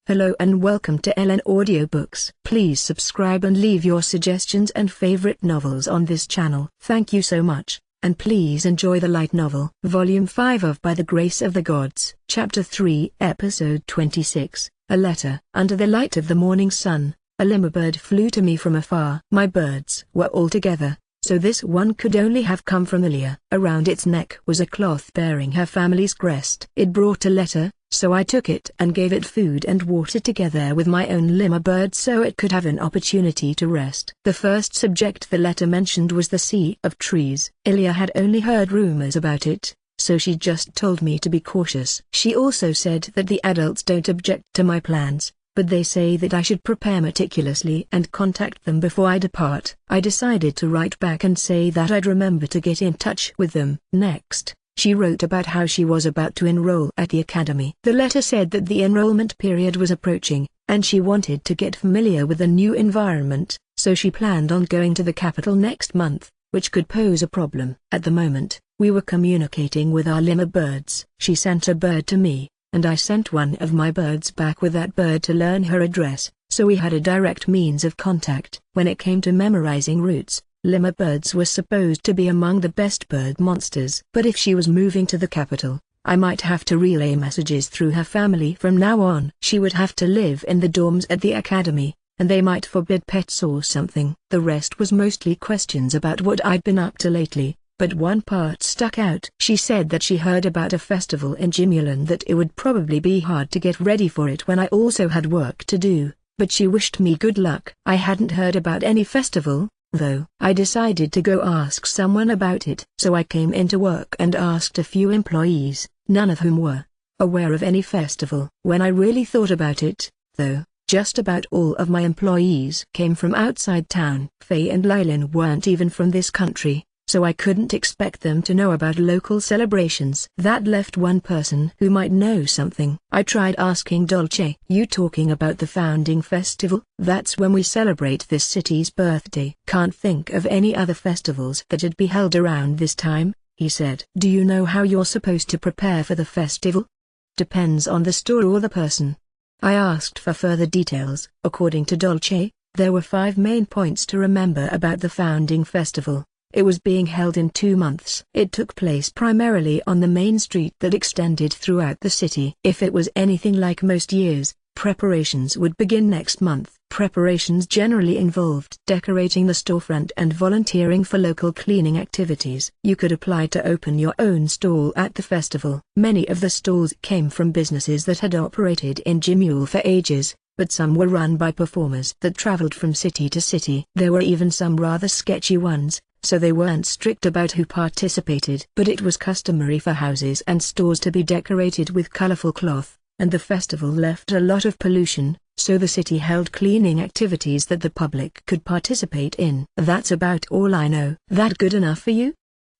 Hello and welcome to LNAudioBooks. Please subscribe and leave your suggestions and favorite novels on this channel. Thank you so much, and please enjoy the light novel. Volume 5 of By the Grace of the Gods. Chapter 3, Episode 26, A Letter. Under the light of the morning sun, a limmerbird flew to me from afar. My birds were all together, so this one could only have come from Ilia. Around its neck was a cloth bearing her family's crest. It brought a letter, so I took it and gave it food and water together with my own limmerbird so it could have an opportunity to rest. The first subject the letter mentioned was the Sea of Trees. Ilia had only heard rumors about it, so she just told me to be cautious. She also said that the adults don't object to my plans, but they say that I should prepare meticulously and contact them before I depart. I decided to write back and say that I'd remember to get in touch with them. Next, she wrote about how she was about to enroll at the academy. The letter said that the enrollment period was approaching, and she wanted to get familiar with the new environment, so she planned on going to the capital next month, which could pose a problem. At the moment, we were communicating with our limmerbirds. She sent a bird to me, and I sent one of my birds back with that bird to learn her address, so we had a direct means of contact. When it came to memorizing routes, limmerbirds were supposed to be among the best bird monsters. But if she was moving to the capital, I might have to relay messages through her family from now on. She would have to live in the dorms at the academy, and they might forbid pets or something. The rest was mostly questions about what I'd been up to lately, but one part stuck out. She said that she heard about a festival in Jimulan, that it would probably be hard to get ready for it when I also had work to do, but she wished me good luck. I hadn't heard about any festival, though. I decided to go ask someone about it. So I came into work and asked a few employees, none of whom were aware of any festival. When I really thought about it, though, just about all of my employees came from outside town. Faye and Lylin weren't even from this country, so I couldn't expect them to know about local celebrations. That left one person who might know something. I tried asking Dolce. You talking about the founding festival? That's when we celebrate this city's birthday. Can't think of any other festivals that'd be held around this time, he said. Do you know how you're supposed to prepare for the festival? Depends on the store or the person. I asked for further details. According to Dolce, there were 5 main points to remember about the founding festival. It was being held in 2 months. It took place primarily on the main street that extended throughout the city. If it was anything like most years, preparations would begin next month. Preparations generally involved decorating the storefront and volunteering for local cleaning activities. You could apply to open your own stall at the festival. Many of the stalls came from businesses that had operated in Jimul for ages, but some were run by performers that traveled from city to city. There were even some rather sketchy ones, so they weren't strict about who participated. But it was customary for houses and stores to be decorated with colorful cloth, and the festival left a lot of pollution, so the city held cleaning activities that the public could participate in. That's about all I know. That good enough for you?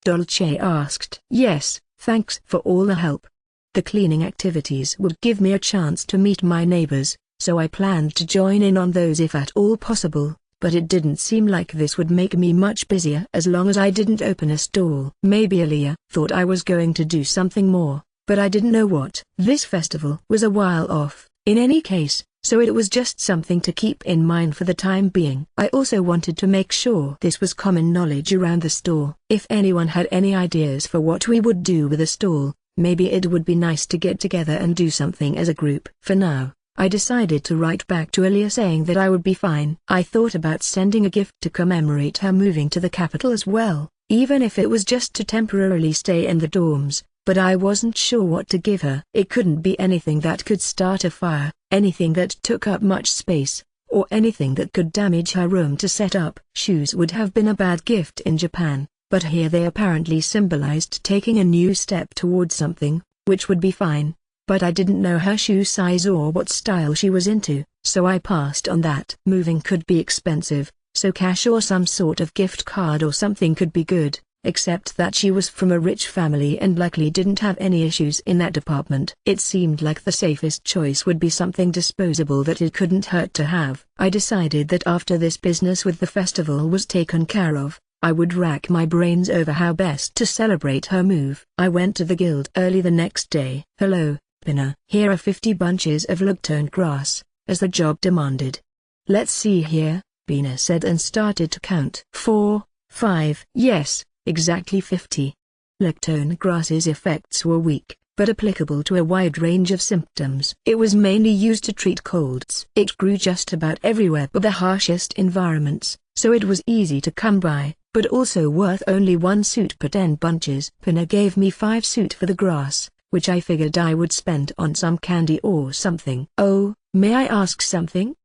Dolce asked. Yes, thanks for all the help. The cleaning activities would give me a chance to meet my neighbors, so I planned to join in on those if at all possible. But it didn't seem like this would make me much busier as long as I didn't open a stall. Maybe Ilia thought I was going to do something more, but I didn't know what. This festival was a while off, in any case, so it was just something to keep in mind for the time being. I also wanted to make sure this was common knowledge around the store. If anyone had any ideas for what we would do with a stall, maybe it would be nice to get together and do something as a group. For now, I decided to write back to Ilia saying that I would be fine. I thought about sending a gift to commemorate her moving to the capital as well, even if it was just to temporarily stay in the dorms, but I wasn't sure what to give her. It couldn't be anything that could start a fire, anything that took up much space, or anything that could damage her room to set up. Shoes would have been a bad gift in Japan, but here they apparently symbolized taking a new step towards something, which would be fine. But I didn't know her shoe size or what style she was into, so I passed on that. Moving could be expensive, so cash or some sort of gift card or something could be good, except that she was from a rich family and likely didn't have any issues in that department. It seemed like the safest choice would be something disposable that it couldn't hurt to have. I decided that after this business with the festival was taken care of, I would rack my brains over how best to celebrate her move. I went to the guild early the next day. Hello, Bina. Here are 50 bunches of lug-toned grass, as the job demanded. Let's see here, Bina said and started to count. 4, 5, yes, exactly 50. Lug-toned grass's effects were weak, but applicable to a wide range of symptoms. It was mainly used to treat colds. It grew just about everywhere but the harshest environments, so it was easy to come by, but also worth only 1 suit per 10 bunches. Pina gave me 5 suit for the grass, which I figured I would spend on some candy or something. Oh, may I ask something?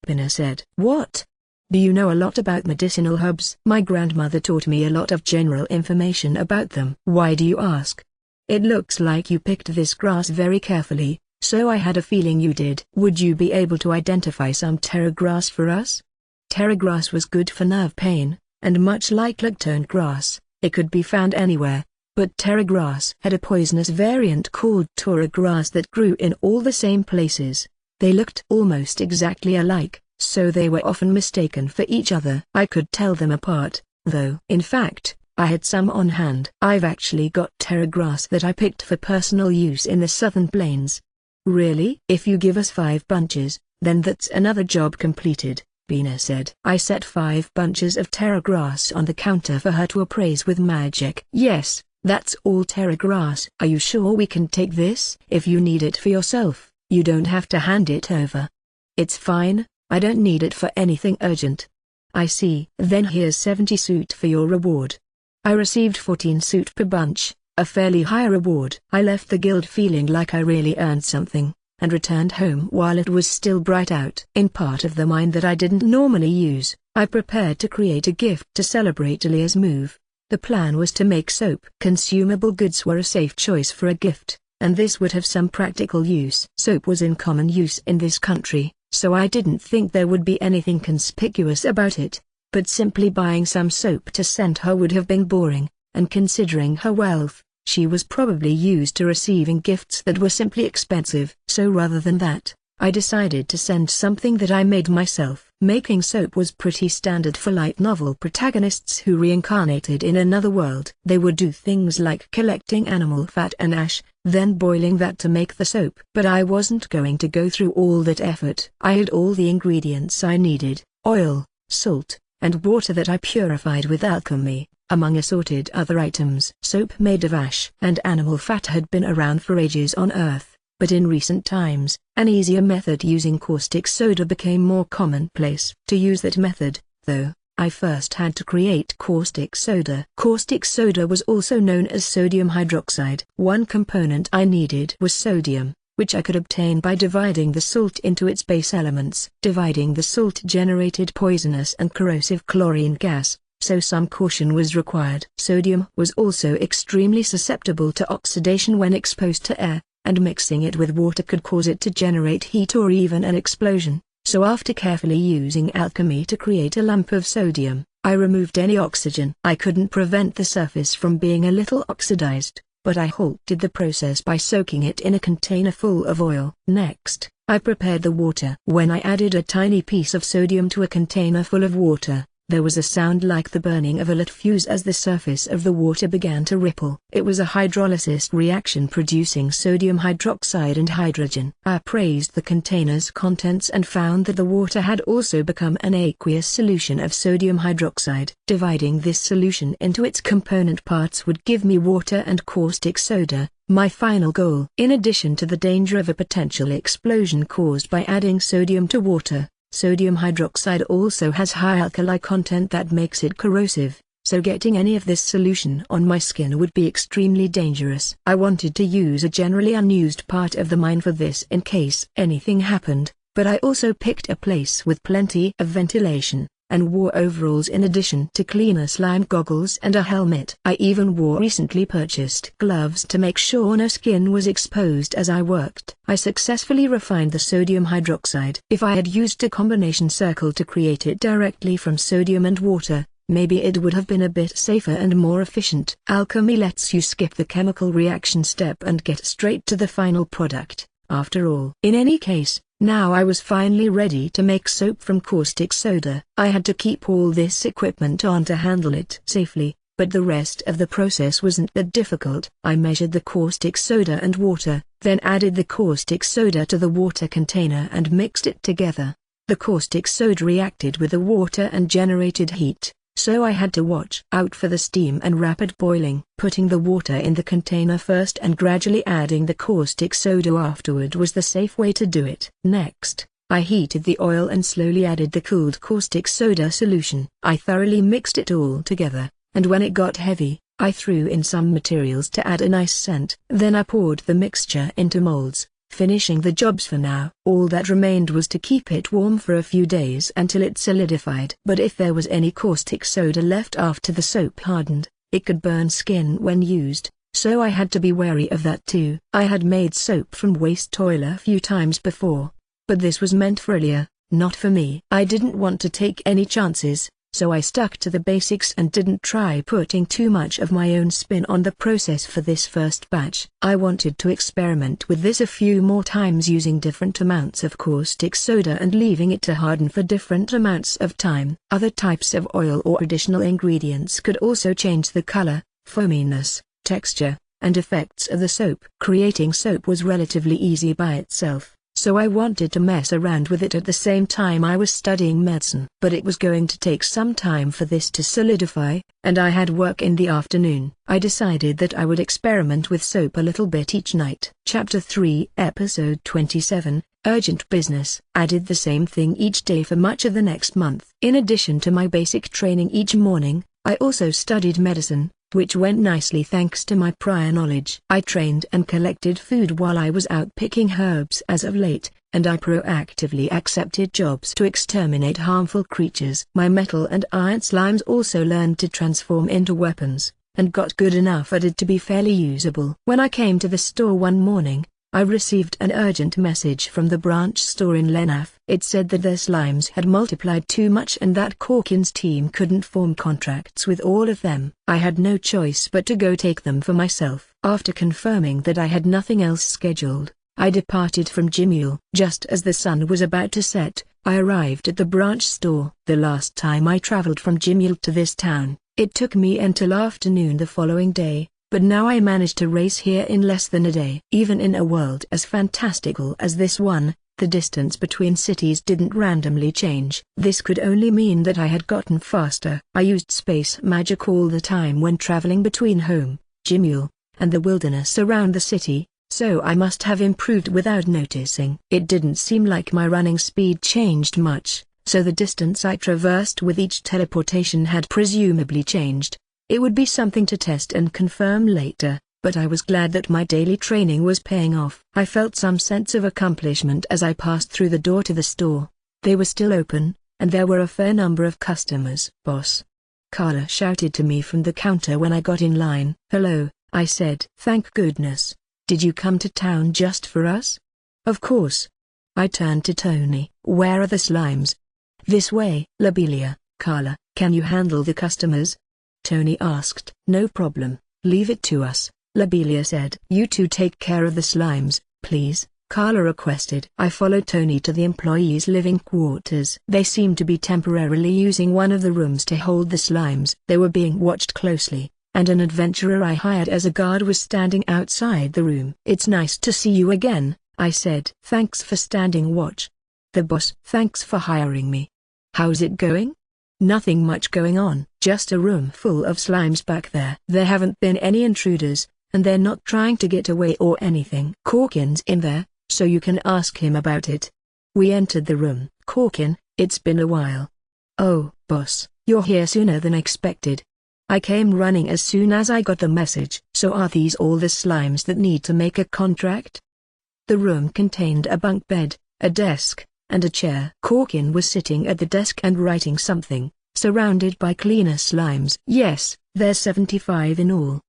Pina said. What? Do you know a lot about medicinal herbs? My grandmother taught me a lot of general information about them. Why do you ask? It looks like you picked this grass very carefully, so I had a feeling you did. Would you be able to identify some terra grass for us? Terra grass was good for nerve pain, and much like lug-toned grass, it could be found anywhere, but terra grass had a poisonous variant called tora grass that grew in all the same places. They looked almost exactly alike, so they were often mistaken for each other. I could tell them apart, though. In fact, I had some on hand. I've actually got terra grass that I picked for personal use in the southern plains. Really? If you give us 5 bunches, then that's another job completed, Bina said. I set 5 bunches of terra grass on the counter for her to appraise with magic. Yes, that's all terra grass. Are you sure we can take this? If you need it for yourself, you don't have to hand it over. It's fine, I don't need it for anything urgent. I see. Then here's 70 suit for your reward. I received 14 suit per bunch, a fairly high reward. I left the guild feeling like I really earned something, and returned home while it was still bright out. In part of the mind that I didn't normally use, I prepared to create a gift to celebrate Alia's move. The plan was to make soap. Consumable goods were a safe choice for a gift, and this would have some practical use. Soap was in common use in this country, so I didn't think there would be anything conspicuous about it. But simply buying some soap to send her would have been boring, and considering her wealth, she was probably used to receiving gifts that were simply expensive. So rather than that, I decided to send something that I made myself. Making soap was pretty standard for light novel protagonists who reincarnated in another world. They would do things like collecting animal fat and ash, then boiling that to make the soap. But I wasn't going to go through all that effort. I had all the ingredients I needed: oil, salt, and water that I purified with alchemy, among assorted other items. Soap made of ash and animal fat had been around for ages on Earth, but in recent times, an easier method using caustic soda became more commonplace. To use that method, though, I first had to create caustic soda. Caustic soda was also known as sodium hydroxide. One component I needed was sodium, which I could obtain by dividing the salt into its base elements. Dividing the salt generated poisonous and corrosive chlorine gas, so some caution was required. Sodium was also extremely susceptible to oxidation when exposed to air, and mixing it with water could cause it to generate heat or even an explosion. So after carefully using alchemy to create a lump of sodium, I removed any oxygen. I couldn't prevent the surface from being a little oxidized, but I halted the process by soaking it in a container full of oil. Next, I prepared the water. When I added a tiny piece of sodium to a container full of water, there was a sound like the burning of a lit fuse as the surface of the water began to ripple. It was a hydrolysis reaction producing sodium hydroxide and hydrogen. I appraised the container's contents and found that the water had also become an aqueous solution of sodium hydroxide. Dividing this solution into its component parts would give me water and caustic soda, my final goal. In addition to the danger of a potential explosion caused by adding sodium to water, sodium hydroxide also has high alkali content that makes it corrosive, so getting any of this solution on my skin would be extremely dangerous. I wanted to use a generally unused part of the mine for this in case anything happened, but I also picked a place with plenty of ventilation, and wore overalls in addition to cleaner slime goggles and a helmet. I even wore recently purchased gloves to make sure no skin was exposed as I worked. I successfully refined the sodium hydroxide. If I had used a combination circle to create it directly from sodium and water, maybe it would have been a bit safer and more efficient. Alchemy lets you skip the chemical reaction step and get straight to the final product, after all. In any case, now I was finally ready to make soap from caustic soda. I had to keep all this equipment on to handle it safely, but the rest of the process wasn't that difficult. I measured the caustic soda and water, then added the caustic soda to the water container and mixed it together. The caustic soda reacted with the water and generated heat, so I had to watch out for the steam and rapid boiling. Putting the water in the container first and gradually adding the caustic soda afterward was the safe way to do it. Next, I heated the oil and slowly added the cooled caustic soda solution. I thoroughly mixed it all together, and when it got heavy, I threw in some materials to add a nice scent. Then I poured the mixture into molds, finishing the jobs for now. All that remained was to keep it warm for a few days until it solidified. But if there was any caustic soda left after the soap hardened, it could burn skin when used, so I had to be wary of that too. I had made soap from waste oil a few times before, but this was meant for Alia, not for me. I didn't want to take any chances, so I stuck to the basics and didn't try putting too much of my own spin on the process for this first batch. I wanted to experiment with this a few more times using different amounts of caustic soda and leaving it to harden for different amounts of time. Other types of oil or additional ingredients could also change the color, foaminess, texture, and effects of the soap. Creating soap was relatively easy by itself, so I wanted to mess around with it at the same time I was studying medicine. But it was going to take some time for this to solidify, and I had work in the afternoon. I decided that I would experiment with soap a little bit each night. Chapter 3, Episode 27, Urgent Business. I did the same thing each day for much of the next month. In addition to my basic training each morning, I also studied medicine, which went nicely thanks to my prior knowledge. I trained and collected food while I was out picking herbs as of late, and I proactively accepted jobs to exterminate harmful creatures. My metal and iron slimes also learned to transform into weapons, and got good enough at it to be fairly usable. When I came to the store one morning, I received an urgent message from the branch store in Lenaf. It said that their slimes had multiplied too much and that Corkin's team couldn't form contracts with all of them. I had no choice but to go take them for myself. After confirming that I had nothing else scheduled, I departed from Jimule. Just as the sun was about to set, I arrived at the branch store. The last time I traveled from Jimule to this town, it took me until afternoon the following day. But now I managed to race here in less than a day. Even in a world as fantastical as this one, the distance between cities didn't randomly change. This could only mean that I had gotten faster. I used space magic all the time when traveling between home, Jimule, and the wilderness around the city, so I must have improved without noticing. It didn't seem like my running speed changed much, so the distance I traversed with each teleportation had presumably changed. It would be something to test and confirm later, but I was glad that my daily training was paying off. I felt some sense of accomplishment as I passed through the door to the store. They were still open, and there were a fair number of customers. "Boss!" Carla shouted to me from the counter when I got in line. "Hello," I said. "Thank goodness. Did you come to town just for us?" "Of course." I turned to Tony. "Where are the slimes?" "This way." "Lobelia, Carla, can you handle the customers?" Tony asked. "No problem, leave it to us," Lobelia said. "You two take care of the slimes, please," Carla requested. I followed Tony to the employees' living quarters. They seemed to be temporarily using one of the rooms to hold the slimes. They were being watched closely, and an adventurer I hired as a guard was standing outside the room. "It's nice to see you again," I said. "Thanks for standing watch." "The boss." "Thanks for hiring me. How's it going?" "Nothing much going on. Just a room full of slimes back there. There haven't been any intruders, and they're not trying to get away or anything. Corkin's in there, so you can ask him about it." We entered the room. "Corkin, it's been a while." "Oh, boss, you're here sooner than expected. I came running as soon as I got the message." "So are these all the slimes that need to make a contract?" The room contained a bunk bed, a desk, and a chair. Corkin was sitting at the desk and writing something, surrounded by cleaner slimes. "Yes, there's 75 in all."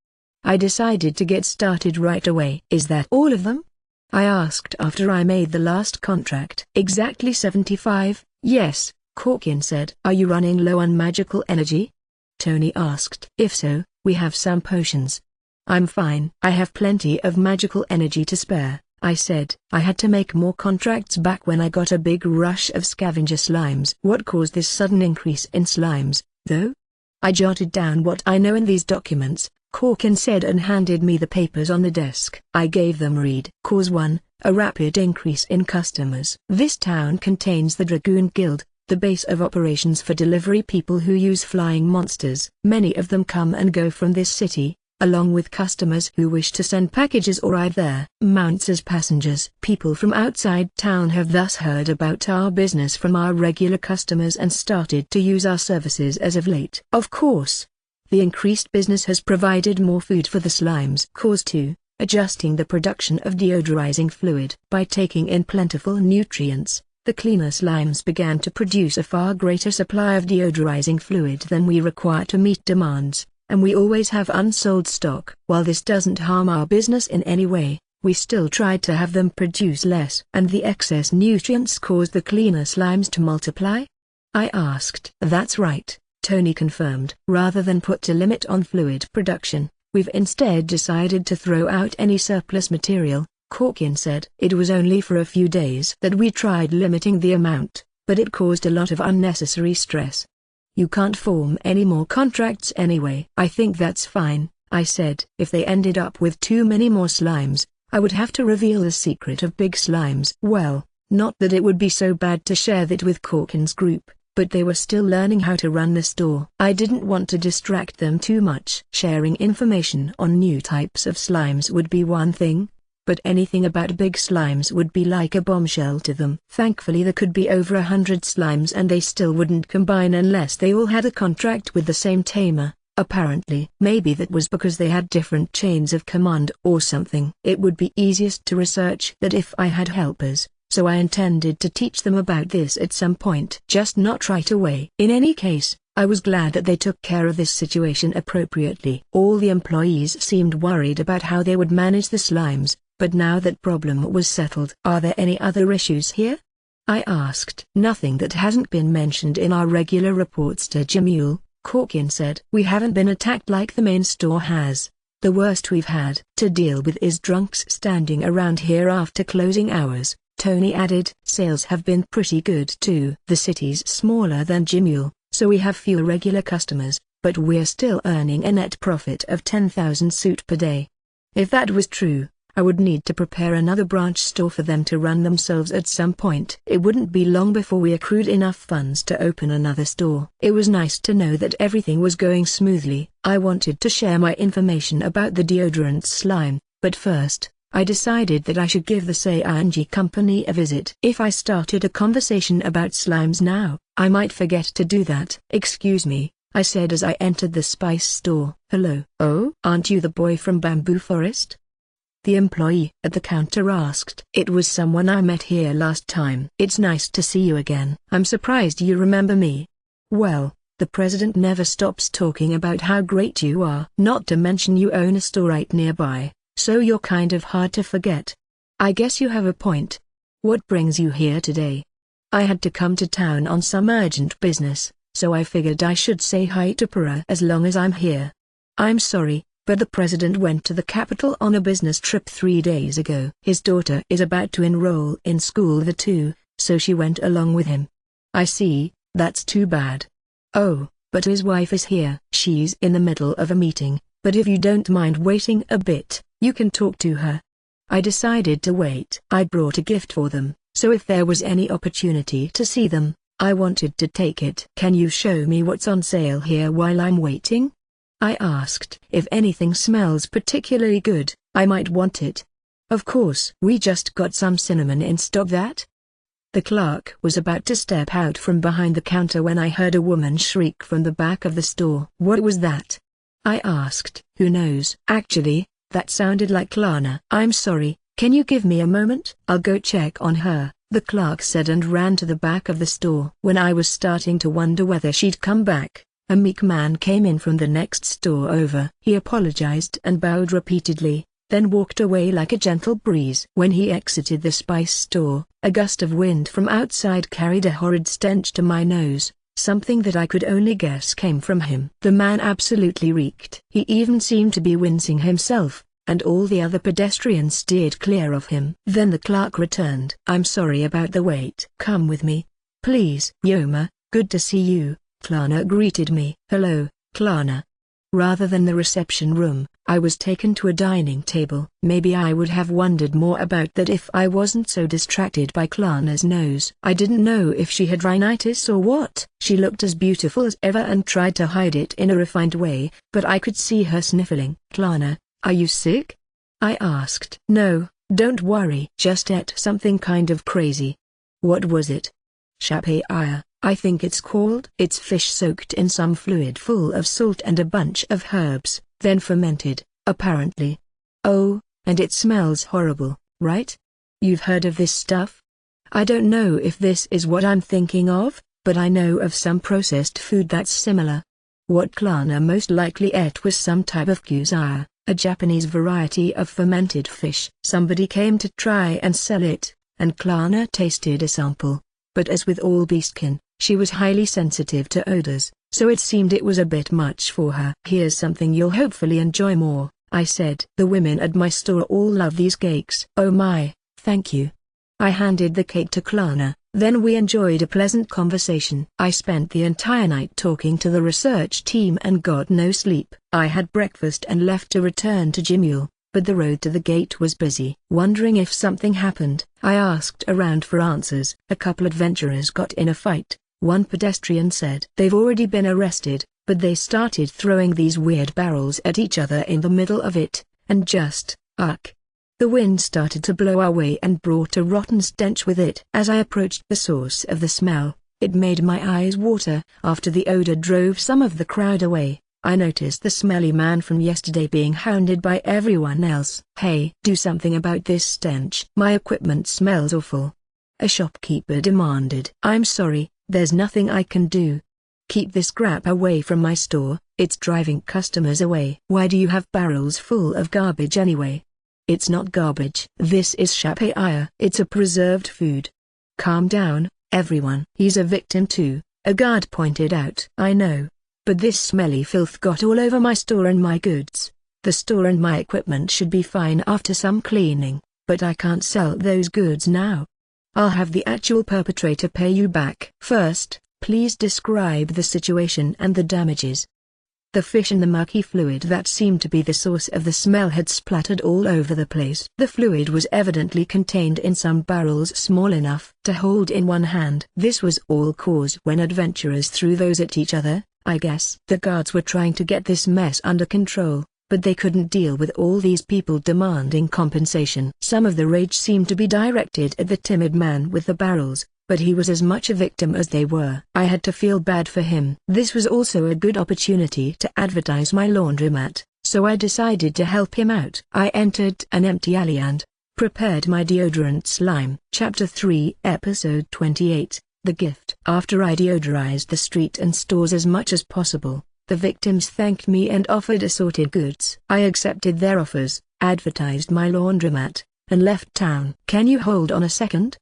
I decided to get started right away. "Is that all of them?" I asked after I made the last contract. "Exactly 75, yes," Corkin said. "Are you running low on magical energy?" Tony asked. "If so, we have some potions." "I'm fine. I have plenty of magical energy to spare," I said. I had to make more contracts back when I got a big rush of scavenger slimes. "What caused this sudden increase in slimes, though?" I jotted down what I know in these documents, Corkin said and handed me the papers on the desk. I gave them read. Cause 1, a rapid increase in customers. This town contains the Dragoon Guild, the base of operations for delivery people who use flying monsters. Many of them come and go from this city, along with customers who wish to send packages or ride their mounts as passengers. People from outside town have thus heard about our business from our regular customers and started to use our services as of late. Of course, the increased business has provided more food for the slimes. Cause 2, adjusting the production of deodorizing fluid. By taking in plentiful nutrients, the cleaner slimes began to produce a far greater supply of deodorizing fluid than we require to meet demands, and we always have unsold stock. While this doesn't harm our business in any way, we still tried to have them produce less. And the excess nutrients caused the cleaner slimes to multiply? I asked. That's right, Tony confirmed. Rather than put a limit on fluid production, we've instead decided to throw out any surplus material, Corkin said. It was only for a few days that we tried limiting the amount, but it caused a lot of unnecessary stress. You can't form any more contracts anyway. I think that's fine, I said. If they ended up with too many more slimes, I would have to reveal the secret of big slimes. Well, not that it would be so bad to share that with Corkin's group, but they were still learning how to run the store. I didn't want to distract them too much. Sharing information on new types of slimes would be one thing, but anything about big slimes would be like a bombshell to them. Thankfully there could be over 100 slimes and they still wouldn't combine unless they all had a contract with the same tamer, apparently. Maybe that was because they had different chains of command or something. It would be easiest to research that if I had helpers, so I intended to teach them about this at some point. Just not right away. In any case, I was glad that they took care of this situation appropriately. All the employees seemed worried about how they would manage the slimes, but now that problem was settled. Are there any other issues here? I asked. Nothing that hasn't been mentioned in our regular reports to Jamul, Corkin said. We haven't been attacked like the main store has. The worst we've had to deal with is drunks standing around here after closing hours, Tony added. Sales have been pretty good too. The city's smaller than Jamul, so we have fewer regular customers, but we're still earning a net profit of 10,000 suit per day. If that was true, I would need to prepare another branch store for them to run themselves at some point. It wouldn't be long before we accrued enough funds to open another store. It was nice to know that everything was going smoothly. I wanted to share my information about the deodorant slime, but first, I decided that I should give the Seianji company a visit. If I started a conversation about slimes now, I might forget to do that. Excuse me, I said as I entered the spice store. Hello. Oh, aren't you the boy from Bamboo Forest? The employee at the counter asked. It was someone I met here last time. It's nice to see you again. I'm surprised you remember me. Well, the president never stops talking about how great you are. Not to mention you own a store right nearby, so you're kind of hard to forget. I guess you have a point. What brings you here today? I had to come to town on some urgent business, so I figured I should say hi to Pura as long as I'm here. I'm sorry, but the president went to the capital on a business trip 3 days ago. His daughter is about to enroll in school too, so she went along with him. I see, that's too bad. Oh, but his wife is here. She's in the middle of a meeting, but if you don't mind waiting a bit, you can talk to her. I decided to wait. I brought a gift for them, so if there was any opportunity to see them, I wanted to take it. Can you show me what's on sale here while I'm waiting? I asked. If anything smells particularly good, I might want it. Of course. We just got some cinnamon in stock that. The clerk was about to step out from behind the counter when I heard a woman shriek from the back of the store. What was that? I asked. Who knows? Actually, that sounded like Lana. I'm sorry, can you give me a moment? I'll go check on her, the clerk said and ran to the back of the store. When I was starting to wonder whether she'd come back, a meek man came in from the next store over. He apologized and bowed repeatedly, then walked away like a gentle breeze. When he exited the spice store, a gust of wind from outside carried a horrid stench to my nose, something that I could only guess came from him. The man absolutely reeked. He even seemed to be wincing himself, and all the other pedestrians steered clear of him. Then the clerk returned. I'm sorry about the wait. Come with me, please. Yoma, good to see you. Klana greeted me. Hello, Klarna. Rather than the reception room, I was taken to a dining table. Maybe I would have wondered more about that if I wasn't so distracted by Klarna's nose. I didn't know if she had rhinitis or what. She looked as beautiful as ever and tried to hide it in a refined way, but I could see her sniffling. Klarna, are you sick? I asked. No, don't worry. Just ate something kind of crazy. What was it? Shapaya, I think it's called. It's fish soaked in some fluid full of salt and a bunch of herbs, then fermented, apparently. Oh, and it smells horrible, right? You've heard of this stuff? I don't know if this is what I'm thinking of, but I know of some processed food that's similar. What Klarna most likely ate was some type of kusaya, a Japanese variety of fermented fish. Somebody came to try and sell it, and Klarna tasted a sample. But as with all beastkin, she was highly sensitive to odors, so it seemed it was a bit much for her. Here's something you'll hopefully enjoy more, I said. The women at my store all love these cakes. Oh my, thank you. I handed the cake to Klarna, then we enjoyed a pleasant conversation. I spent the entire night talking to the research team and got no sleep. I had breakfast and left to return to Jimule, but the road to the gate was busy. Wondering if something happened, I asked around for answers. A couple adventurers got in a fight. One pedestrian said they've already been arrested, but they started throwing these weird barrels at each other in the middle of it, and just, the wind started to blow our way and brought a rotten stench with it. As I approached the source of the smell, it made my eyes water. After the odor drove some of the crowd away, I noticed the smelly man from yesterday being hounded by everyone else. Hey, do something about this stench. My equipment smells awful. A shopkeeper demanded. I'm sorry, there's nothing I can do. Keep this crap away from my store, it's driving customers away. Why do you have barrels full of garbage anyway? It's not garbage. This is shapaya. It's a preserved food. Calm down, everyone. He's a victim too, a guard pointed out. I know. But this smelly filth got all over my store and my goods. The store and my equipment should be fine after some cleaning, but I can't sell those goods now. I'll have the actual perpetrator pay you back. First, please describe the situation and the damages. The fish and the murky fluid that seemed to be the source of the smell had splattered all over the place. The fluid was evidently contained in some barrels small enough to hold in one hand. This was all caused when adventurers threw those at each other, I guess. The guards were trying to get this mess under control, but they couldn't deal with all these people demanding compensation. Some of the rage seemed to be directed at the timid man with the barrels, but he was as much a victim as they were. I had to feel bad for him. This was also a good opportunity to advertise my laundromat, so I decided to help him out. I entered an empty alley and prepared my deodorant slime. Chapter 3, Episode 28, The Gift. After I deodorized the street and stores as much as possible, the victims thanked me and offered assorted goods. I accepted their offers, advertised my laundromat, and left town. Can you hold on a second?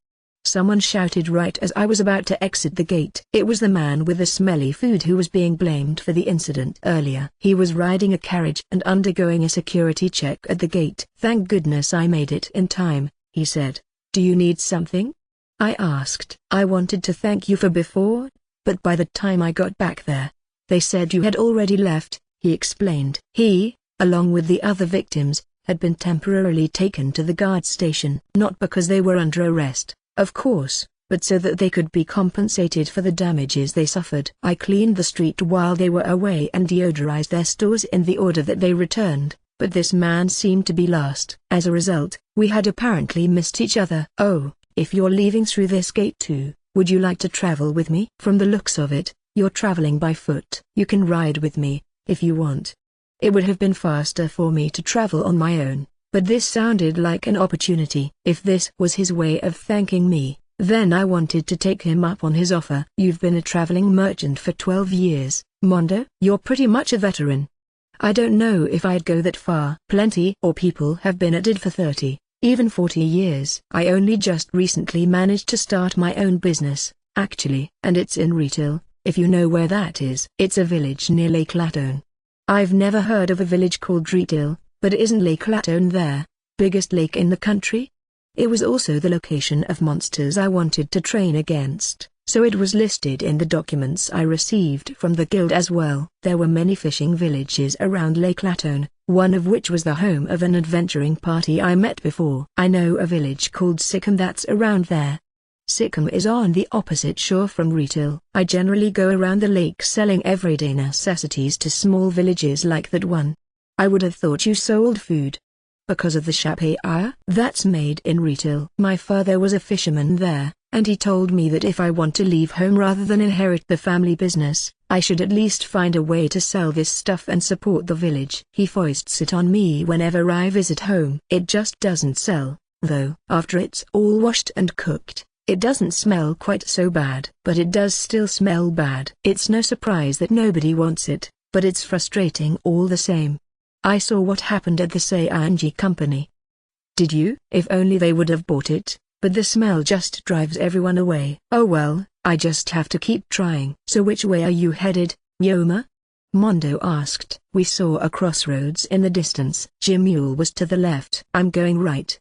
Someone shouted right as I was about to exit the gate. It was the man with the smelly food who was being blamed for the incident earlier. He was riding a carriage and undergoing a security check at the gate. Thank goodness I made it in time, he said. Do you need something? I asked. I wanted to thank you for before, but by the time I got back there, they said you had already left, he explained. He, along with the other victims, had been temporarily taken to the guard station. Not because they were under arrest, of course, but so that they could be compensated for the damages they suffered. I cleaned the street while they were away and deodorized their stores in the order that they returned, but this man seemed to be last. As a result, we had apparently missed each other. Oh, if you're leaving through this gate too, would you like to travel with me? From the looks of it, you're traveling by foot. You can ride with me, if you want. It would have been faster for me to travel on my own, but this sounded like an opportunity. If this was his way of thanking me, then I wanted to take him up on his offer. You've been a traveling merchant for 12 years, Mondo. You're pretty much a veteran. I don't know if I'd go that far. Plenty or people have been at it for 30, even 40 years. I only just recently managed to start my own business, actually. And it's in Retail, if you know where that is. It's a village near Lake Latone. I've never heard of a village called Retail, but isn't Lake Latone there, biggest lake in the country? It was also the location of monsters I wanted to train against. so it was listed in the documents I received from the guild as well. There were many fishing villages around Lake Latone, one of which was the home of an adventuring party I met before. I know a village called Sikkim that's around there. Sikkim is on the opposite shore from Retail. I generally go around the lake selling everyday necessities to small villages like that one. I would have thought you sold food. Because of the shapaya that's made in Retail. My father was a fisherman there, and he told me that if I want to leave home rather than inherit the family business, I should at least find a way to sell this stuff and support the village. He foists it on me whenever I visit home. It just doesn't sell, though. After it's all washed and cooked, it doesn't smell quite so bad. But it does still smell bad. It's no surprise that nobody wants it, but it's frustrating all the same. I saw what happened at the Sayanji company. Did you? If only they would have bought it, but the smell just drives everyone away. Oh well, I just have to keep trying. So which way are you headed, Yoma? Mondo asked. We saw a crossroads in the distance. Jimule was to the left. I'm going right.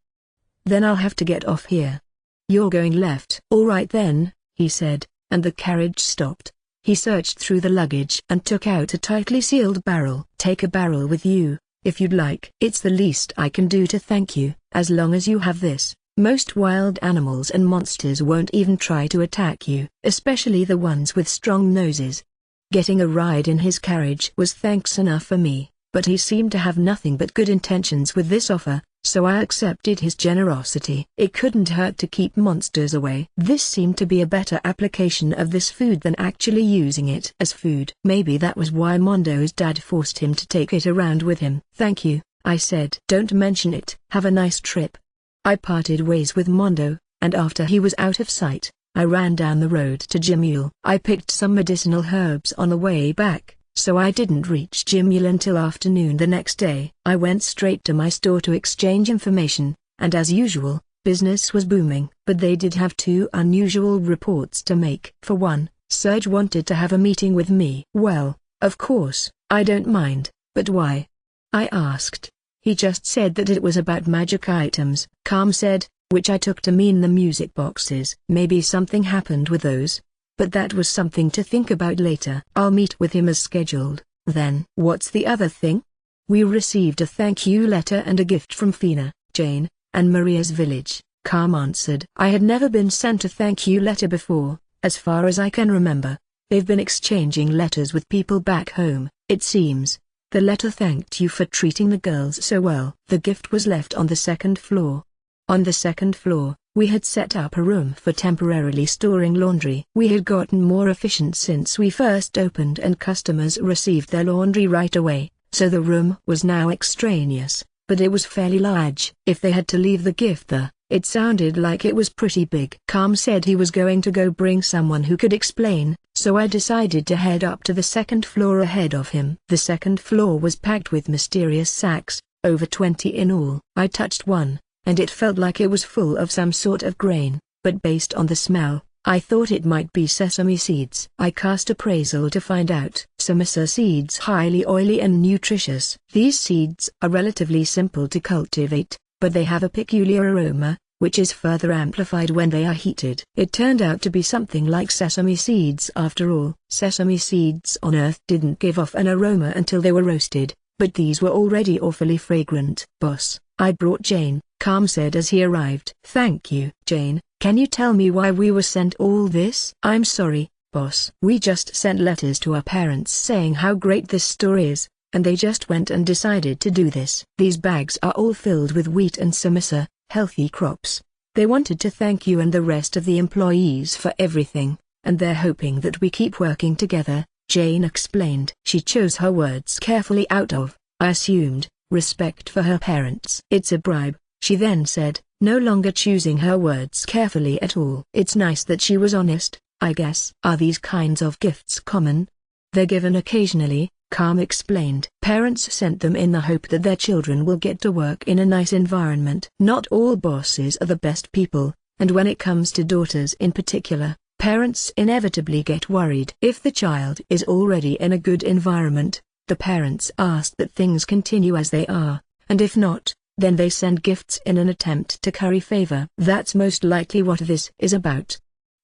Then I'll have to get off here. You're going left. All right then, he said, and the carriage stopped. He searched through the luggage and took out a tightly sealed barrel. Take a barrel with you, if you'd like. It's the least I can do to thank you. As long as you have this, most wild animals and monsters won't even try to attack you, especially the ones with strong noses. Getting a ride in his carriage was thanks enough for me, but he seemed to have nothing but good intentions with this offer, so I accepted his generosity. It couldn't hurt to keep monsters away. This seemed to be a better application of this food than actually using it as food. Maybe that was why Mondo's dad forced him to take it around with him. Thank you, I said. Don't mention it. Have a nice trip. I parted ways with Mondo, and after he was out of sight, I ran down the road to Jimule. I picked some medicinal herbs on the way back, so I didn't reach Jimule until afternoon the next day. I went straight to my store to exchange information, and as usual, business was booming. But they did have two unusual reports to make. For one, Serge wanted to have a meeting with me. Well, of course, I don't mind, but why? I asked. He just said that it was about magic items, Calm said, which I took to mean the music boxes. Maybe something happened with those. But that was something to think about later. I'll meet with him as scheduled, then. What's the other thing? We received a thank you letter and a gift from Fina, Jane, and Maria's village, Calm answered. I had never been sent a thank you letter before, as far as I can remember. They've been exchanging letters with people back home, it seems. The letter thanked you for treating the girls so well. The gift was left on the second floor. On the second floor, we had set up a room for temporarily storing laundry. We had gotten more efficient since we first opened and customers received their laundry right away, so the room was now extraneous, but it was fairly large. If they had to leave the gift there, it sounded like it was pretty big. Calm said he was going to go bring someone who could explain, so I decided to head up to the second floor ahead of him. The second floor was packed with mysterious sacks, over 20 in all. I touched one, and it felt like it was full of some sort of grain, but based on the smell, I thought it might be sesame seeds. I cast appraisal to find out. Sesame seeds highly oily and nutritious. These seeds are relatively simple to cultivate, but they have a peculiar aroma, which is further amplified when they are heated. It turned out to be something like sesame seeds after all. Sesame seeds on Earth didn't give off an aroma until they were roasted, but these were already awfully fragrant. Boss, I brought Jane, Calm said as he arrived. Thank you. Jane, can you tell me why we were sent all this? I'm sorry, boss. We just sent letters to our parents saying how great this store is, and they just went and decided to do this. These bags are all filled with wheat and samisa, healthy crops. They wanted to thank you and the rest of the employees for everything, and they're hoping that we keep working together, Jane explained. She chose her words carefully out of, I assumed, respect for her parents. It's a bribe, she then said, no longer choosing her words carefully at all. It's nice that she was honest, I guess. Are these kinds of gifts common? They're given occasionally, Calm explained. Parents sent them in the hope that their children will get to work in a nice environment. Not all bosses are the best people, and when it comes to daughters in particular, parents inevitably get worried. If the child is already in a good environment, the parents ask that things continue as they are, and if not, then they send gifts in an attempt to curry favor. That's most likely what this is about.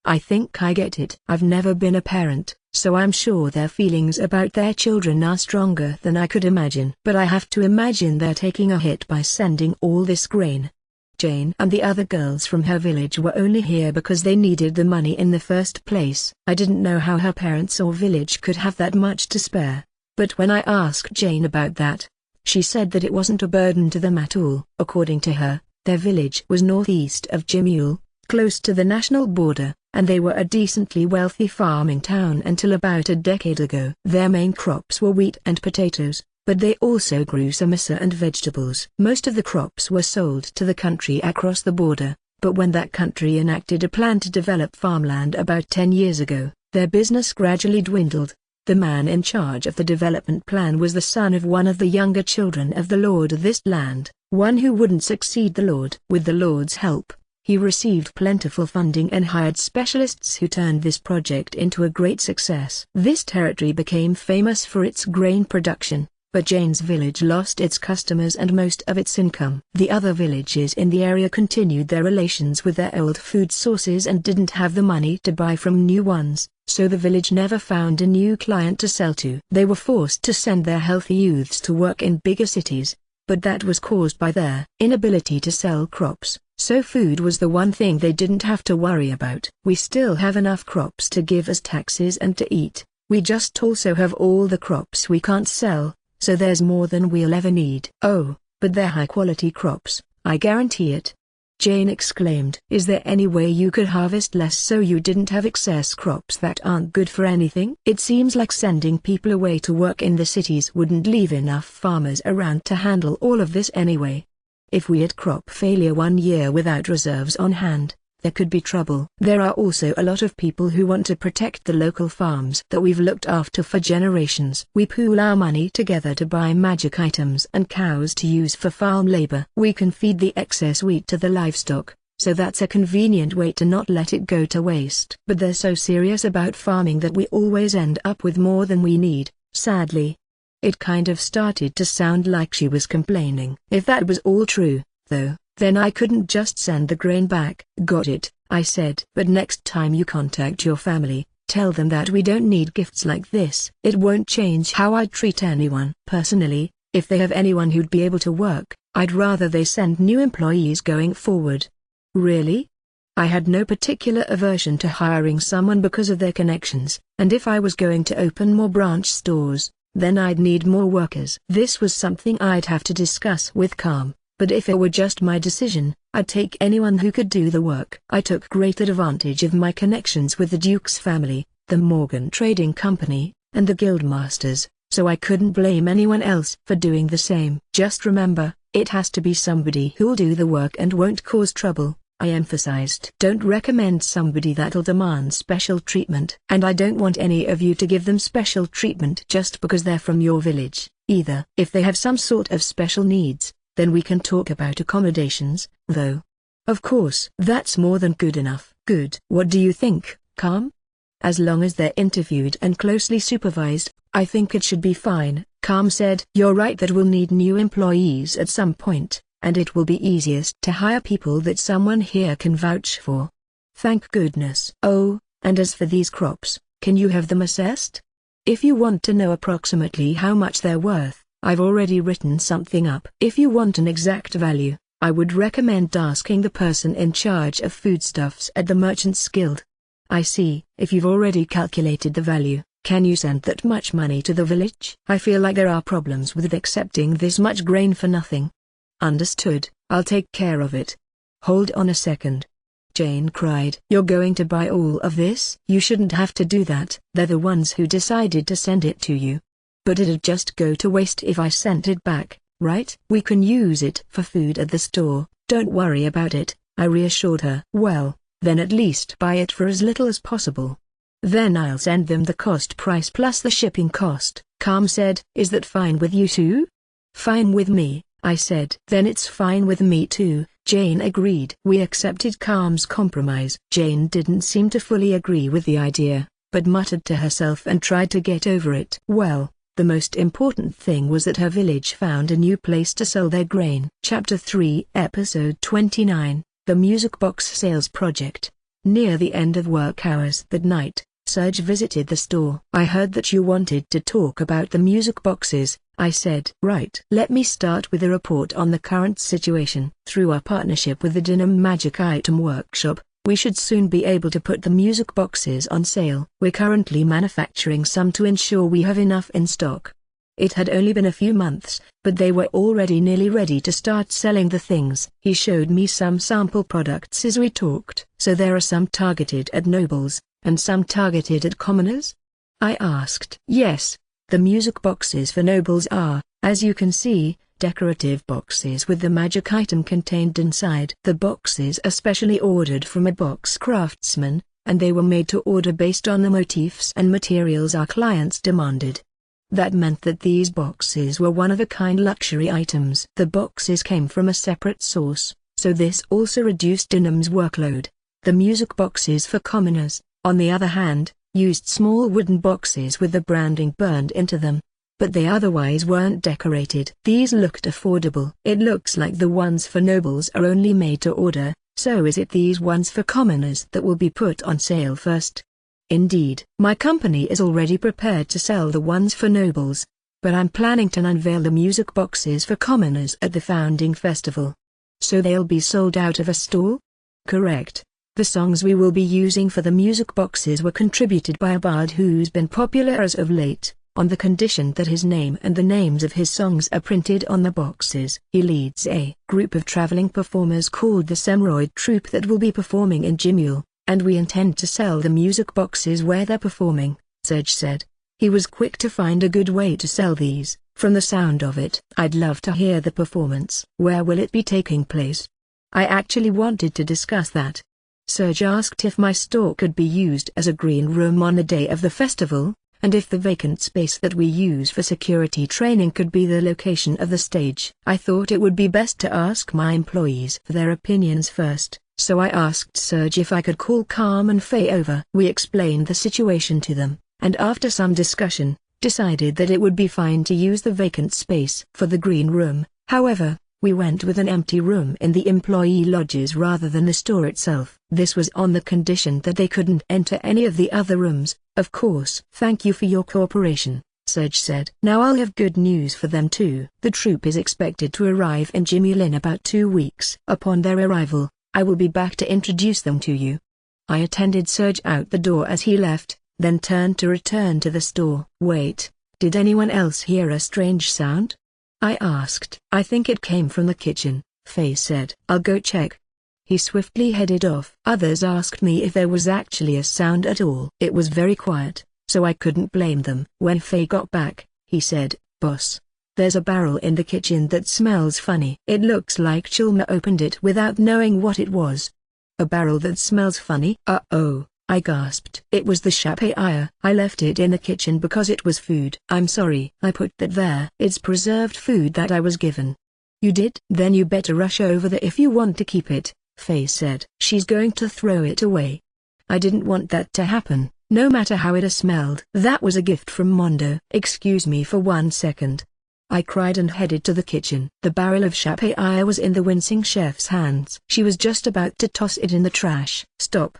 I think I get it. I've never been a parent, so I'm sure their feelings about their children are stronger than I could imagine. But I have to imagine they're taking a hit by sending all this grain. Jane and the other girls from her village were only here because they needed the money in the first place. I didn't know how her parents or village could have that much to spare. But when I asked Jane about that, she said that it wasn't a burden to them at all. According to her, their village was northeast of Jimule, close to the national border, and they were a decently wealthy farming town until about a decade ago. Their main crops were wheat and potatoes, but they also grew samasa and vegetables. Most of the crops were sold to the country across the border, but when that country enacted a plan to develop farmland about 10 years ago, their business gradually dwindled. The man in charge of the development plan was the son of one of the younger children of the lord of this land, one who wouldn't succeed the lord. With the lord's help, he received plentiful funding and hired specialists who turned this project into a great success. This territory became famous for its grain production, but Jane's village lost its customers and most of its income. The other villages in the area continued their relations with their old food sources and didn't have the money to buy from new ones, so the village never found a new client to sell to. They were forced to send their healthy youths to work in bigger cities, but that was caused by their inability to sell crops, so food was the one thing they didn't have to worry about. We still have enough crops to give us taxes and to eat, we just also have all the crops we can't sell, so there's more than we'll ever need. Oh, but they're high-quality crops, I guarantee it. Jane exclaimed. Is there any way you could harvest less so you didn't have excess crops that aren't good for anything? It seems like sending people away to work in the cities wouldn't leave enough farmers around to handle all of this anyway. If we had crop failure one year without reserves on hand, there could be trouble. There are also a lot of people who want to protect the local farms that we've looked after for generations. We pool our money together to buy magic items and cows to use for farm labor. We can feed the excess wheat to the livestock, so that's a convenient way to not let it go to waste. But they're so serious about farming that we always end up with more than we need, sadly. It kind of started to sound like she was complaining. If that was all true, though, then I couldn't just send the grain back. Got it, I said. But next time you contact your family, tell them that we don't need gifts like this. It won't change how I treat anyone. Personally, if they have anyone who'd be able to work, I'd rather they send new employees going forward. Really? I had no particular aversion to hiring someone because of their connections, and if I was going to open more branch stores, then I'd need more workers. This was something I'd have to discuss with Calm, but if it were just my decision, I'd take anyone who could do the work. I took great advantage of my connections with the Duke's family, the Morgan Trading Company, and the Guildmasters, so I couldn't blame anyone else for doing the same. Just remember, it has to be somebody who'll do the work and won't cause trouble, I emphasized. Don't recommend somebody that'll demand special treatment. And I don't want any of you to give them special treatment just because they're from your village, either. If they have some sort of special needs, then we can talk about accommodations, though. Of course. That's more than good enough. Good. What do you think, Calm? As long as they're interviewed and closely supervised, I think it should be fine, Calm said. You're right that we'll need new employees at some point, and it will be easiest to hire people that someone here can vouch for. Thank goodness. Oh, and as for these crops, can you have them assessed? If you want to know approximately how much they're worth, I've already written something up. If you want an exact value, I would recommend asking the person in charge of foodstuffs at the Merchants Guild. I see. If you've already calculated the value, can you send that much money to the village? I feel like there are problems with accepting this much grain for nothing. Understood, I'll take care of it. Hold on a second. Jane cried. You're going to buy all of this? You shouldn't have to do that. They're the ones who decided to send it to you. But it'd just go to waste if I sent it back, right? We can use it for food at the store, don't worry about it, I reassured her. Well, then at least buy it for as little as possible. Then I'll send them the cost price plus the shipping cost, Calm said. Is that fine with you too? Fine with me, I said. Then it's fine with me too, Jane agreed. We accepted Calm's compromise. Jane didn't seem to fully agree with the idea, but muttered to herself and tried to get over it. Well, the most important thing was that her village found a new place to sell their grain. Chapter 3, Episode 29, The Music Box Sales Project. Near the end of work hours that night, Serge visited the store. "I heard that you wanted to talk about the music boxes," I said. "Right. Let me start with a report on the current situation. Through our partnership with the Denim Magic Item Workshop, we should soon be able to put the music boxes on sale. We're currently manufacturing some to ensure we have enough in stock." It had only been a few months, but they were already nearly ready to start selling the things. He showed me some sample products as we talked. "So there are some targeted at nobles, and some targeted at commoners?" I asked. "Yes. The music boxes for nobles are, as you can see, decorative boxes with the magic item contained inside. The boxes are specially ordered from a box craftsman, and they were made to order based on the motifs and materials our clients demanded. That meant that these boxes were one-of-a-kind luxury items. The boxes came from a separate source, so this also reduced Denim's workload. The music boxes for commoners, on the other hand, used small wooden boxes with the branding burned into them. But they otherwise weren't decorated. These looked affordable. It looks like the ones for nobles are only made to order, so is it these ones for commoners that will be put on sale first?" "Indeed. My company is already prepared to sell the ones for nobles, but I'm planning to unveil the music boxes for commoners at the founding festival." "So they'll be sold out of a store?" "Correct. The songs we will be using for the music boxes were contributed by a bard who's been popular as of late, on the condition that his name and the names of his songs are printed on the boxes. He leads a group of traveling performers called the Semroid Troupe that will be performing in Jimule, and we intend to sell the music boxes where they're performing," Serge said. He was quick to find a good way to sell these, from the sound of it. "I'd love to hear the performance. Where will it be taking place?" I actually wanted to discuss that. Serge asked if my store could be used as a green room on the day of the festival, and if the vacant space that we use for security training could be the location of the stage. I thought it would be best to ask my employees for their opinions first, so I asked Serge if I could call Calm and Faye over. We explained the situation to them, and after some discussion, decided that it would be fine to use the vacant space for the green room. However, we went with an empty room in the employee lodges rather than the store itself. This was on the condition that they couldn't enter any of the other rooms, of course. "Thank you for your cooperation," Serge said. "Now I'll have good news for them too. The troupe is expected to arrive in Jimule in about 2 weeks. Upon their arrival, I will be back to introduce them to you." I attended Serge out the door as he left, then turned to return to the store. "Wait, did anyone else hear a strange sound?" I asked. "I think it came from the kitchen," Faye said. "I'll go check." He swiftly headed off. Others asked me if there was actually a sound at all. It was very quiet, so I couldn't blame them. When Faye got back, he said, "Boss, there's a barrel in the kitchen that smells funny." It looks like Chilma opened it without knowing what it was. "A barrel that smells funny?" "Uh-oh," I gasped. "It was the shapaya. I left it in the kitchen because it was food." "I'm sorry. I put that there. It's preserved food that I was given." "You did? Then you better rush over there if you want to keep it," Faye said. "She's going to throw it away." I didn't want that to happen, no matter how it smelled. "That was a gift from Mondo." "Excuse me for 1 second." I cried and headed to the kitchen. The barrel of shapaya was in the wincing chef's hands. She was just about to toss it in the trash. "Stop.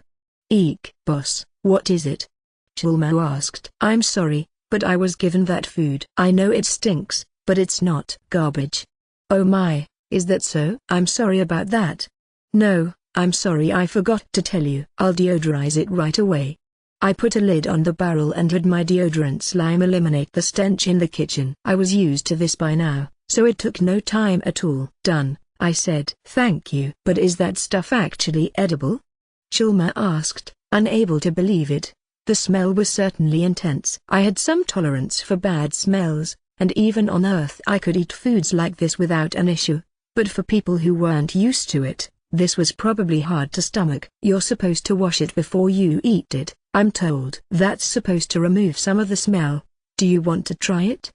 Eek, boss, what is it?" Chilmo asked. "I'm sorry, but I was given that food." "I know it stinks, but it's not garbage." "Oh my, is that so?" "I'm sorry about that." "No, I'm sorry, I forgot to tell you." "I'll deodorize it right away." I put a lid on the barrel and had my deodorant slime eliminate the stench in the kitchen. I was used to this by now, so it took no time at all. "Done," I said. "Thank you." "But is that stuff actually edible?" Chilma asked, unable to believe it. The smell was certainly intense. I had some tolerance for bad smells, and even on Earth I could eat foods like this without an issue. But for people who weren't used to it, this was probably hard to stomach. "You're supposed to wash it before you eat it, I'm told. That's supposed to remove some of the smell. Do you want to try it?"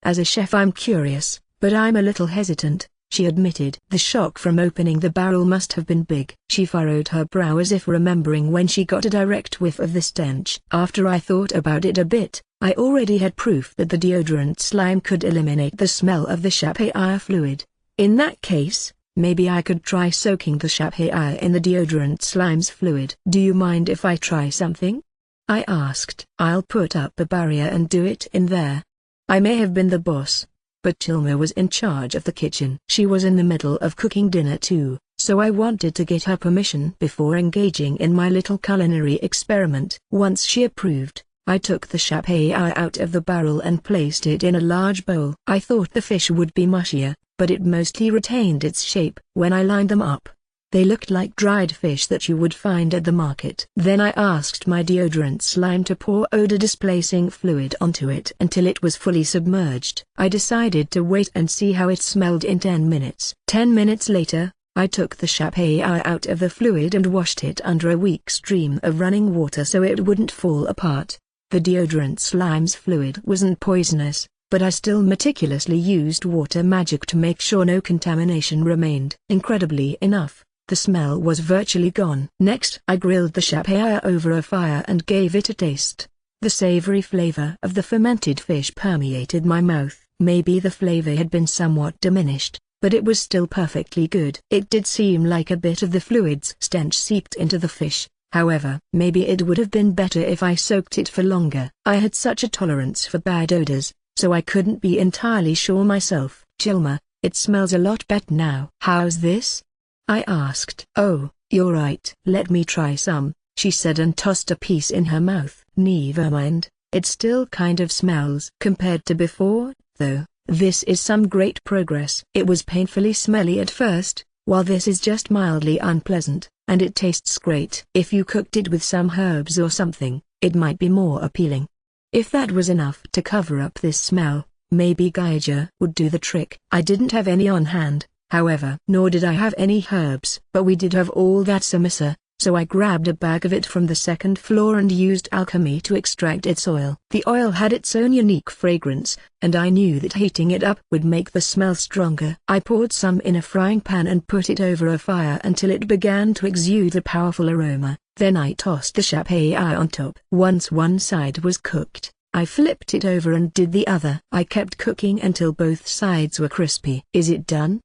"As a chef I'm curious, but I'm a little hesitant," she admitted. The shock from opening the barrel must have been big. She furrowed her brow as if remembering when she got a direct whiff of the stench. After I thought about it a bit, I already had proof that the deodorant slime could eliminate the smell of the shapaya fluid. In that case, maybe I could try soaking the shapei in the deodorant slime's fluid. Do you mind if I try something? I asked. I'll put up a barrier and do it in there. I may have been the boss, but Chilma was in charge of the kitchen. She was in the middle of cooking dinner too, so I wanted to get her permission before engaging in my little culinary experiment. Once she approved, I took the shapei out of the barrel and placed it in a large bowl. I thought the fish would be mushier, but it mostly retained its shape. When I lined them up, they looked like dried fish that you would find at the market. Then I asked my deodorant slime to pour odor-displacing fluid onto it until it was fully submerged. I decided to wait and see how it smelled in 10 minutes. 10 minutes later, I took the shapei out of the fluid and washed it under a weak stream of running water so it wouldn't fall apart. The deodorant slime's fluid wasn't poisonous, but I still meticulously used water magic to make sure no contamination remained. Incredibly enough, the smell was virtually gone. Next, I grilled the shapei over a fire and gave it a taste. The savory flavor of the fermented fish permeated my mouth. Maybe the flavor had been somewhat diminished, but it was still perfectly good. It did seem like a bit of the fluid's stench seeped into the fish. However, maybe it would have been better if I soaked it for longer. I had such a tolerance for bad odors, so I couldn't be entirely sure myself. Chilma, it smells a lot better now. How's this? I asked. Oh, you're right. Let me try some, she said and tossed a piece in her mouth. Never mind, it still kind of smells. Compared to before, though, this is some great progress. It was painfully smelly at first, while this is just mildly unpleasant, and it tastes great. If you cooked it with some herbs or something, it might be more appealing. If that was enough to cover up this smell, maybe Gaija would do the trick. I didn't have any on hand, however, nor did I have any herbs. But we did have all that samisa, so I grabbed a bag of it from the second floor and used alchemy to extract its oil. The oil had its own unique fragrance, and I knew that heating it up would make the smell stronger. I poured some in a frying pan and put it over a fire until it began to exude a powerful aroma. Then I tossed the shapei on top. Once one side was cooked, I flipped it over and did the other. I kept cooking until both sides were crispy. Is it done?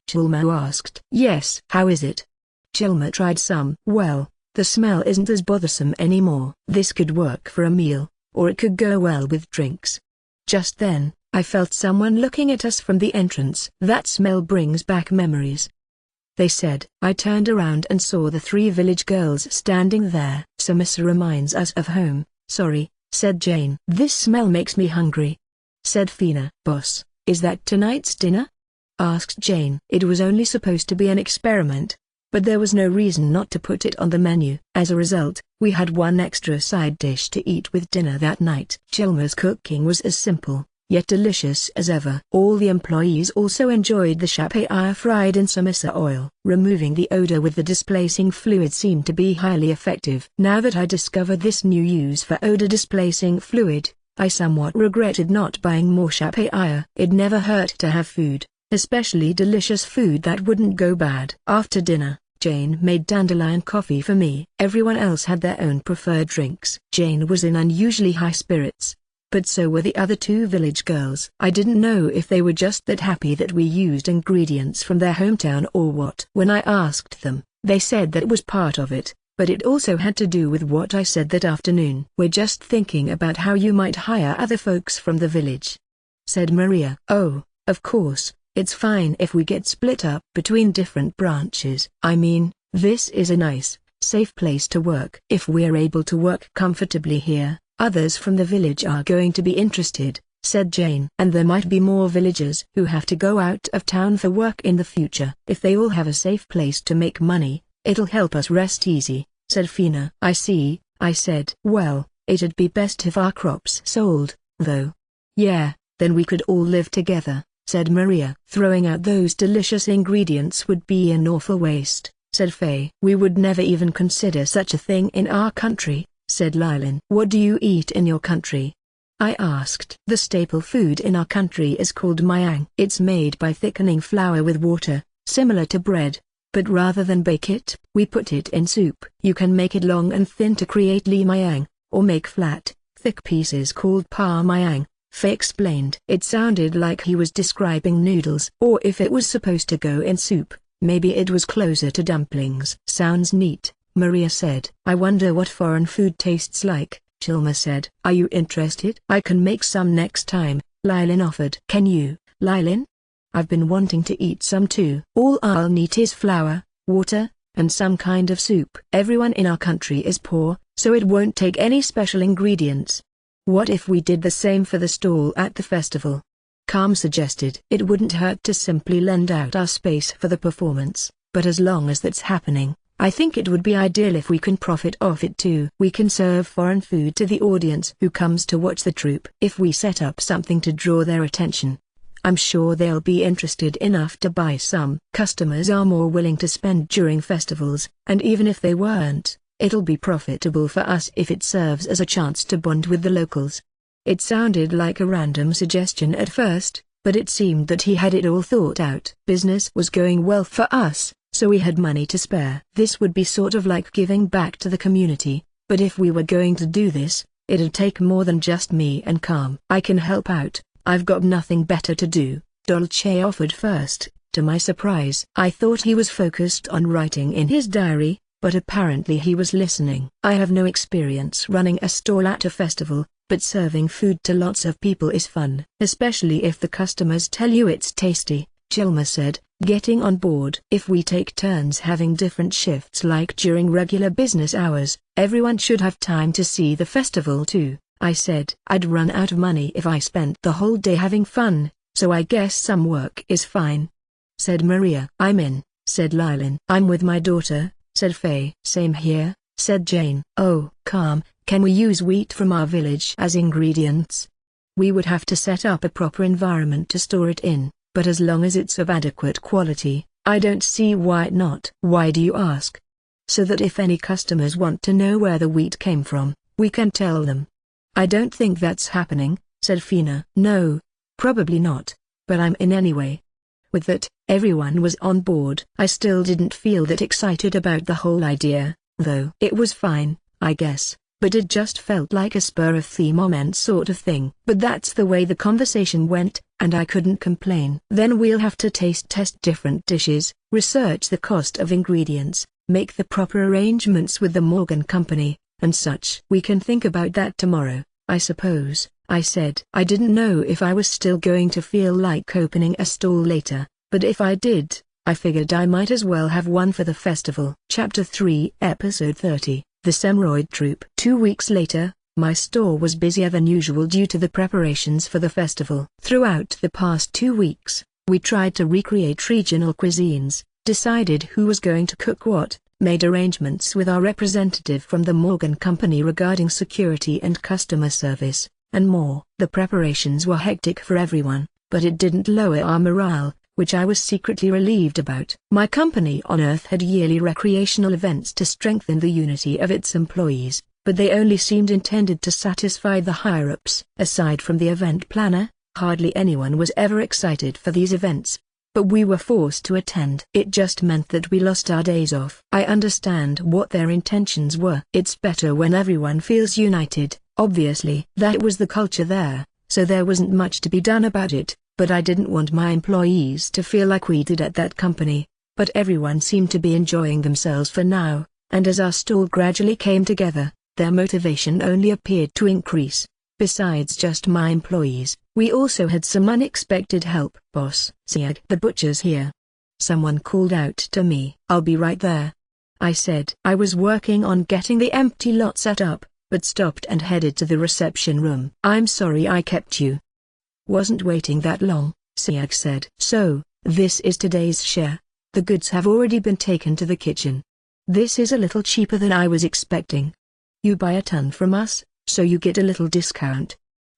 Chilma asked. Yes. How is it? Chilma tried some. Well, the smell isn't as bothersome anymore. This could work for a meal, or it could go well with drinks. Just then, I felt someone looking at us from the entrance. That smell brings back memories, they said. I turned around and saw the 3 village girls standing there. Samisa reminds us of home, sorry, said Jane. This smell makes me hungry, said Fina. Boss, is that tonight's dinner? Asked Jane. It was only supposed to be an experiment, but there was no reason not to put it on the menu. As a result, we had one extra side dish to eat with dinner that night. Chilma's cooking was as simple, yet delicious as ever. All the employees also enjoyed the shapei fried in samisa oil. Removing the odor with the displacing fluid seemed to be highly effective. Now that I discovered this new use for odor displacing fluid, I somewhat regretted not buying more shapei. It never hurt to have food, especially delicious food that wouldn't go bad. After dinner, Jane made dandelion coffee for me. Everyone else had their own preferred drinks. Jane was in unusually high spirits, but so were the other 2 village girls. I didn't know if they were just that happy that we used ingredients from their hometown or what. When I asked them, they said that it was part of it, but it also had to do with what I said that afternoon. We're just thinking about how you might hire other folks from the village, said Maria. Oh, of course. It's fine if we get split up between different branches. I mean, this is a nice, safe place to work. If we're able to work comfortably here, others from the village are going to be interested, said Jane. And there might be more villagers who have to go out of town for work in the future. If they all have a safe place to make money, it'll help us rest easy, said Fina. I see, I said. Well, it'd be best if our crops sold, though. Yeah, then we could all live together, said Maria. Throwing out those delicious ingredients would be an awful waste, said Faye. We would never even consider such a thing in our country, said Lylin. What do you eat in your country? I asked. The staple food in our country is called mayang. It's made by thickening flour with water, similar to bread, but rather than bake it, we put it in soup. You can make it long and thin to create li mayang, or make flat, thick pieces called pa mayang, Faye explained. It sounded like he was describing noodles. Or if it was supposed to go in soup, Maybe it was closer to dumplings. Sounds neat, Maria said. I wonder what foreign food tastes like, Chilma said. Are you interested? I can make some next time, Lylin offered. Can you, Lylin? I've been wanting to eat some too. All I'll need is flour, water, and some kind of soup. Everyone in our country is poor, so it won't take any special ingredients. What if we did the same for the stall at the festival? Calm suggested. It wouldn't hurt to simply lend out our space for the performance, but as long as that's happening, I think it would be ideal if we can profit off it too. We can serve foreign food to the audience who comes to watch the troupe. If we set up something to draw their attention, I'm sure they'll be interested enough to buy some. Customers are more willing to spend during festivals, and even if they weren't, it'll be profitable for us if it serves as a chance to bond with the locals. It sounded like a random suggestion at first, but it seemed that he had it all thought out. Business was going well for us, so we had money to spare. This would be sort of like giving back to the community, but if we were going to do this, it'd take more than just me and Calm. I can help out, I've got nothing better to do, Dolce offered first. To my surprise, I thought he was focused on writing in his diary, but apparently he was listening. I have no experience running a stall at a festival, but serving food to lots of people is fun. Especially if the customers tell you it's tasty, Chilma said, getting on board. If we take turns having different shifts like during regular business hours, everyone should have time to see the festival too, I said. I'd run out of money if I spent the whole day having fun, so I guess some work is fine, said Maria. I'm in, said Lylin. I'm with my daughter, said Faye. Same here, said Jane. Oh, Calm, can we use wheat from our village as ingredients? We would have to set up a proper environment to store it in, but as long as it's of adequate quality, I don't see why not. Why do you ask? So that if any customers want to know where the wheat came from, we can tell them. I don't think that's happening, said Fina. No, probably not, but I'm in anyway. With that, everyone was on board. I still didn't feel that excited about the whole idea, though. It was fine, I guess, but it just felt like a spur of the moment sort of thing. But that's the way the conversation went, and I couldn't complain. Then we'll have to taste test different dishes, research the cost of ingredients, make the proper arrangements with the Morgan Company, and such. We can think about that tomorrow, I suppose, I said. I didn't know if I was still going to feel like opening a stall later, but if I did, I figured I might as well have one for the festival. Chapter 3, Episode 30, The Semroid Troupe. 2 weeks later, my store was busier than usual due to the preparations for the festival. Throughout the past 2 weeks, we tried to recreate regional cuisines, decided who was going to cook what, made arrangements with our representative from the Morgan Company regarding security and customer service, and more. The preparations were hectic for everyone, but it didn't lower our morale, which I was secretly relieved about. My company on Earth had yearly recreational events to strengthen the unity of its employees, but they only seemed intended to satisfy the higher-ups. Aside from the event planner, hardly anyone was ever excited for these events. But we were forced to attend. It just meant that we lost our days off. I understand what their intentions were. It's better when everyone feels united, obviously. That was the culture there, so there wasn't much to be done about it, but I didn't want my employees to feel like we did at that company. But everyone seemed to be enjoying themselves for now, and as our stall gradually came together, their motivation only appeared to increase. Besides just my employees, we also had some unexpected help. Boss, Siag, the butcher's here. Someone called out to me. I'll be right there, I said. I was working on getting the empty lot set up, but stopped and headed to the reception room. I'm sorry I kept you. Wasn't waiting that long, Siag said. So, this is today's share. The goods have already been taken to the kitchen. This is a little cheaper than I was expecting. You buy a ton from us, so you get a little discount.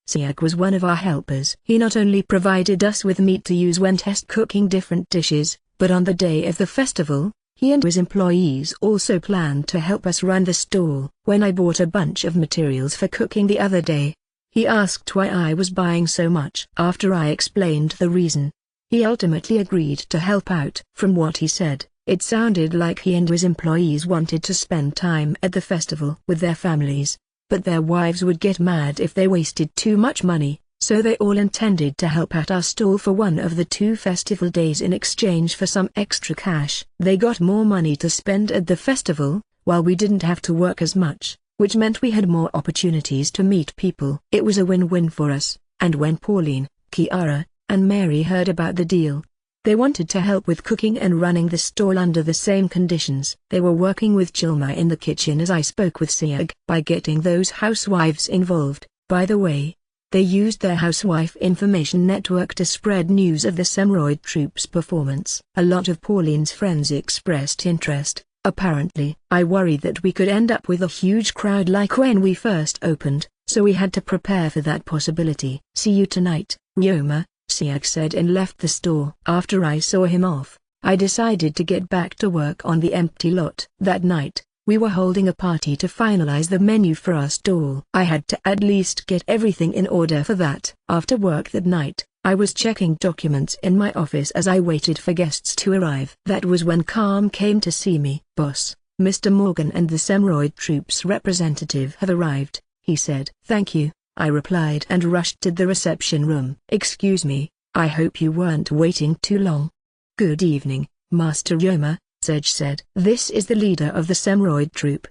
Siag was one of our helpers. He not only provided us with meat to use when test cooking different dishes, but on the day of the festival, he and his employees also planned to help us run the stall. When I bought a bunch of materials for cooking the other day, he asked why I was buying so much. After I explained the reason, he ultimately agreed to help out. From what he said, it sounded like he and his employees wanted to spend time at the festival with their families, but their wives would get mad if they wasted too much money, So they all intended to help at our stall for one of the 2 festival days in exchange for some extra cash. They got more money to spend at the festival, while we didn't have to work as much, which meant we had more opportunities to meet people. It was a win-win for us, and when Pauline, Kiara, and Mary heard about the deal, they wanted to help with cooking and running the stall under the same conditions. They were working with Chilma in the kitchen as I spoke with Siag. By getting those housewives involved, by the way, they used their housewife information network to spread news of the Semroid troupe's performance. A lot of Pauline's friends expressed interest, apparently. I worried that we could end up with a huge crowd like when we first opened, so we had to prepare for that possibility. "See you tonight, Ryoma," Siag said and left the store. After I saw him off, I decided to get back to work on the empty lot. That night, we were holding a party to finalize the menu for our stall. I had to at least get everything in order for that. After work that night, I was checking documents in my office as I waited for guests to arrive. That was when Calm came to see me. "Boss, Mr. Morgan and the Semroid troupe's representative have arrived," he said. "Thank you," I replied and rushed to the reception room. "Excuse me, I hope you weren't waiting too long." "Good evening, Master Ryoma," Sedge said. "This is the leader of the Semroid troupe."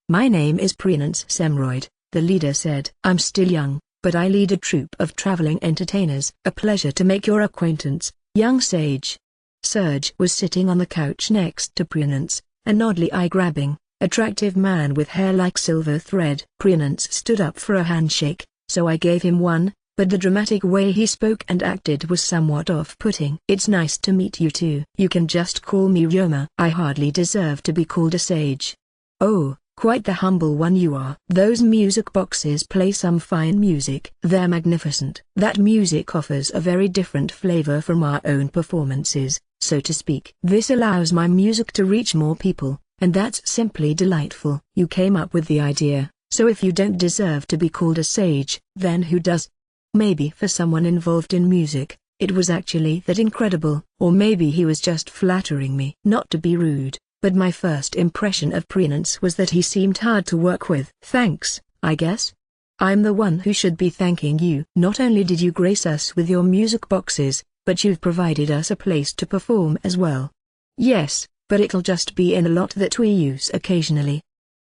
"My name is Prince Semroid," the leader said. "I'm still young, but I lead a troupe of traveling entertainers. A pleasure to make your acquaintance, young sage." Serge was sitting on the couch next to Prince, an oddly eye-grabbing, attractive man with hair like silver thread. Prince stood up for a handshake, so I gave him one, but the dramatic way he spoke and acted was somewhat off-putting. "It's nice to meet you too. You can just call me Ryoma." "I hardly deserve to be called a sage." "Oh, quite the humble one you are." "Those music boxes play some fine music. They're magnificent." "That music offers a very different flavor from our own performances, so to speak. This allows my music to reach more people, and that's simply delightful." "You came up with the idea, so if you don't deserve to be called a sage, then who does?" "Maybe for someone involved in music, it was actually that incredible. Or maybe he was just flattering me." Not to be rude, but my first impression of Prince was that he seemed hard to work with. "Thanks, I guess. I'm the one who should be thanking you. Not only did you grace us with your music boxes, but you've provided us a place to perform as well." "Yes, but it'll just be in a lot that we use occasionally.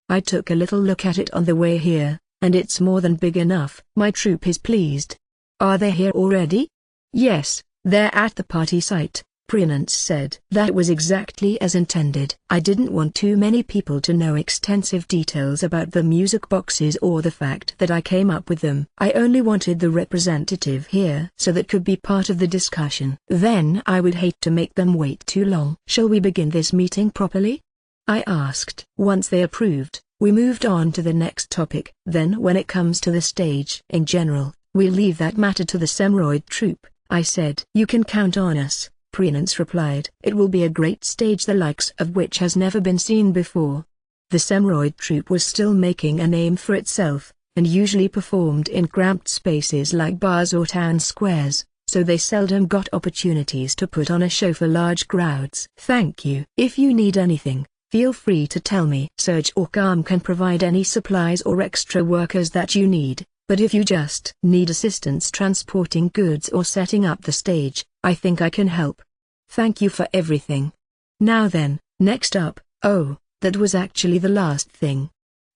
I took a little look at it on the way here, and it's more than big enough." "My troupe is pleased." "Are they here already?" "Yes, they're at the party site," Prince said. "That was exactly as intended. I didn't want too many people to know extensive details about the music boxes or the fact that I came up with them. I only wanted the representative here so that could be part of the discussion. Then I would hate to make them wait too long." "Shall we begin this meeting properly?" I asked. Once they approved, we moved on to the next topic. "Then when it comes to the stage in general, we'll leave that matter to the Semroid troupe," I said. "You can count on us," Prince replied. "It will be a great stage the likes of which has never been seen before." The Semroid troupe was still making a name for itself, and usually performed in cramped spaces like bars or town squares, so they seldom got opportunities to put on a show for large crowds. "Thank you. If you need anything, feel free to tell me." "Serge or Calm can provide any supplies or extra workers that you need, but if you just need assistance transporting goods or setting up the stage, I think I can help." "Thank you for everything. Now then, next up." "Oh, that was actually the last thing."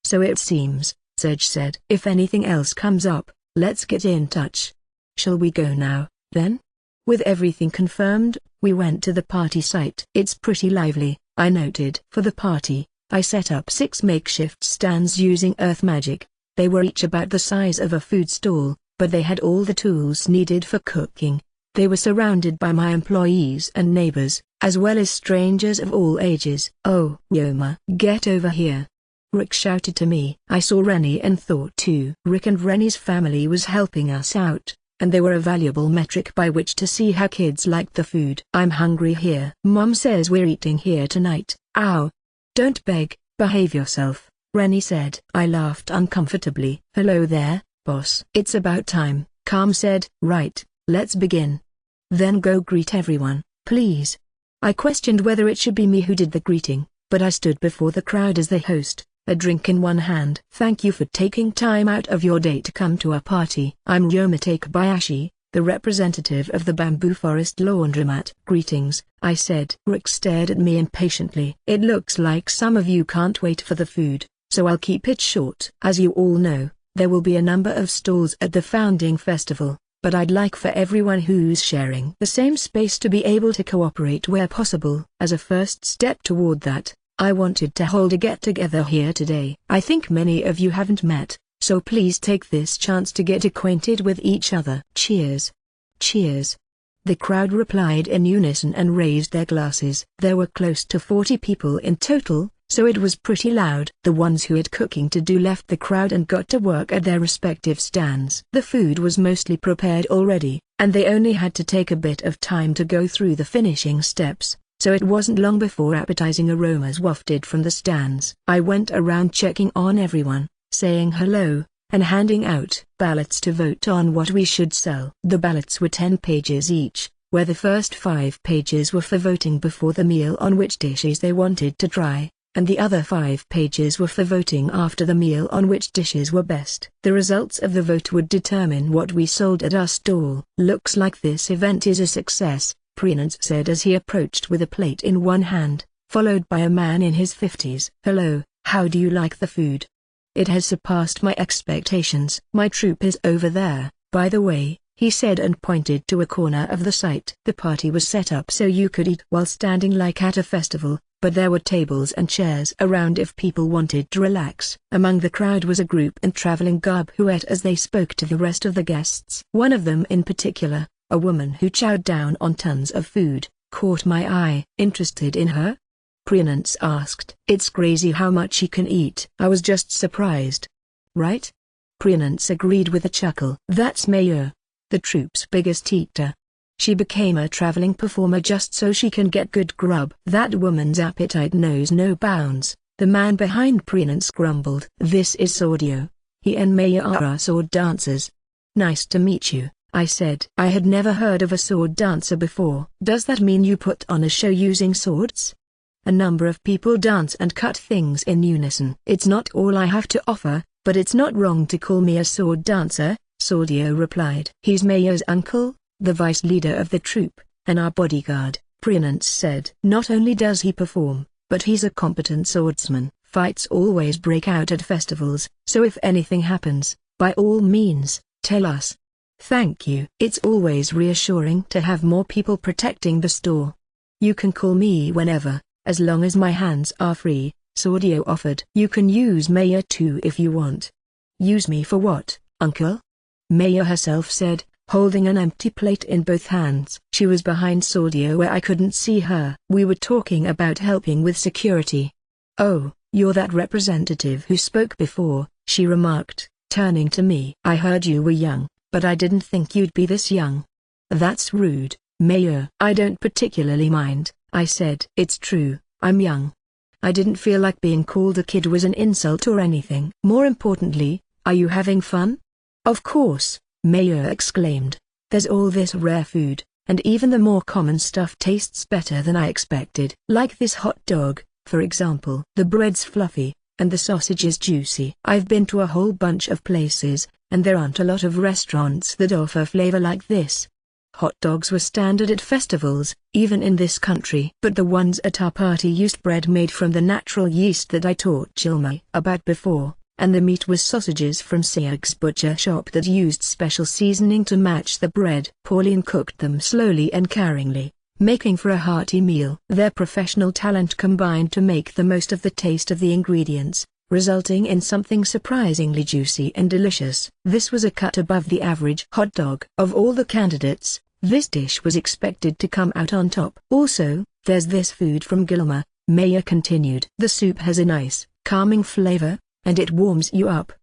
"So it seems," Serge said. "If anything else comes up, let's get in touch. Shall we go now, then?" With everything confirmed, we went to the party site. "It's pretty lively," I noted. For the party, I set up 6 makeshift stands using earth magic. They were each about the size of a food stall, but they had all the tools needed for cooking. They were surrounded by my employees and neighbors, as well as strangers of all ages. "Oh, Ryoma, get over here!" Rick shouted to me. I saw Rennie and thought too. Rick and Rennie's family was helping us out, and they were a valuable metric by which to see how kids liked the food. "I'm hungry here. Mom says we're eating here tonight." "Ow! Don't beg, behave yourself," Rennie said. I laughed uncomfortably. "Hello there, boss." "It's about time," Calm said. "Right, let's begin. Then go greet everyone, please." I questioned whether it should be me who did the greeting, but I stood before the crowd as the host, a drink in one hand. "Thank you for taking time out of your day to come to our party. I'm Yomite Kobayashi, the representative of the Bamboo Forest Laundromat." "Greetings," I said. Rick stared at me impatiently. "It looks like some of you can't wait for the food, so I'll keep it short. As you all know, there will be a number of stalls at the Founding Festival, but I'd like for everyone who's sharing the same space to be able to cooperate where possible. As a first step toward that, I wanted to hold a get-together here today. I think many of you haven't met, so please take this chance to get acquainted with each other." "Cheers." "Cheers." The crowd replied in unison and raised their glasses. There were close to 40 people in total, so it was pretty loud. The ones who had cooking to do left the crowd and got to work at their respective stands. The food was mostly prepared already, and they only had to take a bit of time to go through the finishing steps, so it wasn't long before appetizing aromas wafted from the stands. I went around checking on everyone, saying hello, and handing out ballots to vote on what we should sell. The ballots were 10 pages each, where the first 5 pages were for voting before the meal on which dishes they wanted to try, and the other 5 pages were for voting after the meal on which dishes were best. The results of the vote would determine what we sold at our stall. "Looks like this event is a success," Prinance said as he approached with a plate in one hand, followed by a man in his 50s. "Hello, how do you like the food?" "It has surpassed my expectations." "My troop is over there, by the way," he said and pointed to a corner of the site. The party was set up so you could eat while standing like at a festival, but there were tables and chairs around if people wanted to relax. Among the crowd was a group in traveling garb who ate as they spoke to the rest of the guests. One of them in particular, a woman who chowed down on tons of food, caught my eye. "Interested in her?" Prinance asked. "It's crazy how much she can eat." I was just surprised. "Right?" Prinance agreed with a chuckle. "That's Mayo, the troop's biggest eater. She became a traveling performer just so she can get good grub." "That woman's appetite knows no bounds," the man behind Prinance grumbled. "This is Audio. He and Maya are our sword dancers." "Nice to meet you," I said. I had never heard of a sword dancer before. "Does that mean you put on a show using swords?" A number of people dance and cut things in unison. "It's not all I have to offer, but it's not wrong to call me a sword dancer," Saudio replied. "He's Maya's uncle, the vice leader of the troop, and our bodyguard," Prinance said. "Not only does he perform, but he's a competent swordsman. Fights always break out at festivals, so if anything happens, by all means, tell us." "Thank you." "It's always reassuring to have more people protecting the store." "You can call me whenever, as long as my hands are free," Saudio offered. "You can use Maya too if you want." "Use me for what, uncle?" Maya herself said, holding an empty plate in both hands. She was behind Saudio where I couldn't see her. "We were talking about helping with security." "Oh, you're that representative who spoke before," she remarked, turning to me. "I heard you were young, but I didn't think you'd be this young." "That's rude, Maya." "I don't particularly mind," I said. "It's true, I'm young. I didn't feel like being called a kid was an insult or anything." "More importantly, are you having fun?" "Of course," Maya exclaimed. "There's all this rare food, and even the more common stuff tastes better than I expected. Like this hot dog, for example. The bread's fluffy, and the sausage is juicy. I've been to a whole bunch of places, and there aren't a lot of restaurants that offer flavor like this." Hot dogs were standard at festivals, even in this country. But the ones at our party used bread made from the natural yeast that I taught Chilma about before, and the meat was sausages from Siag's butcher shop that used special seasoning to match the bread. Pauline cooked them slowly and caringly, making for a hearty meal. Their professional talent combined to make the most of the taste of the ingredients, resulting in something surprisingly juicy and delicious. This was a cut above the average hot dog. Of all the candidates, this dish was expected to come out on top. "Also, there's this food from Gilma," Maya continued. "The soup has a nice, calming flavor, and it warms you up."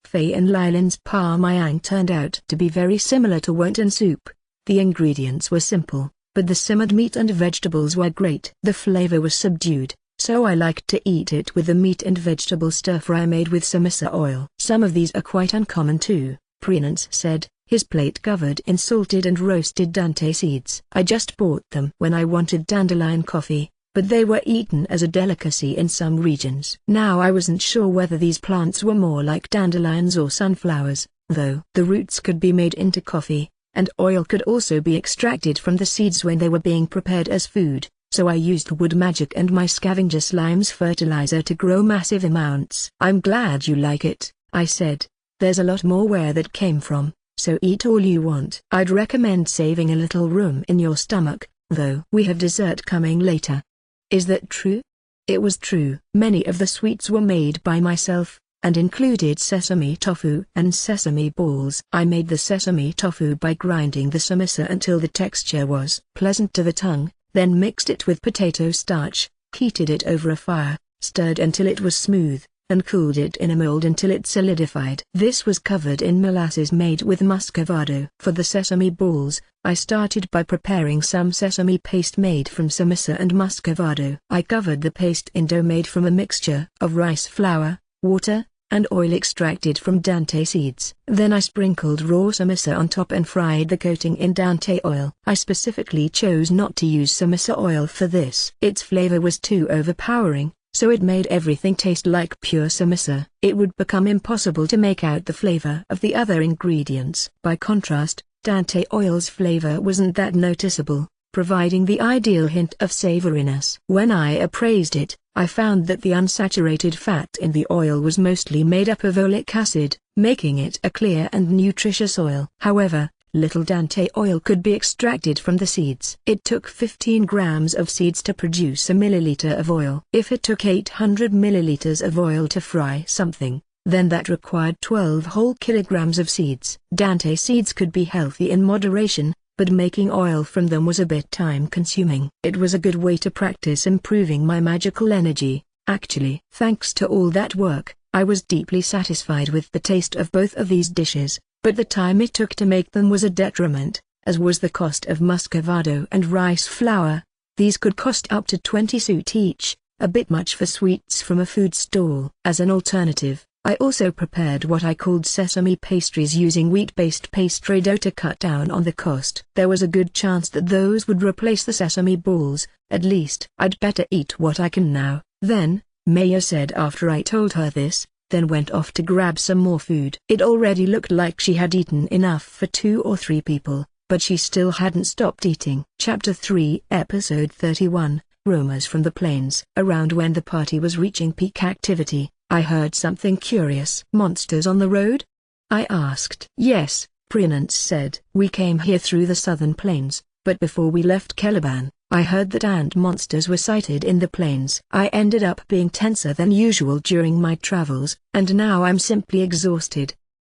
Faye and Lylan's parmayang turned out to be very similar to wonton soup. The ingredients were simple, but the simmered meat and vegetables were great. The flavor was subdued, so I liked to eat it with the meat and vegetable stir-fry made with samisa oil. "Some of these are quite uncommon too," Prinance said, his plate covered in salted and roasted dante seeds. "I just bought them when I wanted dandelion coffee, but they were eaten as a delicacy in some regions. Now I wasn't sure whether these plants were more like dandelions or sunflowers, though. The roots could be made into coffee, and oil could also be extracted from the seeds when they were being prepared as food, so I used wood magic and my scavenger slime's fertilizer to grow massive amounts. "I'm glad you like it," I said. "There's a lot more where that came from, so eat all you want. I'd recommend saving a little room in your stomach, though. We have dessert coming later." Is that true? It was true. Many of the sweets were made by myself, and included sesame tofu and sesame balls. I made the sesame tofu by grinding the samisa until the texture was pleasant to the tongue, then mixed it with potato starch, heated it over a fire, stirred until it was smooth, and cooled it in a mold until it solidified. This was covered in molasses made with muscovado. For the sesame balls, I started by preparing some sesame paste made from samisa and muscovado. I covered the paste in dough made from a mixture of rice flour, water, and oil extracted from dante seeds. Then I sprinkled raw samisa on top and fried the coating in dante oil. I specifically chose not to use samisa oil for this. Its flavor was too overpowering, so it made everything taste like pure samisa. It would become impossible to make out the flavor of the other ingredients. By contrast, dante oil's flavor wasn't that noticeable, providing the ideal hint of savoriness. When I appraised it, I found that the unsaturated fat in the oil was mostly made up of oleic acid, making it a clear and nutritious oil. However, little dante oil could be extracted from the seeds. It took 15 grams of seeds to produce a milliliter of oil. If it took 800 milliliters of oil to fry something, then that required 12 whole kilograms of seeds. Dante seeds could be healthy in moderation, but making oil from them was a bit time-consuming. It was a good way to practice improving my magical energy, actually. Thanks to all that work, I was deeply satisfied with the taste of both of these dishes, but the time it took to make them was a detriment, as was the cost of muscovado and rice flour. These could cost up to 20 sut each, a bit much for sweets from a food stall. As an alternative, I also prepared what I called sesame pastries using wheat-based pastry dough to cut down on the cost. There was a good chance that those would replace the sesame balls. At least I'd better eat what I can now. Then, Maya said after I told her this, then went off to grab some more food. It already looked like she had eaten enough for 2 or 3 people, but she still hadn't stopped eating. Chapter 3, Episode 31, Rumors from the Plains. Around when the party was reaching peak activity, I heard something curious. "Monsters on the road?" I asked. "Yes," Prinance said. "We came here through the southern plains, but before we left Caliban, I heard that ant monsters were sighted in the plains. I ended up being tenser than usual during my travels, and now I'm simply exhausted."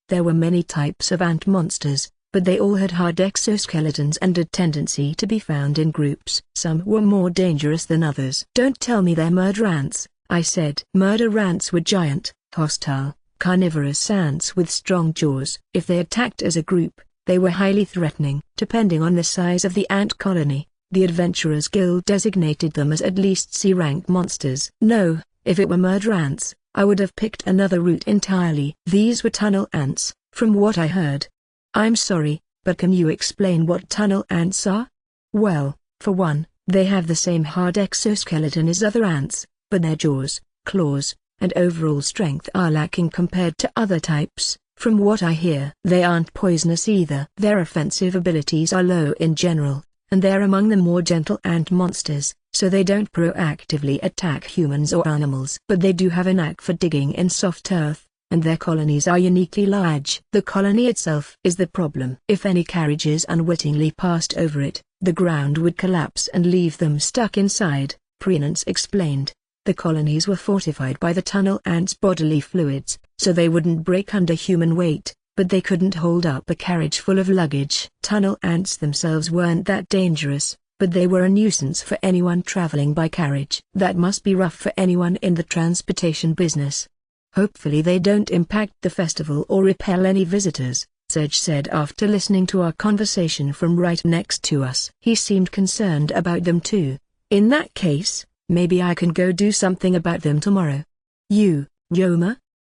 There were many types of ant monsters, but they all had hard exoskeletons and a tendency to be found in groups. Some were more dangerous than others. "Don't tell me they're murder ants," I said. Murder ants were giant, hostile, carnivorous ants with strong jaws. If they attacked as a group, they were highly threatening. Depending on the size of the ant colony, the Adventurers Guild designated them as at least C-rank monsters. No, if it were murder ants, I would have picked another route entirely. These were tunnel ants, from what I heard. "I'm sorry, but can you explain what tunnel ants are?" "Well, for one, they have the same hard exoskeleton as other ants, but their jaws, claws, and overall strength are lacking compared to other types. From what I hear, they aren't poisonous either. Their offensive abilities are low in general, and they're among the more gentle ant monsters, so they don't proactively attack humans or animals. But they do have a knack for digging in soft earth, and their colonies are uniquely large. The colony itself is the problem. If any carriages unwittingly passed over it, the ground would collapse and leave them stuck inside," Prinance explained. The colonies were fortified by the tunnel ants' bodily fluids, so they wouldn't break under human weight, but they couldn't hold up a carriage full of luggage. Tunnel ants themselves weren't that dangerous, but they were a nuisance for anyone traveling by carriage. That must be rough for anyone in the transportation business. "Hopefully they don't impact the festival or repel any visitors," Serge said after listening to our conversation from right next to us. He seemed concerned about them too. "In that case, maybe I can go do something about them tomorrow." "You, Yoma?"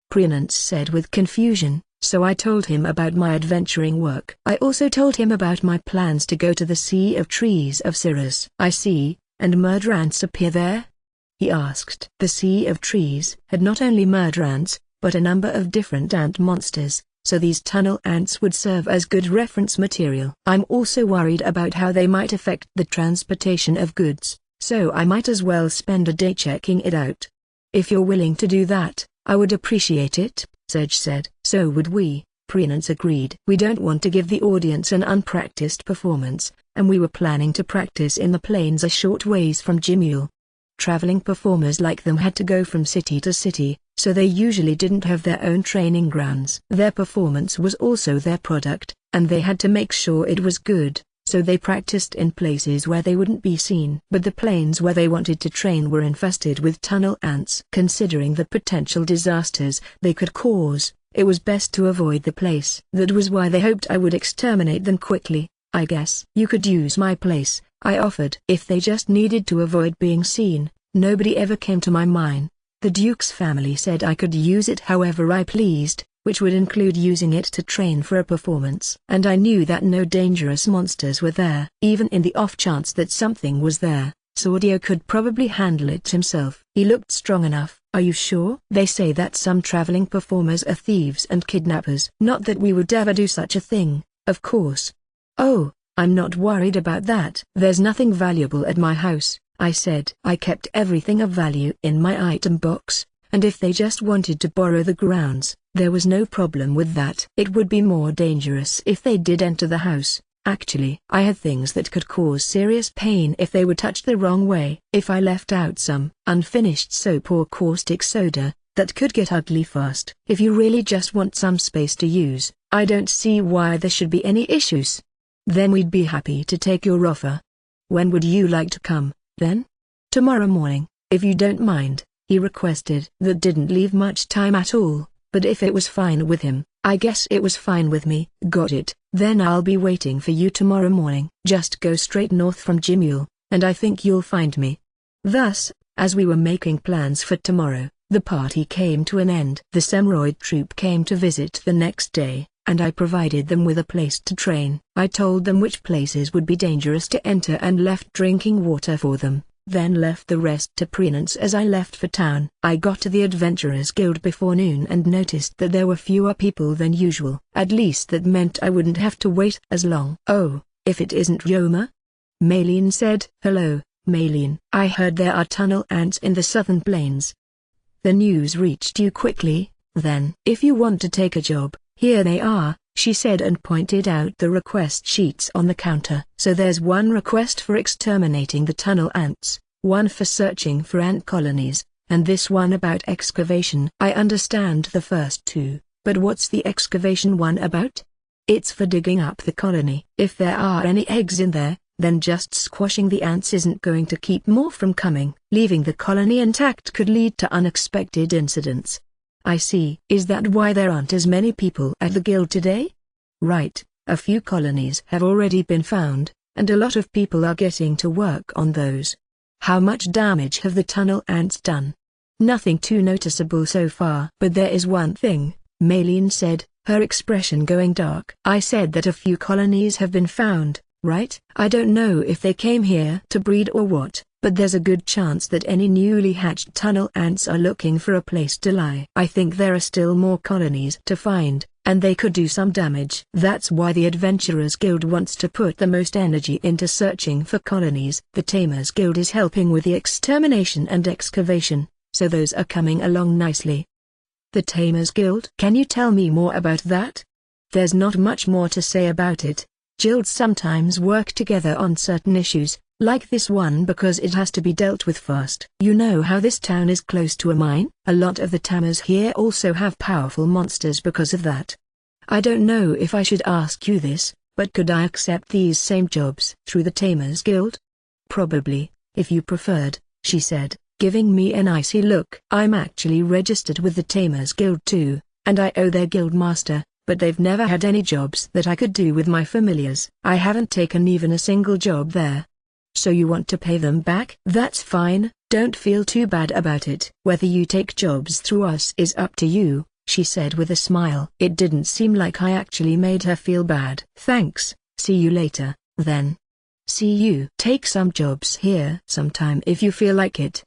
Prinance said with confusion, so I told him about my adventuring work. I also told him about my plans to go to the Sea of Trees of Sirius. "I see," and murder ants appear there?" he asked. The sea of trees had not only murder ants, but a number of different ant monsters, so these tunnel ants would serve as good reference material. "I'm also worried about how they might affect the transportation of goods, so I might as well spend a day checking it out." "If you're willing to do that, I would appreciate it," Sedge said. "So would we," Prinance agreed. "We don't want to give the audience an unpracticed performance, and we were planning to practice in the plains a short ways from Jimule. Traveling performers like them had to go from city to city, so they usually didn't have their own training grounds. Their performance was also their product, and they had to make sure it was good, so they practiced in places where they wouldn't be seen. But the plains where they wanted to train were infested with tunnel ants. Considering the potential disasters they could cause, it was best to avoid the place. That was why they hoped I would exterminate them quickly. "I guess you could use my place," I offered. "If they just needed to avoid being seen, nobody ever came to my mind." The Duke's family said I could use it however I pleased, which would include using it to train for a performance. And I knew that no dangerous monsters were there. Even in the off chance that something was there, Saudio could probably handle it himself. He looked strong enough. "Are you sure?" "They say that some traveling performers are thieves and kidnappers." "Not that we would ever do such a thing, of course." "Oh, I'm not worried about that." "There's nothing valuable at my house," I said. "I kept everything of value in my item box, and if they just wanted to borrow the grounds, there was no problem with that." "It would be more dangerous if they did enter the house. Actually, I had things that could cause serious pain if they were touched the wrong way. If I left out some unfinished soap or caustic soda, that could get ugly fast. If you really just want some space to use, I don't see why there should be any issues. Then we'd be happy to take your offer." "When would you like to come, then?" "Tomorrow morning, if you don't mind," he requested. That didn't leave much time at all, but if it was fine with him, I guess it was fine with me. "Got it. Then I'll be waiting for you tomorrow morning. Just go straight north from Jimule, and I think you'll find me." Thus, as we were making plans for tomorrow, the party came to an end. The Semeroid troop came to visit the next day, and I provided them with a place to train. I told them which places would be dangerous to enter and left drinking water for them, then left the rest to Prinance as I left for town. I got to the Adventurers Guild before noon and noticed that there were fewer people than usual. At least that meant I wouldn't have to wait as long. "Oh, if it isn't Yoma?" Maylene said. "Hello, Maylene. I heard there are tunnel ants in the southern plains. The news reached you quickly, then. If you want to take a job, here they are," she said and pointed out the request sheets on the counter. "So there's one request for exterminating the tunnel ants, one for searching for ant colonies, and this one about excavation." "I understand the first two, but what's the excavation one about?" "It's for digging up the colony. If there are any eggs in there, then just squashing the ants isn't going to keep more from coming. Leaving the colony intact could lead to unexpected incidents." "I see. Is that why there aren't as many people at the guild today?" "Right. A few colonies have already been found, and a lot of people are getting to work on those." "How much damage have the tunnel ants done?" "Nothing too noticeable so far." "But there is one thing," Maylene said, her expression going dark. "I said that a few colonies have been found, right? I don't know if they came here to breed or what, but there's a good chance that any newly hatched tunnel ants are looking for a place to lie. I think there are still more colonies to find, and they could do some damage. That's why the Adventurers Guild wants to put the most energy into searching for colonies. The Tamers Guild is helping with the extermination and excavation, so those are coming along nicely." "The Tamers Guild? Can you tell me more about that?" "There's not much more to say about it. Guilds sometimes work together on certain issues, like this one because it has to be dealt with fast. You know how this town is close to a mine? A lot of the Tamers here also have powerful monsters because of that. I don't know if I should ask you this, but could I accept these same jobs through the Tamers Guild?" "Probably, if you preferred," she said, giving me an icy look. "I'm actually registered with the Tamers Guild too, and I owe their guild master, but they've never had any jobs that I could do with my familiars. I haven't taken even a single job there." "So you want to pay them back?" "That's fine, don't feel too bad about it. Whether you take jobs through us is up to you," she said with a smile. It didn't seem like I actually made her feel bad. "Thanks, see you later, then." See you. Take some jobs here sometime if you feel like it.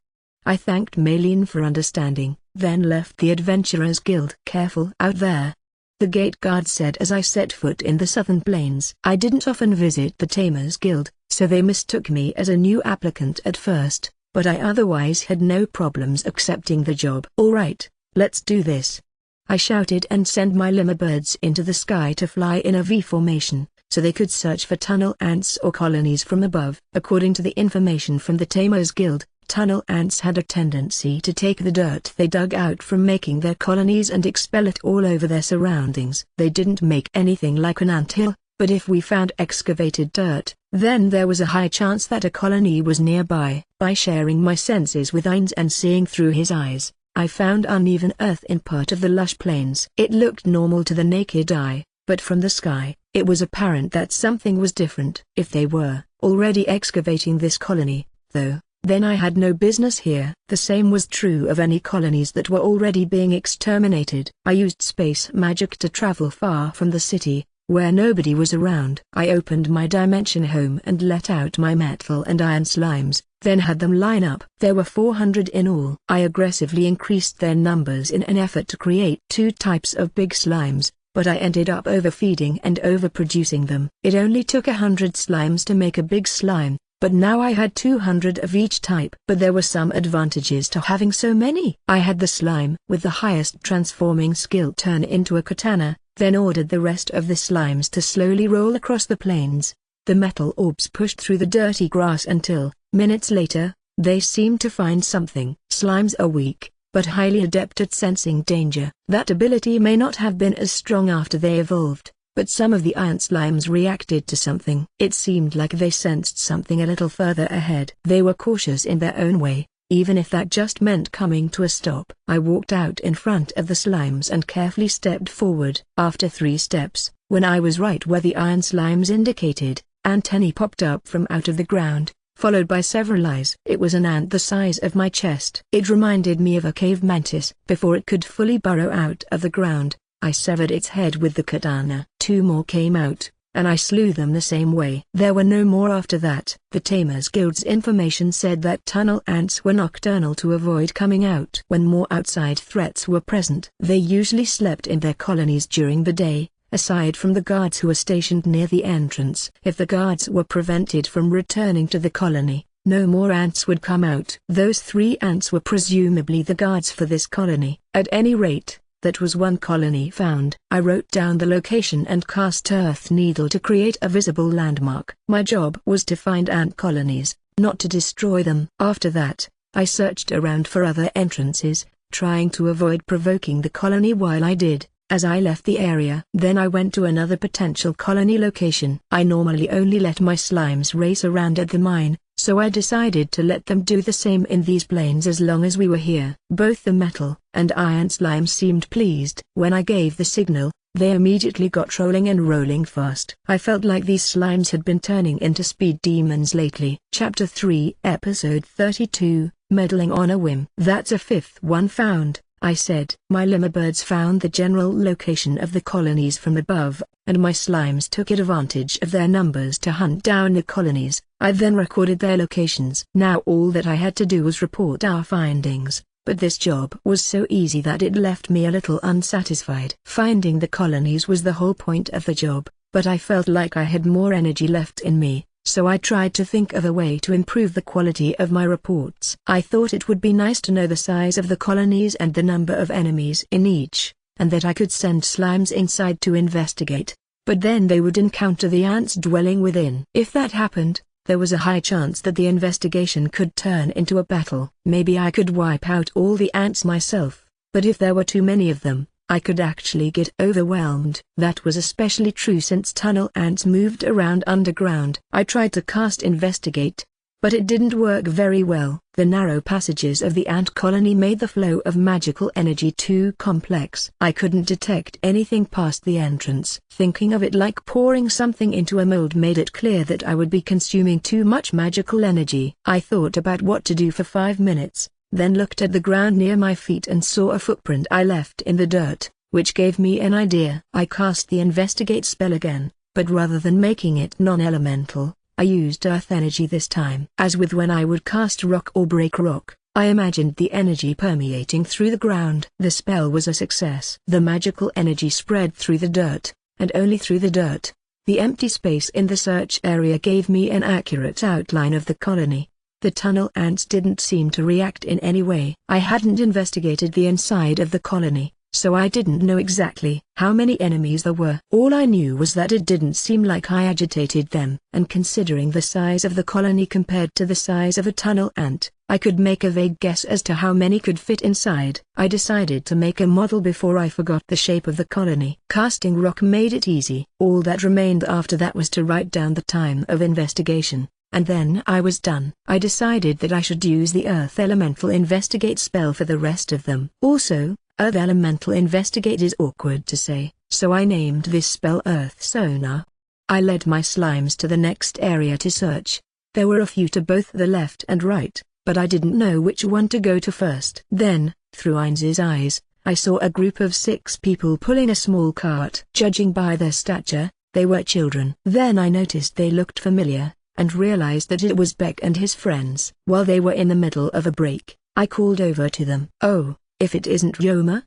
I thanked Maylene for understanding, then left the Adventurers Guild. Careful out there, the gate guard said as I set foot in the southern plains. I didn't often visit the Tamers Guild, so they mistook me as a new applicant at first, but I otherwise had no problems accepting the job. All right, let's do this, I shouted and sent my limmerbirds into the sky to fly in a V formation, so they could search for tunnel ants or colonies from above. According to the information from the Tamers Guild, tunnel ants had a tendency to take the dirt they dug out from making their colonies and expel it all over their surroundings. They didn't make anything like an anthill, but if we found excavated dirt, then there was a high chance that a colony was nearby. By sharing my senses with Ines and seeing through his eyes, I found uneven earth in part of the lush plains. It looked normal to the naked eye, but from the sky, it was apparent that something was different. If they were already excavating this colony, though, then I had no business here. The same was true of any colonies that were already being exterminated. I used space magic to travel far from the city, where nobody was around. I opened my dimension home and let out my metal and iron slimes, then had them line up. There were 400 in all. I aggressively increased their numbers in an effort to create 2 types of big slimes, but I ended up overfeeding and overproducing them. It only took 100 slimes to make a big slime, but now I had 200 of each type. But there were some advantages to having so many. I had the slime with the highest transforming skill turn into a katana, then ordered the rest of the slimes to slowly roll across the plains. The metal orbs pushed through the dirty grass until, minutes later, they seemed to find something. Slimes are weak, but highly adept at sensing danger. That ability may not have been as strong after they evolved, but some of the ant slimes reacted to something. It seemed like they sensed something a little further ahead. They were cautious in their own way, even if that just meant coming to a stop. I walked out in front of the slimes and carefully stepped forward. After 3 steps, when I was right where the iron slimes indicated, antennae popped up from out of the ground, followed by several eyes. It was an ant the size of my chest. It reminded me of a cave mantis. Before it could fully burrow out of the ground, I severed its head with the katana. 2 more came out, and I slew them the same way. There were no more after that. The Tamers Guild's information said that tunnel ants were nocturnal to avoid coming out when more outside threats were present. They usually slept in their colonies during the day, aside from the guards who were stationed near the entrance. If the guards were prevented from returning to the colony, no more ants would come out. Those 3 ants were presumably the guards for this colony. At any rate, that was one colony found. I wrote down the location and cast Earth Needle to create a visible landmark. My job was to find ant colonies, not to destroy them. After that, I searched around for other entrances, trying to avoid provoking the colony while I did. As I left the area, then I went to another potential colony location. I normally only let my slimes race around at the mine, so I decided to let them do the same in these plains as long as we were here. Both the metal and iron slimes seemed pleased. When I gave the signal, they immediately got rolling and rolling fast. I felt like these slimes had been turning into speed demons lately. Chapter 3, Episode 32, Meddling on a Whim. That's a 5th one found, I said. My limmerbirds found the general location of the colonies from above, and my slimes took advantage of their numbers to hunt down the colonies. I then recorded their locations. Now all that I had to do was report our findings, but this job was so easy that it left me a little unsatisfied. Finding the colonies was the whole point of the job, but I felt like I had more energy left in me, so I tried to think of a way to improve the quality of my reports. I thought it would be nice to know the size of the colonies and the number of enemies in each, and that I could send slimes inside to investigate, but then they would encounter the ants dwelling within. If that happened, there was a high chance that the investigation could turn into a battle. Maybe I could wipe out all the ants myself, but if there were too many of them, I could actually get overwhelmed. That was especially true since tunnel ants moved around underground. I tried to cast Investigate, but it didn't work very well. The narrow passages of the ant colony made the flow of magical energy too complex. I couldn't detect anything past the entrance. Thinking of it like pouring something into a mold made it clear that I would be consuming too much magical energy. I thought about what to do for 5 minutes, then looked at the ground near my feet and saw a footprint I left in the dirt, which gave me an idea. I cast the Investigate spell again, but rather than making it non-elemental, I used earth energy this time. As with when I would cast rock or break rock, I imagined the energy permeating through the ground. The spell was a success. The magical energy spread through the dirt, and only through the dirt. The empty space in the search area gave me an accurate outline of the colony. The tunnel ants didn't seem to react in any way. I hadn't investigated the inside of the colony, so I didn't know exactly how many enemies there were. All I knew was that it didn't seem like I agitated them. And considering the size of the colony compared to the size of a tunnel ant, I could make a vague guess as to how many could fit inside. I decided to make a model before I forgot the shape of the colony. Casting rock made it easy. All that remained after that was to write down the time of investigation, and then I was done. I decided that I should use the Earth Elemental Investigate spell for the rest of them. Also, Earth Elemental Investigate is awkward to say, so I named this spell Earth Sonar. I led my slimes to the next area to search. There were a few to both the left and right, but I didn't know which one to go to first. Then, through Ainz's eyes, I saw a group of 6 people pulling a small cart. Judging by their stature, they were children. Then I noticed they looked familiar, and realized that it was Beck and his friends. While they were in the middle of a break, I called over to them. "Oh, if it isn't Yoma?"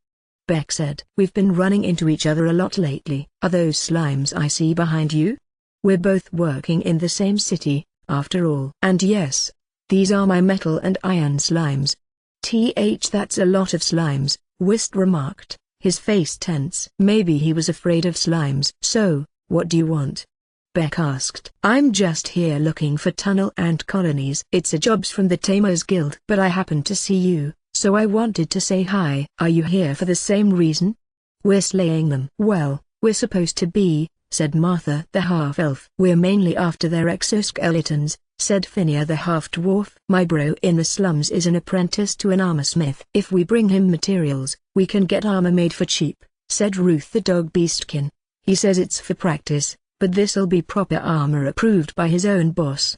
Beck said. "We've been running into each other a lot lately. Are those slimes I see behind you? We're both working in the same city, after all. And yes, these are my metal and iron slimes." That's a lot of slimes," Whist remarked, his face tense. Maybe he was afraid of slimes. "So, what do you want?" Beck asked. "I'm just here looking for tunnel ant colonies. It's a jobs from the Tamers Guild. But I happened to see you, so I wanted to say hi." "Are you here for the same reason?" "We're slaying them." "Well, we're supposed to be," said Martha the half-elf. "We're mainly after their exoskeletons," said Phinia the half-dwarf. "My bro in the slums is an apprentice to an armorsmith. If we bring him materials, we can get armor made for cheap," said Ruth the dog beastkin. "He says it's for practice, but this'll be proper armor approved by his own boss."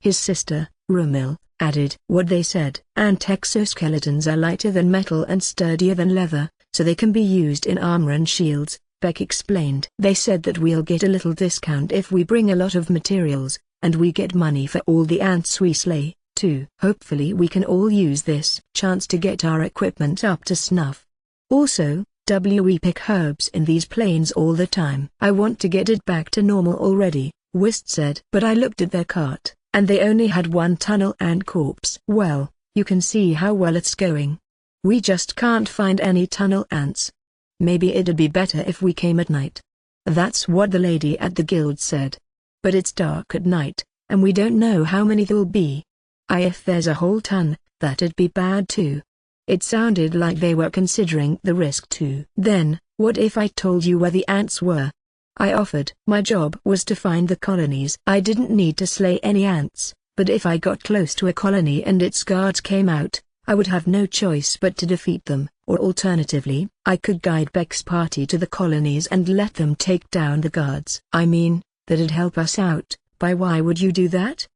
His sister, Rumil, added what they said. "Ant exoskeletons are lighter than metal and sturdier than leather, so they can be used in armor and shields," Beck explained. "They said that we'll get a little discount if we bring a lot of materials, and we get money for all the ants we slay, too. Hopefully we can all use this chance to get our equipment up to snuff. Also, we pick herbs in these plains all the time." "I want to get it back to normal already," Whist said. "But I looked at their cart, and they only had one tunnel ant corpse." "Well, you can see how well it's going. We just can't find any tunnel ants. Maybe it'd be better if we came at night." "That's what the lady at the guild said. But it's dark at night, and we don't know how many there'll be. If there's a whole ton, that'd be bad too." It sounded like they were considering the risk too. "Then, what if I told you where the ants were?" I offered. "My job was to find the colonies. I didn't need to slay any ants, but if I got close to a colony and its guards came out, I would have no choice but to defeat them, or alternatively, I could guide Beck's party to the colonies and let them take down the guards." "I mean, that'd help us out, but why would you do that?"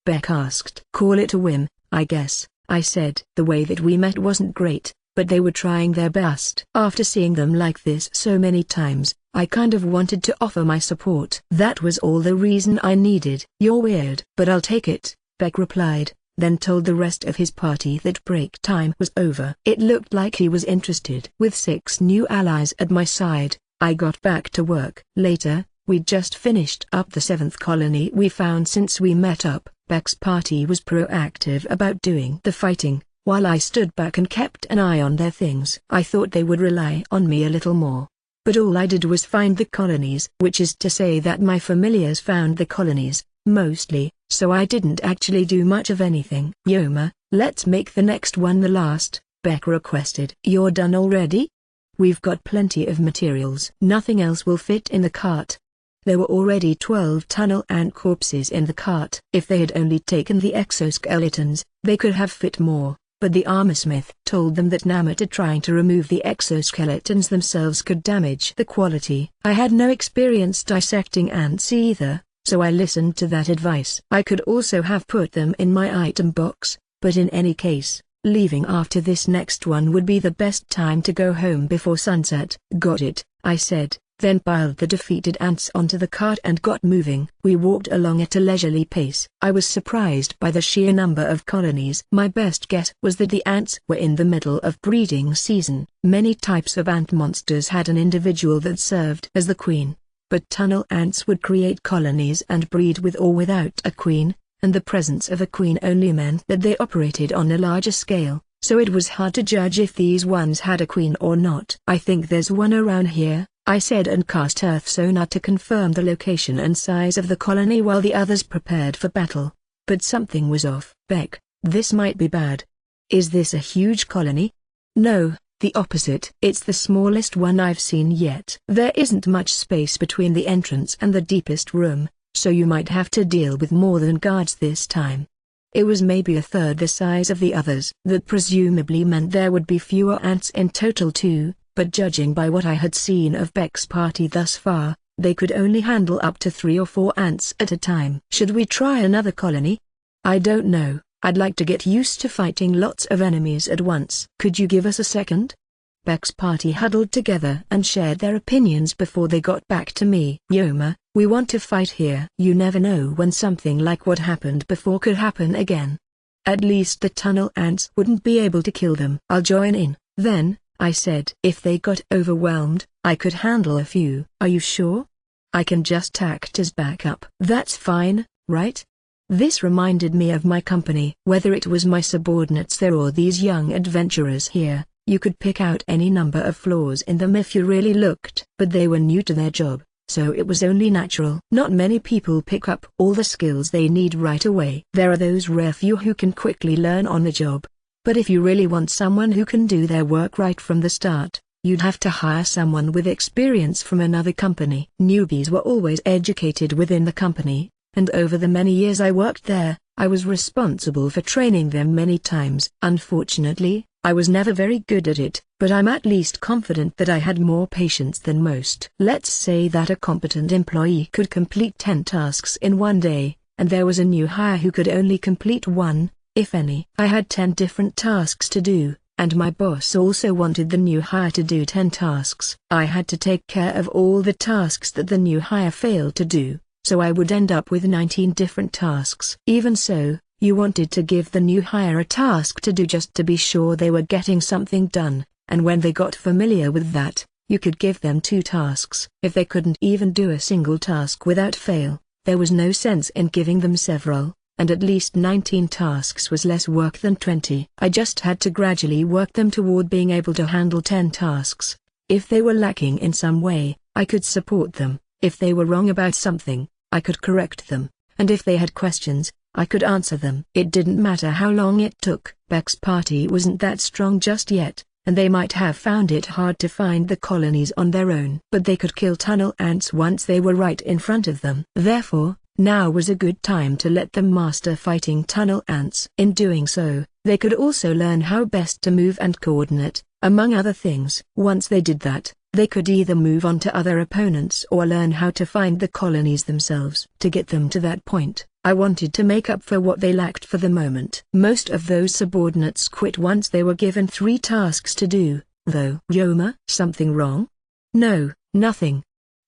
Beck asked. "Call it a whim, I guess," I said. "The way that we met wasn't great, but they were trying their best." After seeing them like this so many times, I kind of wanted to offer my support. That was all the reason I needed. "You're weird, but I'll take it," Beck replied, then told the rest of his party that break time was over. It looked like he was interested. With 6 new allies at my side, I got back to work. Later, we'd just finished up the 7th colony we found since we met up. Beck's party was proactive about doing the fighting, while I stood back and kept an eye on their things. I thought they would rely on me a little more. But all I did was find the colonies, which is to say that my familiars found the colonies, mostly, so I didn't actually do much of anything. "Yoma, let's make the next one the last," Beck requested. "You're done already? We've got plenty of materials. Nothing else will fit in the cart." There were already 12 tunnel ant corpses in the cart. If they had only taken the exoskeletons, they could have fit more, but the armorsmith told them that Namata trying to remove the exoskeletons themselves could damage the quality. I had no experience dissecting ants either, so I listened to that advice. I could also have put them in my item box, but in any case, leaving after this next one would be the best time to go home before sunset. "Got it," I said, then piled the defeated ants onto the cart and got moving. We walked along at a leisurely pace. I was surprised by the sheer number of colonies. My best guess was that the ants were in the middle of breeding season. Many types of ant monsters had an individual that served as the queen, but tunnel ants would create colonies and breed with or without a queen, and the presence of a queen only meant that they operated on a larger scale, so it was hard to judge if these ones had a queen or not. "I think there's one around here," I said, and cast Earth Sonar to confirm the location and size of the colony while the others prepared for battle. But something was off. "Beck, this might be bad. Is this a huge colony?" "No, the opposite. It's the smallest one I've seen yet. There isn't much space between the entrance and the deepest room, so you might have to deal with more than guards this time." It was maybe a third the size of the others. That presumably meant there would be fewer ants in total too, but judging by what I had seen of Beck's party thus far, they could only handle up to 3 or 4 ants at a time. "Should we try another colony?" "I don't know. I'd like to get used to fighting lots of enemies at once." "Could you give us a second?" Beck's party huddled together and shared their opinions before they got back to me. "Yoma, we want to fight here." You never know when something like what happened before could happen again. At least the tunnel ants wouldn't be able to kill them. "I'll join in, then," I said. "If they got overwhelmed, I could handle a few." "Are you sure? I can just act as backup." "That's fine, right?" This reminded me of my company. Whether it was my subordinates there or these young adventurers here, you could pick out any number of flaws in them if you really looked. But they were new to their job, so it was only natural. Not many people pick up all the skills they need right away. There are those rare few who can quickly learn on the job. But if you really want someone who can do their work right from the start, you'd have to hire someone with experience from another company. Newbies were always educated within the company, and over the many years I worked there, I was responsible for training them many times. Unfortunately, I was never very good at it, but I'm at least confident that I had more patience than most. Let's say that a competent employee could complete 10 tasks in one day, and there was a new hire who could only complete 1, if any. I had 10 different tasks to do, and my boss also wanted the new hire to do 10 tasks. I had to take care of all the tasks that the new hire failed to do, so I would end up with 19 different tasks. Even so, you wanted to give the new hire a task to do just to be sure they were getting something done, and when they got familiar with that, you could give them 2 tasks. If they couldn't even do a single task without fail, there was no sense in giving them several, and at least 19 tasks was less work than 20. I just had to gradually work them toward being able to handle 10 tasks. If they were lacking in some way, I could support them. If they were wrong about something, I could correct them, and if they had questions, I could answer them. It didn't matter how long it took. Beck's party wasn't that strong just yet, and they might have found it hard to find the colonies on their own. But they could kill tunnel ants once they were right in front of them. Therefore, now was a good time to let them master fighting tunnel ants. In doing so, they could also learn how best to move and coordinate, among other things. Once they did that, they could either move on to other opponents or learn how to find the colonies themselves. To get them to that point, I wanted to make up for what they lacked for the moment. Most of those subordinates quit once they were given 3 tasks to do, though. "Yoma, something wrong?" "No, nothing."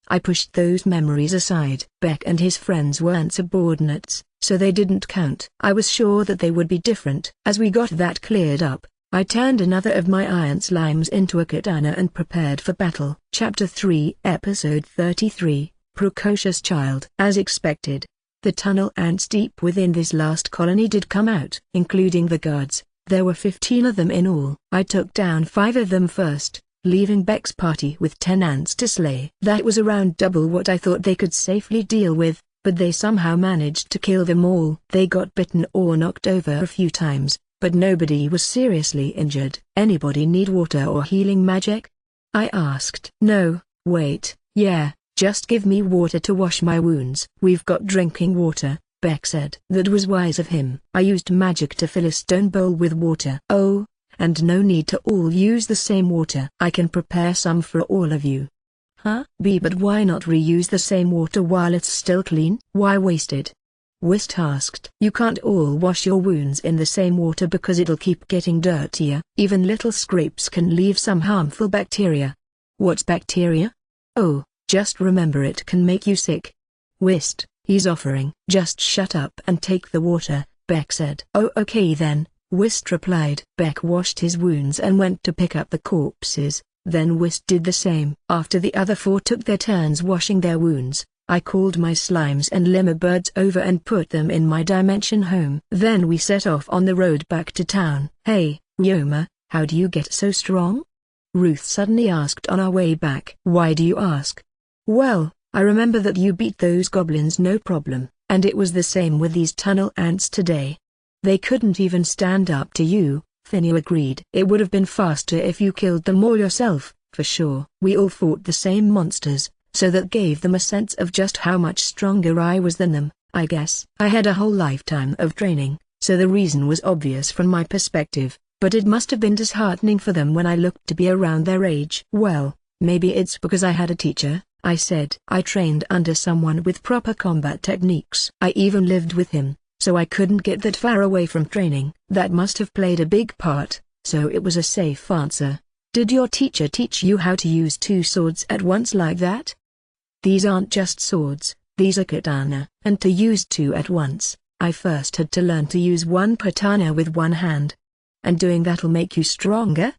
I pushed those memories aside. Beck and his friends weren't subordinates, so they didn't count. I was sure that they would be different. As we got that cleared up, I turned another of my iron slimes into a katana and prepared for battle. Chapter 3, Episode 33, Precocious Child. As expected, the tunnel ants deep within this last colony did come out. Including the guards, there were 15 of them in all. I took down 5 of them first, leaving Beck's party with 10 ants to slay. That was around double what I thought they could safely deal with, but they somehow managed to kill them all. They got bitten or knocked over a few times, but nobody was seriously injured. "Anybody need water or healing magic?" I asked. "No, wait, yeah, just give me water to wash my wounds." "We've got drinking water," Beck said. That was wise of him. I used magic to fill a stone bowl with water. "Oh, and no need to all use the same water. I can prepare some for all of you." "Huh? But why not reuse the same water while it's still clean? Why waste it?" Wist asked. "You can't all wash your wounds in the same water because it'll keep getting dirtier. Even little scrapes can leave some harmful bacteria." "What's bacteria?" "Oh, Just remember it can make you sick. Whist, he's offering. Just shut up and take the water, Beck said. Oh okay then, Whist replied. Beck washed his wounds and went to pick up the corpses, then Whist did the same. After the other 4 took their turns washing their wounds, I called my slimes and lemurbirds over and put them in my dimension home. Then we set off on the road back to town. Hey, Ryoma, how do you get so strong? Ruth suddenly asked on our way back. Why do you ask? Well, I remember that you beat those goblins no problem, and it was the same with these tunnel ants today. They couldn't even stand up to you, Finny agreed. It would have been faster if you killed them all yourself, for sure. We all fought the same monsters, so that gave them a sense of just how much stronger I was than them, I guess. I had a whole lifetime of training, so the reason was obvious from my perspective, but it must have been disheartening for them when I looked to be around their age. Well, maybe it's because I had a teacher, I said. I trained under someone with proper combat techniques. I even lived with him, so I couldn't get that far away from training. That must have played a big part, so it was a safe answer. Did your teacher teach you how to use 2 swords at once like that? These aren't just swords, these are katana. And to use 2 at once, I first had to learn to use 1 katana with 1 hand. And doing that'll make you stronger?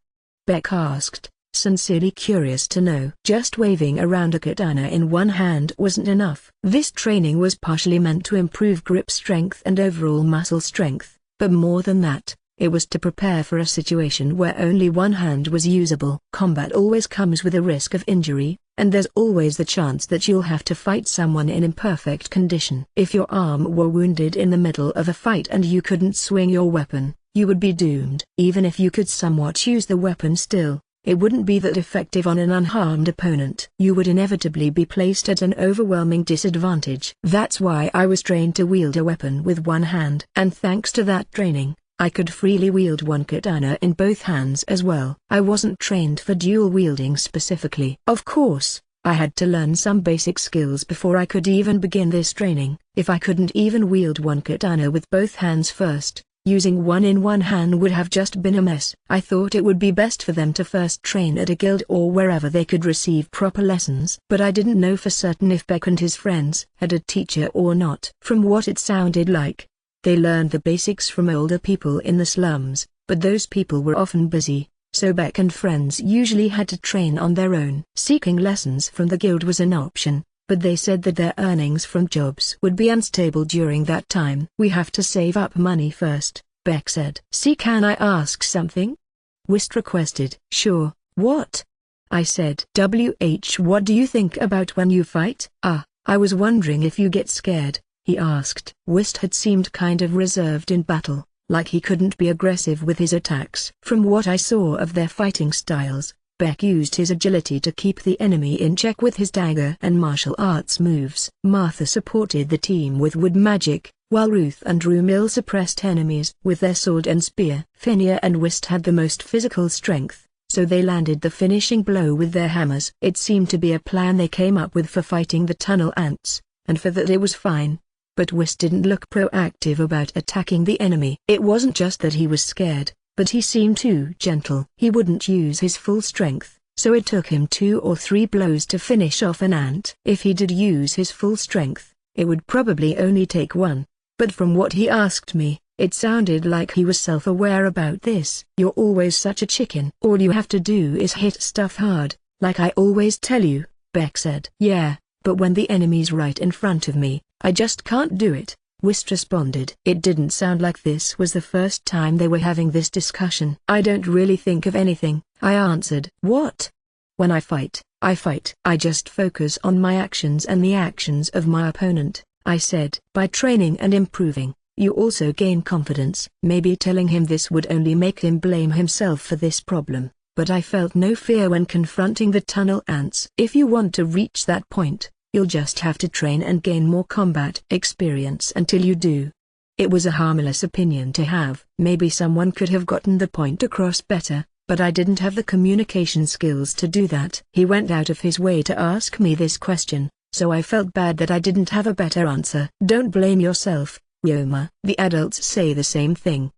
Beck asked, sincerely curious to know. Just waving around a katana in 1 hand wasn't enough. This training was partially meant to improve grip strength and overall muscle strength, but more than that, it was to prepare for a situation where only 1 hand was usable. Combat always comes with a risk of injury, and there's always the chance that you'll have to fight someone in imperfect condition. If your arm were wounded in the middle of a fight and you couldn't swing your weapon, you would be doomed. Even if you could somewhat use the weapon still, it wouldn't be that effective on an unharmed opponent. You would inevitably be placed at an overwhelming disadvantage. That's why I was trained to wield a weapon with 1 hand. And thanks to that training, I could freely wield 1 katana in both hands as well. I wasn't trained for dual wielding specifically. Of course, I had to learn some basic skills before I could even begin this training. If I couldn't even wield 1 katana with both hands first, using 1 in 1 hand would have just been a mess. I thought it would be best for them to first train at a guild or wherever they could receive proper lessons. But I didn't know for certain if Beck and his friends had a teacher or not. From what it sounded like, they learned the basics from older people in the slums, but those people were often busy, so Beck and friends usually had to train on their own. Seeking lessons from the guild was an option, but they said that their earnings from jobs would be unstable during that time. We have to save up money first, Beck said. See, can I ask something? Whist requested. Sure, what? I said. What do you think about when you fight? I was wondering if you get scared, he asked. Whist had seemed kind of reserved in battle, like he couldn't be aggressive with his attacks. From what I saw of their fighting styles, Beck used his agility to keep the enemy in check with his dagger and martial arts moves. Martha supported the team with wood magic, while Ruth and Rumil suppressed enemies with their sword and spear. Finia and Whist had the most physical strength, so they landed the finishing blow with their hammers. It seemed to be a plan they came up with for fighting the tunnel ants, and for that it was fine. But Whist didn't look proactive about attacking the enemy. It wasn't just that he was scared, but he seemed too gentle. He wouldn't use his full strength, so it took him 2 or 3 blows to finish off an ant. If he did use his full strength, it would probably only take 1. But from what he asked me, it sounded like he was self-aware about this. You're always such a chicken. All you have to do is hit stuff hard, like I always tell you, Beck said. Yeah, but when the enemy's right in front of me, I just can't do it, Whist responded. It didn't sound like this was the first time they were having this discussion. I don't really think of anything, I answered. What? When I fight, I fight. I just focus on my actions and the actions of my opponent, I said. By training and improving, you also gain confidence. Maybe telling him this would only make him blame himself for this problem, but I felt no fear when confronting the tunnel ants. If you want to reach that point, you'll just have to train and gain more combat experience until you do. It was a harmless opinion to have. Maybe someone could have gotten the point across better, but I didn't have the communication skills to do that. He went out of his way to ask me this question, so I felt bad that I didn't have a better answer. Don't blame yourself, Ryoma. The adults say the same thing.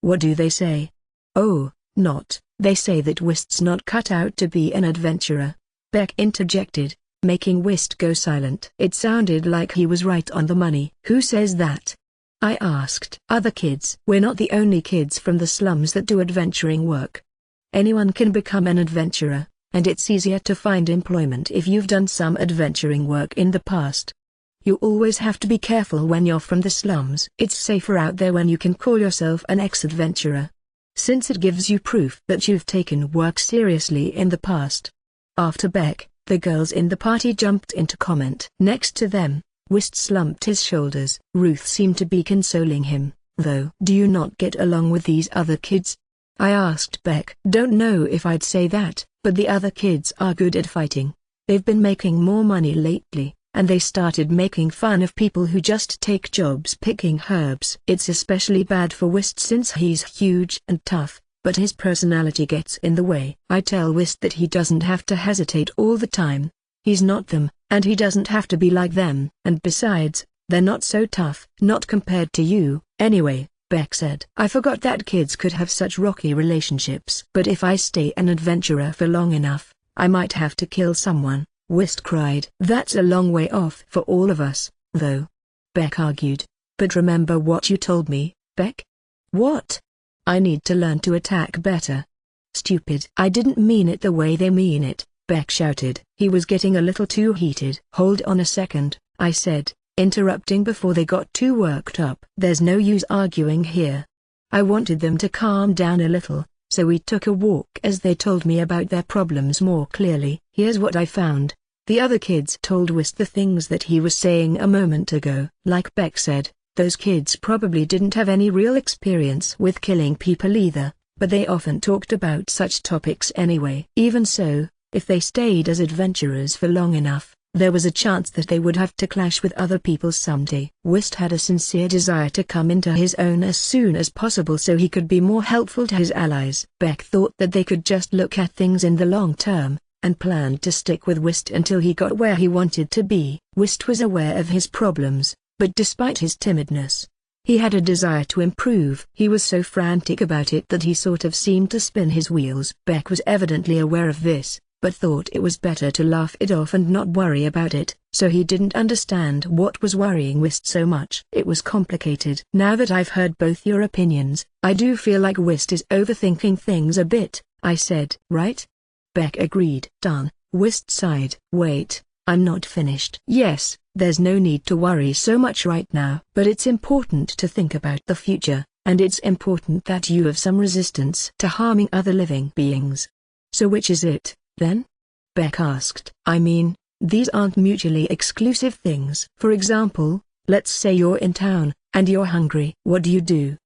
What do they say? Oh, not. They say that Whist's not cut out to be an adventurer. Beck interjected. making Whist go silent. It sounded like he was right on the money. Who says that? I asked. Other kids. We're not the only kids from the slums that do adventuring work. Anyone can become an adventurer, and it's easier to find employment if you've done some adventuring work in the past. You always have to be careful when you're from the slums. It's safer out there when you can call yourself an ex-adventurer, since it gives you proof that you've taken work seriously in the past. After Beck, the girls in the party jumped in to comment. Next to them, Whist slumped his shoulders. Ruth seemed to be consoling him, though. Do you not get along with these other kids? I asked Beck. Don't know if I'd say that, but the other kids are good at fighting. They've been making more money lately, and they started making fun of people who just take jobs picking herbs. It's especially bad for Whist since he's huge and tough, but his personality gets in the way. I tell Whist that he doesn't have to hesitate all the time. He's not them, and he doesn't have to be like them. And besides, they're not so tough. Not compared to you, anyway, Beck said. I forgot that kids could have such rocky relationships. But if I stay an adventurer for long enough, I might have to kill someone, Whist cried. That's a long way off for all of us, though, Beck argued. But remember what you told me, Beck? What? I need to learn to attack better. Stupid. I didn't mean it the way they mean it, Beck shouted. He was getting a little too heated. Hold on a second, I said, interrupting before they got too worked up. There's no use arguing here. I wanted them to calm down a little, so we took a walk as they told me about their problems more clearly. Here's what I found. The other kids told Whist the things that he was saying a moment ago. Like Beck said, those kids probably didn't have any real experience with killing people either, but they often talked about such topics anyway. Even so, if they stayed as adventurers for long enough, there was a chance that they would have to clash with other people someday. Whist had a sincere desire to come into his own as soon as possible so he could be more helpful to his allies. Beck thought that they could just look at things in the long term, and planned to stick with Whist until he got where he wanted to be. Whist was aware of his problems, but despite his timidness, he had a desire to improve. He was so frantic about it that he sort of seemed to spin his wheels. Beck was evidently aware of this, but thought it was better to laugh it off and not worry about it, so he didn't understand what was worrying Whist so much. It was complicated. Now that I've heard both your opinions, I do feel like Whist is overthinking things a bit, I said. Right? Beck agreed. Darn, Whist sighed. Wait, I'm not finished. Yes, there's no need to worry so much right now. But it's important to think about the future, and it's important that you have some resistance to harming other living beings. So which is it, then? Beck asked. I mean, these aren't mutually exclusive things. For example, let's say you're in town, and you're hungry. What do?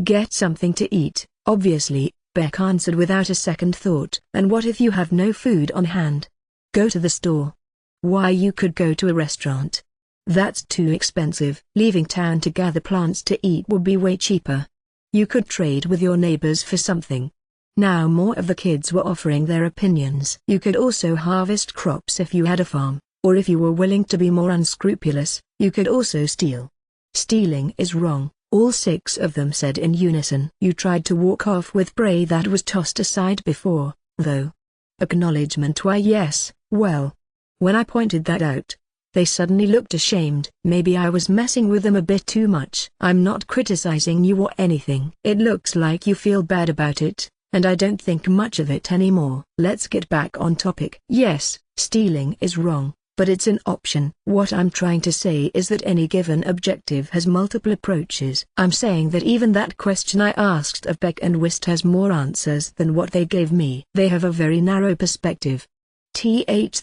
Get something to eat, obviously, Beck answered without a second thought. And what if you have no food on hand? Go to the store. Why, you could go to a restaurant. That's too expensive. Leaving town to gather plants to eat would be way cheaper. You could trade with your neighbors for something. Now more of the kids were offering their opinions. You could also harvest crops if you had a farm, or if you were willing to be more unscrupulous, you could also steal. Stealing is wrong, all 6 of them said in unison. You tried to walk off with prey that was tossed aside before, though. Acknowledgement. Why yes, well. When I pointed that out, they suddenly looked ashamed. Maybe I was messing with them a bit too much. I'm not criticizing you or anything. It looks like you feel bad about it, and I don't think much of it anymore. Let's get back on topic. Yes, stealing is wrong, but it's an option. What I'm trying to say is that any given objective has multiple approaches. I'm saying that even that question I asked of Beck and Whist has more answers than what they gave me. They have a very narrow perspective.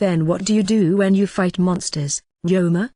Then what do you do when you fight monsters, Yoma?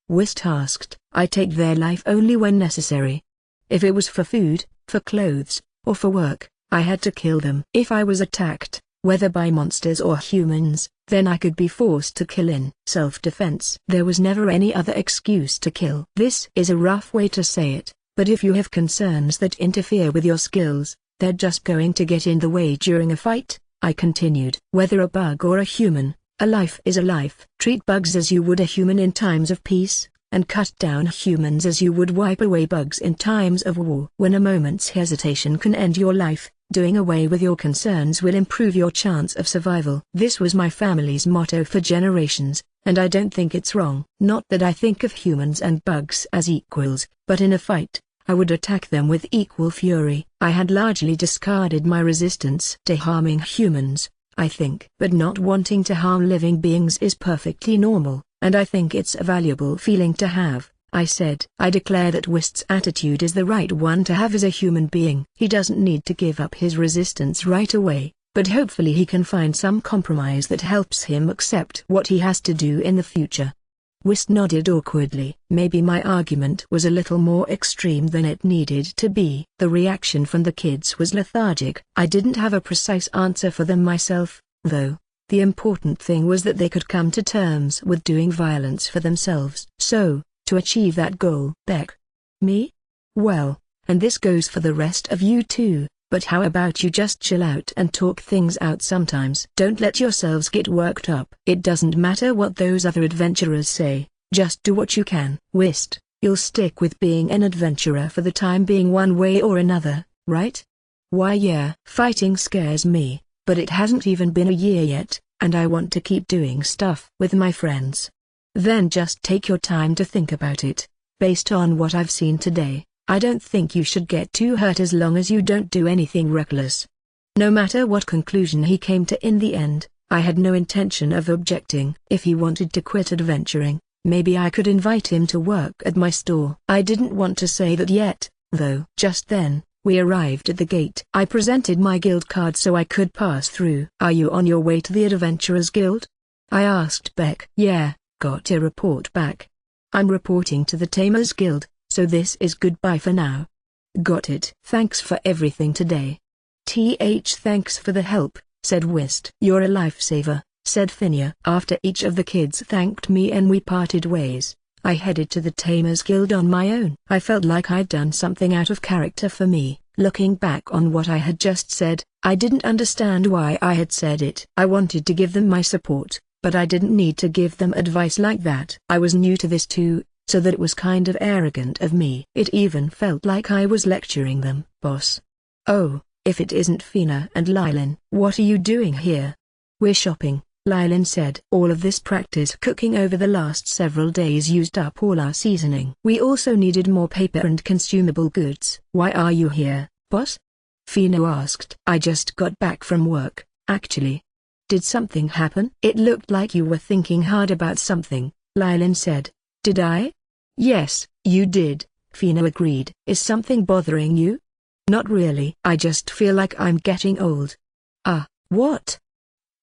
Whist asked. I take their life only when necessary. If it was for food, for clothes, or for work, I had to kill them. If I was attacked, whether by monsters or humans, then I could be forced to kill in self-defense. There was never any other excuse to kill. This is a rough way to say it, but if you have concerns that interfere with your skills, they're just going to get in the way during a fight, I continued. Whether a bug or a human, a life is a life. Treat bugs as you would a human in times of peace, and cut down humans as you would wipe away bugs in times of war. When a moment's hesitation can end your life, doing away with your concerns will improve your chance of survival. This was my family's motto for generations, and I don't think it's wrong. Not that I think of humans and bugs as equals, but in a fight, I would attack them with equal fury. I had largely discarded my resistance to harming humans, I think. But not wanting to harm living beings is perfectly normal, and I think it's a valuable feeling to have, I said. I declare that Wist's attitude is the right one to have as a human being. He doesn't need to give up his resistance right away, but hopefully he can find some compromise that helps him accept what he has to do in the future. Wist nodded awkwardly. Maybe my argument was a little more extreme than it needed to be. The reaction from the kids was lethargic. I didn't have a precise answer for them myself, though. The important thing was that they could come to terms with doing violence for themselves. So, to achieve that goal, Beck. Me? Well, and this goes for the rest of you too. But how about you just chill out and talk things out sometimes? Don't let yourselves get worked up. It doesn't matter what those other adventurers say, just do what you can. Wist, you'll stick with being an adventurer for the time being one way or another, right? Why yeah. Fighting scares me, but it hasn't even been a year yet, and I want to keep doing stuff with my friends. Then just take your time to think about it. Based on what I've seen today, I don't think you should get too hurt as long as you don't do anything reckless. No matter what conclusion he came to in the end, I had no intention of objecting. If he wanted to quit adventuring, maybe I could invite him to work at my store. I didn't want to say that yet, though. Just then, we arrived at the gate. I presented my guild card so I could pass through. Are you on your way to the Adventurers Guild? I asked Beck. Yeah, got a report back. I'm reporting to the Tamers Guild. So this is goodbye for now. Got it. Thanks for everything today. Thanks for the help, said Wist. You're a lifesaver, said Finia. After each of the kids thanked me and we parted ways, I headed to the Tamers Guild on my own. I felt like I'd done something out of character for me. Looking back on what I had just said, I didn't understand why I had said it. I wanted to give them my support, but I didn't need to give them advice like that. I was new to this too, so that it was kind of arrogant of me. It even felt like I was lecturing them. Boss. Oh, if it isn't Fina and Lylin. What are you doing here? We're shopping, Lylin said. All of this practice cooking over the last several days used up all our seasoning. We also needed more paper and consumable goods. Why are you here, boss? Fina asked. I just got back from work, actually. Did something happen? It looked like you were thinking hard about something, Lylin said. Did I? Yes, you did, Fina agreed. Is something bothering you? Not really. I just feel like I'm getting old. What?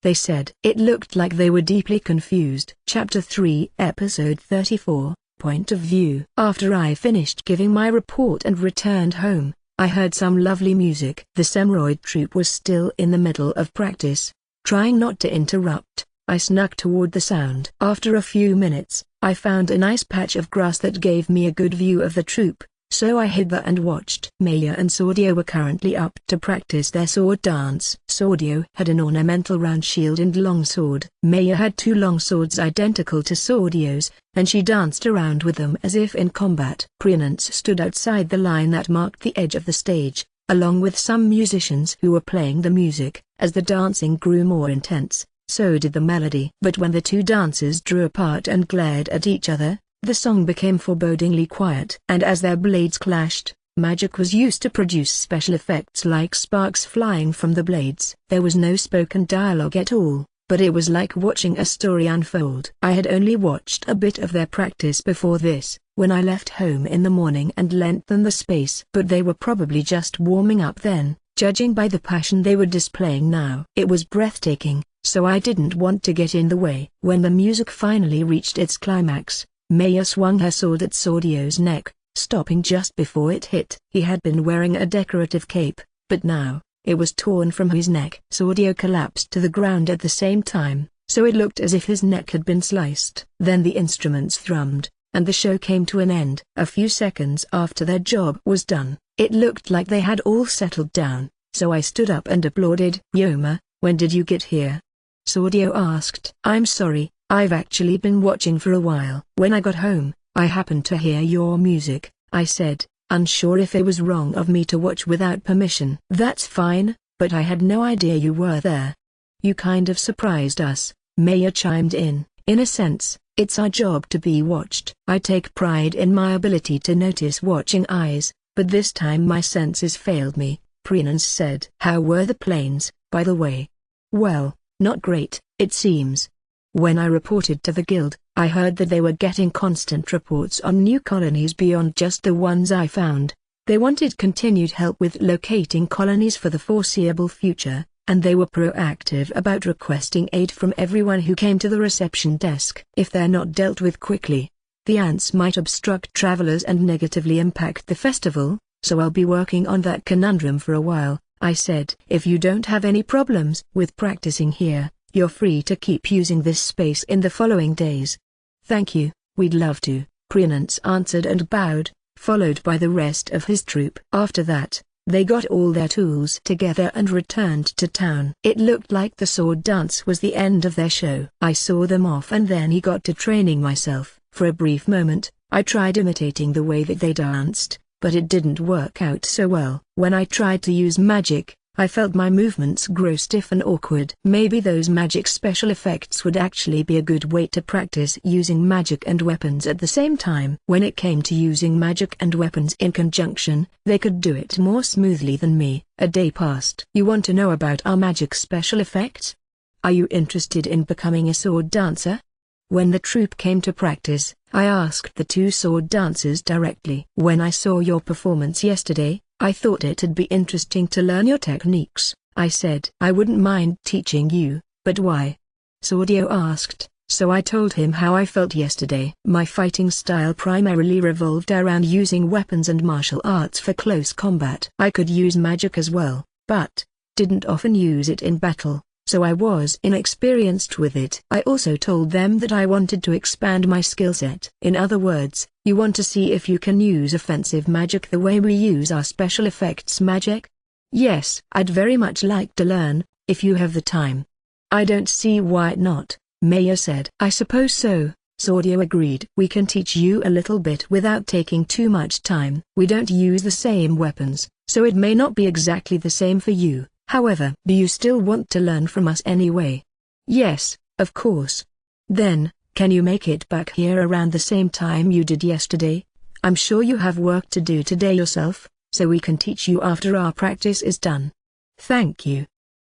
They said. It looked like they were deeply confused. Chapter 3, Episode 34, Point of View. After I finished giving my report and returned home, I heard some lovely music. The Semroid troupe was still in the middle of practice. Trying not to interrupt, I snuck toward the sound. After a few minutes, I found a nice patch of grass that gave me a good view of the troupe, so I hid there and watched. Maya and Sordio were currently up to practice their sword dance. Sordio had an ornamental round shield and longsword. Maya had two longswords identical to Sordio's, and she danced around with them as if in combat. Prianance stood outside the line that marked the edge of the stage, along with some musicians who were playing the music. As the dancing grew more intense, so did the melody. But when the two dancers drew apart and glared at each other, the song became forebodingly quiet. And as their blades clashed, magic was used to produce special effects like sparks flying from the blades. There was no spoken dialogue at all, but it was like watching a story unfold. I had only watched a bit of their practice before this, when I left home in the morning and lent them the space. But they were probably just warming up then, judging by the passion they were displaying now. It was breathtaking, so I didn't want to get in the way. When the music finally reached its climax, Maya swung her sword at Sordio's neck, stopping just before it hit. He had been wearing a decorative cape, but now, it was torn from his neck. Sordio collapsed to the ground at the same time, so it looked as if his neck had been sliced. Then the instruments thrummed, and the show came to an end. A few seconds after their job was done, it looked like they had all settled down, so I stood up and applauded. Yoma, when did you get here? Sordio asked. I'm sorry, I've actually been watching for a while. When I got home, I happened to hear your music, I said, unsure if it was wrong of me to watch without permission. That's fine, but I had no idea you were there. You kind of surprised us, Maya chimed in. In a sense, it's our job to be watched. I take pride in my ability to notice watching eyes, but this time my senses failed me, Ririnra said. How were the planes, by the way? Well, not great, it seems. When I reported to the guild, I heard that they were getting constant reports on new colonies beyond just the ones I found. They wanted continued help with locating colonies for the foreseeable future, and they were proactive about requesting aid from everyone who came to the reception desk. If they're not dealt with quickly, the ants might obstruct travelers and negatively impact the festival, so I'll be working on that conundrum for a while, I said. If you don't have any problems with practicing here, you're free to keep using this space in the following days. Thank you, we'd love to, Ririnra answered and bowed, followed by the rest of his troop. After that, they got all their tools together and returned to town. It looked like the sword dance was the end of their show. I saw them off and then he got to training myself. For a brief moment, I tried imitating the way that they danced, but it didn't work out so well. When I tried to use magic, I felt my movements grow stiff and awkward. Maybe those magic special effects would actually be a good way to practice using magic and weapons at the same time. When it came to using magic and weapons in conjunction, they could do it more smoothly than me. A day passed. You want to know about our magic special effects? Are you interested in becoming a sword dancer? When the troupe came to practice, I asked the two sword dancers directly. When I saw your performance yesterday, I thought it'd be interesting to learn your techniques, I said. I wouldn't mind teaching you, but why? Saudio asked, so I told him how I felt yesterday. My fighting style primarily revolved around using weapons and martial arts for close combat. I could use magic as well, but didn't often use it in battle, so I was inexperienced with it. I also told them that I wanted to expand my skill set. In other words, you want to see if you can use offensive magic the way we use our special effects magic? Yes, I'd very much like to learn, if you have the time. I don't see why not, Maya said. I suppose so, Saudio agreed. We can teach you a little bit without taking too much time. We don't use the same weapons, so it may not be exactly the same for you. However, do you still want to learn from us anyway? Yes, of course. Then, can you make it back here around the same time you did yesterday? I'm sure you have work to do today yourself, so we can teach you after our practice is done. Thank you,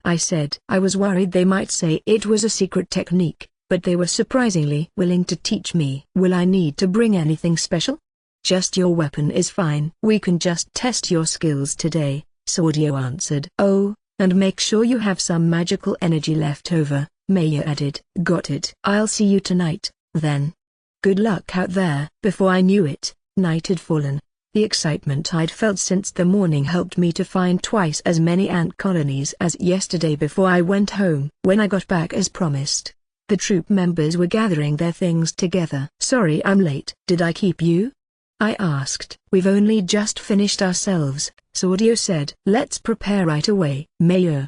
I said. I was worried they might say it was a secret technique, but they were surprisingly willing to teach me. Will I need to bring anything special? Just your weapon is fine. We can just test your skills today, Saudio answered. Oh, and make sure you have some magical energy left over, Maya added. Got it. I'll see you tonight, then. Good luck out there. Before I knew it, night had fallen. The excitement I'd felt since the morning helped me to find twice as many ant colonies as yesterday before I went home. When I got back as promised, the troop members were gathering their things together. Sorry I'm late. Did I keep you? I asked. We've only just finished ourselves, Saudio said. Let's prepare right away. Maya.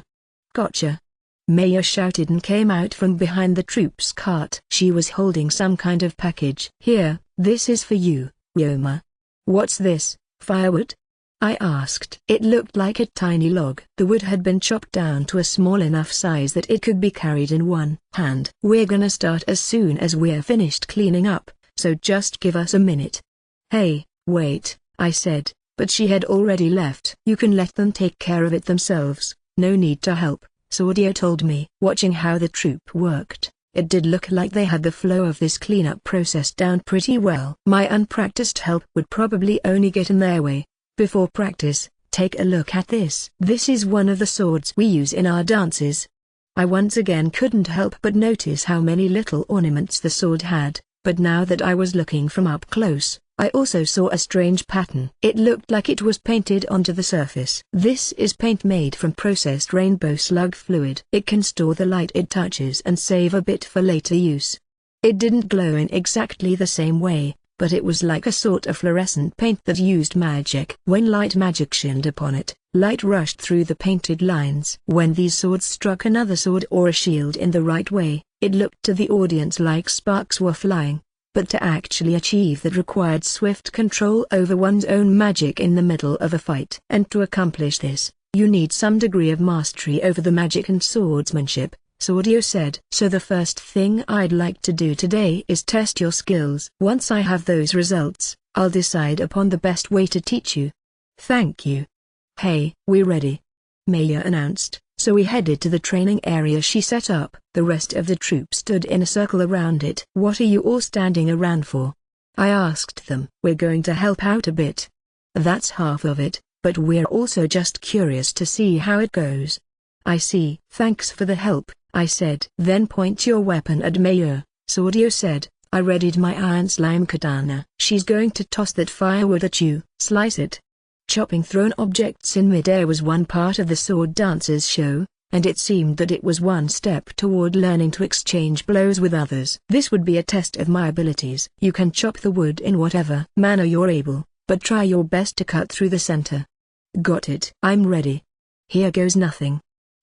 Gotcha. Maya shouted and came out from behind the troop's cart. She was holding some kind of package. Here, this is for you, Yoma. What's this, firewood? I asked. It looked like a tiny log. The wood had been chopped down to a small enough size that it could be carried in one hand. We're gonna start as soon as we're finished cleaning up, so just give us a minute. Hey, wait, I said, but she had already left. You can let them take care of it themselves, no need to help, Saudio told me. Watching how the troop worked, it did look like they had the flow of this cleanup process down pretty well. My unpracticed help would probably only get in their way. Before practice, take a look at this. This is one of the swords we use in our dances. I once again couldn't help but notice how many little ornaments the sword had, but now that I was looking from up close, I also saw a strange pattern. It looked like it was painted onto the surface. This is paint made from processed rainbow slug fluid. It can store the light it touches and save a bit for later use. It didn't glow in exactly the same way, but it was like a sort of fluorescent paint that used magic. When light magic shined upon it, light rushed through the painted lines. When these swords struck another sword or a shield in the right way, it looked to the audience like sparks were flying. But to actually achieve that required swift control over one's own magic in the middle of a fight. And to accomplish this, you need some degree of mastery over the magic and swordsmanship, Sordio said. So the first thing I'd like to do today is test your skills. Once I have those results, I'll decide upon the best way to teach you. Thank you. Hey, we're ready, Maya announced. So we headed to the training area she set up. The rest of the troop stood in a circle around it. What are you all standing around for? I asked them. We're going to help out a bit. That's half of it, but we're also just curious to see how it goes. I see. Thanks for the help, I said. Then point your weapon at Maya, Sordio said. I readied my iron slime katana. She's going to toss that firewood at you. Slice it. Chopping thrown objects in midair was one part of the sword dancer's show, and it seemed that it was one step toward learning to exchange blows with others. This would be a test of my abilities. You can chop the wood in whatever manner you're able, but try your best to cut through the center. Got it. I'm ready. Here goes nothing.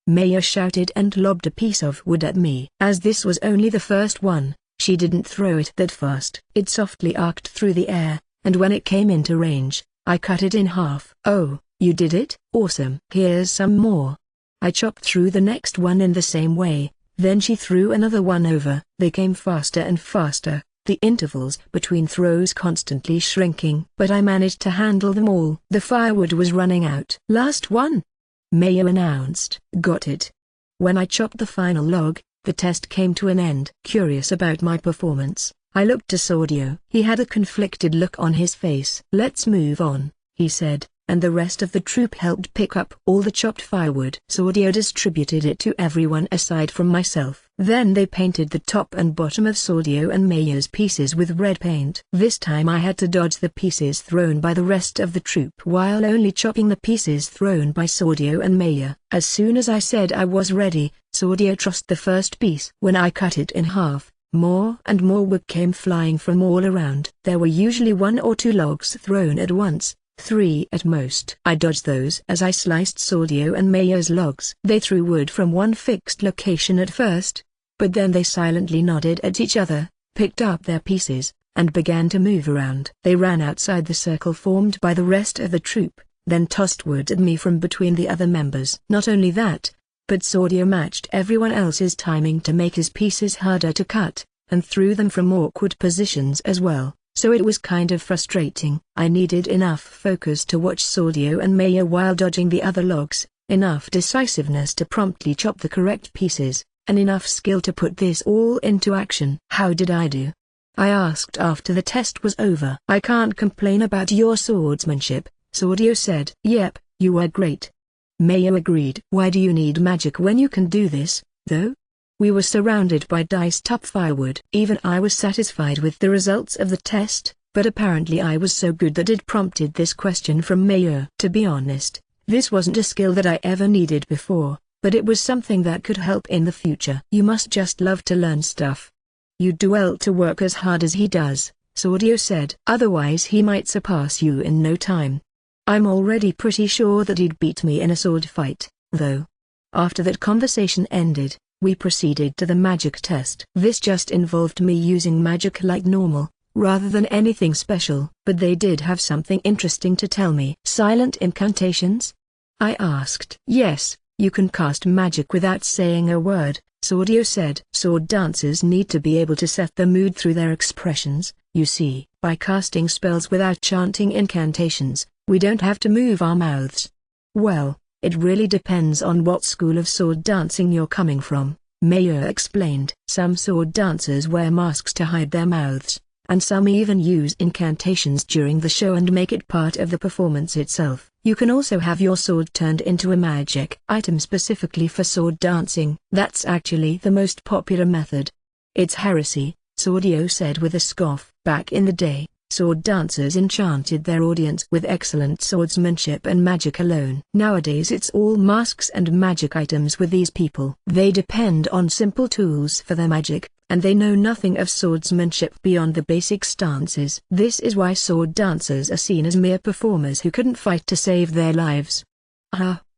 Maya shouted and lobbed a piece of wood at me. As this was only the first one, she didn't throw it that fast. It softly arced through the air, and when it came into range, I cut it in half. Oh, you did it? Awesome. Here's some more. I chopped through the next one in the same way, then she threw another one over. They came faster and faster, the intervals between throws constantly shrinking. But I managed to handle them all. The firewood was running out. Last one, Maya announced. Got it. When I chopped the final log, the test came to an end. Curious about my performance, I looked to Sordio. He had a conflicted look on his face. Let's move on, he said, and the rest of the troop helped pick up all the chopped firewood. Sordio distributed it to everyone aside from myself. Then they painted the top and bottom of Sordio and Maya's pieces with red paint. This time I had to dodge the pieces thrown by the rest of the troop while only chopping the pieces thrown by Sordio and Maya. As soon as I said I was ready, Sordio tossed the first piece. When I cut it in half, more and more wood came flying from all around. There were usually 1 or 2 logs thrown at once, 3 at most. I dodged those as I sliced Sordio and Maya's logs. They threw wood from one fixed location at first, but then they silently nodded at each other, picked up their pieces, and began to move around. They ran outside the circle formed by the rest of the troop, then tossed wood at me from between the other members. Not only that, but Sordio matched everyone else's timing to make his pieces harder to cut, and threw them from awkward positions as well, so it was kind of frustrating. I needed enough focus to watch Sordio and Maya while dodging the other logs, enough decisiveness to promptly chop the correct pieces, and enough skill to put this all into action. How did I do? I asked after the test was over. I can't complain about your swordsmanship, Sordio said. Yep, you were great. Maya agreed. Why do you need magic when you can do this, though? We were surrounded by diced-up firewood. Even I was satisfied with the results of the test, but apparently I was so good that it prompted this question from Maya. To be honest, this wasn't a skill that I ever needed before, but it was something that could help in the future. You must just love to learn stuff. You'd do well to work as hard as he does, Sordio said. Otherwise he might surpass you in no time. I'm already pretty sure that he'd beat me in a sword fight, though. After that conversation ended, we proceeded to the magic test. This just involved me using magic like normal, rather than anything special. But they did have something interesting to tell me. Silent incantations? I asked. Yes, you can cast magic without saying a word, Sordio said. Sword dancers need to be able to set the mood through their expressions, you see. By casting spells without chanting incantations, we don't have to move our mouths. Well, it really depends on what school of sword dancing you're coming from, Maya explained. Some sword dancers wear masks to hide their mouths, and some even use incantations during the show and make it part of the performance itself. You can also have your sword turned into a magic item specifically for sword dancing. That's actually the most popular method. It's heresy, Sordio said with a scoff. Back in the day, sword dancers enchanted their audience with excellent swordsmanship and magic alone. Nowadays it's all masks and magic items with these people. They depend on simple tools for their magic, and they know nothing of swordsmanship beyond the basic stances. This is why sword dancers are seen as mere performers who couldn't fight to save their lives.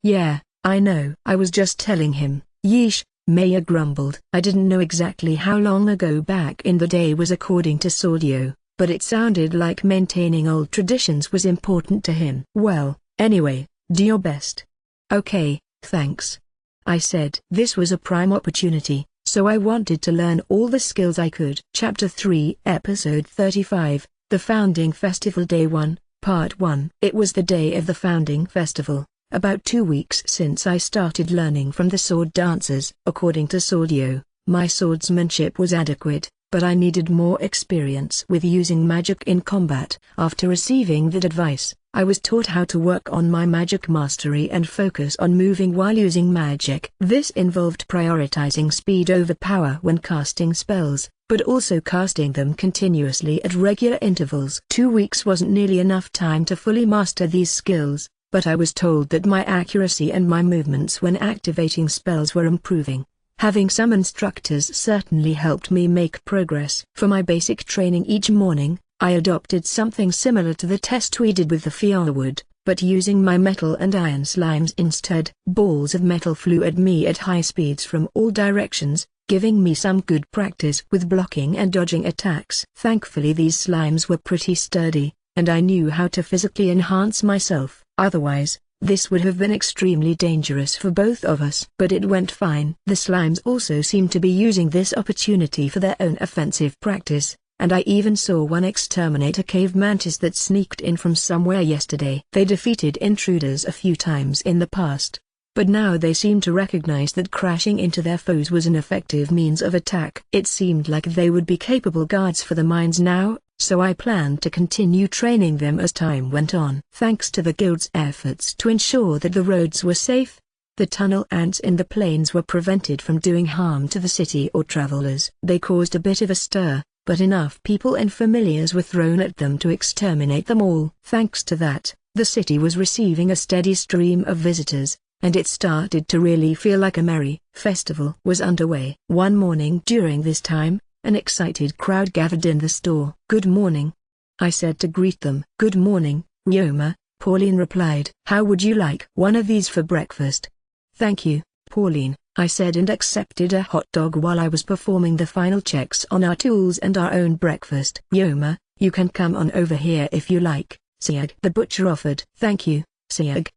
Yeah, I know. I was just telling him. Yeesh, Maya grumbled. I didn't know exactly how long ago back in the day was according to Sordio, but it sounded like maintaining old traditions was important to him. Well, anyway, do your best. Okay, thanks. I said. This was a prime opportunity, so I wanted to learn all the skills I could. Chapter 3, Episode 35, The Founding Festival Day 1, Part 1. It was the day of the Founding Festival, about 2 weeks since I started learning from the sword dancers. According to Swordyo, my swordsmanship was adequate, but I needed more experience with using magic in combat. After receiving that advice, I was taught how to work on my magic mastery and focus on moving while using magic. This involved prioritizing speed over power when casting spells, but also casting them continuously at regular intervals. 2 weeks wasn't nearly enough time to fully master these skills, but I was told that my accuracy and my movements when activating spells were improving. Having some instructors certainly helped me make progress. For my basic training each morning, I adopted something similar to the test we did with the firewood, but using my metal and iron slimes instead. Balls of metal flew at me at high speeds from all directions, giving me some good practice with blocking and dodging attacks. Thankfully these slimes were pretty sturdy, and I knew how to physically enhance myself. Otherwise, this would have been extremely dangerous for both of us. But it went fine. The slimes also seemed to be using this opportunity for their own offensive practice, and I even saw one exterminate a cave mantis that sneaked in from somewhere yesterday. They defeated intruders a few times in the past, but now they seemed to recognize that crashing into their foes was an effective means of attack. It seemed like they would be capable guards for the mines now, so I planned to continue training them as time went on. Thanks to the guild's efforts to ensure that the roads were safe, the tunnel ants in the plains were prevented from doing harm to the city or travelers. They caused a bit of a stir, but enough people and familiars were thrown at them to exterminate them all. Thanks to that, the city was receiving a steady stream of visitors, and it started to really feel like a merry festival was underway. One morning during this time, an excited crowd gathered in the store. "Good morning," I said to greet them. "Good morning, Ryoma," Pauline replied. "How would you like one of these for breakfast?" "Thank you, Pauline," I said and accepted a hot dog while I was performing the final checks on our tools and our own breakfast. "Ryoma, you can come on over here if you like," Siag the butcher offered. "Thank you, Siag.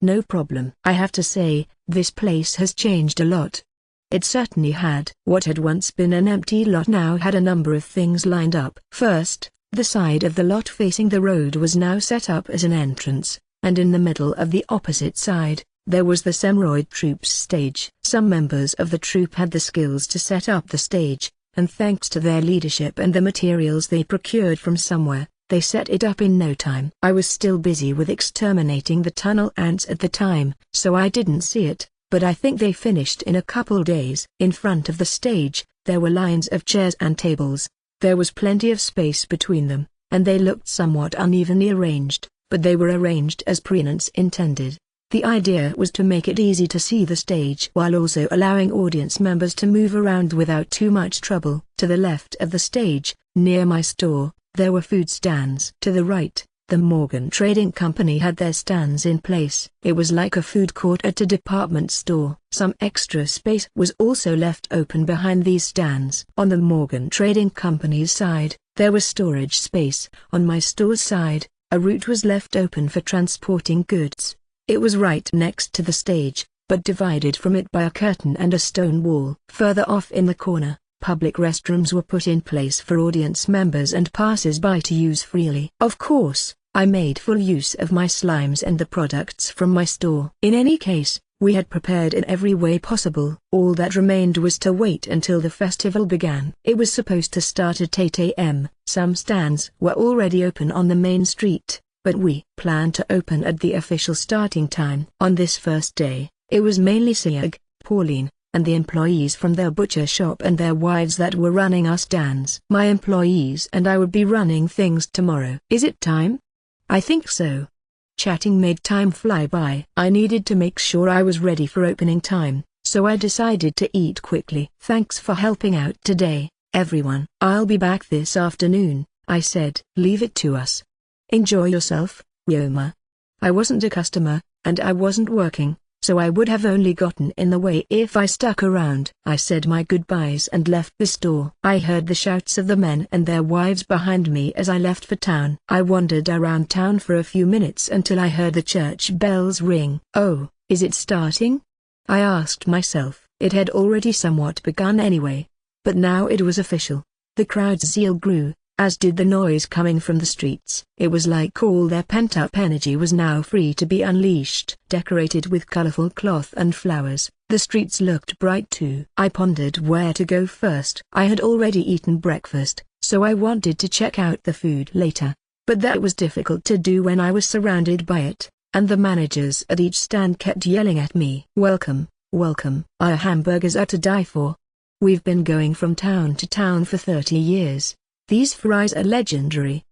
No problem." I have to say, this place has changed a lot. It certainly had. What had once been an empty lot now had a number of things lined up. First, the side of the lot facing the road was now set up as an entrance, and in the middle of the opposite side, there was the Semroid Troop's stage. Some members of the troop had the skills to set up the stage, and thanks to their leadership and the materials they procured from somewhere, they set it up in no time. I was still busy with exterminating the tunnel ants at the time, so I didn't see it, but I think they finished in a couple days. In front of the stage, there were lines of chairs and tables. There was plenty of space between them, and they looked somewhat unevenly arranged, but they were arranged as Prenance intended. The idea was to make it easy to see the stage while also allowing audience members to move around without too much trouble. To the left of the stage, near my store, there were food stands. To the right, the Morgan Trading Company had their stands in place. It was like a food court at a department store. Some extra space was also left open behind these stands. On the Morgan Trading Company's side, there was storage space. On my store's side, a route was left open for transporting goods. It was right next to the stage, but divided from it by a curtain and a stone wall. Further off in the corner, public restrooms were put in place for audience members and passers-by to use freely. Of course, I made full use of my slimes and the products from my store. In any case, we had prepared in every way possible. All that remained was to wait until the festival began. It was supposed to start at 8 a.m. Some stands were already open on the main street, but we planned to open at the official starting time. On this first day, it was mainly Siag, Pauline, and the employees from their butcher shop and their wives that were running our stands. My employees and I would be running things tomorrow. "Is it time?" "I think so." Chatting made time fly by. I needed to make sure I was ready for opening time, so I decided to eat quickly. "Thanks for helping out today, everyone." "I'll be back this afternoon," I said. "Leave it to us. Enjoy yourself, Ryoma." I wasn't a customer, and I wasn't working, so I would have only gotten in the way if I stuck around. I said my goodbyes and left the store. I heard the shouts of the men and their wives behind me as I left for town. I wandered around town for a few minutes until I heard the church bells ring. "Oh, is it starting?" I asked myself. It had already somewhat begun anyway. But now it was official. The crowd's zeal grew, as did the noise coming from the streets. It was like all their pent-up energy was now free to be unleashed. Decorated with colorful cloth and flowers, the streets looked bright too. I pondered where to go first. I had already eaten breakfast, so I wanted to check out the food later. But that was difficult to do when I was surrounded by it, and the managers at each stand kept yelling at me. Welcome, welcome. Our hamburgers are to die for. We've been going from town to town for 30 years. These fries are legendary.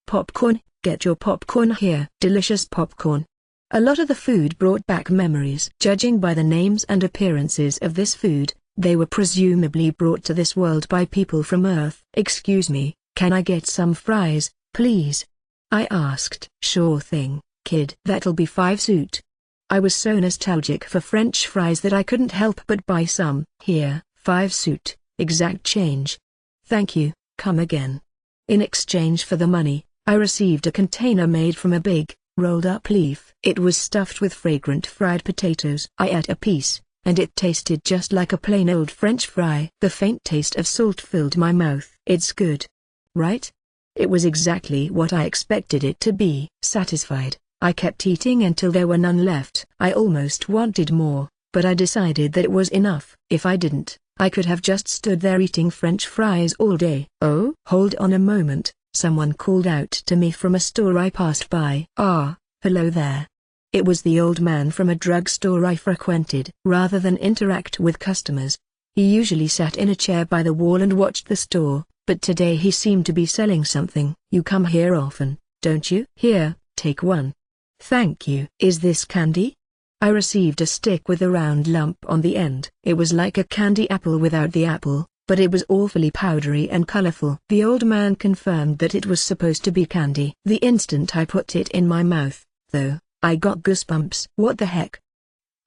Popcorn, get your popcorn here. Delicious popcorn. A lot of the food brought back memories. Judging by the names and appearances of this food, they were presumably brought to this world by people from Earth. Excuse me, can I get some fries, please? I asked. Sure thing, kid. That'll be 5 suit. I was so nostalgic for French fries that I couldn't help but buy some. Here, 5 suit, exact change. Thank you, come again. In exchange for the money, I received a container made from a big, rolled-up leaf. It was stuffed with fragrant fried potatoes. I ate a piece, and it tasted just like a plain old French fry. The faint taste of salt filled my mouth. It's good, right? It was exactly what I expected it to be. Satisfied, I kept eating until there were none left. I almost wanted more, but I decided that it was enough. If I didn't, I could have just stood there eating French fries all day. Oh? Hold on a moment, someone called out to me from a store I passed by. Ah, hello there. It was the old man from a drugstore I frequented. Rather than interact with customers, he usually sat in a chair by the wall and watched the store, but today he seemed to be selling something. You come here often, don't you? Here, take one. Thank you. Is this candy? I received a stick with a round lump on the end. It was like a candy apple without the apple, but it was awfully powdery and colorful. The old man confirmed that it was supposed to be candy. The instant I put it in my mouth, though, I got goosebumps. What the heck?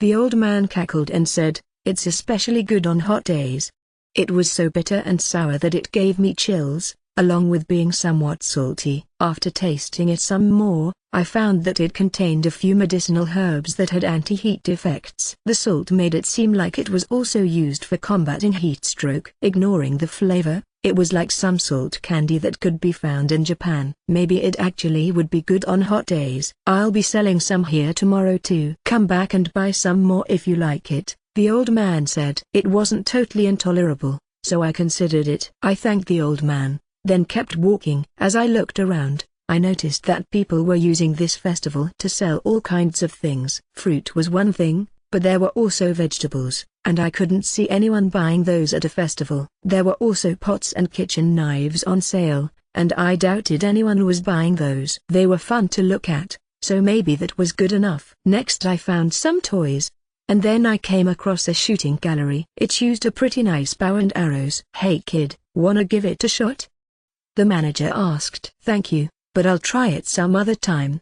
The old man cackled and said, it's especially good on hot days. It was so bitter and sour that it gave me chills, along with being somewhat salty. After tasting it some more, I found that it contained a few medicinal herbs that had anti-heat effects. The salt made it seem like it was also used for combating heat stroke. Ignoring the flavor, it was like some salt candy that could be found in Japan. Maybe it actually would be good on hot days. I'll be selling some here tomorrow too. Come back and buy some more if you like it, the old man said. It wasn't totally intolerable, so I considered it. I thanked the old man, then kept walking. As I looked around, I noticed that people were using this festival to sell all kinds of things. Fruit was one thing, but there were also vegetables, and I couldn't see anyone buying those at a festival. There were also pots and kitchen knives on sale, and I doubted anyone was buying those. They were fun to look at, so maybe that was good enough. Next I found some toys, and then I came across a shooting gallery. It used a pretty nice bow and arrows. Hey kid, wanna give it a shot? The manager asked. Thank you, but I'll try it some other time.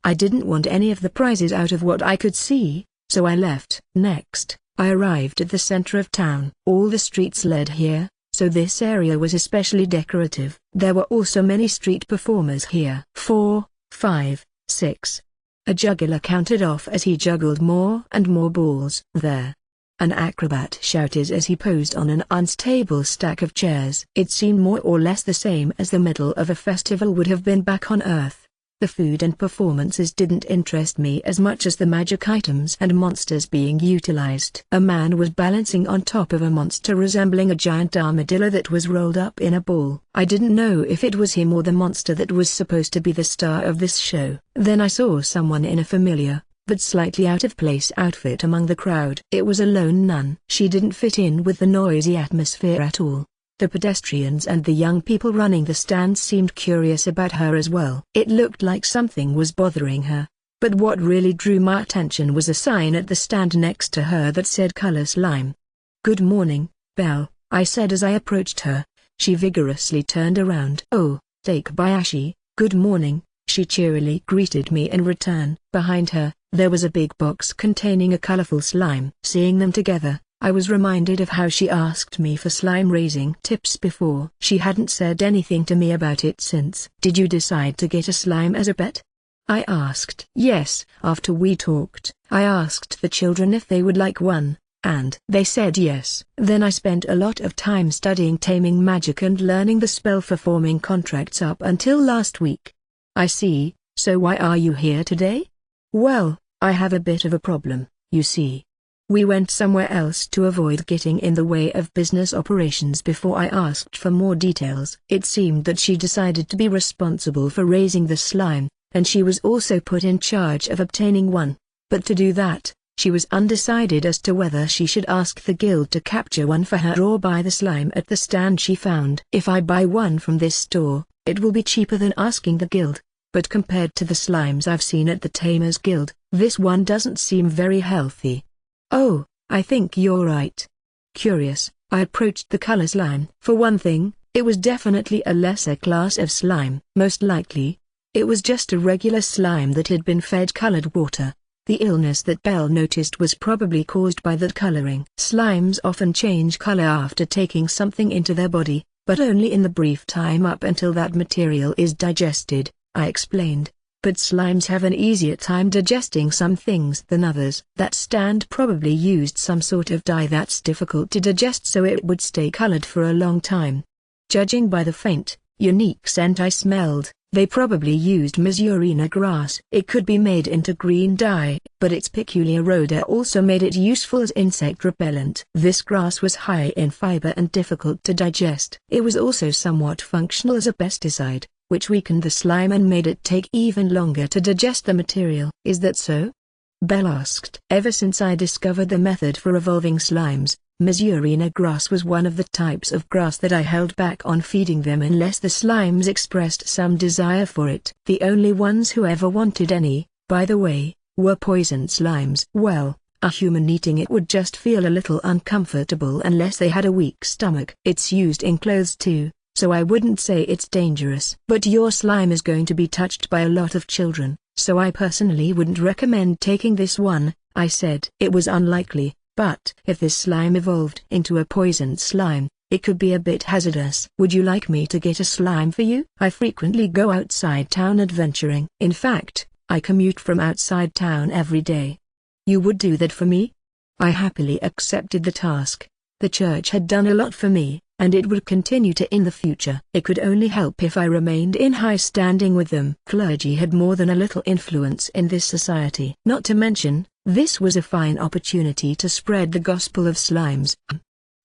I didn't want any of the prizes out of what I could see, so I left. Next, I arrived at the center of town. All the streets led here, so this area was especially decorative. There were also many street performers here. 4, 5, 6. A juggler counted off as he juggled more and more balls. There. An acrobat shouted as he posed on an unstable stack of chairs. It seemed more or less the same as the middle of a festival would have been back on Earth. The food and performances didn't interest me as much as the magic items and monsters being utilized. A man was balancing on top of a monster resembling a giant armadillo that was rolled up in a ball. I didn't know if it was him or the monster that was supposed to be the star of this show. Then I saw someone in a familiar, but slightly out of place outfit among the crowd. It was a lone nun. She didn't fit in with the noisy atmosphere at all. The pedestrians and the young people running the stands seemed curious about her as well. It looked like something was bothering her. But what really drew my attention was a sign at the stand next to her that said Color Slime. Good morning, Belle, I said as I approached her. She vigorously turned around. Oh, Takebayashi, good morning, she cheerily greeted me in return. Behind her, there was a big box containing a colorful slime. Seeing them together, I was reminded of how she asked me for slime raising tips before. She hadn't said anything to me about it since. Did you decide to get a slime as a pet? I asked. Yes, after we talked, I asked the children if they would like one, and they said yes. Then I spent a lot of time studying taming magic and learning the spell for forming contracts up until last week. I see, so why are you here today? Well, I have a bit of a problem, you see. We went somewhere else to avoid getting in the way of business operations before I asked for more details. It seemed that she decided to be responsible for raising the slime, and she was also put in charge of obtaining one. But to do that, she was undecided as to whether she should ask the guild to capture one for her or buy the slime at the stand she found. If I buy one from this store, it will be cheaper than asking the guild, but compared to the slimes I've seen at the Tamers Guild, this one doesn't seem very healthy. Oh, I think you're right. Curious, I approached the color slime. For one thing, it was definitely a lesser class of slime. Most likely, it was just a regular slime that had been fed colored water. The illness that Belle noticed was probably caused by that coloring. Slimes often change color after taking something into their body, but only in the brief time up until that material is digested, I explained. But slimes have an easier time digesting some things than others. That stand probably used some sort of dye that's difficult to digest so it would stay colored for a long time. Judging by the faint, unique scent I smelled, they probably used Ririnra grass. It could be made into green dye, but its peculiar odor also made it useful as insect repellent. This grass was high in fiber and difficult to digest. It was also somewhat functional as a pesticide, which weakened the slime and made it take even longer to digest the material. Is that so? Belle asked. Ever since I discovered the method for evolving slimes, Ririnra grass was one of the types of grass that I held back on feeding them unless the slimes expressed some desire for it. The only ones who ever wanted any, by the way, were poison slimes. Well, a human eating it would just feel a little uncomfortable unless they had a weak stomach. It's used in clothes too, so I wouldn't say it's dangerous. But your slime is going to be touched by a lot of children, so I personally wouldn't recommend taking this one, I said. It was unlikely, but if this slime evolved into a poisoned slime, it could be a bit hazardous. Would you like me to get a slime for you? I frequently go outside town adventuring. In fact, I commute from outside town every day. You would do that for me? I happily accepted the task. The church had done a lot for me, and it would continue to in the future. It could only help if I remained in high standing with them. Clergy had more than a little influence in this society. Not to mention, this was a fine opportunity to spread the gospel of slimes.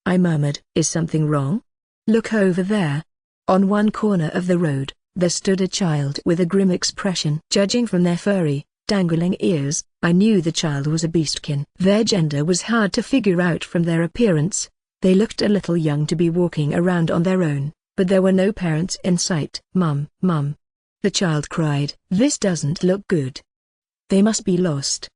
I murmured. Is something wrong? Look over there. On one corner of the road, there stood a child with a grim expression. Judging from their furry, dangling ears, I knew the child was a beastkin. Their gender was hard to figure out from their appearance. They looked a little young to be walking around on their own, but there were no parents in sight. Mum, Mum. The child cried. This doesn't look good. They must be lost.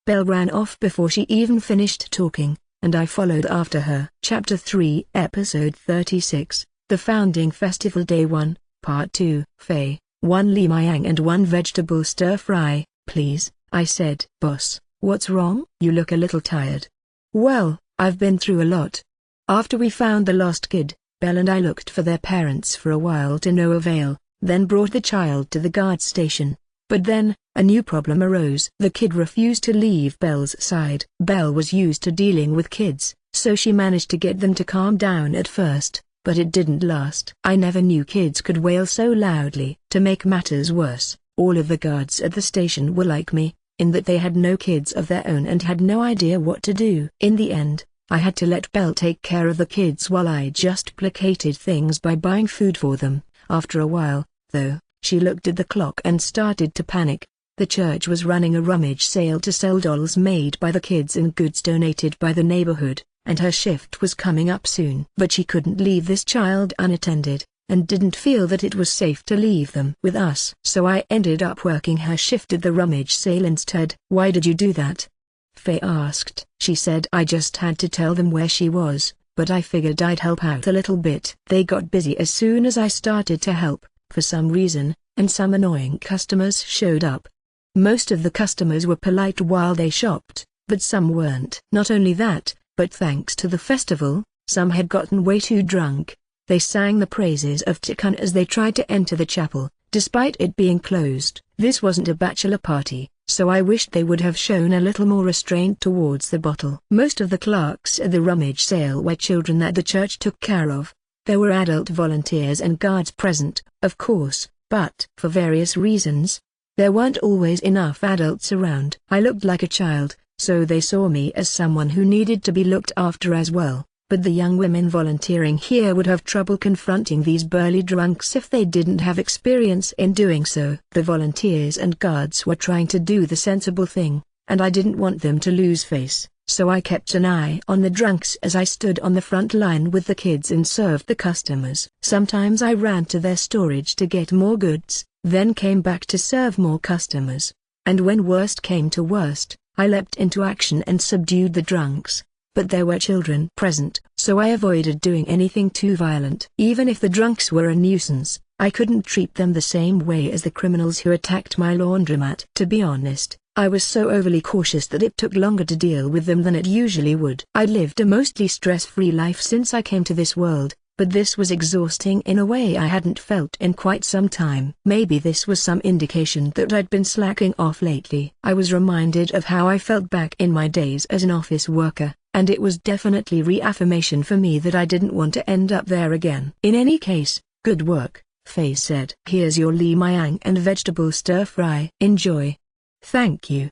Belle ran off before she even finished talking, and I followed after her. Chapter 3, Episode 36, The Founding Festival Day 1, Part 2. Faye, 1 Li Mayang and 1 vegetable stir-fry, please, I said. Boss, what's wrong? You look a little tired. Well, I've been through a lot. After we found the lost kid, Belle and I looked for their parents for a while to no avail, then brought the child to the guard station. But then, a new problem arose. The kid refused to leave Belle's side. Belle was used to dealing with kids, so she managed to get them to calm down at first, but it didn't last. I never knew kids could wail so loudly. To make matters worse, all of the guards at the station were like me, in that they had no kids of their own and had no idea what to do. In the end, I had to let Belle take care of the kids while I just placated things by buying food for them. After a while, though, she looked at the clock and started to panic. The church was running a rummage sale to sell dolls made by the kids and goods donated by the neighborhood, and her shift was coming up soon. But she couldn't leave this child unattended, and didn't feel that it was safe to leave them with us. So I ended up working her shift at the rummage sale instead. Why did you do that? Faye asked. She said I just had to tell them where she was, but I figured I'd help out a little bit. They got busy as soon as I started to help, for some reason, and some annoying customers showed up. Most of the customers were polite while they shopped, but some weren't. Not only that, but thanks to the festival, some had gotten way too drunk. They sang the praises of Tikkun as they tried to enter the chapel, despite it being closed. This wasn't a bachelor party, so I wished they would have shown a little more restraint towards the bottle. Most of the clerks at the rummage sale were children that the church took care of. There were adult volunteers and guards present, of course, but for various reasons, there weren't always enough adults around. I looked like a child, so they saw me as someone who needed to be looked after as well. But the young women volunteering here would have trouble confronting these burly drunks if they didn't have experience in doing so. The volunteers and guards were trying to do the sensible thing, and I didn't want them to lose face, so I kept an eye on the drunks as I stood on the front line with the kids and served the customers. Sometimes I ran to their storage to get more goods, then came back to serve more customers. And when worst came to worst, I leapt into action and subdued the drunks. But there were children present, so I avoided doing anything too violent. Even if the drunks were a nuisance, I couldn't treat them the same way as the criminals who attacked my laundromat. To be honest, I was so overly cautious that it took longer to deal with them than it usually would. I'd lived a mostly stress-free life since I came to this world, but this was exhausting in a way I hadn't felt in quite some time. Maybe this was some indication that I'd been slacking off lately. I was reminded of how I felt back in my days as an office worker, and it was definitely reaffirmation for me that I didn't want to end up there again. In any case, good work, Faye said. Here's your lee mayang and vegetable stir-fry. Enjoy. Thank you.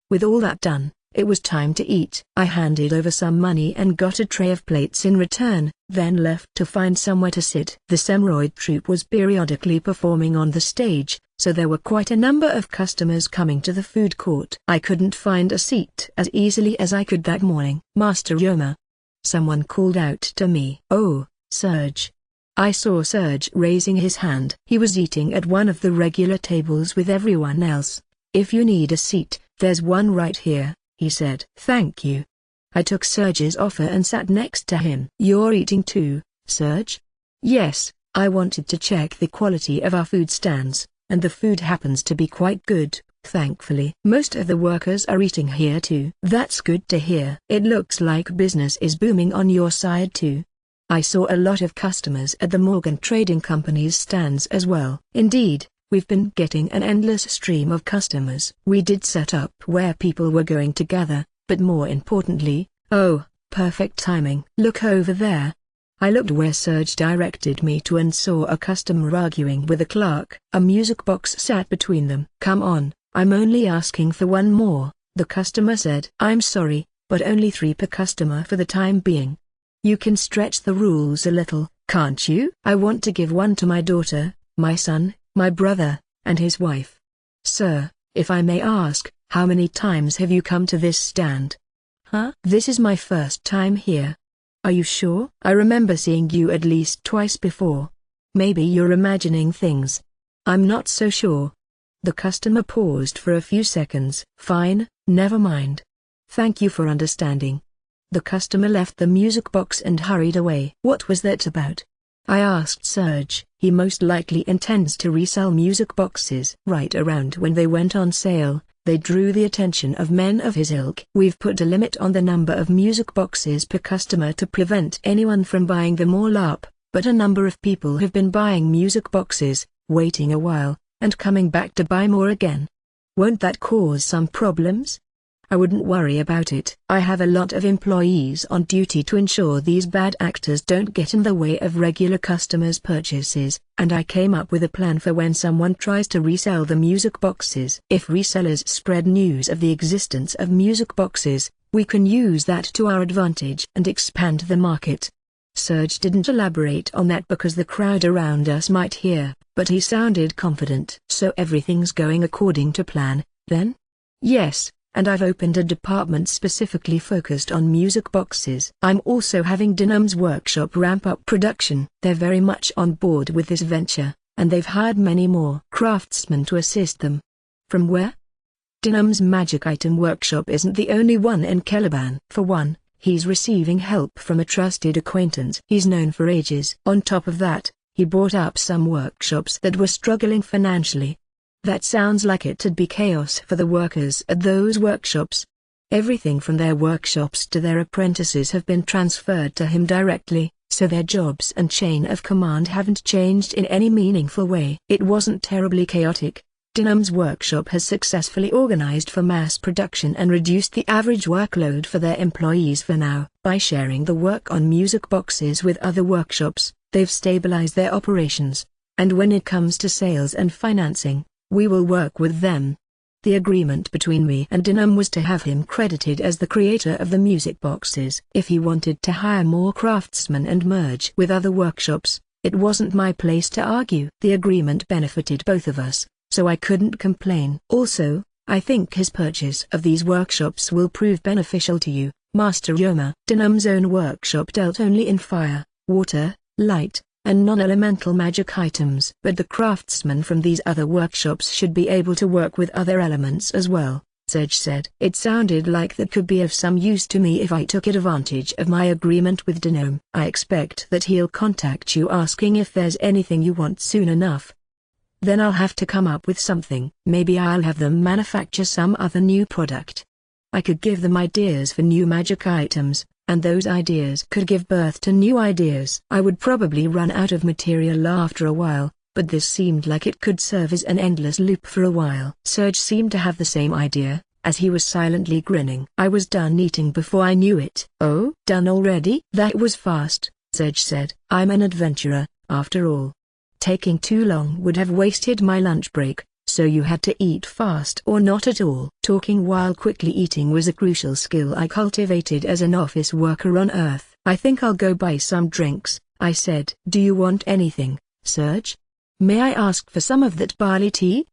With all that done, it was time to eat. I handed over some money and got a tray of plates in return, then left to find somewhere to sit. The Semroid troupe was periodically performing on the stage, so there were quite a number of customers coming to the food court. I couldn't find a seat as easily as I could that morning. Master Yoma. Someone called out to me. Oh, Serge. I saw Serge raising his hand. He was eating at one of the regular tables with everyone else. If you need a seat, there's one right here, he said. Thank you. I took Serge's offer and sat next to him. You're eating too, Serge? Yes, I wanted to check the quality of our food stands, and the food happens to be quite good, thankfully. Most of the workers are eating here too. That's good to hear. It looks like business is booming on your side too. I saw a lot of customers at the Morgan Trading Company's stands as well. Indeed, we've been getting an endless stream of customers. We did set up where people were going to gather, but more importantly, oh, perfect timing. Look over there. I looked where Serge directed me to and saw a customer arguing with a clerk. A music box sat between them. Come on, I'm only asking for one more, the customer said. I'm sorry, but only 3 per customer for the time being. You can stretch the rules a little, can't you? I want to give one to my daughter, my son, my brother, and his wife. Sir, if I may ask, how many times have you come to this stand? Huh? This is my first time here. Are you sure? I remember seeing you at least twice before. Maybe you're imagining things. I'm not so sure. The customer paused for a few seconds. Fine, never mind. Thank you for understanding. The customer left the music box and hurried away. What was that about? I asked Serge. He most likely intends to resell music boxes. Right around when they went on sale, they drew the attention of men of his ilk. We've put a limit on the number of music boxes per customer to prevent anyone from buying them all up, but a number of people have been buying music boxes, waiting a while, and coming back to buy more again. Won't that cause some problems? I wouldn't worry about it. I have a lot of employees on duty to ensure these bad actors don't get in the way of regular customers' purchases, and I came up with a plan for when someone tries to resell the music boxes. If resellers spread news of the existence of music boxes, we can use that to our advantage and expand the market. Serge didn't elaborate on that because the crowd around us might hear, but he sounded confident. So everything's going according to plan, then? Yes. And I've opened a department specifically focused on music boxes. I'm also having Dinam's workshop ramp up production. They're very much on board with this venture, and they've hired many more craftsmen to assist them. From where? Dinam's magic item workshop isn't the only one in Caliban. For one, he's receiving help from a trusted acquaintance he's known for ages. On top of that, he bought up some workshops that were struggling financially. That sounds like it'd be chaos for the workers at those workshops. Everything from their workshops to their apprentices have been transferred to him directly, so their jobs and chain of command haven't changed in any meaningful way. It wasn't terribly chaotic. Dinam's workshop has successfully organized for mass production and reduced the average workload for their employees for now. By sharing the work on music boxes with other workshops, they've stabilized their operations. And when it comes to sales and financing, we will work with them. The agreement between me and Dinam was to have him credited as the creator of the music boxes. If he wanted to hire more craftsmen and merge with other workshops, it wasn't my place to argue. The agreement benefited both of us, so I couldn't complain. Also, I think his purchase of these workshops will prove beneficial to you, Master Yoma. Dinam's own workshop dealt only in fire, water, light, and non-elemental magic items. But the craftsmen from these other workshops should be able to work with other elements as well, Serge said. It sounded like that could be of some use to me if I took advantage of my agreement with Dinam. I expect that he'll contact you asking if there's anything you want soon enough. Then I'll have to come up with something. Maybe I'll have them manufacture some other new product. I could give them ideas for new magic items, and those ideas could give birth to new ideas. I would probably run out of material after a while, but this seemed like it could serve as an endless loop for a while. Serge seemed to have the same idea, as he was silently grinning. I was done eating before I knew it. Oh, done already? That was fast, Serge said. I'm an adventurer, after all. Taking too long would have wasted my lunch break, so you had to eat fast or not at all. Talking while quickly eating was a crucial skill I cultivated as an office worker on Earth. I think I'll go buy some drinks, I said. Do you want anything, Serge? May I ask for some of that barley tea?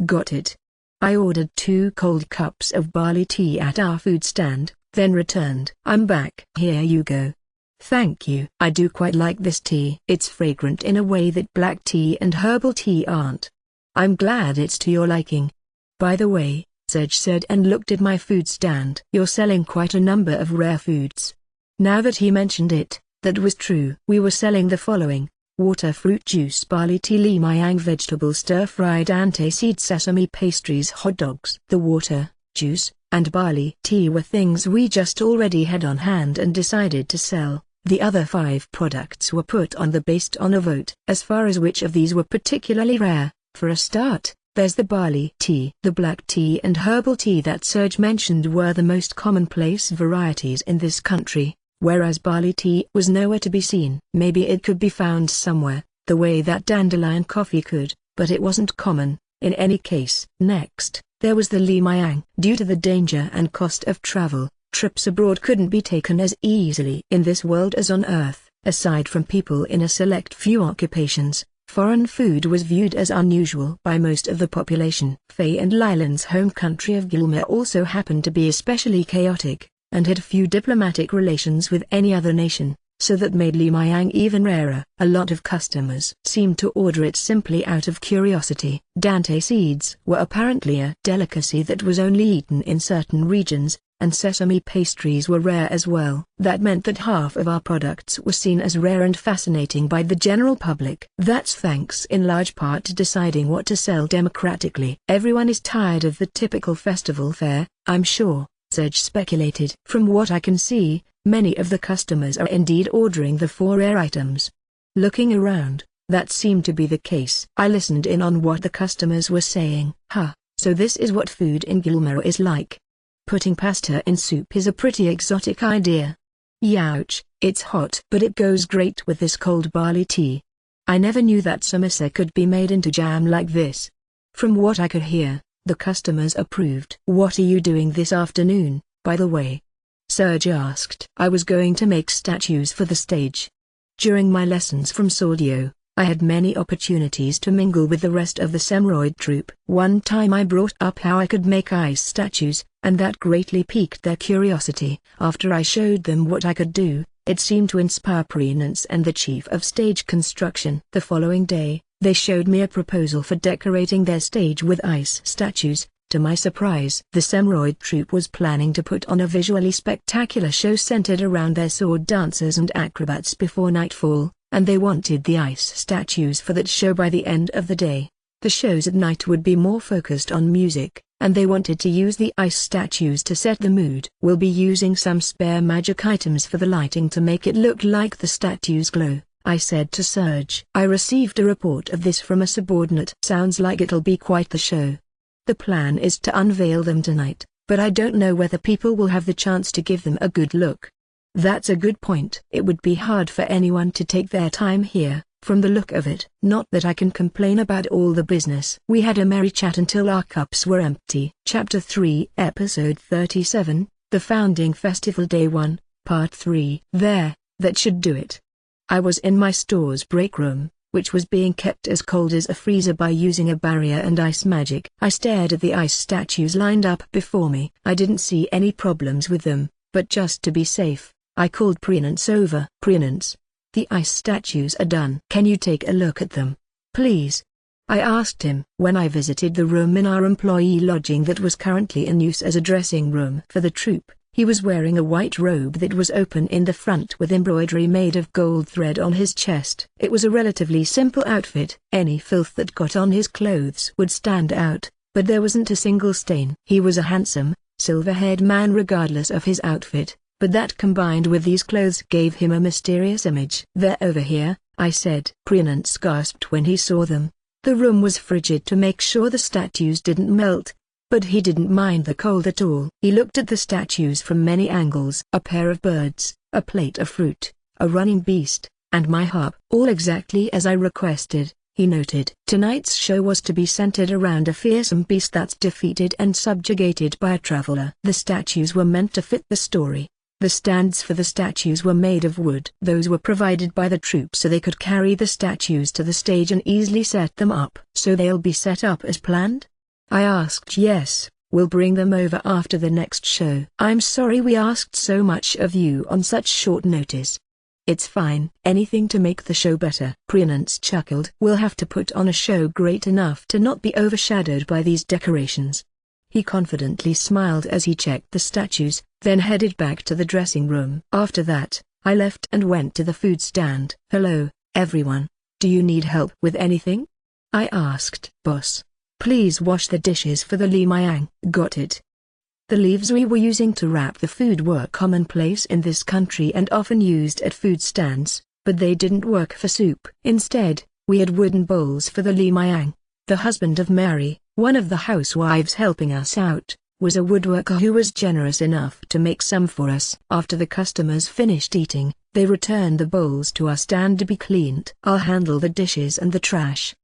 Got it. I ordered 2 cold cups of barley tea at our food stand, then returned. I'm back. Here you go. Thank you. I do quite like this tea. It's fragrant in a way that black tea and herbal tea aren't. I'm glad it's to your liking. By the way, Serge said and looked at my food stand. You're selling quite a number of rare foods. Now that he mentioned it, that was true. We were selling the following: water fruit juice, barley tea, limayang vegetable stir-fried ante-seed sesame pastries, hot dogs. The water, juice, and barley tea were things we just already had on hand and decided to sell. The other 5 products were put on based on a vote. As far as which of these were particularly rare, for a start, there's the barley tea. The black tea and herbal tea that Serge mentioned were the most commonplace varieties in this country, whereas barley tea was nowhere to be seen. Maybe it could be found somewhere, the way that dandelion coffee could, but it wasn't common, in any case. Next, there was the limayang. Due to the danger and cost of travel, trips abroad couldn't be taken as easily. In this world as on Earth, aside from people in a select few occupations, foreign food was viewed as unusual by most of the population. Faye and Lyland's home country of Gilmer also happened to be especially chaotic, and had few diplomatic relations with any other nation, so that made limayang even rarer. A lot of customers seemed to order it simply out of curiosity. Dante seeds were apparently a delicacy that was only eaten in certain regions, and sesame pastries were rare as well. That meant that half of our products were seen as rare and fascinating by the general public. That's thanks in large part to deciding what to sell democratically. Everyone is tired of the typical festival fare, I'm sure, Serge speculated. From what I can see, many of the customers are indeed ordering the 4 rare items. Looking around, that seemed to be the case. I listened in on what the customers were saying. So this is what food in Gilmer is like. Putting pasta in soup is a pretty exotic idea. Youch, it's hot. But it goes great with this cold barley tea. I never knew that samosa could be made into jam like this. From what I could hear, the customers approved. What are you doing this afternoon, by the way? Serge asked. I was going to make statues for the stage. During my lessons from Saudio, I had many opportunities to mingle with the rest of the Semroid troupe. One time I brought up how I could make ice statues, and that greatly piqued their curiosity. After I showed them what I could do, it seemed to inspire Prenance and the chief of stage construction. The following day, they showed me a proposal for decorating their stage with ice statues. To my surprise, the Semroid troupe was planning to put on a visually spectacular show centered around their sword dancers and acrobats before nightfall, and they wanted the ice statues for that show by the end of the day. The shows at night would be more focused on music, and they wanted to use the ice statues to set the mood. We'll be using some spare magic items for the lighting to make it look like the statues glow, I said to Serge. I received a report of this from a subordinate. Sounds like it'll be quite the show. The plan is to unveil them tonight, but I don't know whether people will have the chance to give them a good look. That's a good point. It would be hard for anyone to take their time here, from the look of it. Not that I can complain about all the business. We had a merry chat until our cups were empty. Chapter 3, Episode 37, The Founding Festival Day 1, Part 3. There, that should do it. I was in my store's break room, which was being kept as cold as a freezer by using a barrier and ice magic. I stared at the ice statues lined up before me. I didn't see any problems with them, but just to be safe, I called Prenance over. Prenance, the ice statues are done. Can you take a look at them, please? I asked him. When I visited the room in our employee lodging that was currently in use as a dressing room for the troupe, he was wearing a white robe that was open in the front with embroidery made of gold thread on his chest. It was a relatively simple outfit. Any filth that got on his clothes would stand out, but there wasn't a single stain. He was a handsome, silver-haired man regardless of his outfit, but that combined with these clothes gave him a mysterious image. "They're over here," I said. Prenance gasped when he saw them. The room was frigid to make sure the statues didn't melt, but he didn't mind the cold at all. He looked at the statues from many angles. A pair of birds, a plate of fruit, a running beast, and my harp. All exactly as I requested, he noted. Tonight's show was to be centered around a fearsome beast that's defeated and subjugated by a traveler. The statues were meant to fit the story. The stands for the statues were made of wood. Those were provided by the troupe so they could carry the statues to the stage and easily set them up. So they'll be set up as planned? I asked. Yes, we'll bring them over after the next show. I'm sorry we asked so much of you on such short notice. It's fine. Anything to make the show better. Prenance chuckled. We'll have to put on a show great enough to not be overshadowed by these decorations. He confidently smiled as he checked the statues, then headed back to the dressing room. After that, I left and went to the food stand. Hello, everyone. Do you need help with anything? I asked. Boss, please wash the dishes for the Li Mayang. Got it. The leaves we were using to wrap the food were commonplace in this country and often used at food stands, but they didn't work for soup. Instead, we had wooden bowls for the Li Mayang. The husband of Mary, one of the housewives helping us out, was a woodworker who was generous enough to make some for us. After the customers finished eating, they returned the bowls to our stand to be cleaned. I'll handle the dishes and the trash.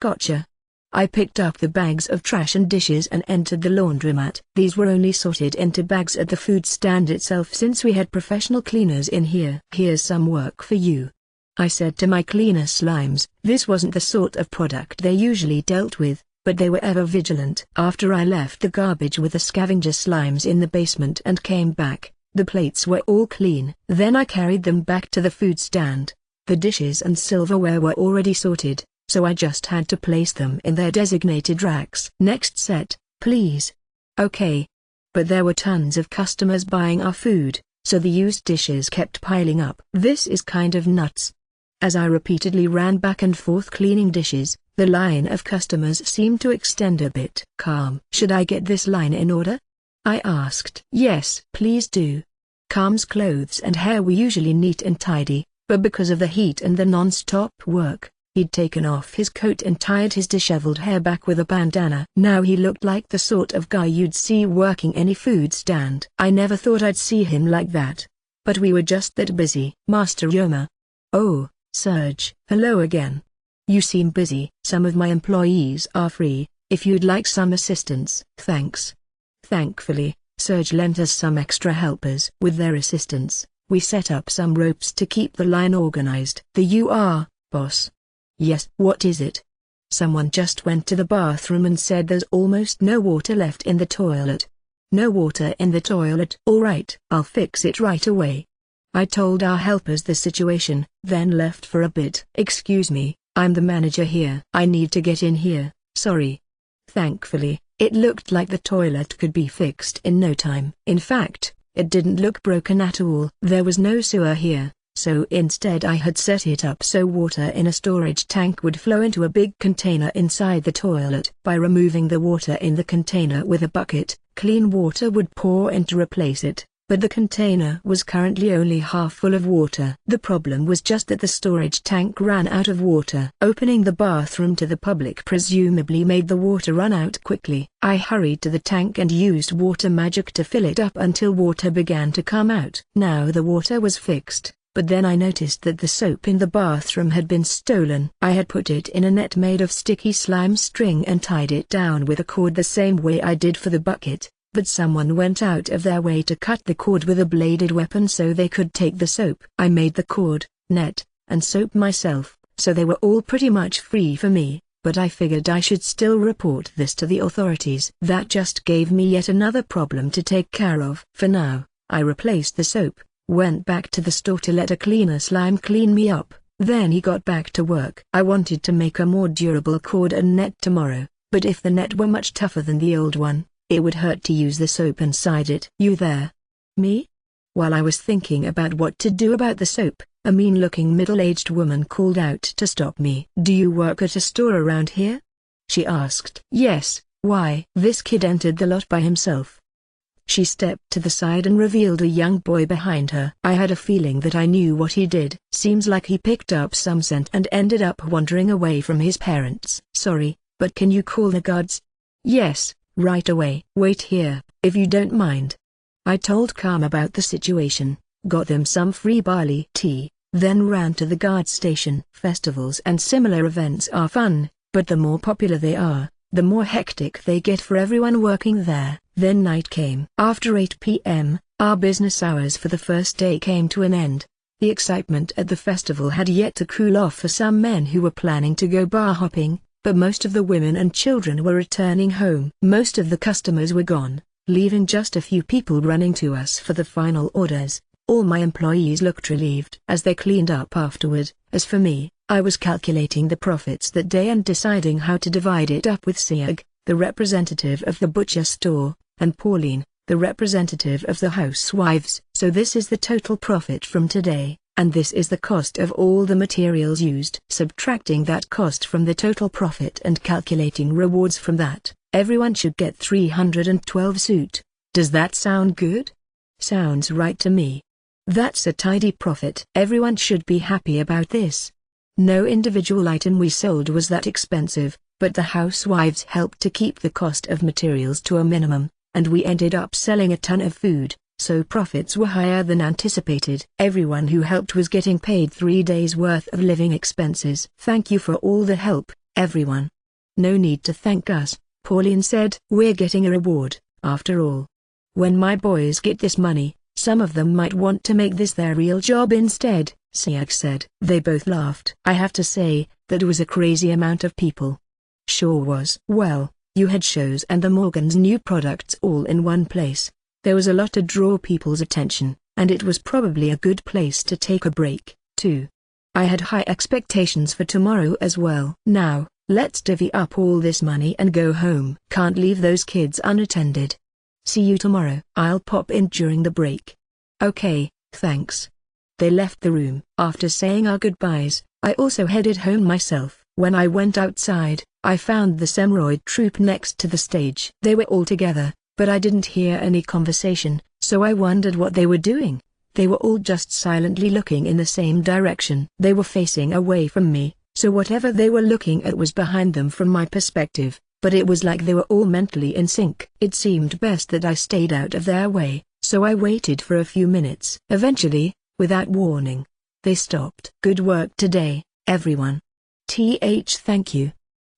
Gotcha. I picked up the bags of trash and dishes and entered the laundromat. These were only sorted into bags at the food stand itself since we had professional cleaners in here. Here's some work for you, I said to my cleaner slimes. This wasn't the sort of product they usually dealt with, but they were ever vigilant. After I left the garbage with the scavenger slimes in the basement and came back, the plates were all clean. Then I carried them back to the food stand. The dishes and silverware were already sorted, so I just had to place them in their designated racks. Next set, please. Okay. But there were tons of customers buying our food, so the used dishes kept piling up. This is kind of nuts. As I repeatedly ran back and forth cleaning dishes, the line of customers seemed to extend a bit. Calm. Should I get this line in order? I asked. Yes, please do. Calm's clothes and hair were usually neat and tidy, but because of the heat and the non-stop work, he'd taken off his coat and tied his disheveled hair back with a bandana. Now he looked like the sort of guy you'd see working any food stand. I never thought I'd see him like that. But we were just that busy. Master Yoma. Oh, Serge. Hello again. You seem busy. Some of my employees are free, if you'd like some assistance. Thanks. Thankfully, Serge lent us some extra helpers. With their assistance, we set up some ropes to keep the line organized. You are, boss? Yes. What is it? Someone just went to the bathroom and said there's almost no water left in the toilet. No water in the toilet? All right. I'll fix it right away. I told our helpers the situation, then left for a bit. Excuse me, I'm the manager here. I need to get in here, sorry. Thankfully, it looked like the toilet could be fixed in no time. In fact, it didn't look broken at all. There was no sewer here, so instead I had set it up so water in a storage tank would flow into a big container inside the toilet. By removing the water in the container with a bucket, clean water would pour in to replace it. but the container was currently only half full of water. The problem was just that the storage tank ran out of water. Opening the bathroom to the public presumably made the water run out quickly. I hurried to the tank and used water magic to fill it up until water began to come out. Now the water was fixed, but then I noticed that the soap in the bathroom had been stolen. I had put it in a net made of sticky slime string and tied it down with a cord the same way I did for the bucket. But someone went out of their way to cut the cord with a bladed weapon so they could take the soap. I made the cord, net, and soap myself, so they were all pretty much free for me, but I figured I should still report this to the authorities. That just gave me yet another problem to take care of. For now, I replaced the soap, went back to the store to let a cleaner slime clean me up, then he got back to work. I wanted to make a more durable cord and net tomorrow, but if the net were much tougher than the old one, it would hurt to use the soap inside it. You there? Me? While I was thinking about what to do about the soap, a mean-looking middle-aged woman called out to stop me. Do you work at a store around here? She asked. Yes, why? This kid entered the lot by himself. She stepped to the side and revealed a young boy behind her. I had a feeling that I knew what he did. Seems like he picked up some scent and ended up wandering away from his parents. Sorry, but can you call the guards? Yes. Right away. Wait here, if you don't mind. I told Calm about the situation, got them some free barley tea, then ran to the guard station. Festivals and similar events are fun, but the more popular they are, the more hectic they get for everyone working there. Then night came. After 8 p.m., our business hours for the first day came to an end. The excitement at the festival had yet to cool off for some men who were planning to go bar hopping, but most of the women and children were returning home. Most of the customers were gone, leaving just a few people running to us for the final orders. All my employees looked relieved as they cleaned up afterward. As for me, I was calculating the profits that day and deciding how to divide it up with Siag, the representative of the butcher store, and Pauline, the representative of the housewives. So this is the total profit from today. And this is the cost of all the materials used. Subtracting that cost from the total profit and calculating rewards from that, everyone should get 312 suit. Does that sound good? Sounds right to me. That's a tidy profit. Everyone should be happy about this. No individual item we sold was that expensive, but the housewives helped to keep the cost of materials to a minimum, and we ended up selling a ton of food. So profits were higher than anticipated. Everyone who helped was getting paid 3 days' worth of living expenses. Thank you for all the help, everyone. No need to thank us, Pauline said. We're getting a reward, after all. When my boys get this money, some of them might want to make this their real job instead, Siag said. They both laughed. I have to say, that was a crazy amount of people. Sure was. Well, you had shows and the Morgan's new products all in one place. There was a lot to draw people's attention, and it was probably a good place to take a break, too. I had high expectations for tomorrow as well. Now, let's divvy up all this money and go home. Can't leave those kids unattended. See you tomorrow. I'll pop in during the break. Okay, thanks. They left the room. After saying our goodbyes, I also headed home myself. When I went outside, I found the Semroid troupe next to the stage. They were all together, but I didn't hear any conversation, so I wondered what they were doing. They were all just silently looking in the same direction. They were facing away from me, so whatever they were looking at was behind them from my perspective, but it was like they were all mentally in sync. It seemed best that I stayed out of their way, so I waited for a few minutes. Eventually, without warning, they stopped. Good work today, everyone. Thank you.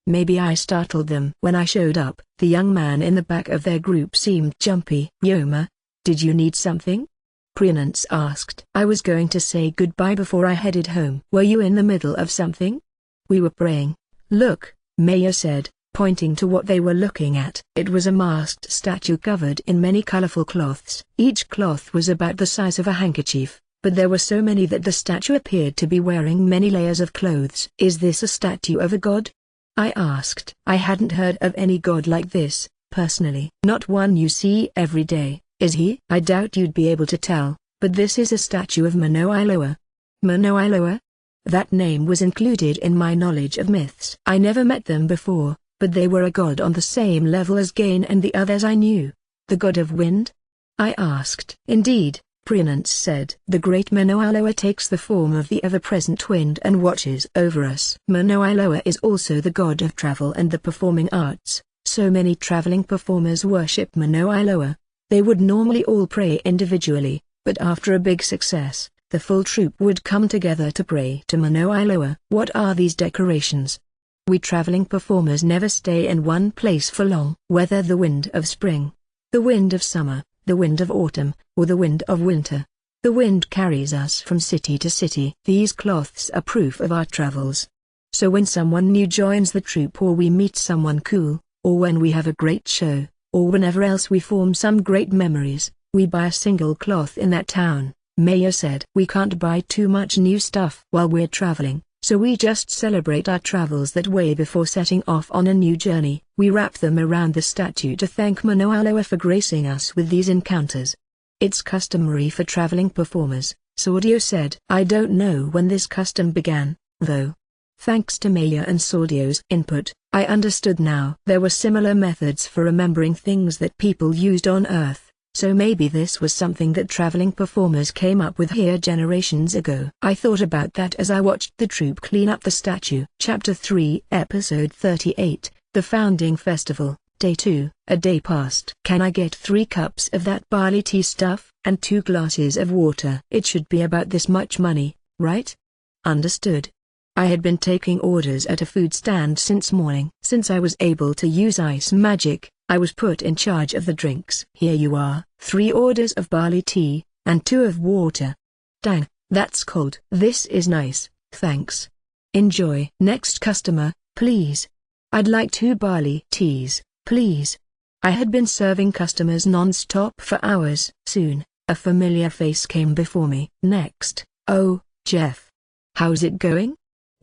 Maybe I startled them. When I showed up, the young man in the back of their group seemed jumpy. Yoma, did you need something? Prinance asked. I was going to say goodbye before I headed home. Were you in the middle of something? We were praying. Look, Maya said, pointing to what they were looking at. It was a masked statue covered in many colorful cloths. Each cloth was about the size of a handkerchief, but there were so many that the statue appeared to be wearing many layers of clothes. Is this a statue of a god? I asked. I hadn't heard of any god like this, personally. Not one you see every day, is he? I doubt you'd be able to tell, but this is a statue of Manoiloa. Manoiloa? That name was included in my knowledge of myths. I never met them before, but they were a god on the same level as Gain and the others I knew. The god of wind? I asked. Indeed, Prince said. The great Manoaloa takes the form of the ever-present wind and watches over us. Manoaloa is also the god of travel and the performing arts. So many traveling performers worship Manoaloa. They would normally all pray individually, but after a big success, the full troupe would come together to pray to Manoaloa. What are these decorations? We traveling performers never stay in one place for long. Whether the wind of spring, the wind of summer, the wind of autumn, or the wind of winter, the wind carries us from city to city. These cloths are proof of our travels. So when someone new joins the troupe, or we meet someone cool, or when we have a great show, or whenever else we form some great memories, we buy a single cloth in that town. Mayor said. We can't buy too much new stuff while we're traveling, so we just celebrate our travels that way before setting off on a new journey. We wrap them around the statue to thank Manoaloa for gracing us with these encounters. It's customary for traveling performers, Saudio said. I don't know when this custom began, though. Thanks to Maya and Saudio's input, I understood now. There were similar methods for remembering things that people used on Earth. So maybe this was something that traveling performers came up with here generations ago. I thought about that as I watched the troupe clean up the statue. Chapter 3, Episode 38, The Founding Festival, Day 2. A day passed. Can I get 3 cups of that barley tea stuff, and 2 glasses of water? It should be about this much money, right? Understood. I had been taking orders at a food stand since morning. Since I was able to use ice magic, I was put in charge of the drinks. Here you are, 3 orders of barley tea, and 2 of water. Dang, that's cold. This is nice, thanks. Enjoy. Next customer, please. I'd like 2 barley teas, please. I had been serving customers non-stop for hours. Soon, a familiar face came before me. Next. Oh, Jeff. How's it going?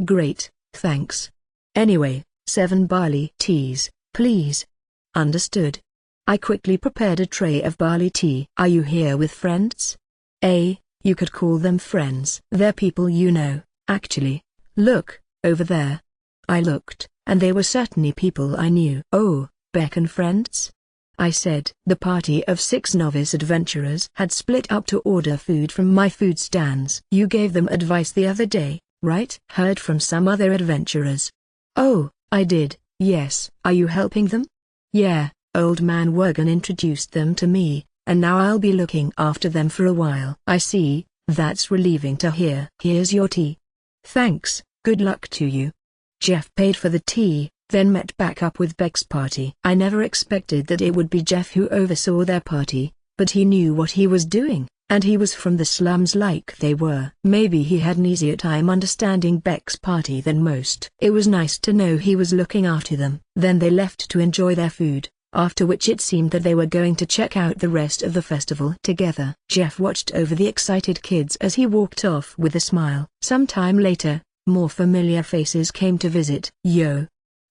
Great, thanks. Anyway, 7 barley teas, please. Understood. I quickly prepared a tray of barley tea. Are you here with friends? You could call them friends. They're people you know, actually. Look, over there. I looked, and they were certainly people I knew. Oh, Beck and friends? I said. The party of 6 novice adventurers had split up to order food from my food stands. You gave them advice the other day, right? Heard from some other adventurers. Oh, I did, yes. Are you helping them? Yeah, old man Wergen introduced them to me, and now I'll be looking after them for a while. I see, that's relieving to hear. Here's your tea. Thanks, good luck to you. Jeff paid for the tea, then met back up with Beck's party. I never expected that it would be Jeff who oversaw their party, but he knew what he was doing, and he was from the slums like they were. Maybe he had an easier time understanding Beck's party than most. It was nice to know he was looking after them. Then they left to enjoy their food, after which it seemed that they were going to check out the rest of the festival together. Jeff watched over the excited kids as he walked off with a smile. Sometime later, more familiar faces came to visit. Yo.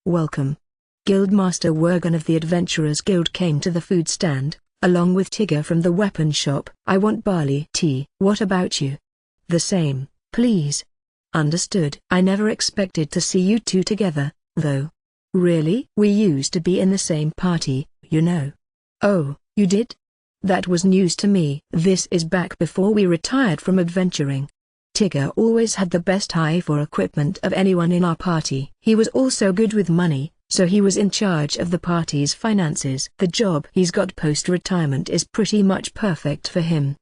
Welcome. Guildmaster Wergen of the Adventurers Guild came to the food stand, along with Tigger from the weapon shop. I want barley tea. What about you? The same, please. Understood. I never expected to see you two together, though. Really? We used to be in the same party, you know. Oh, you did? That was news to me. This is back before we retired from adventuring. Tigger always had the best eye for equipment of anyone in our party. He was also good with money, so he was in charge of the party's finances. The job he's got post-retirement is pretty much perfect for him.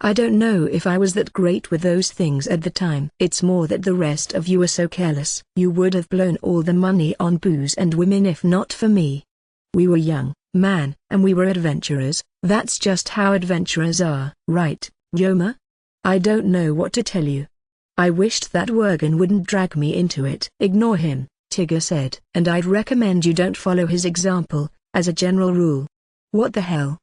I don't know if I was that great with those things at the time. It's more that the rest of you are so careless. You would have blown all the money on booze and women if not for me. We were young, man, and we were adventurers. That's just how adventurers are. Right, Yoma? I don't know what to tell you. I wished that Wergen wouldn't drag me into it. Ignore him, Tigger said. And I'd recommend you don't follow his example, as a general rule. What the hell?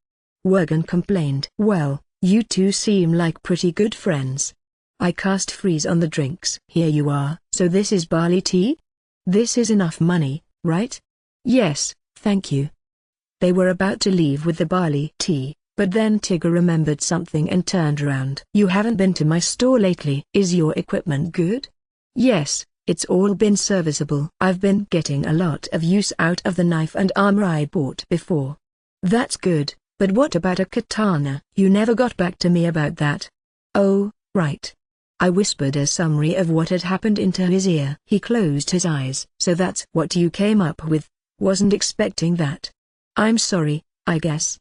Wergen complained. Well, you two seem like pretty good friends. I cast freeze on the drinks. Here you are. So this is barley tea? This is enough money, right? Yes, thank you. They were about to leave with the barley tea, but then Tigger remembered something and turned around. You haven't been to my store lately. Is your equipment good? Yes, it's all been serviceable. I've been getting a lot of use out of the knife and armor I bought before. That's good, But what about a katana? You never got back to me about that. Oh, right. I whispered a summary of what had happened into his ear. He closed his eyes. So that's what you came up with? Wasn't expecting that. I'm sorry, I guess.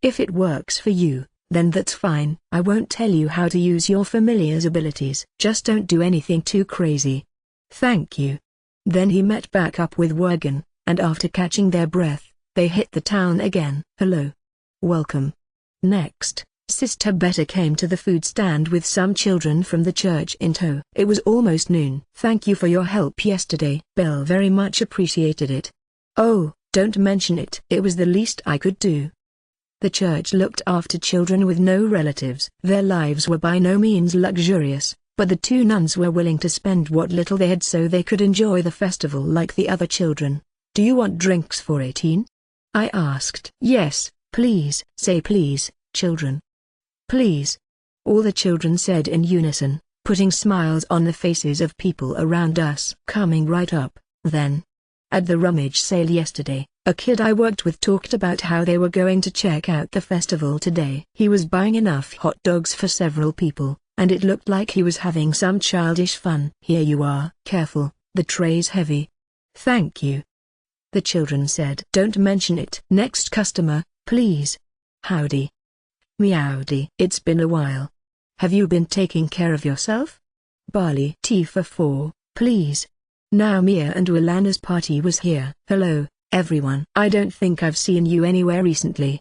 If it works for you, then that's fine. I won't tell you how to use your familiar's abilities. Just don't do anything too crazy. Thank you. Then he met back up with Worgen, and after catching their breath, they hit the town again. Hello. Welcome. Next, Sister Betta came to the food stand with some children from the church in tow. It was almost noon. Thank you for your help yesterday. Belle very much appreciated it. Oh, don't mention it. It was the least I could do. The church looked after children with no relatives. Their lives were by no means luxurious, but the two nuns were willing to spend what little they had so they could enjoy the festival like the other children. Do you want drinks for 18? I asked. Yes, please. Say please, children. Please. All the children said in unison, putting smiles on the faces of people around us. Coming right up, then. At the rummage sale yesterday, a kid I worked with talked about how they were going to check out the festival today. He was buying enough hot dogs for several people, and it looked like he was having some childish fun. Here you are. Careful, the tray's heavy. Thank you. The children said. Don't mention it. Next customer, please. Howdy. Meowdy. It's been a while. Have you been taking care of yourself? Barley tea for 4, please. Now Mia and Willana's party was here. Hello, everyone. I don't think I've seen you anywhere recently.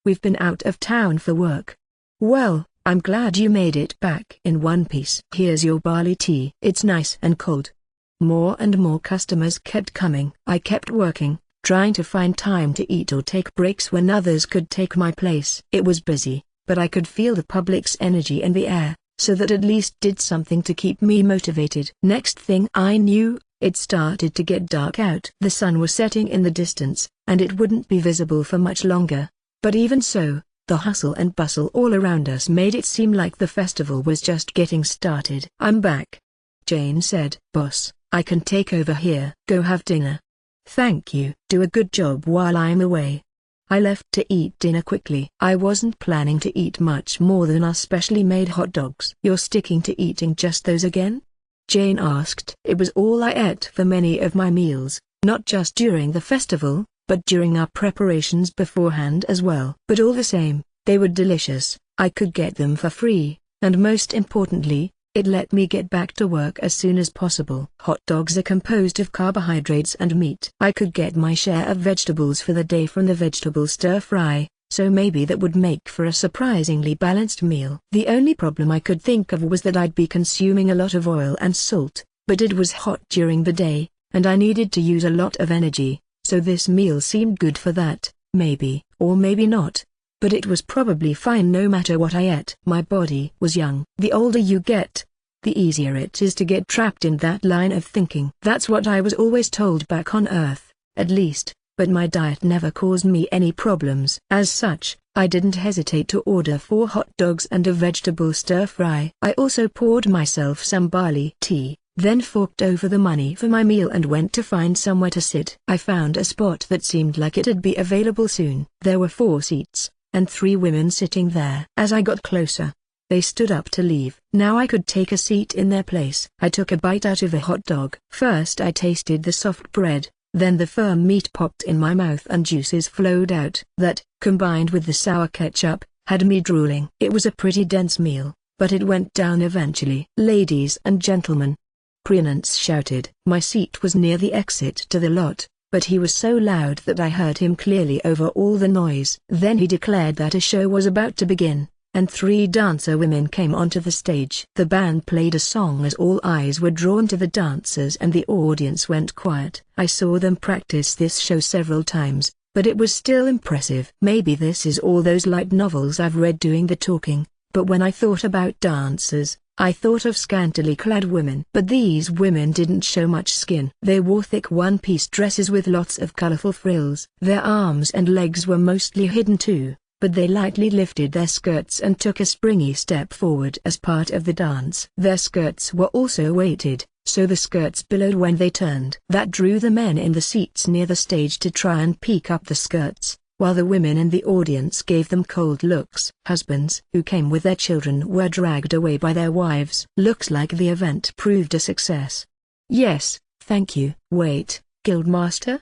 We've been out of town for work. Well, I'm glad you made it back in one piece. Here's your barley tea. It's nice and cold. More and more customers kept coming. I kept working, trying to find time to eat or take breaks when others could take my place. It was busy, but I could feel the public's energy in the air, so that at least did something to keep me motivated. Next thing I knew, it started to get dark out. The sun was setting in the distance, and it wouldn't be visible for much longer. But even so, the hustle and bustle all around us made it seem like the festival was just getting started. I'm back. Jane said. Boss, I can take over here. Go have dinner. Thank you. Do a good job while I'm away. I left to eat dinner quickly. I wasn't planning to eat much more than our specially made hot dogs. You're sticking to eating just those again? Jane asked. It was all I ate for many of my meals, not just during the festival, but during our preparations beforehand as well. But all the same, they were delicious. I could get them for free, and most importantly, it let me get back to work as soon as possible. Hot dogs are composed of carbohydrates and meat. I could get my share of vegetables for the day from the vegetable stir-fry, so maybe that would make for a surprisingly balanced meal. The only problem I could think of was that I'd be consuming a lot of oil and salt, but it was hot during the day, and I needed to use a lot of energy, so this meal seemed good for that, maybe, or maybe not. But it was probably fine no matter what I ate. My body was young. The older you get, the easier it is to get trapped in that line of thinking. That's what I was always told back on Earth, at least, but my diet never caused me any problems. As such, I didn't hesitate to order 4 hot dogs and a vegetable stir-fry. I also poured myself some barley tea, then forked over the money for my meal and went to find somewhere to sit. I found a spot that seemed like it'd be available soon. There were 4 seats, and 3 women sitting there. As I got closer, they stood up to leave. Now I could take a seat in their place. I took a bite out of a hot dog. First I tasted the soft bread, then the firm meat popped in my mouth and juices flowed out. That, combined with the sour ketchup, had me drooling. It was a pretty dense meal, but it went down eventually. Ladies and gentlemen, Prince shouted. My seat was near the exit to the lot, but he was so loud that I heard him clearly over all the noise. Then he declared that a show was about to begin, and 3 dancer women came onto the stage. The band played a song as all eyes were drawn to the dancers and the audience went quiet. I saw them practice this show several times, but it was still impressive. Maybe this is all those light novels I've read doing the talking, but when I thought about dancers, I thought of scantily clad women. But these women didn't show much skin. They wore thick one-piece dresses with lots of colorful frills. Their arms and legs were mostly hidden too, but they lightly lifted their skirts and took a springy step forward as part of the dance. Their skirts were also weighted, so the skirts billowed when they turned. That drew the men in the seats near the stage to try and peek up the skirts, while the women in the audience gave them cold looks. Husbands who came with their children were dragged away by their wives. Looks like the event proved a success. Yes, thank you. Wait, Guildmaster?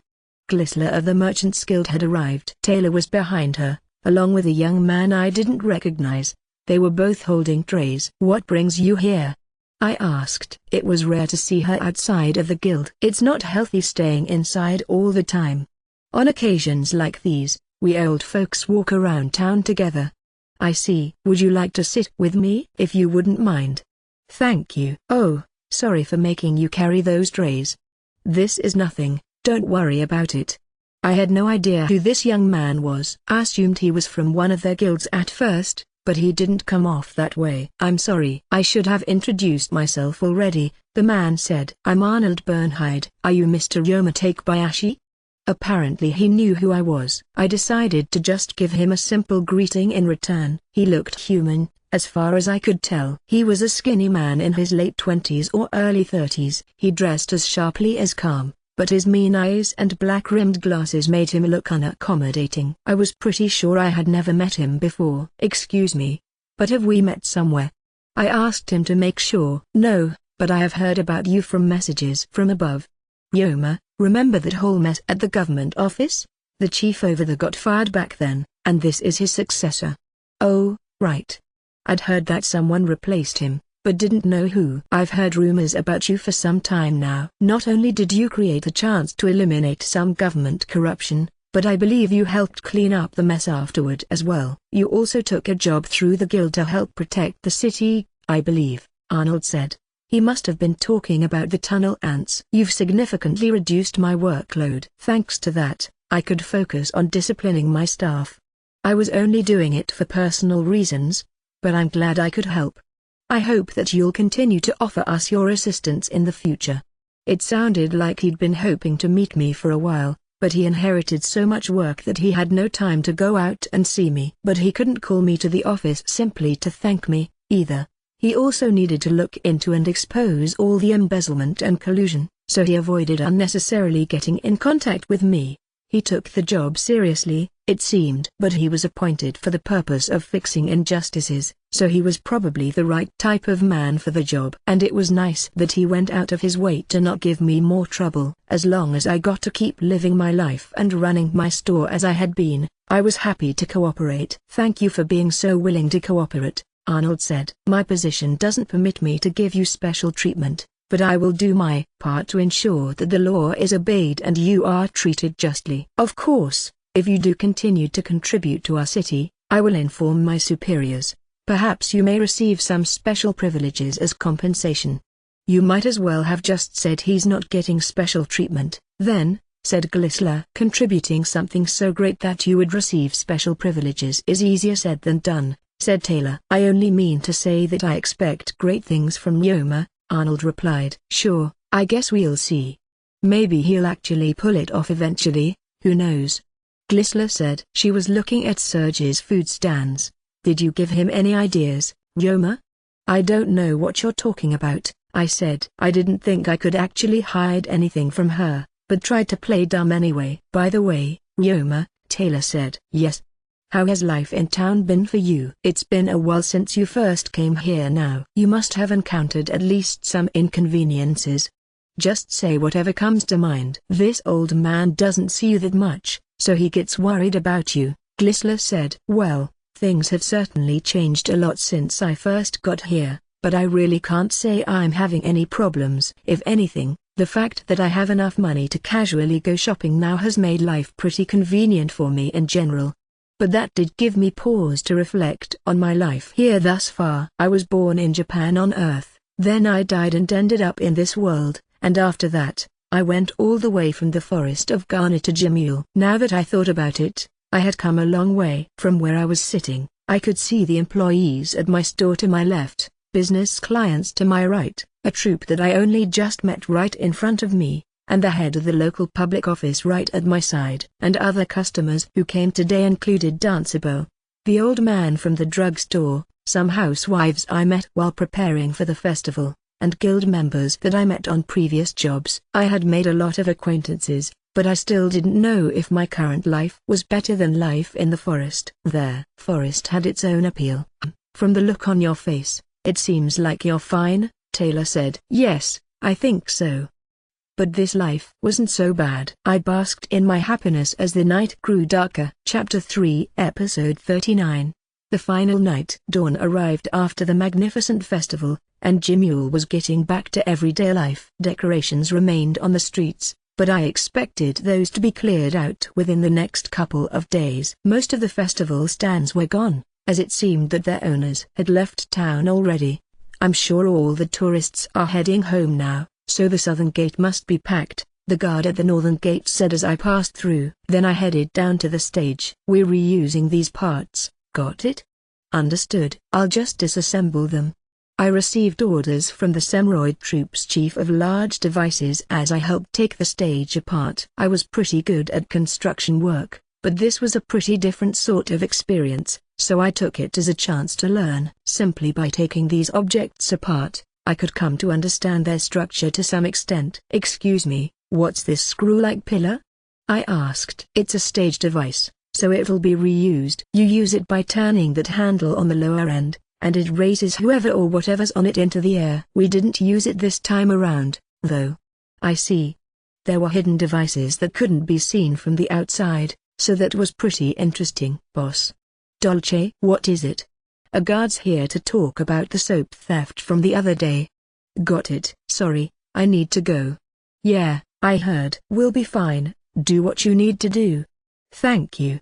Glisler of the Merchants Guild had arrived. Taylor was behind her, along with a young man I didn't recognize. They were both holding trays. What brings you here? I asked. It was rare to see her outside of the guild. It's not healthy staying inside all the time. On occasions like these, we old folks walk around town together. I see. Would you like to sit with me? If you wouldn't mind. Thank you. Oh, sorry for making you carry those trays. This is nothing, don't worry about it. I had no idea who this young man was. I assumed he was from one of their guilds at first, but he didn't come off that way. I'm sorry. I should have introduced myself already, the man said. I'm Arnold Bernhide. Are you Mr. Yoma Takebayashi? Apparently he knew who I was. I decided to just give him a simple greeting in return. He looked human, as far as I could tell. He was a skinny man in his late 20s or early 30s. He dressed as sharply as calm, but his mean eyes and black-rimmed glasses made him look unaccommodating. I was pretty sure I had never met him before. Excuse me, but have we met somewhere? I asked him to make sure. No, but I have heard about you from messages from above. Yoma, remember that whole mess at the government office? The chief over there got fired back then, and this is his successor. Oh, right. I'd heard that someone replaced him, but didn't know who. I've heard rumors about you for some time now. Not only did you create a chance to eliminate some government corruption, but I believe you helped clean up the mess afterward as well. You also took a job through the guild to help protect the city, I believe, Arnold said. He must have been talking about the tunnel ants. You've significantly reduced my workload. Thanks to that, I could focus on disciplining my staff. I was only doing it for personal reasons, but I'm glad I could help. I hope that you'll continue to offer us your assistance in the future. It sounded like he'd been hoping to meet me for a while, but he inherited so much work that he had no time to go out and see me. But he couldn't call me to the office simply to thank me, either. He also needed to look into and expose all the embezzlement and collusion, so he avoided unnecessarily getting in contact with me. He took the job seriously, it seemed. But he was appointed for the purpose of fixing injustices, so he was probably the right type of man for the job. And it was nice that he went out of his way to not give me more trouble. As long as I got to keep living my life and running my store as I had been, I was happy to cooperate. Thank you for being so willing to cooperate, Arnold said. My position doesn't permit me to give you special treatment, but I will do my part to ensure that the law is obeyed and you are treated justly. Of course, if you do continue to contribute to our city, I will inform my superiors. Perhaps you may receive some special privileges as compensation. You might as well have just said he's not getting special treatment, then, said Glisler. Contributing something so great that you would receive special privileges is easier said than done, said Taylor. I only mean to say that I expect great things from Yoma, Arnold replied. Sure, I guess we'll see. Maybe he'll actually pull it off eventually, who knows? Glisler said. She was looking at Serge's food stands. Did you give him any ideas, Yoma? I don't know what you're talking about, I said. I didn't think I could actually hide anything from her, but tried to play dumb anyway. By the way, Yoma, Taylor said. Yes. How has life in town been for you? It's been a while since you first came here now. You must have encountered at least some inconveniences. Just say whatever comes to mind. This old man doesn't see you that much, so he gets worried about you, Glisler said. Well, things have certainly changed a lot since I first got here, but I really can't say I'm having any problems. If anything, the fact that I have enough money to casually go shopping now has made life pretty convenient for me in general. But that did give me pause to reflect on my life here thus far. I was born in Japan on Earth, then I died and ended up in this world, and after that, I went all the way from the forest of Ghana to Jamul. Now that I thought about it, I had come a long way. From where I was sitting, I could see the employees at my store to my left, business clients to my right, a troupe that I only just met right in front of me, and the head of the local public office right at my side. And other customers who came today included Danceable, the old man from the drugstore, some housewives I met while preparing for the festival, and guild members that I met on previous jobs. I had made a lot of acquaintances, but I still didn't know if my current life was better than life in the forest. The forest had its own appeal. From the look on your face, it seems like you're fine, Taylor said. Yes, I think so. But this life wasn't so bad. I basked in my happiness as the night grew darker. Chapter 3, Episode 39. The final night. Dawn arrived after the magnificent festival, and Jimule was getting back to everyday life. Decorations remained on the streets, but I expected those to be cleared out within the next couple of days. Most of the festival stands were gone, as it seemed that their owners had left town already. I'm sure all the tourists are heading home now, so the southern gate must be packed, the guard at the northern gate said as I passed through. Then I headed down to the stage. We're reusing these parts, got it? Understood. I'll just disassemble them. I received orders from the Semroid Troop's chief of large devices as I helped take the stage apart. I was pretty good at construction work, but this was a pretty different sort of experience, so I took it as a chance to learn. Simply by taking these objects apart, I could come to understand their structure to some extent. Excuse me, what's this screw-like pillar? I asked. It's a stage device, so it'll be reused. You use it by turning that handle on the lower end, and it raises whoever or whatever's on it into the air. We didn't use it this time around, though. I see. There were hidden devices that couldn't be seen from the outside, so that was pretty interesting. Boss. Dolce, what is it? A guard's here to talk about the soap theft from the other day. Got it. Sorry, I need to go. Yeah, I heard. We'll be fine, do what you need to do. Thank you.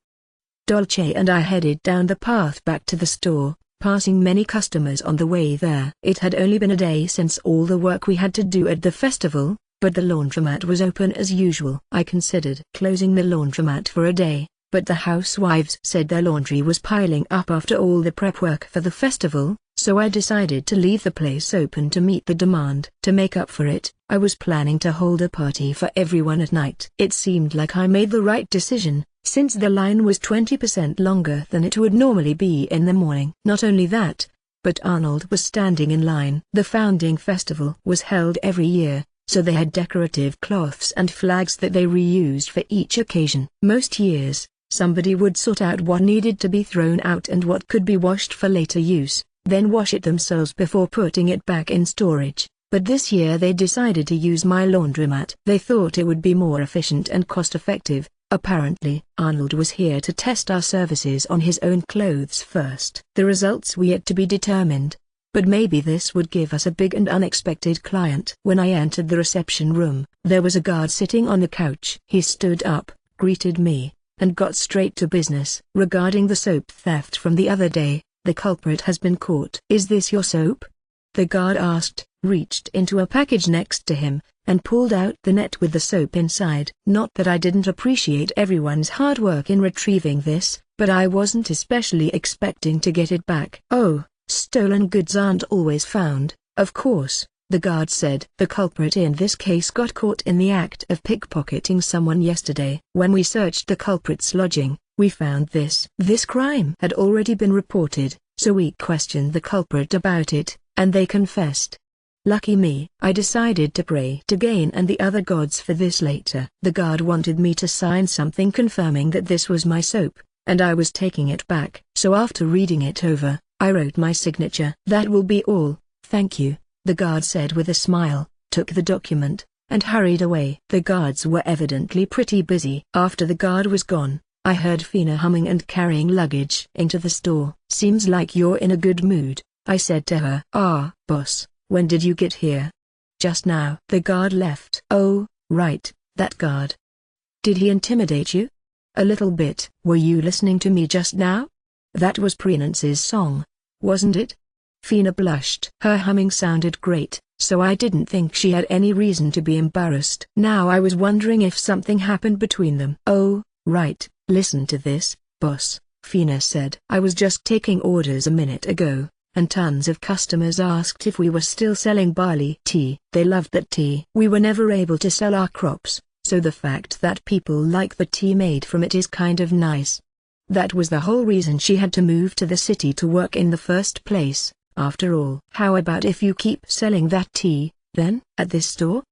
Dolce and I headed down the path back to the store, passing many customers on the way there. It had only been a day since all the work we had to do at the festival, but the laundromat was open as usual. I considered closing the laundromat for a day, but the housewives said their laundry was piling up after all the prep work for the festival, so I decided to leave the place open to meet the demand. To make up for it, I was planning to hold a party for everyone at night. It seemed like I made the right decision, since the line was 20% longer than it would normally be in the morning. Not only that, but Arnold was standing in line. The founding festival was held every year, so they had decorative cloths and flags that they reused for each occasion. Most years, somebody would sort out what needed to be thrown out and what could be washed for later use, then wash it themselves before putting it back in storage. But this year they decided to use my laundromat. They thought it would be more efficient and cost-effective. Apparently, Arnold was here to test our services on his own clothes first. The results were yet to be determined, but maybe this would give us a big and unexpected client. When I entered the reception room, there was a guard sitting on the couch. He stood up, greeted me, and got straight to business. Regarding the soap theft from the other day, the culprit has been caught. Is this your soap? The guard asked, reached into a package next to him, and pulled out the net with the soap inside. Not that I didn't appreciate everyone's hard work in retrieving this, but I wasn't especially expecting to get it back. Oh, stolen goods aren't always found, of course, the guard said. The culprit in this case got caught in the act of pickpocketing someone yesterday. When we searched the culprit's lodging, we found this. This crime had already been reported, so we questioned the culprit about it, and they confessed. Lucky me. I decided to pray to Gain and the other gods for this later. The guard wanted me to sign something confirming that this was my soap, and I was taking it back. So after reading it over, I wrote my signature. That will be all, thank you, the guard said with a smile, took the document, and hurried away. The guards were evidently pretty busy. After the guard was gone, I heard Fina humming and carrying luggage into the store. Seems like you're in a good mood, I said to her. Ah, boss, when did you get here? Just now. The guard left. Oh, right, that guard. Did he intimidate you? A little bit. Were you listening to me just now? That was Prenance's song, wasn't it? Fina blushed. Her humming sounded great, so I didn't think she had any reason to be embarrassed. Now I was wondering if something happened between them. Oh, right, listen to this, boss, Fina said. I was just taking orders a minute ago, and tons of customers asked if we were still selling barley tea. They loved that tea. We were never able to sell our crops, so the fact that people like the tea made from it is kind of nice. That was the whole reason she had to move to the city to work in the first place, after all. How about if you keep selling that tea, then, at this store?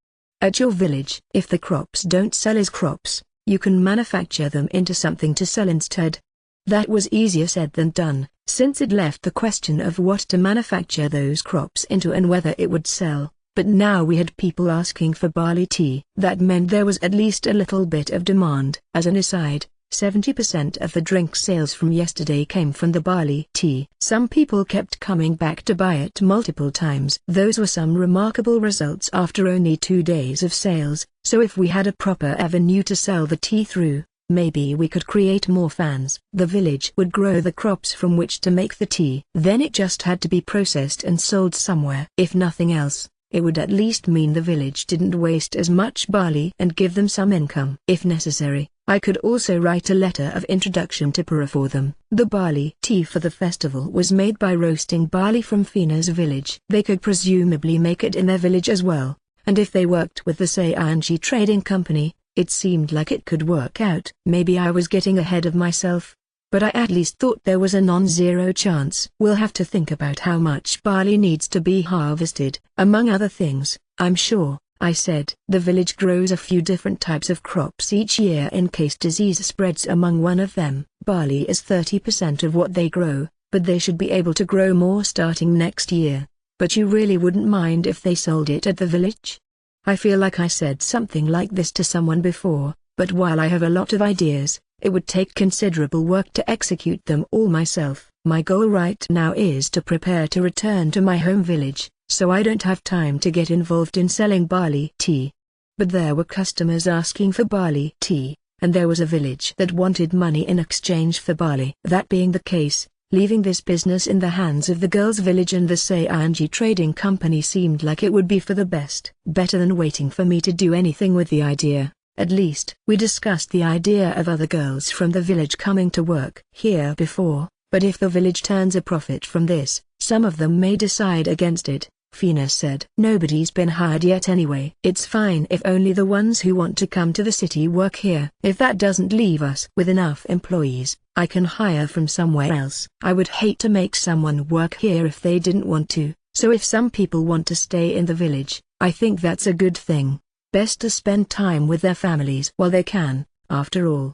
At your village, if the crops don't sell as crops, you can manufacture them into something to sell instead. That was easier said than done, since it left the question of what to manufacture those crops into and whether it would sell. But now we had people asking for barley tea. That meant there was at least a little bit of demand. As an aside, 70% of the drink sales from yesterday came from the barley tea. Some people kept coming back to buy it multiple times. Those were some remarkable results after only 2 days of sales, so if we had a proper avenue to sell the tea through, maybe we could create more fans. The village would grow the crops from which to make the tea. Then it just had to be processed and sold somewhere. If nothing else, it would at least mean the village didn't waste as much barley and give them some income. If necessary, I could also write a letter of introduction to Pura for them. The barley tea for the festival was made by roasting barley from Fina's village. They could presumably make it in their village as well, and if they worked with the Seianji Trading Company, it seemed like it could work out. Maybe I was getting ahead of myself, but I at least thought there was a non-zero chance. We'll have to think about how much barley needs to be harvested, among other things, I'm sure, I said. The village grows a few different types of crops each year in case disease spreads among one of them. Barley is 30% of what they grow, but they should be able to grow more starting next year. But you really wouldn't mind if they sold it at the village? I feel like I said something like this to someone before, but while I have a lot of ideas, it would take considerable work to execute them all myself. My goal right now is to prepare to return to my home village, so I don't have time to get involved in selling barley tea. But there were customers asking for barley tea, and there was a village that wanted money in exchange for barley. That being the case, leaving this business in the hands of the girls' village and the Seianji Trading Company seemed like it would be for the best. Better than waiting for me to do anything with the idea. At least, we discussed the idea of other girls from the village coming to work here before, but if the village turns a profit from this, some of them may decide against it, Fina said. Nobody's been hired yet anyway. It's fine if only the ones who want to come to the city work here. If that doesn't leave us with enough employees, I can hire from somewhere else. I would hate to make someone work here if they didn't want to, so if some people want to stay in the village, I think that's a good thing. Best to spend time with their families while they can, after all.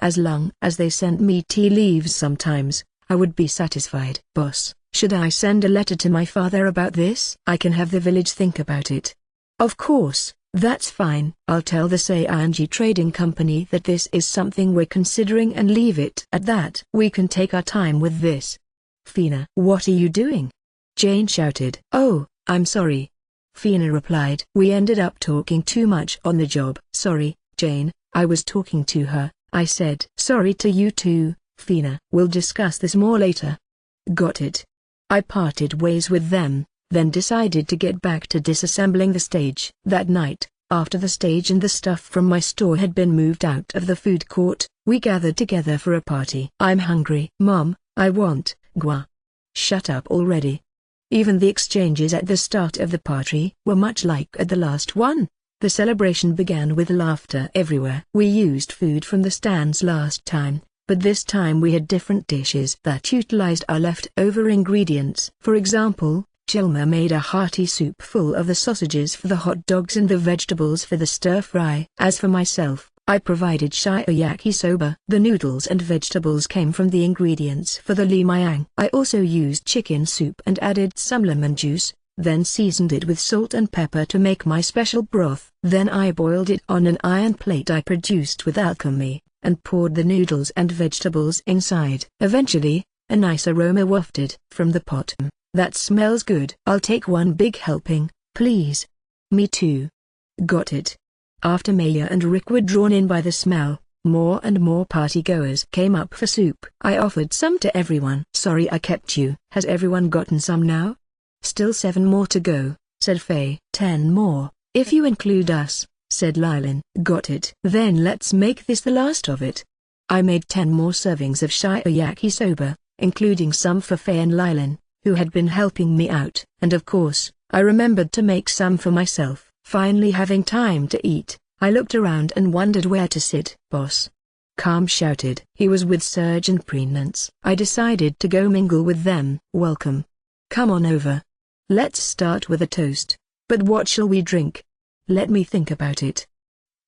As long as they sent me tea leaves sometimes, I would be satisfied. Boss, should I send a letter to my father about this? I can have the village think about it. Of course, that's fine. I'll tell the Seianji Trading Company that this is something we're considering and leave it at that. We can take our time with this. Fina, what are you doing? Jane shouted. Oh, I'm sorry. Fina replied. We ended up talking too much on the job. Sorry, Jane, I was talking to her, I said. Sorry to you too, Fina. We'll discuss this more later. Got it. I parted ways with them, then decided to get back to disassembling the stage. That night, after the stage and the stuff from my store had been moved out of the food court, we gathered together for a party. I'm hungry. Mom, I want gua. Shut up already. Even the exchanges at the start of the party were much like at the last one. The celebration began with laughter everywhere. We used food from the stands last time, but this time we had different dishes that utilized our leftover ingredients. For example, Chilma made a hearty soup full of the sausages for the hot dogs and the vegetables for the stir-fry. As for myself, I provided shio soba. The noodles and vegetables came from the ingredients for the limayang. I also used chicken soup and added some lemon juice, then seasoned it with salt and pepper to make my special broth. Then I boiled it on an iron plate I produced with alchemy, and poured the noodles and vegetables inside. Eventually, a nice aroma wafted from the pot. That smells good. I'll take one big helping, please. Me too. Got it. After Maya and Rick were drawn in by the smell, more and more partygoers came up for soup. I offered some to everyone. Sorry I kept you. Has everyone gotten some now? Still 7 more to go, said Faye. 10 more, if you include us, said Lylin. Got it. Then let's make this the last of it. I made 10 more servings of shio soba, including some for Faye and Lylin, who had been helping me out. And of course, I remembered to make some for myself. Finally having time to eat, I looked around and wondered where to sit. Boss. Calm shouted. He was with Serge and Prenance. I decided to go mingle with them. Welcome. Come on over. Let's start with a toast. But what shall we drink? Let me think about it.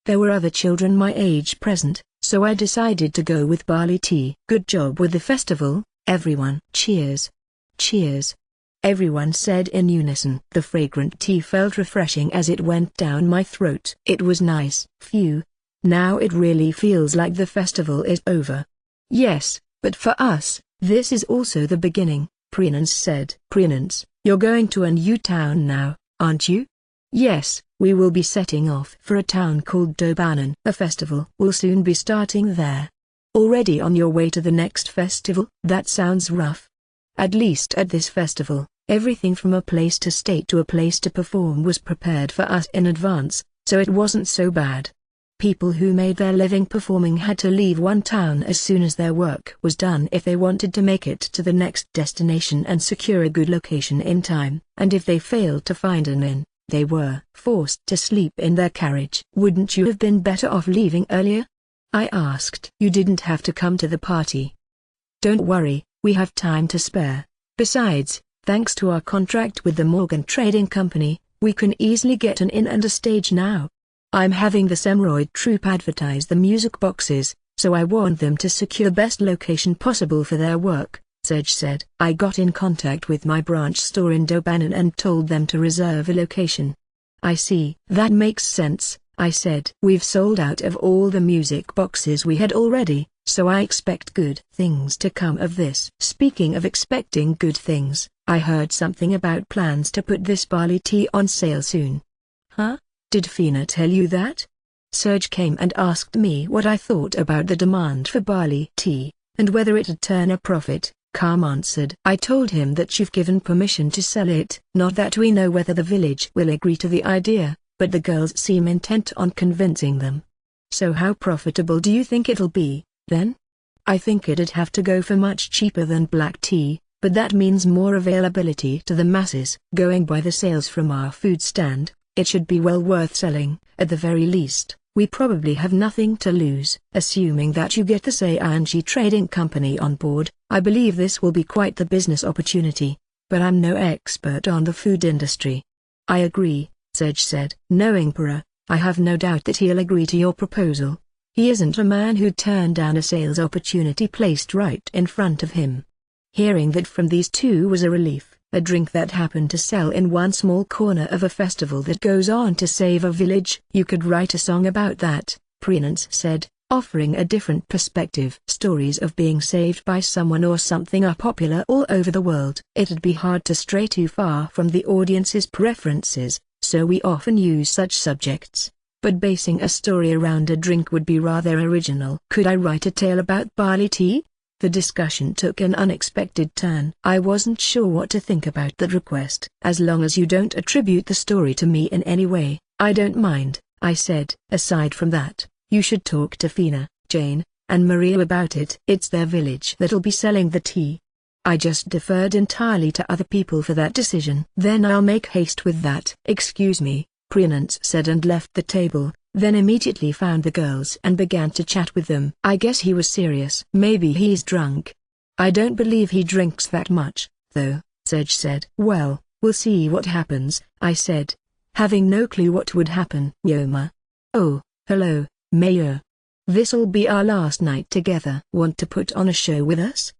There were other children my age present, so I decided to go with barley tea. Good job with the festival, everyone. Cheers. Cheers. Everyone said in unison. The fragrant tea felt refreshing as it went down my throat. It was nice. Phew. Now it really feels like the festival is over. Yes, but for us, this is also the beginning, Prinance said. Prinance, you're going to a new town now, aren't you? Yes, we will be setting off for a town called Dobanan. A festival will soon be starting there. Already on your way to the next festival? That sounds rough. At least at this festival, everything from a place to stay to a place to perform was prepared for us in advance, so it wasn't so bad. People who made their living performing had to leave one town as soon as their work was done if they wanted to make it to the next destination and secure a good location in time, and if they failed to find an inn, they were forced to sleep in their carriage. Wouldn't you have been better off leaving earlier? I asked. You didn't have to come to the party. Don't worry, we have time to spare. Besides, thanks to our contract with the Morgan Trading Company, we can easily get an inn and a stage now. I'm having the Semroid troupe advertise the music boxes, so I want them to secure best location possible for their work, Serge said. I got in contact with my branch store in Dobanan and told them to reserve a location. I see. That makes sense, I said. We've sold out of all the music boxes we had already, so I expect good things to come of this. Speaking of expecting good things, I heard something about plans to put this barley tea on sale soon. Huh? Did Fina tell you that? Serge came and asked me what I thought about the demand for barley tea, and whether it'd turn a profit. Calm answered. I told him that you've given permission to sell it. Not that we know whether the village will agree to the idea, but the girls seem intent on convincing them. So how profitable do you think it'll be, then? I think it'd have to go for much cheaper than black tea, but that means more availability to the masses. Going by the sales from our food stand, it should be well worth selling. At the very least, we probably have nothing to lose. Assuming that you get the Sayanji Trading Company on board, I believe this will be quite the business opportunity, but I'm no expert on the food industry. I agree, Serge said. Knowing Para, I have no doubt that he'll agree to your proposal. He isn't a man who'd turn down a sales opportunity placed right in front of him. Hearing that from these two was a relief. A drink that happened to sell in one small corner of a festival that goes on to save a village. You could write a song about that, Prinance said, offering a different perspective. Stories of being saved by someone or something are popular all over the world. It'd be hard to stray too far from the audience's preferences, so we often use such subjects. But basing a story around a drink would be rather original. Could I write a tale about barley tea? The discussion took an unexpected turn. I wasn't sure what to think about that request. As long as you don't attribute the story to me in any way, I don't mind, I said. Aside from that, you should talk to Fina, Jane, and Maria about it. It's their village that'll be selling the tea. I just deferred entirely to other people for that decision. Then I'll make haste with that. Excuse me, Prinance said and left the table. Then immediately found the girls and began to chat with them. I guess he was serious. Maybe he's drunk. I don't believe he drinks that much, though, Serge said. Well, we'll see what happens, I said, having no clue what would happen. Yoma. Oh, hello, Mayor. This'll be our last night together. Want to put on a show with us?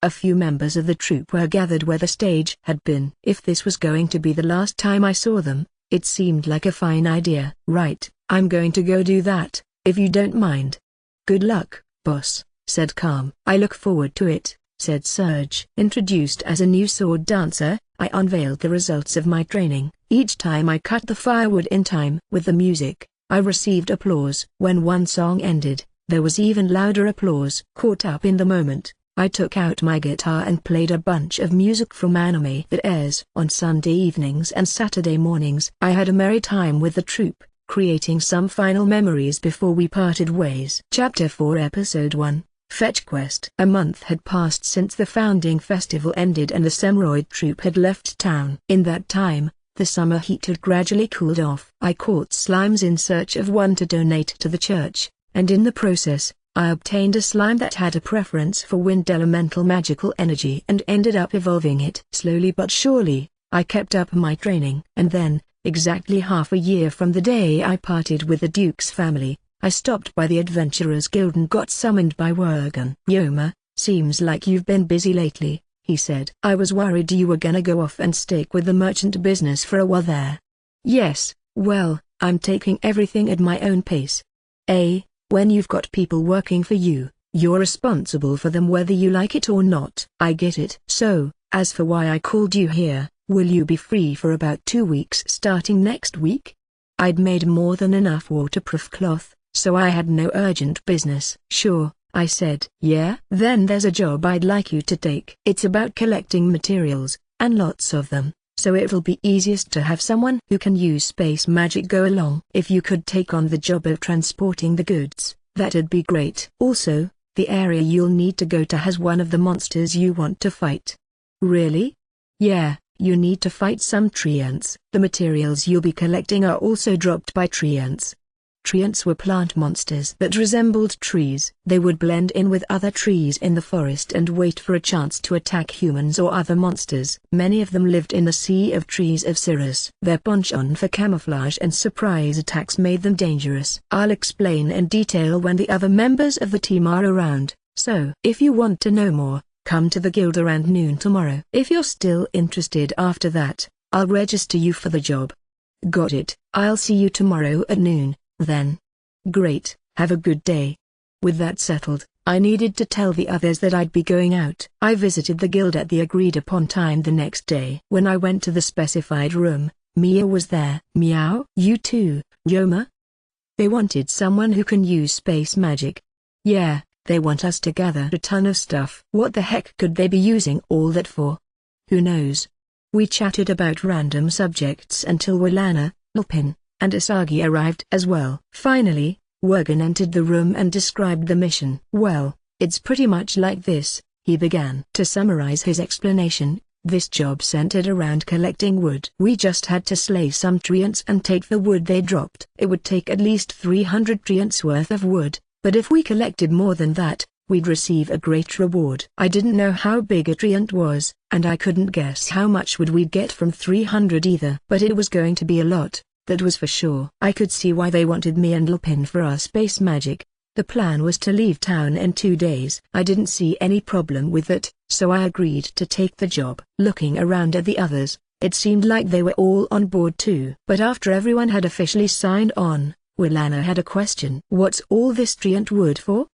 A few members of the troupe were gathered where the stage had been. If this was going to be the last time I saw them, it seemed like a fine idea. Right. I'm going to go do that, if you don't mind. Good luck, boss, said Calm. I look forward to it, said Serge. Introduced as a new sword dancer, I unveiled the results of my training. Each time I cut the firewood in time with the music, I received applause. When one song ended, there was even louder applause. Caught up in the moment, I took out my guitar and played a bunch of music from anime that airs on Sunday evenings and Saturday mornings. I had a merry time with the troupe, creating some final memories before we parted ways. Chapter 4 Episode 1, Fetch Quest. A month had passed since the founding festival ended and the Semroid troupe had left town. In that time, the summer heat had gradually cooled off. I caught slimes in search of one to donate to the church, and in the process, I obtained a slime that had a preference for wind elemental magical energy and ended up evolving it. Slowly but surely, I kept up my training. And then, Exactly half a year from the day I parted with the Duke's family, I stopped by the Adventurers Guild and got summoned by Worgen. Yoma, seems like you've been busy lately, he said. I was worried you were gonna go off and stick with the merchant business for a while there. Yes, well, I'm taking everything at my own pace. When you've got people working for you, you're responsible for them whether you like it or not. I get it. So, as for why I called you here, will you be free for about 2 weeks starting next week? I'd made more than enough waterproof cloth, so I had no urgent business. Sure, I said. Yeah? Then there's a job I'd like you to take. It's about collecting materials, and lots of them, so it'll be easiest to have someone who can use space magic go along. If you could take on the job of transporting the goods, that'd be great. Also, the area you'll need to go to has one of the monsters you want to fight. Really? Yeah. You need to fight some treants. The materials you'll be collecting are also dropped by treants. Treants were plant monsters that resembled trees. They would blend in with other trees in the forest and wait for a chance to attack humans or other monsters. Many of them lived in the Sea of Trees of Cirrus. Their penchant for camouflage and surprise attacks made them dangerous. I'll explain in detail when the other members of the team are around, so if you want to know more, come to the guild around noon tomorrow. If you're still interested after that, I'll register you for the job. Got it. I'll see you tomorrow at noon, then. Great, have a good day. With that settled, I needed to tell the others that I'd be going out. I visited the guild at the agreed upon time the next day. When I went to the specified room, Mia was there. Meow? You too, Yoma? They wanted someone who can use space magic. Yeah. They want us to gather a ton of stuff. What the heck could they be using all that for? Who knows? We chatted about random subjects until Willana, Lupin, and Asagi arrived as well. Finally, Worgen entered the room and described the mission. Well, it's pretty much like this, he began. To summarize his explanation, this job centered around collecting wood. We just had to slay some treants and take the wood they dropped. It would take at least 300 treants worth of wood. But if we collected more than that, we'd receive a great reward. I didn't know how big a treant was, and I couldn't guess how much would we get from 300 either. But it was going to be a lot, that was for sure. I could see why they wanted me and Lupin for our space magic. The plan was to leave town in 2 days. I didn't see any problem with it, so I agreed to take the job. Looking around at the others, it seemed like they were all on board too. But after everyone had officially signed on, Willana had a question. What's all this treant wood for?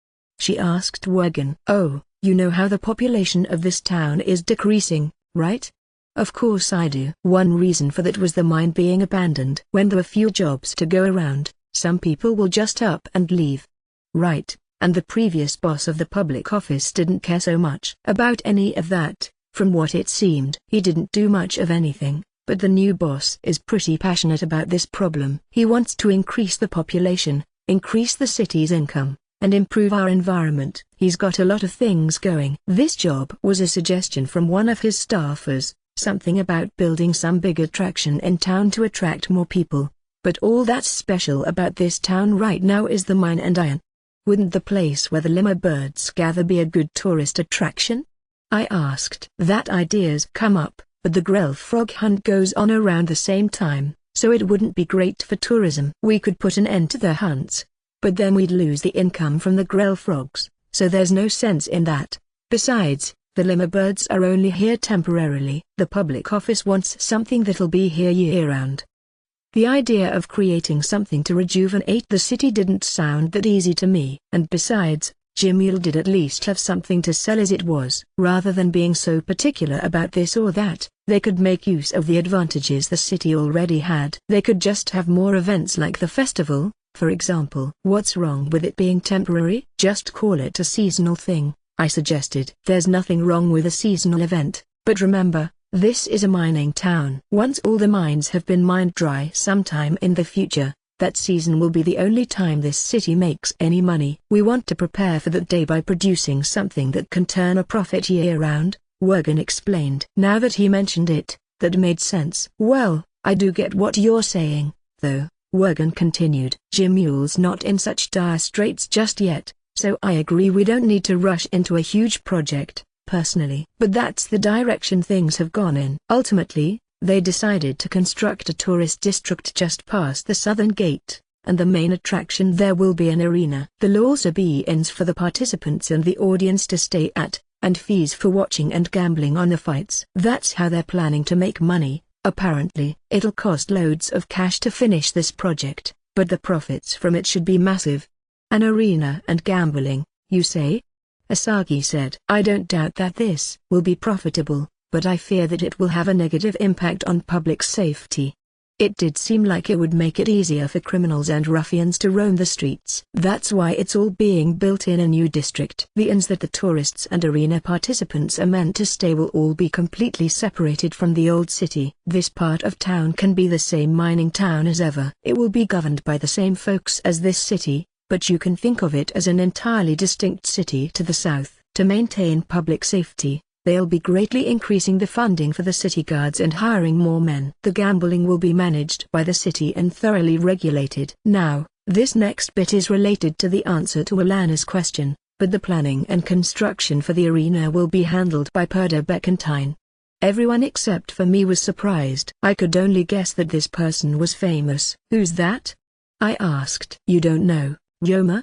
She asked Worgen. Oh, you know how the population of this town is decreasing, right? Of course I do. One reason for that was the mine being abandoned. When there were few jobs to go around, some people will just up and leave. Right, and the previous boss of the public office didn't care so much about any of that. From what it seemed, he didn't do much of anything. But the new boss is pretty passionate about this problem. He wants to increase the population, increase the city's income, and improve our environment. He's got a lot of things going. This job was a suggestion from one of his staffers, something about building some big attraction in town to attract more people. But all that's special about this town right now is the mine and iron. Wouldn't the place where the lemur birds gather be a good tourist attraction? I asked. That idea's come up. But the Grell frog hunt goes on around the same time, so it wouldn't be great for tourism. We could put an end to the hunts, but then we'd lose the income from the Grell frogs, so there's no sense in that. Besides, the lemur birds are only here temporarily. The public office wants something that'll be here year-round. The idea of creating something to rejuvenate the city didn't sound that easy to me. And besides, Jimule did at least have something to sell as it was. Rather than being so particular about this or that, they could make use of the advantages the city already had. They could just have more events like the festival, for example. What's wrong with it being temporary? Just call it a seasonal thing, I suggested. There's nothing wrong with a seasonal event, but remember, this is a mining town. Once all the mines have been mined dry sometime in the future, that season will be the only time this city makes any money. We want to prepare for that day by producing something that can turn a profit year-round, Worgen explained. Now that he mentioned it, that made sense. Well, I do get what you're saying, though, Worgen continued. Jimule's not in such dire straits just yet, so I agree we don't need to rush into a huge project, personally. But that's the direction things have gone in. Ultimately, They decided to construct a tourist district just past the southern gate, and the main attraction there will be an arena. There'll also be inns for the participants and the audience to stay at, and fees for watching and gambling on the fights. That's how they're planning to make money. Apparently, it'll cost loads of cash to finish this project, but the profits from it should be massive. An arena and gambling, you say? Asagi said. I don't doubt that this will be profitable, but I fear that it will have a negative impact on public safety. It did seem like it would make it easier for criminals and ruffians to roam the streets. That's why it's all being built in a new district. The inns that the tourists and arena participants are meant to stay will all be completely separated from the old city. This part of town can be the same mining town as ever. It will be governed by the same folks as this city, but you can think of it as an entirely distinct city to the south. To maintain public safety, they'll be greatly increasing the funding for the city guards and hiring more men. The gambling will be managed by the city and thoroughly regulated. Now, this next bit is related to the answer to Alana's question, but the planning and construction for the arena will be handled by Perda Beckentine. Everyone except for me was surprised. I could only guess that this person was famous. Who's that? I asked. You don't know, Ryoma?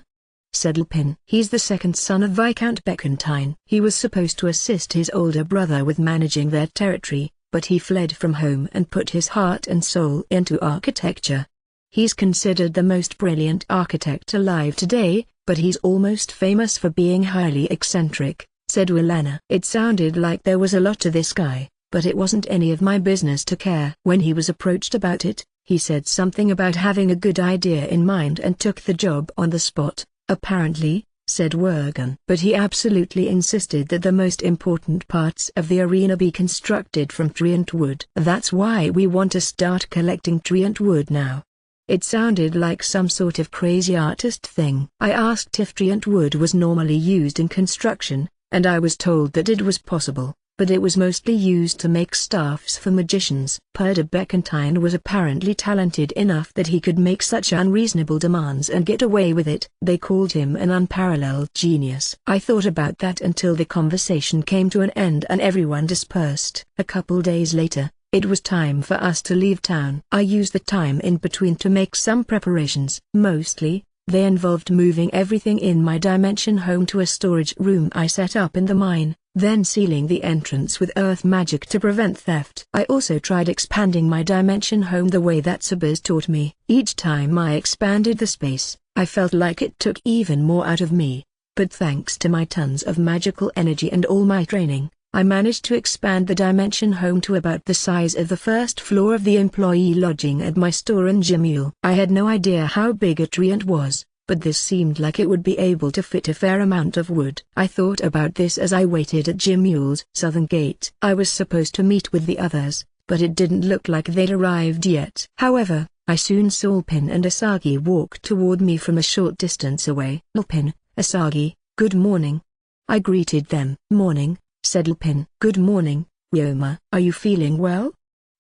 Said Lupin. He's the second son of Viscount Beckentine. He was supposed to assist his older brother with managing their territory, but he fled from home and put his heart and soul into architecture. He's considered the most brilliant architect alive today, but he's almost famous for being highly eccentric, said Alana. It sounded like there was a lot to this guy, but it wasn't any of my business to care. When he was approached about it, he said something about having a good idea in mind and took the job on the spot. Apparently, said Wergen. But he absolutely insisted that the most important parts of the arena be constructed from tree and wood. That's why we want to start collecting tree and wood now. It sounded like some sort of crazy artist thing. I asked if tree and wood was normally used in construction, and I was told that it was possible, but it was mostly used to make staffs for magicians. Perda Beckentine was apparently talented enough that he could make such unreasonable demands and get away with it. They called him an unparalleled genius. I thought about that until the conversation came to an end and everyone dispersed. A couple days later, it was time for us to leave town. I used the time in between to make some preparations. Mostly, they involved moving everything in my dimension home to a storage room I set up in the mine, then sealing the entrance with earth magic to prevent theft. I also tried expanding my dimension home the way that Sabers taught me. Each time I expanded the space, I felt like it took even more out of me, but thanks to my tons of magical energy and all my training, I managed to expand the dimension home to about the size of the first floor of the employee lodging at my store in Jimule. I had no idea how big a treant was, but this seemed like it would be able to fit a fair amount of wood. I thought about this as I waited at Jimule's southern gate. I was supposed to meet with the others, but it didn't look like they'd arrived yet. However, I soon saw Lupin and Asagi walk toward me from a short distance away. Lupin, Asagi, good morning. I greeted them. Morning, said Lupin. Good morning, Ryoma. Are you feeling well?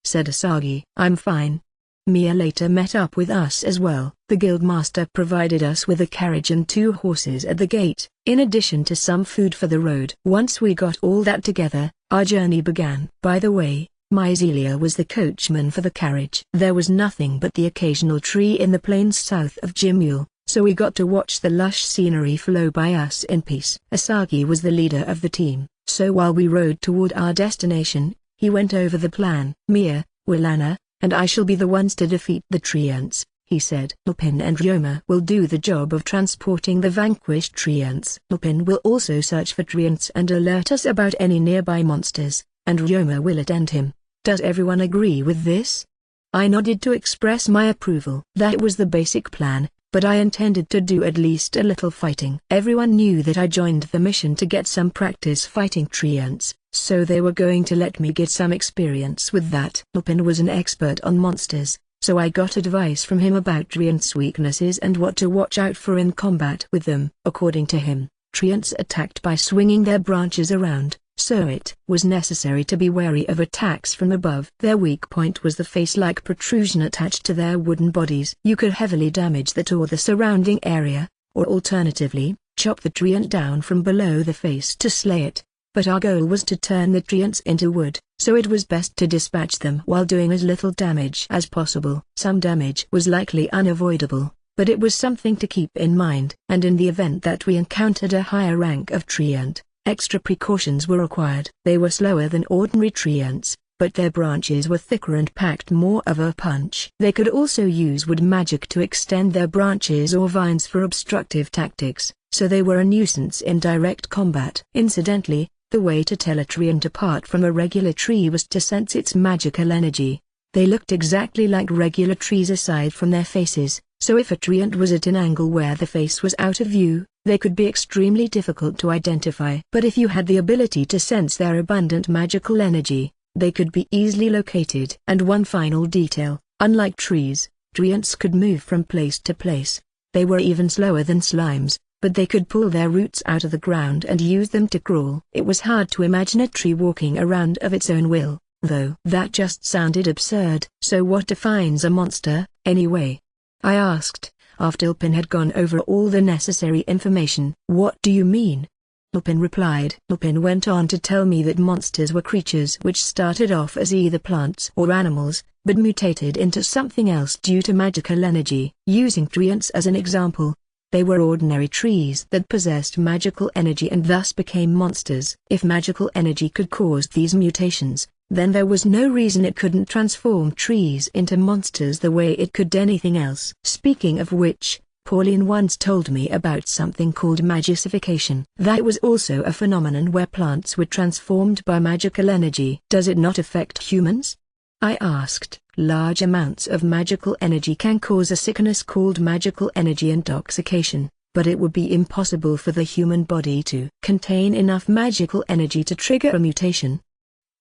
Said Asagi. I'm fine. Mia later met up with us as well. The guildmaster provided us with a carriage and 2 horses at the gate, in addition to some food for the road. Once we got all that together, our journey began. By the way, Myzelia was the coachman for the carriage. There was nothing but the occasional tree in the plains south of Jimule, so we got to watch the lush scenery flow by us in peace. Asagi was the leader of the team, so while we rode toward our destination, he went over the plan. Mia, Willana, and I shall be the ones to defeat the treants, he said. Lupin and Ryoma will do the job of transporting the vanquished treants. Lupin will also search for treants and alert us about any nearby monsters, and Ryoma will attend him. Does everyone agree with this? I nodded to express my approval. That was the basic plan, but I intended to do at least a little fighting. Everyone knew that I joined the mission to get some practice fighting treants, so they were going to let me get some experience with that. Lupin was an expert on monsters, so I got advice from him about treants' weaknesses and what to watch out for in combat with them. According to him, treants attacked by swinging their branches around, so it was necessary to be wary of attacks from above. Their weak point was the face-like protrusion attached to their wooden bodies. You could heavily damage that or the surrounding area, or alternatively, chop the treant down from below the face to slay it. but our goal was to turn the treants into wood, so it was best to dispatch them while doing as little damage as possible. Some damage was likely unavoidable, but it was something to keep in mind. And in the event that we encountered a higher rank of treant, extra precautions were required. They were slower than ordinary treants, but their branches were thicker and packed more of a punch. They could also use wood magic to extend their branches or vines for obstructive tactics, so they were a nuisance in direct combat. Incidentally, the way to tell a treant apart from a regular tree was to sense its magical energy. They looked exactly like regular trees aside from their faces, so if a treant was at an angle where the face was out of view, they could be extremely difficult to identify. But if you had the ability to sense their abundant magical energy, they could be easily located. And one final detail, unlike trees, treants could move from place to place. They were even slower than slimes, but they could pull their roots out of the ground and use them to crawl. It was hard to imagine a tree walking around of its own will, though. That just sounded absurd. So what defines a monster, anyway? I asked, after Lupin had gone over all the necessary information. What do you mean? Lupin replied. Lupin went on to tell me that monsters were creatures which started off as either plants or animals, but mutated into something else due to magical energy. Using treants as an example, they were ordinary trees that possessed magical energy and thus became monsters. If magical energy could cause these mutations, then there was no reason it couldn't transform trees into monsters the way it could anything else. Speaking of which, Pauline once told me about something called magicification. That was also a phenomenon where plants were transformed by magical energy. Does it not affect humans? I asked. Large amounts of magical energy can cause a sickness called magical energy intoxication, but it would be impossible for the human body to contain enough magical energy to trigger a mutation.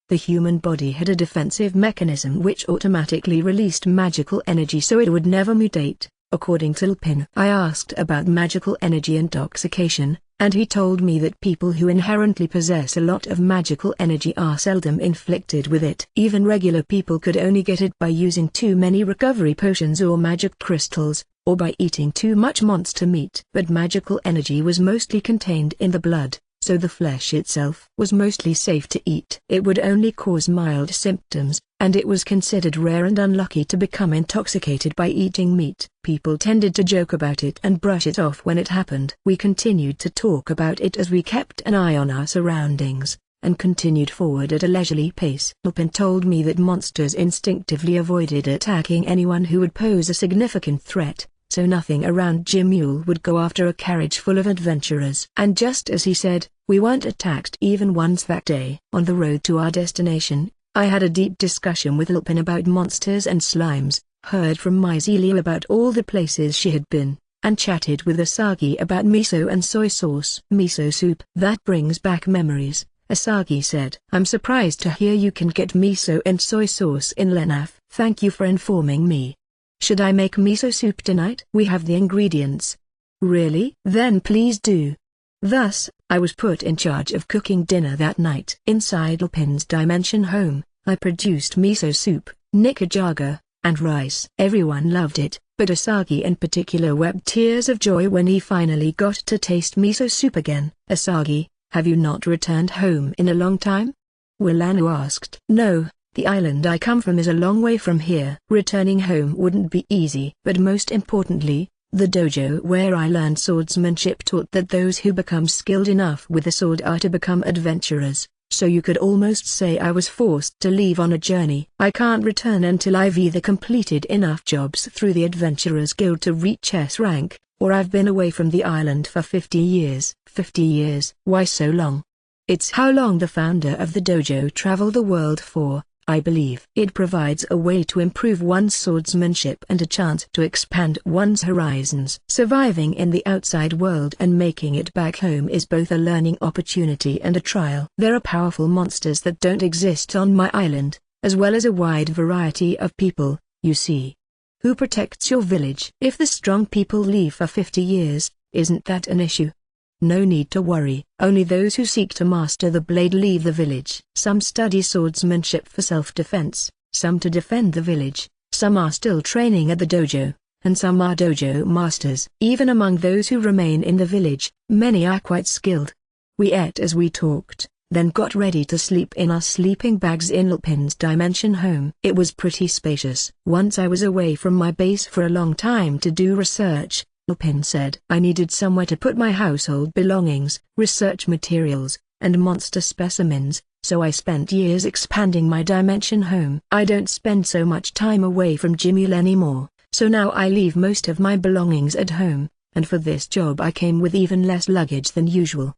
The human body had a defensive mechanism which automatically released magical energy so it would never mutate, according to Lupin. I asked about magical energy intoxication, and he told me that people who inherently possess a lot of magical energy are seldom inflicted with it. Even regular people could only get it by using too many recovery potions or magic crystals, or by eating too much monster meat. But magical energy was mostly contained in the blood, so the flesh itself was mostly safe to eat. It would only cause mild symptoms, and it was considered rare and unlucky to become intoxicated by eating meat. People tended to joke about it and brush it off when it happened. We continued to talk about it as we kept an eye on our surroundings, and continued forward at a leisurely pace. Lupin told me that monsters instinctively avoided attacking anyone who would pose a significant threat, so nothing around Jimule would go after a carriage full of adventurers. And just as he said, we weren't attacked even once that day. On the road to our destination, I had a deep discussion with Lupin about monsters and slimes, heard from Myzelia about all the places she had been, and chatted with Asagi about miso and soy sauce. Miso soup. That brings back memories, Asagi said. I'm surprised to hear you can get miso and soy sauce in LNAF. Thank you for informing me. Should I make miso soup tonight? We have the ingredients. Really? Then please do. Thus, I was put in charge of cooking dinner that night. Inside Lupin's dimension home, I produced miso soup, nikujaga, and rice. Everyone loved it, but Asagi in particular wept tears of joy when he finally got to taste miso soup again. Asagi, have you not returned home in a long time? Willanu asked. No. The island I come from is a long way from here. Returning home wouldn't be easy. But most importantly, the dojo where I learned swordsmanship taught that those who become skilled enough with the sword are to become adventurers, so you could almost say I was forced to leave on a journey. I can't return until I've either completed enough jobs through the Adventurers Guild to reach S rank, or I've been away from the island for 50 years. 50 years? Why so long? It's how long the founder of the dojo traveled the world for. I believe it provides a way to improve one's swordsmanship and a chance to expand one's horizons. Surviving in the outside world and making it back home is both a learning opportunity and a trial. There are powerful monsters that don't exist on my island, as well as a wide variety of people, you see. Who protects your village? If the strong people leave for 50 years, isn't that an issue? No need to worry. Only those who seek to master the blade leave the village. Some study swordsmanship for self-defense, some to defend the village, some are still training at the dojo, and some are dojo masters. Even among those who remain in the village, many are quite skilled. We ate as we talked, then got ready to sleep in our sleeping bags in Lupin's dimension home. It was pretty spacious. Once I was away from my base for a long time to do research, Lupin said. I needed somewhere to put my household belongings, research materials, and monster specimens, so I spent years expanding my dimension home. I don't spend so much time away from Jimmy anymore, so now I leave most of my belongings at home, and for this job I came with even less luggage than usual.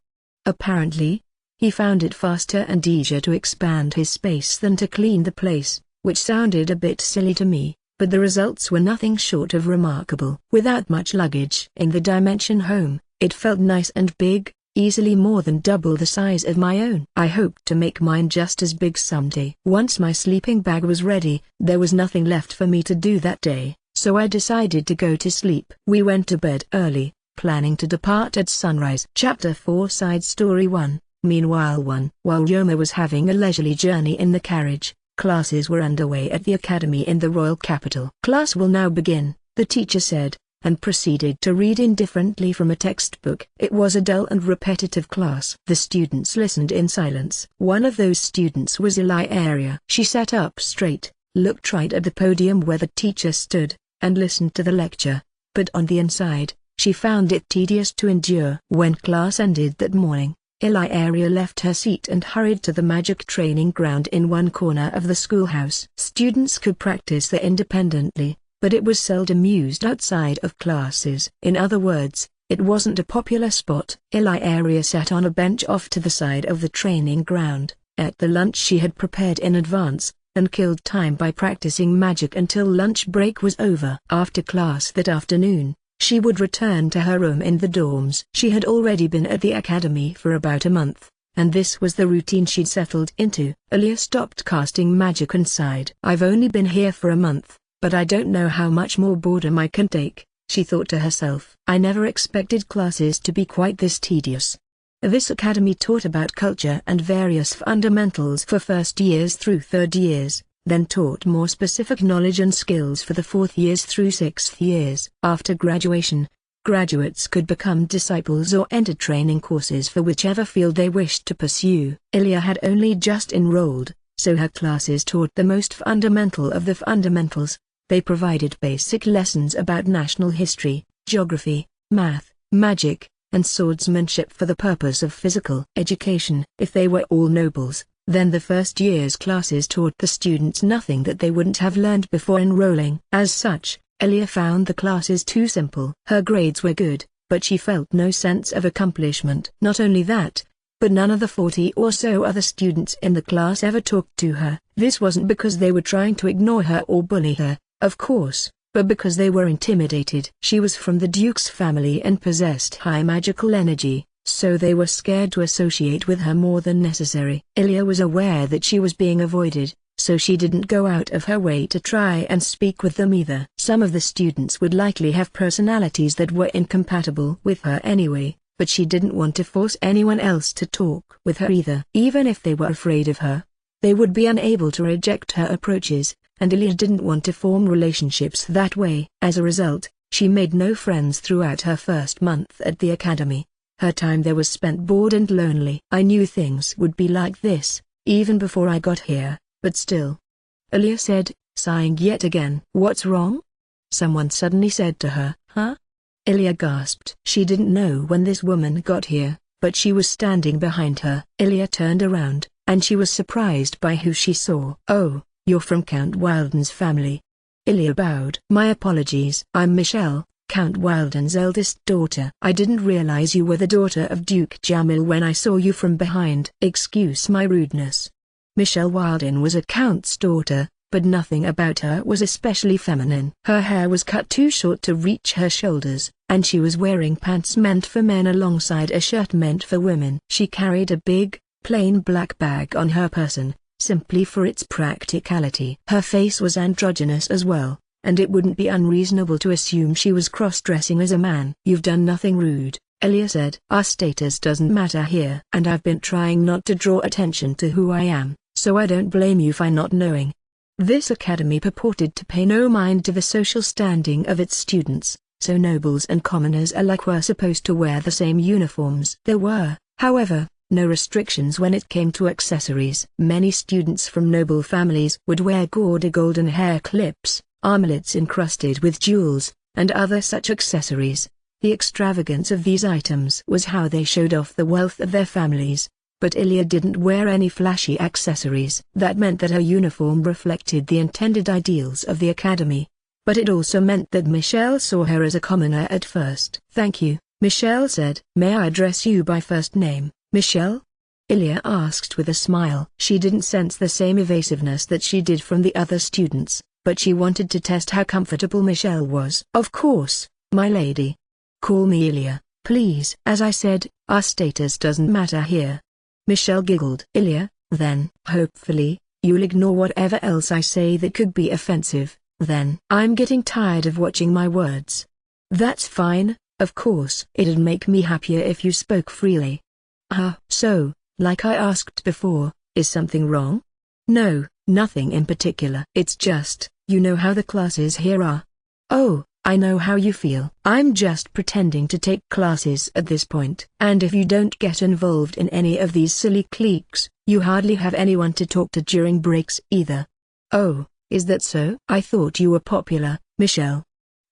Apparently, he found it faster and easier to expand his space than to clean the place, which sounded a bit silly to me, but the results were nothing short of remarkable. Without much luggage in the dimension home, it felt nice and big, easily more than double the size of my own. I hoped to make mine just as big someday. Once my sleeping bag was ready, there was nothing left for me to do that day, so I decided to go to sleep. We went to bed early, planning to depart at sunrise. Chapter 4 Side Story 1. Meanwhile, while Yoma was having a leisurely journey in the carriage, classes were underway at the academy in the royal capital. Class will now begin, the teacher said, and proceeded to read indifferently from a textbook. It was a dull and repetitive class. The students listened in silence. One of those students was Isekai. She sat up straight, looked right at the podium where the teacher stood, and listened to the lecture, but on the inside, she found it tedious to endure. When class ended that morning, Isekai left her seat and hurried to the magic training ground in one corner of the schoolhouse. Students could practice there independently, but it was seldom used outside of classes. In other words, it wasn't a popular spot. Isekai sat on a bench off to the side of the training ground, ate the lunch she had prepared in advance, and killed time by practicing magic until lunch break was over. After class that afternoon, she would return to her room in the dorms. She had already been at the academy for about a month, and this was the routine she'd settled into. Alia stopped casting magic and sighed. I've only been here for a month, but I don't know how much more boredom I can take, she thought to herself. I never expected classes to be quite this tedious. This academy taught about culture and various fundamentals for first years through third years, then taught more specific knowledge and skills for the fourth years through sixth years. After graduation, graduates could become disciples or enter training courses for whichever field they wished to pursue. Ilya had only just enrolled, so her classes taught the most fundamental of the fundamentals. They provided basic lessons about national history, geography, math, magic, and swordsmanship for the purpose of physical education. If they were all nobles, then the first year's classes taught the students nothing that they wouldn't have learned before enrolling. As such, Elia found the classes too simple. Her grades were good, but she felt no sense of accomplishment. Not only that, but none of the 40 or so other students in the class ever talked to her. This wasn't because they were trying to ignore her or bully her, of course, but because they were intimidated. She was from the Duke's family and possessed high magical energy, so they were scared to associate with her more than necessary. Ilya was aware that she was being avoided, so she didn't go out of her way to try and speak with them either. Some of the students would likely have personalities that were incompatible with her anyway, but she didn't want to force anyone else to talk with her either. Even if they were afraid of her, they would be unable to reject her approaches, and Ilya didn't want to form relationships that way. As a result, she made no friends throughout her first month at the academy. Her time there was spent bored and lonely. I knew things would be like this, even before I got here, but still. Ilya said, sighing yet again. What's wrong? Someone suddenly said to her. Huh? Ilya gasped. She didn't know when this woman got here, but she was standing behind her. Ilya turned around, and she was surprised by who she saw. Oh, you're from Count Wilden's family. Ilya bowed. My apologies. I'm Michelle, Count Wilden's eldest daughter. I didn't realize you were the daughter of Duke Jamil when I saw you from behind. Excuse my rudeness. Michelle Wilden was a count's daughter, but nothing about her was especially feminine. Her hair was cut too short to reach her shoulders, and she was wearing pants meant for men alongside a shirt meant for women. She carried a big, plain black bag on her person, simply for its practicality. Her face was androgynous as well, and it wouldn't be unreasonable to assume she was cross-dressing as a man. You've done nothing rude, Ilya said. Our status doesn't matter here. And I've been trying not to draw attention to who I am, so I don't blame you for not knowing. This academy purported to pay no mind to the social standing of its students, so nobles and commoners alike were supposed to wear the same uniforms. There were, however, no restrictions when it came to accessories. Many students from noble families would wear gaudy golden hair clips, armlets encrusted with jewels, and other such accessories. The extravagance of these items was how they showed off the wealth of their families. But Ilya didn't wear any flashy accessories. That meant that her uniform reflected the intended ideals of the academy. But it also meant that Michelle saw her as a commoner at first. "Thank you," Michelle said. "May I address you by first name, Michelle?" Ilya asked with a smile. She didn't sense the same evasiveness that she did from the other students, but she wanted to test how comfortable Michelle was. "Of course, my lady. Call me Ilya, please." "As I said, our status doesn't matter here." Michelle giggled. "Ilya, then, hopefully, you'll ignore whatever else I say that could be offensive, then." "I'm getting tired of watching my words." "That's fine, of course. It'd make me happier if you spoke freely." So, like I asked before, is something wrong?" "No, nothing in particular. It's just, you know how the classes here are." "Oh, I know how you feel." "I'm just pretending to take classes at this point. And if you don't get involved in any of these silly cliques, you hardly have anyone to talk to during breaks either." "Oh, is that so?" "I thought you were popular, Michelle."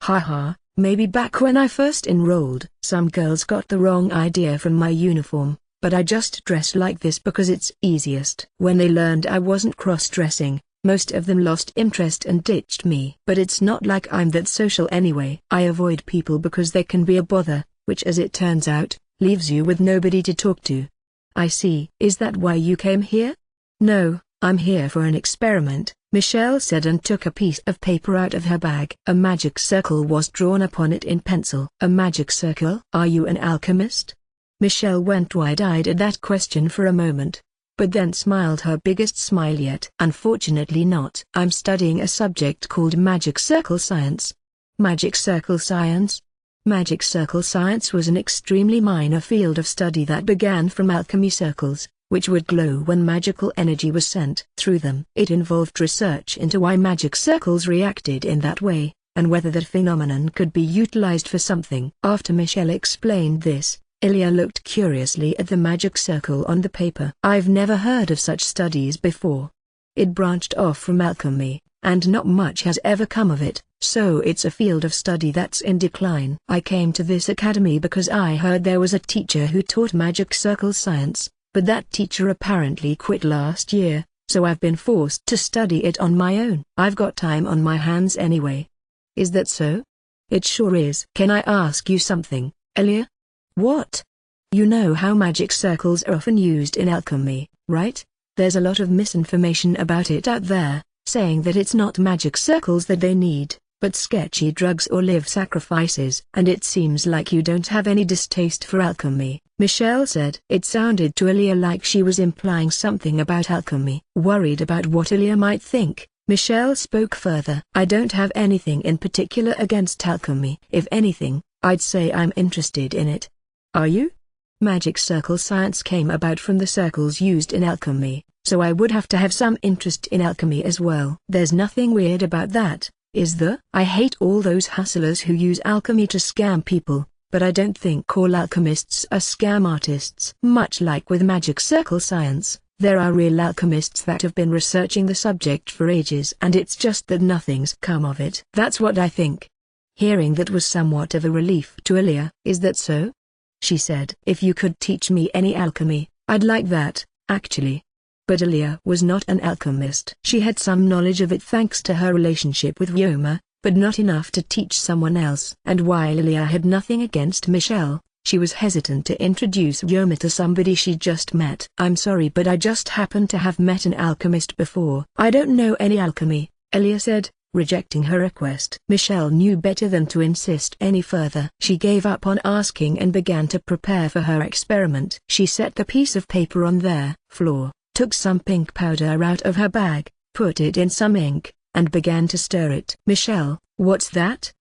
Haha, maybe back when I first enrolled. Some girls got the wrong idea from my uniform, but I just dress like this because it's easiest. When they learned I wasn't cross-dressing, most of them lost interest and ditched me. But it's not like I'm that social anyway. I avoid people because they can be a bother, which as it turns out, leaves you with nobody to talk to. "I see. Is that why you came here?" "No, I'm here for an experiment," Michelle said and took a piece of paper out of her bag. A magic circle was drawn upon it in pencil. "A magic circle? Are you an alchemist?" Michelle went wide-eyed at that question for a moment, but then smiled her biggest smile yet. "Unfortunately not. I'm studying a subject called magic circle science." Magic circle science? Magic circle science was an extremely minor field of study that began from alchemy circles, which would glow when magical energy was sent through them. It involved research into why magic circles reacted in that way, and whether that phenomenon could be utilized for something. After Michelle explained this, Ilya looked curiously at the magic circle on the paper. "I've never heard of such studies before. It branched off from alchemy, and not much has ever come of it, so it's a field of study that's in decline. I came to this academy because I heard there was a teacher who taught magic circle science, but that teacher apparently quit last year, so I've been forced to study it on my own. I've got time on my hands anyway." "Is that so?" "It sure is." "Can I ask you something, Ilya?" "What?" "You know how magic circles are often used in alchemy, right? There's a lot of misinformation about it out there, saying that it's not magic circles that they need, but sketchy drugs or live sacrifices. And it seems like you don't have any distaste for alchemy," Michelle said. It sounded to Ilya like she was implying something about alchemy. Worried about what Ilya might think, Michelle spoke further. "I don't have anything in particular against alchemy. If anything, I'd say I'm interested in it." "Are you?" "Magic circle science came about from the circles used in alchemy, so I would have to have some interest in alchemy as well." "There's nothing weird about that, is there?" "I hate all those hustlers who use alchemy to scam people, but I don't think all alchemists are scam artists." Much like with magic circle science, there are real alchemists that have been researching the subject for ages and it's just that nothing's come of it. "That's what I think." Hearing that was somewhat of a relief to Ilya. "Is that so?" she said. "If you could teach me any alchemy, I'd like that, actually." But Ilya was not an alchemist. She had some knowledge of it thanks to her relationship with Vyoma, but not enough to teach someone else. And while Ilya had nothing against Michelle, she was hesitant to introduce Vyoma to somebody she just met. "I'm sorry, but I just happened to have met an alchemist before." "I don't know any alchemy," Ilya said, rejecting her request. Michelle knew better than to insist any further. She gave up on asking and began to prepare for her experiment. She set the piece of paper on their floor, took some pink powder out of her bag, put it in some ink, and began to stir it. "Michelle, what's that?"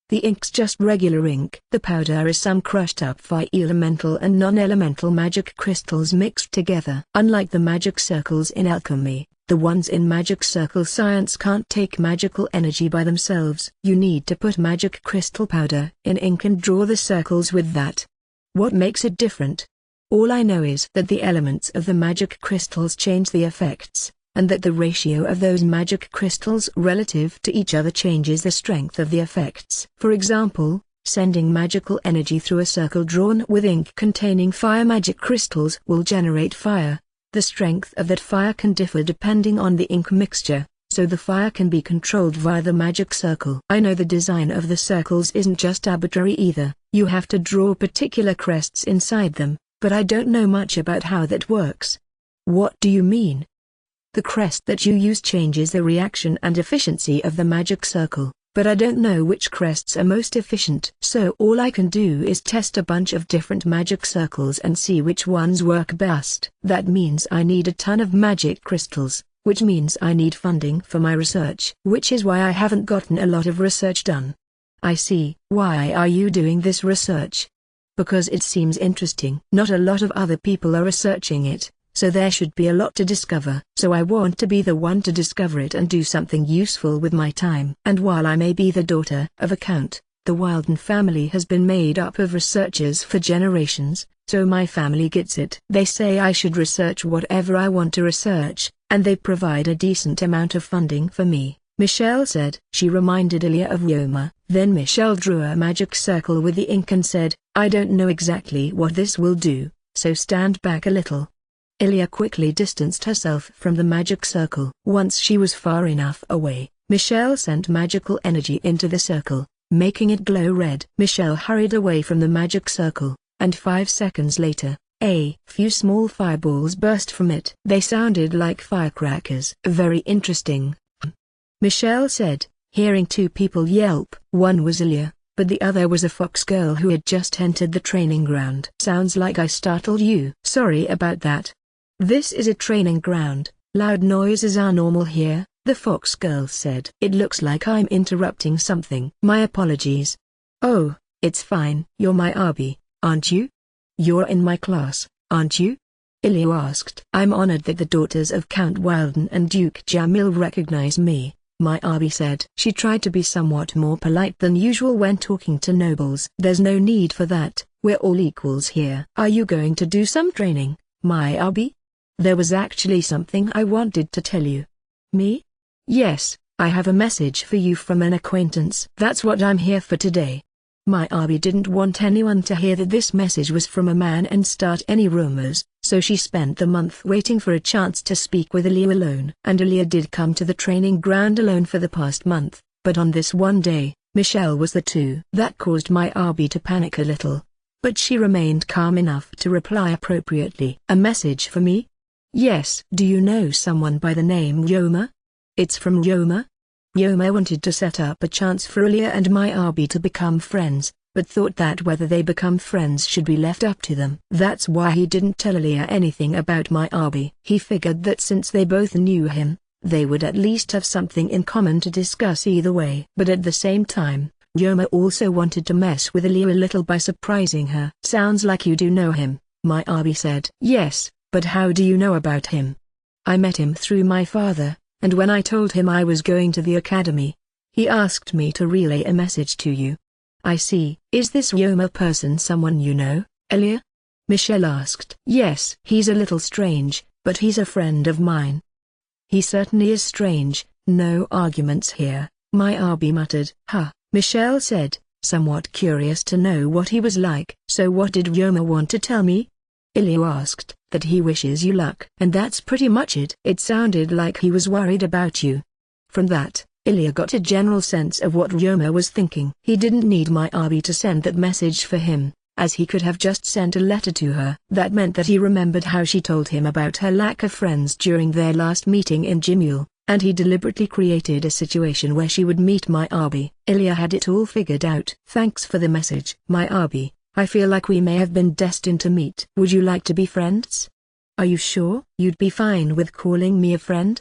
"The ink's just regular ink." "The powder is some crushed up elemental and non-elemental magic crystals mixed together. Unlike the magic circles in alchemy, the ones in magic circle science can't take magical energy by themselves. You need to put magic crystal powder in ink and draw the circles with that." "What makes it different?" All I know is that the elements of the magic crystals change the effects, and that the ratio of those magic crystals relative to each other changes the strength of the effects. For example, sending magical energy through a circle drawn with ink containing fire magic crystals will generate fire. The strength of that fire can differ depending on the ink mixture, so the fire can be controlled via the magic circle. I know the design of the circles isn't just arbitrary either. You have to draw particular crests inside them, but I don't know much about how that works. What do you mean? The crest that you use changes the reaction and efficiency of the magic circle, but I don't know which crests are most efficient. So all I can do is test a bunch of different magic circles and see which ones work best. That means I need a ton of magic crystals, which means I need funding for my research. Which is why I haven't gotten a lot of research done. I see. Why are you doing this research? Because it seems interesting. Not a lot of other people are researching it, so there should be a lot to discover. So I want to be the one to discover it and do something useful with my time. And while I may be the daughter of a count, the Wilden family has been made up of researchers for generations, so my family gets it. They say I should research whatever I want to research, and they provide a decent amount of funding for me, Michelle said. She reminded Ilya of Yoma. Then Michelle drew a magic circle with the ink and said, I don't know exactly what this will do, so stand back a little. Ilya quickly distanced herself from the magic circle. Once she was far enough away, Michelle sent magical energy into the circle, making it glow red. Michelle hurried away from the magic circle, and 5 seconds later, a few small fireballs burst from it. They sounded like firecrackers. Very interesting, Michelle said, hearing 2 people yelp. One was Ilya, but the other was a fox girl who had just entered the training ground. Sounds like I startled you. Sorry about that. This is a training ground. Loud noises are normal here, the fox girl said. It looks like I'm interrupting something. My apologies. Oh, it's fine. You're my Abi, aren't you? You're in my class, aren't you? Ilya asked. I'm honored that the daughters of Count Wilden and Duke Jamil recognize me, my Abi said. She tried to be somewhat more polite than usual when talking to nobles. There's no need for that, we're all equals here. Are you going to do some training, my Abi? There was actually something I wanted to tell you. Me? Yes, I have a message for you from an acquaintance. That's what I'm here for today. My Abi didn't want anyone to hear that this message was from a man and start any rumors, so she spent the month waiting for a chance to speak with Ilya alone. And Ilya did come to the training ground alone for the past month, but on this one day, Michelle was the two. That caused my Abi to panic a little, but she remained calm enough to reply appropriately. A message for me? Yes. Do you know someone by the name Yoma? It's from Yoma? Yoma wanted to set up a chance for Ilya and my Abi to become friends, but thought that whether they become friends should be left up to them. That's why he didn't tell Ilya anything about my Abi. He figured that since they both knew him, they would at least have something in common to discuss either way. But at the same time, Yoma also wanted to mess with Ilya a little by surprising her. Sounds like you do know him, my Abi said. Yes, but how do you know about him? I met him through my father, and when I told him I was going to the academy, he asked me to relay a message to you. I see. Is this Yoma person someone you know, Ilya? Michelle asked. Yes. He's a little strange, but he's a friend of mine. He certainly is strange, no arguments here, my Abi muttered. Huh, Michelle said, somewhat curious to know what he was like. So what did Yoma want to tell me? Ilya asked. That he wishes you luck. And that's pretty much it. It sounded like he was worried about you. From that, Ilya got a general sense of what Yoma was thinking. He didn't need my Abi to send that message for him, as he could have just sent a letter to her. That meant that he remembered how she told him about her lack of friends during their last meeting in Jimul, and he deliberately created a situation where she would meet my Abi. Ilya had it all figured out. Thanks for the message, my Abi. I feel like we may have been destined to meet. Would you like to be friends? Are you sure? You'd be fine with calling me a friend?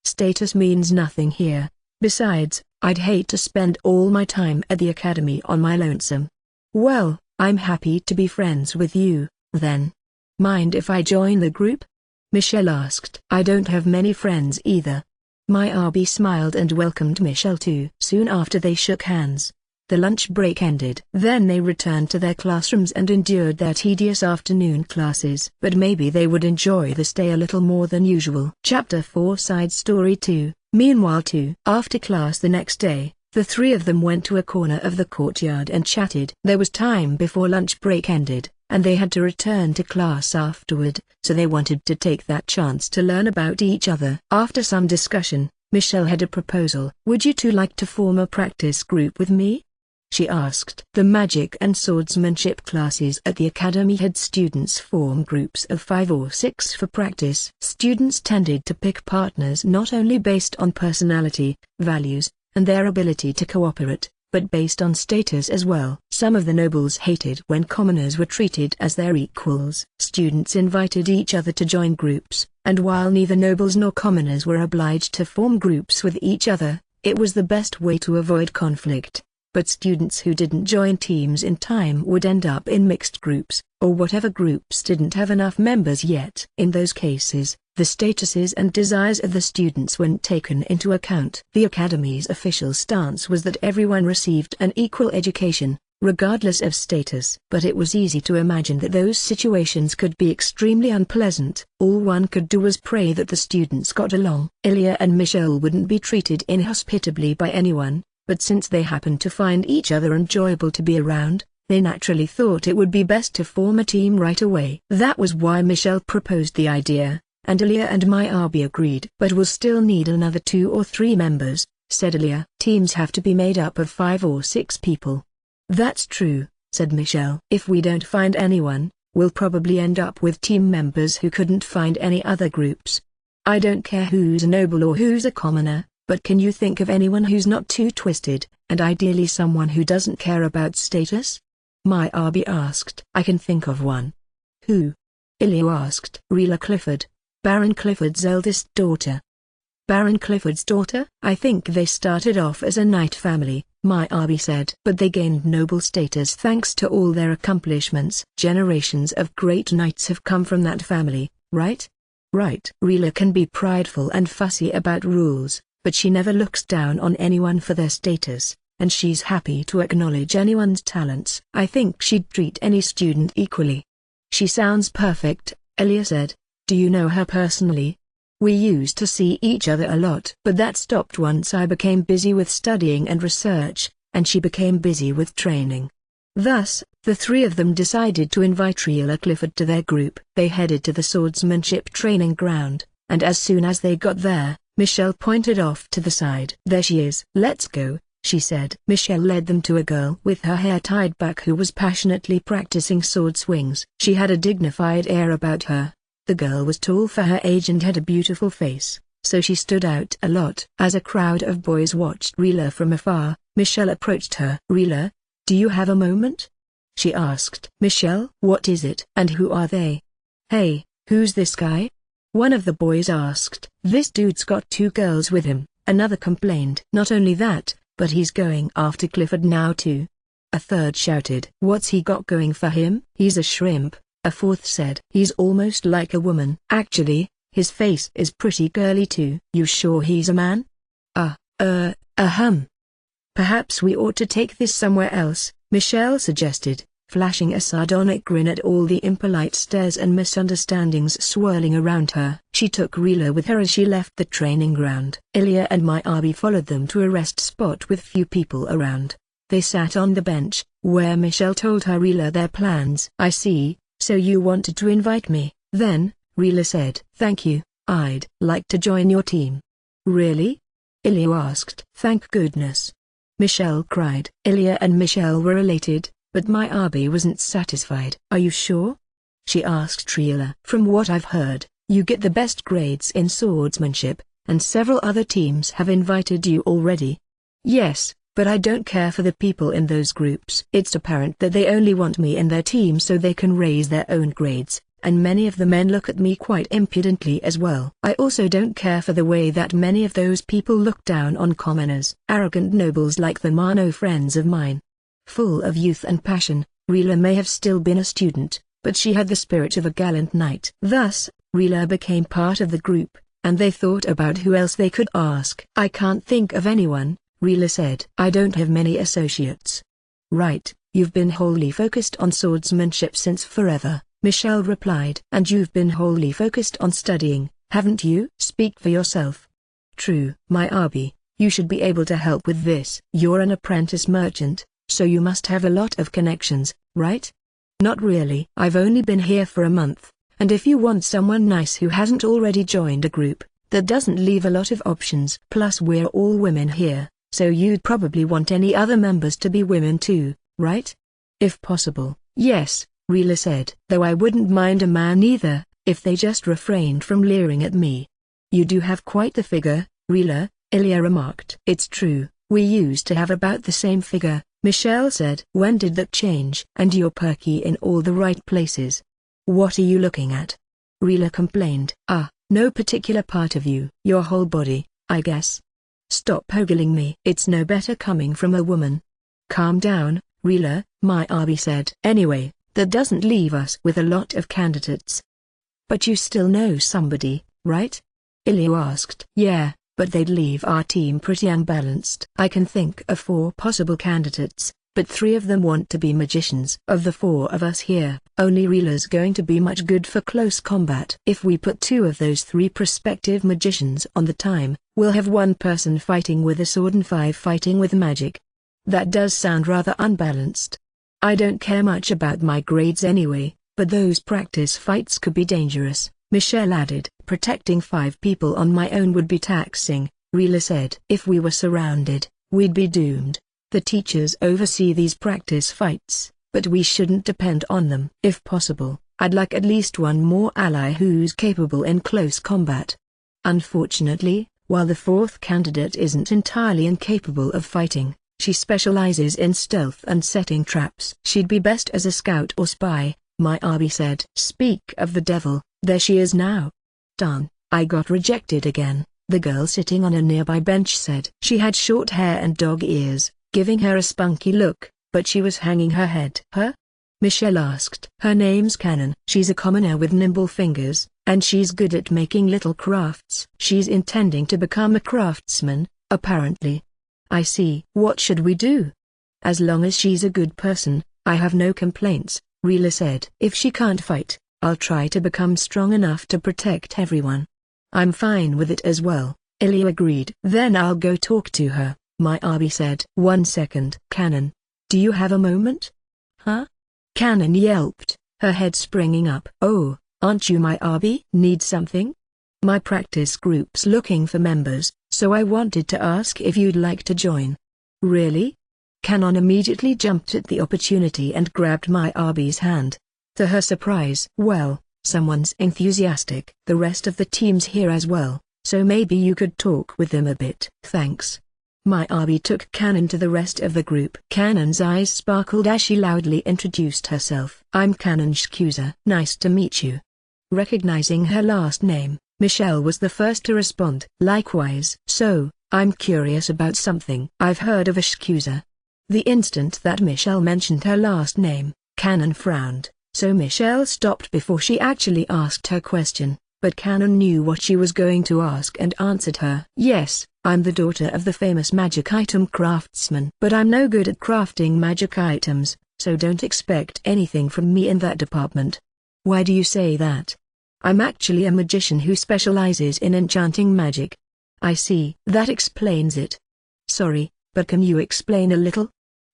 Status means nothing here. Besides, I'd hate to spend all my time at the academy on my lonesome. Well, I'm happy to be friends with you, then. Mind if I join the group? Michelle asked. I don't have many friends either. My Abi smiled and welcomed Michelle too. Soon after they shook hands. The lunch break ended. Then they returned to their classrooms and endured their tedious afternoon classes. But maybe they would enjoy the stay a little more than usual. Chapter 4 Side Story 2. Meanwhile after class the next day, the three of them went to a corner of the courtyard and chatted. There was time before lunch break ended, and they had to return to class afterward, so they wanted to take that chance to learn about each other. After some discussion, Michelle had a proposal. "Would you two like to form a practice group with me?" she asked. The magic and swordsmanship classes at the academy had students form groups of 5 or 6 for practice. Students tended to pick partners not only based on personality, values, and their ability to cooperate, but based on status as well. Some of the nobles hated when commoners were treated as their equals. Students invited each other to join groups, and while neither nobles nor commoners were obliged to form groups with each other, it was the best way to avoid conflict. But students who didn't join teams in time would end up in mixed groups, or whatever groups didn't have enough members yet. In those cases, the statuses and desires of the students weren't taken into account. The academy's official stance was that everyone received an equal education, regardless of status. But it was easy to imagine that those situations could be extremely unpleasant. All one could do was pray that the students got along. Ilya and Michelle wouldn't be treated inhospitably by anyone, but since they happened to find each other enjoyable to be around, they naturally thought it would be best to form a team right away. That was why Michelle proposed the idea, and Ilya and Miyabi agreed. "But we'll still need another 2 or 3 members," said Ilya. "Teams have to be made up of 5 or 6 people." "That's true," said Michelle. "If we don't find anyone, we'll probably end up with team members who couldn't find any other groups. I don't care who's a noble or who's a commoner, but can you think of anyone who's not too twisted, and ideally someone who doesn't care about status?" Miyabi asked. "I can think of one." "Who?" Ilya asked. "Rila Clifford, Baron Clifford's eldest daughter." "Baron Clifford's daughter?" "I think they started off as a knight family," Miyabi said. "But they gained noble status thanks to all their accomplishments. Generations of great knights have come from that family, right?" "Right." "Rila can be prideful and fussy about rules, but she never looks down on anyone for their status, and she's happy to acknowledge anyone's talents. I think she'd treat any student equally." "She sounds perfect," Ilya said. "Do you know her personally?" "We used to see each other a lot, but that stopped once I became busy with studying and research, and she became busy with training." Thus, the three of them decided to invite Rila Clifford to their group. They headed to the swordsmanship training ground, and as soon as they got there, Michelle pointed off to the side. "There she is." "Let's go," she said. Michelle led them to a girl with her hair tied back who was passionately practicing sword swings. She had a dignified air about her. The girl was tall for her age and had a beautiful face, so she stood out a lot. As a crowd of boys watched Rila from afar, Michelle approached her. "Rila, do you have a moment?" she asked. "Michelle, what is it? And who are they?" "Hey, who's this guy?" one of the boys asked. "This dude's got 2 girls with him," another complained. "Not only that, but he's going after Clifford now too," a third shouted. "What's he got going for him?" "He's a shrimp," a fourth said. "He's almost like a woman. Actually, his face is pretty girly too." "You sure he's a man?" "Perhaps we ought to take this somewhere else," Michelle suggested, flashing a sardonic grin at all the impolite stares and misunderstandings swirling around her. She took Rila with her as she left the training ground. Ilya and Miyabi followed them to a rest spot with few people around. They sat on the bench, where Michelle told her Rila their plans. "I see, so you wanted to invite me, then," Rila said. "Thank you, I'd like to join your team." "Really?" Ilya asked. "Thank goodness," Michelle cried. Ilya and Michelle were elated, but Miyabi wasn't satisfied. "Are you sure?" she asked Rila. "From what I've heard, you get the best grades in swordsmanship, and several other teams have invited you already." "Yes, but I don't care for the people in those groups. It's apparent that they only want me in their team so they can raise their own grades, and many of the men look at me quite impudently as well. I also don't care for the way that many of those people look down on commoners. Arrogant nobles like them are no friends of mine." Full of youth and passion, Rila may have still been a student, but she had the spirit of a gallant knight. Thus, Rila became part of the group, and they thought about who else they could ask. "I can't think of anyone," Rila said. I don't have many associates. Right, you've been wholly focused on swordsmanship since forever, Michelle replied. And you've been wholly focused on studying, haven't you? Speak for yourself. True. My Abi, you should be able to help with this. You're an apprentice merchant, so you must have a lot of connections, right? Not really. I've only been here for a month, and if you want someone nice who hasn't already joined a group, that doesn't leave a lot of options. Plus we're all women here, so you'd probably want any other members to be women too, right? If possible, yes, Rila said. Though I wouldn't mind a man either, if they just refrained from leering at me. You do have quite the figure, Rila, Ilya remarked. It's true, we used to have about the same figure, Michelle said. When did that change? And you're perky in all the right places. What are you looking at? Rila complained. No particular part of you. Your whole body, I guess. Stop ogling me. It's no better coming from a woman. Calm down, Rila, my Abi said. Anyway, that doesn't leave us with a lot of candidates. But you still know somebody, right? Ilya asked. Yeah, but they'd leave our team pretty unbalanced. I can think of 4 possible candidates, but 3 of them want to be magicians. Of the 4 of us here, only Rila's going to be much good for close combat. If we put 2 of those 3 prospective magicians on the time, we'll have 1 person fighting with a sword and 5 fighting with magic. That does sound rather unbalanced. I don't care much about my grades anyway, but those practice fights could be dangerous, Michelle added. Protecting 5 people on my own would be taxing, Rila said. If we were surrounded, we'd be doomed. The teachers oversee these practice fights, but we shouldn't depend on them. If possible, I'd like at least 1 more ally who's capable in close combat. Unfortunately, while the 4th candidate isn't entirely incapable of fighting, she specializes in stealth and setting traps. She'd be best as a scout or spy, my Abi said. Speak of the devil, there she is now. Darn, I got rejected again, the girl sitting on a nearby bench said. She had short hair and dog ears, giving her a spunky look, but she was hanging her head. Her? Michelle asked. Her name's Canon. She's a commoner with nimble fingers, and she's good at making little crafts. She's intending to become a craftsman, apparently. I see. What should we do? As long as she's a good person, I have no complaints, Rila said. If she can't fight, I'll try to become strong enough to protect everyone. I'm fine with it as well, Ilya agreed. Then I'll go talk to her, my Abi said. 1 second. Canon, do you have a moment? Huh? Canon yelped, her head springing up. Oh, aren't you my Abi? Need something? My practice group's looking for members, so I wanted to ask if you'd like to join. Really? Canon immediately jumped at the opportunity and grabbed my Abi's hand. To her surprise, well, someone's enthusiastic. The rest of the team's here as well, so maybe you could talk with them a bit. Thanks. My Abi took Canon to the rest of the group. Canon's eyes sparkled as she loudly introduced herself. I'm Canon Shkusa. Nice to meet you. Recognizing her last name, Michelle was the first to respond. Likewise. So, I'm curious about something. I've heard of a Shkusa. The instant that Michelle mentioned her last name, Canon frowned. So Michelle stopped before she actually asked her question, but Canon knew what she was going to ask and answered her. Yes, I'm the daughter of the famous magic item craftsman. But I'm no good at crafting magic items, so don't expect anything from me in that department. Why do you say that? I'm actually a magician who specializes in enchanting magic. I see. That explains it. Sorry, but can you explain a little?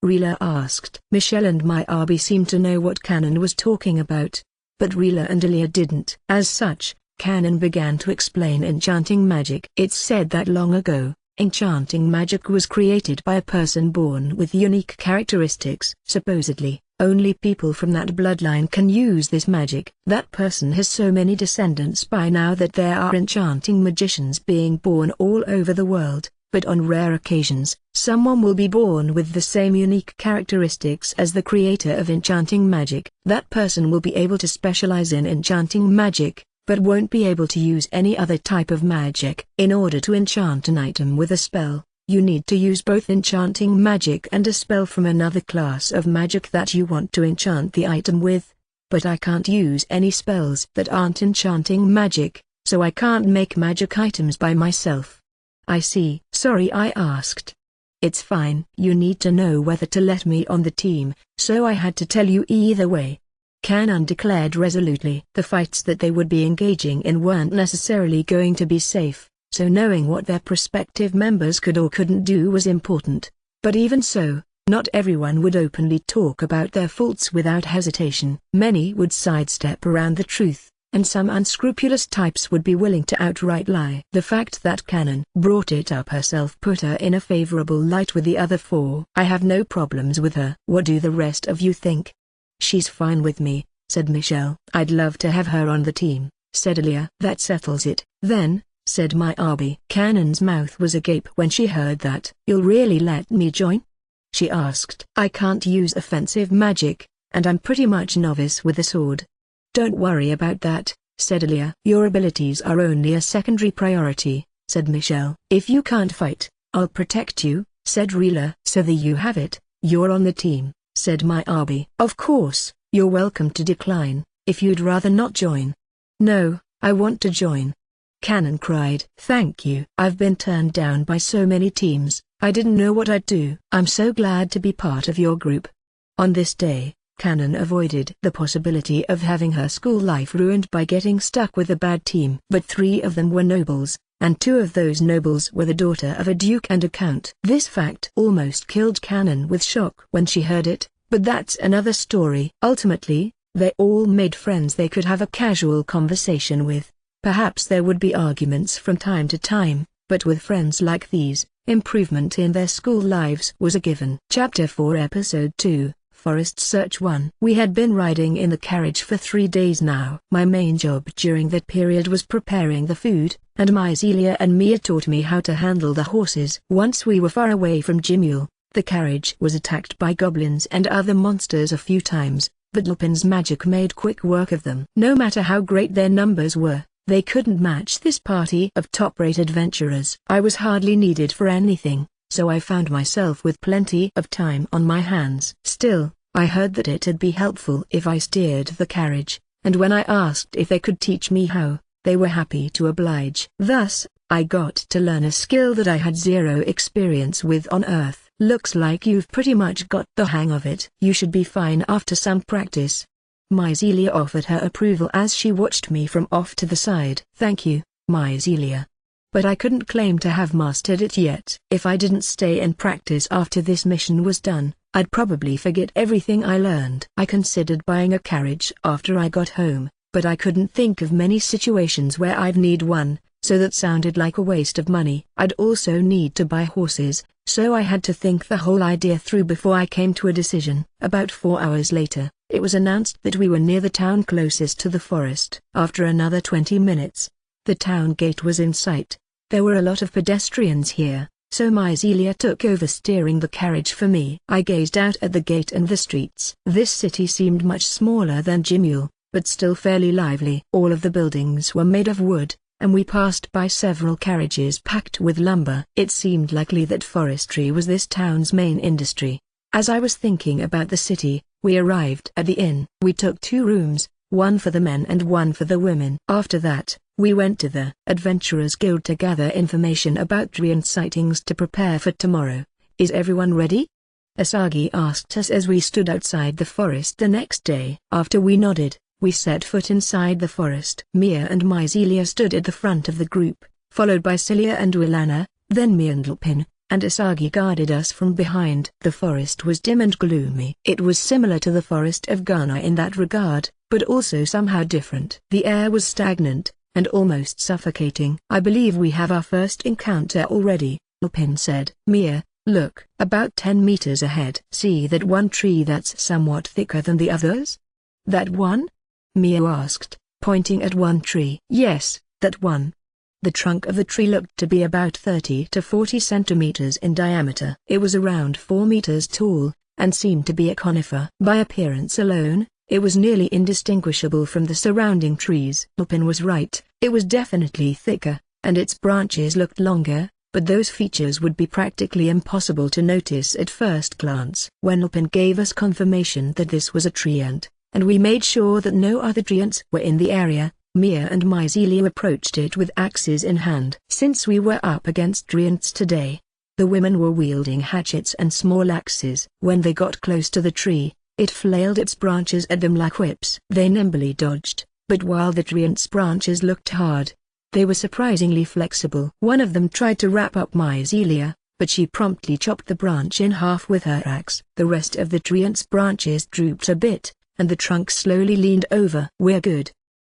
Rila asked. Michelle and my Abi seemed to know what Canon was talking about, but Rila and Ilya didn't. As such, Canon began to explain enchanting magic. It's said that long ago, enchanting magic was created by a person born with unique characteristics. Supposedly, only people from that bloodline can use this magic. That person has so many descendants by now that there are enchanting magicians being born all over the world. But on rare occasions, someone will be born with the same unique characteristics as the creator of enchanting magic. That person will be able to specialize in enchanting magic, but won't be able to use any other type of magic. In order to enchant an item with a spell, you need to use both enchanting magic and a spell from another class of magic that you want to enchant the item with. But I can't use any spells that aren't enchanting magic, so I can't make magic items by myself. I see. Sorry I asked. It's fine. You need to know whether to let me on the team, so I had to tell you either way," Kanan declared resolutely. The fights that they would be engaging in weren't necessarily going to be safe, so knowing what their prospective members could or couldn't do was important. But even so, not everyone would openly talk about their faults without hesitation. Many would sidestep around the truth, and some unscrupulous types would be willing to outright lie. The fact that Kanan brought it up herself put her in a favorable light with the other four. "I have no problems with her. What do the rest of you think?" "She's fine with me," said Michelle. "I'd love to have her on the team," said Alia. "That settles it, then," said Miyabi. Kanan's mouth was agape when she heard that. "You'll really let me join?" she asked. "I can't use offensive magic, and I'm pretty much novice with a sword." "Don't worry about that," said Alia. "Your abilities are only a secondary priority," said Michelle. "If you can't fight, I'll protect you," said Rila. "So there you have it, you're on the team," said Miyabi. "Of course, you're welcome to decline, if you'd rather not join." "No, I want to join," Kanan cried. "Thank you. I've been turned down by so many teams, I didn't know what I'd do. I'm so glad to be part of your group." On this day, Kanan avoided the possibility of having her school life ruined by getting stuck with a bad team. But 3 of them were nobles, and 2 of those nobles were the daughter of a duke and a count. This fact almost killed Kanan with shock when she heard it, but that's another story. Ultimately, they all made friends they could have a casual conversation with. Perhaps there would be arguments from time to time, but with friends like these, improvement in their school lives was a given. Chapter 4 Episode 2 Forest Search 1. We had been riding in the carriage for 3 days now. My main job during that period was preparing the food, and Myzelia and Mia taught me how to handle the horses. Once we were far away from Jimule, the carriage was attacked by goblins and other monsters a few times, but Lupin's magic made quick work of them. No matter how great their numbers were, they couldn't match this party of top-rate adventurers. I was hardly needed for anything, so I found myself with plenty of time on my hands. Still, I heard that it'd be helpful if I steered the carriage, and when I asked if they could teach me how, they were happy to oblige. Thus, I got to learn a skill that I had 0 experience with on Earth. "Looks like you've pretty much got the hang of it. You should be fine after some practice." Myzelia offered her approval as she watched me from off to the side. "Thank you, Myzelia. But I couldn't claim to have mastered it yet. If I didn't stay and practice after this mission was done, I'd probably forget everything I learned." I considered buying a carriage after I got home, but I couldn't think of many situations where I'd need one, so that sounded like a waste of money. I'd also need to buy horses, so I had to think the whole idea through before I came to a decision. About 4 hours later, it was announced that we were near the town closest to the forest. After another 20 minutes, the town gate was in sight. There were a lot of pedestrians here, so Myzelia took over steering the carriage for me. I gazed out at the gate and the streets. This city seemed much smaller than Jimule, but still fairly lively. All of the buildings were made of wood, and we passed by several carriages packed with lumber. It seemed likely that forestry was this town's main industry. As I was thinking about the city, we arrived at the inn. We took 2 rooms, one for the men and one for the women. After that, we went to the Adventurers Guild to gather information about Driant sightings to prepare for tomorrow. "Is everyone ready?" Asagi asked us as we stood outside the forest the next day. After we nodded, we set foot inside the forest. Mia and Myzelia stood at the front of the group, followed by Celia and Willana, then Mia and Lupin, and Asagi guarded us from behind. The forest was dim and gloomy. It was similar to the forest of Ghana in that regard, but also somehow different. The air was stagnant, and almost suffocating. "I believe we have our first encounter already," Lupin said. "Mia, look." About 10 meters ahead. "See that one tree that's somewhat thicker than the others?" "That one?" Mia asked, pointing at one tree. "Yes, that one." The trunk of the tree looked to be about 30 to 40 centimeters in diameter. It was around 4 meters tall, and seemed to be a conifer. By appearance alone, it was nearly indistinguishable from the surrounding trees. Lupin was right, it was definitely thicker, and its branches looked longer, but those features would be practically impossible to notice at first glance. When Lupin gave us confirmation that this was a treant, and we made sure that no other treants were in the area, Mia and Myzelia approached it with axes in hand. Since we were up against treants today, The women were wielding hatchets and small axes. When they got close to the tree, it flailed its branches at them like whips. They nimbly dodged, but while the treant's branches looked hard, they were surprisingly flexible. One of them tried to wrap up Mycelia, but she promptly chopped the branch in half with her axe. The rest of the treant's branches drooped a bit, and the trunk slowly leaned over. "We're good,"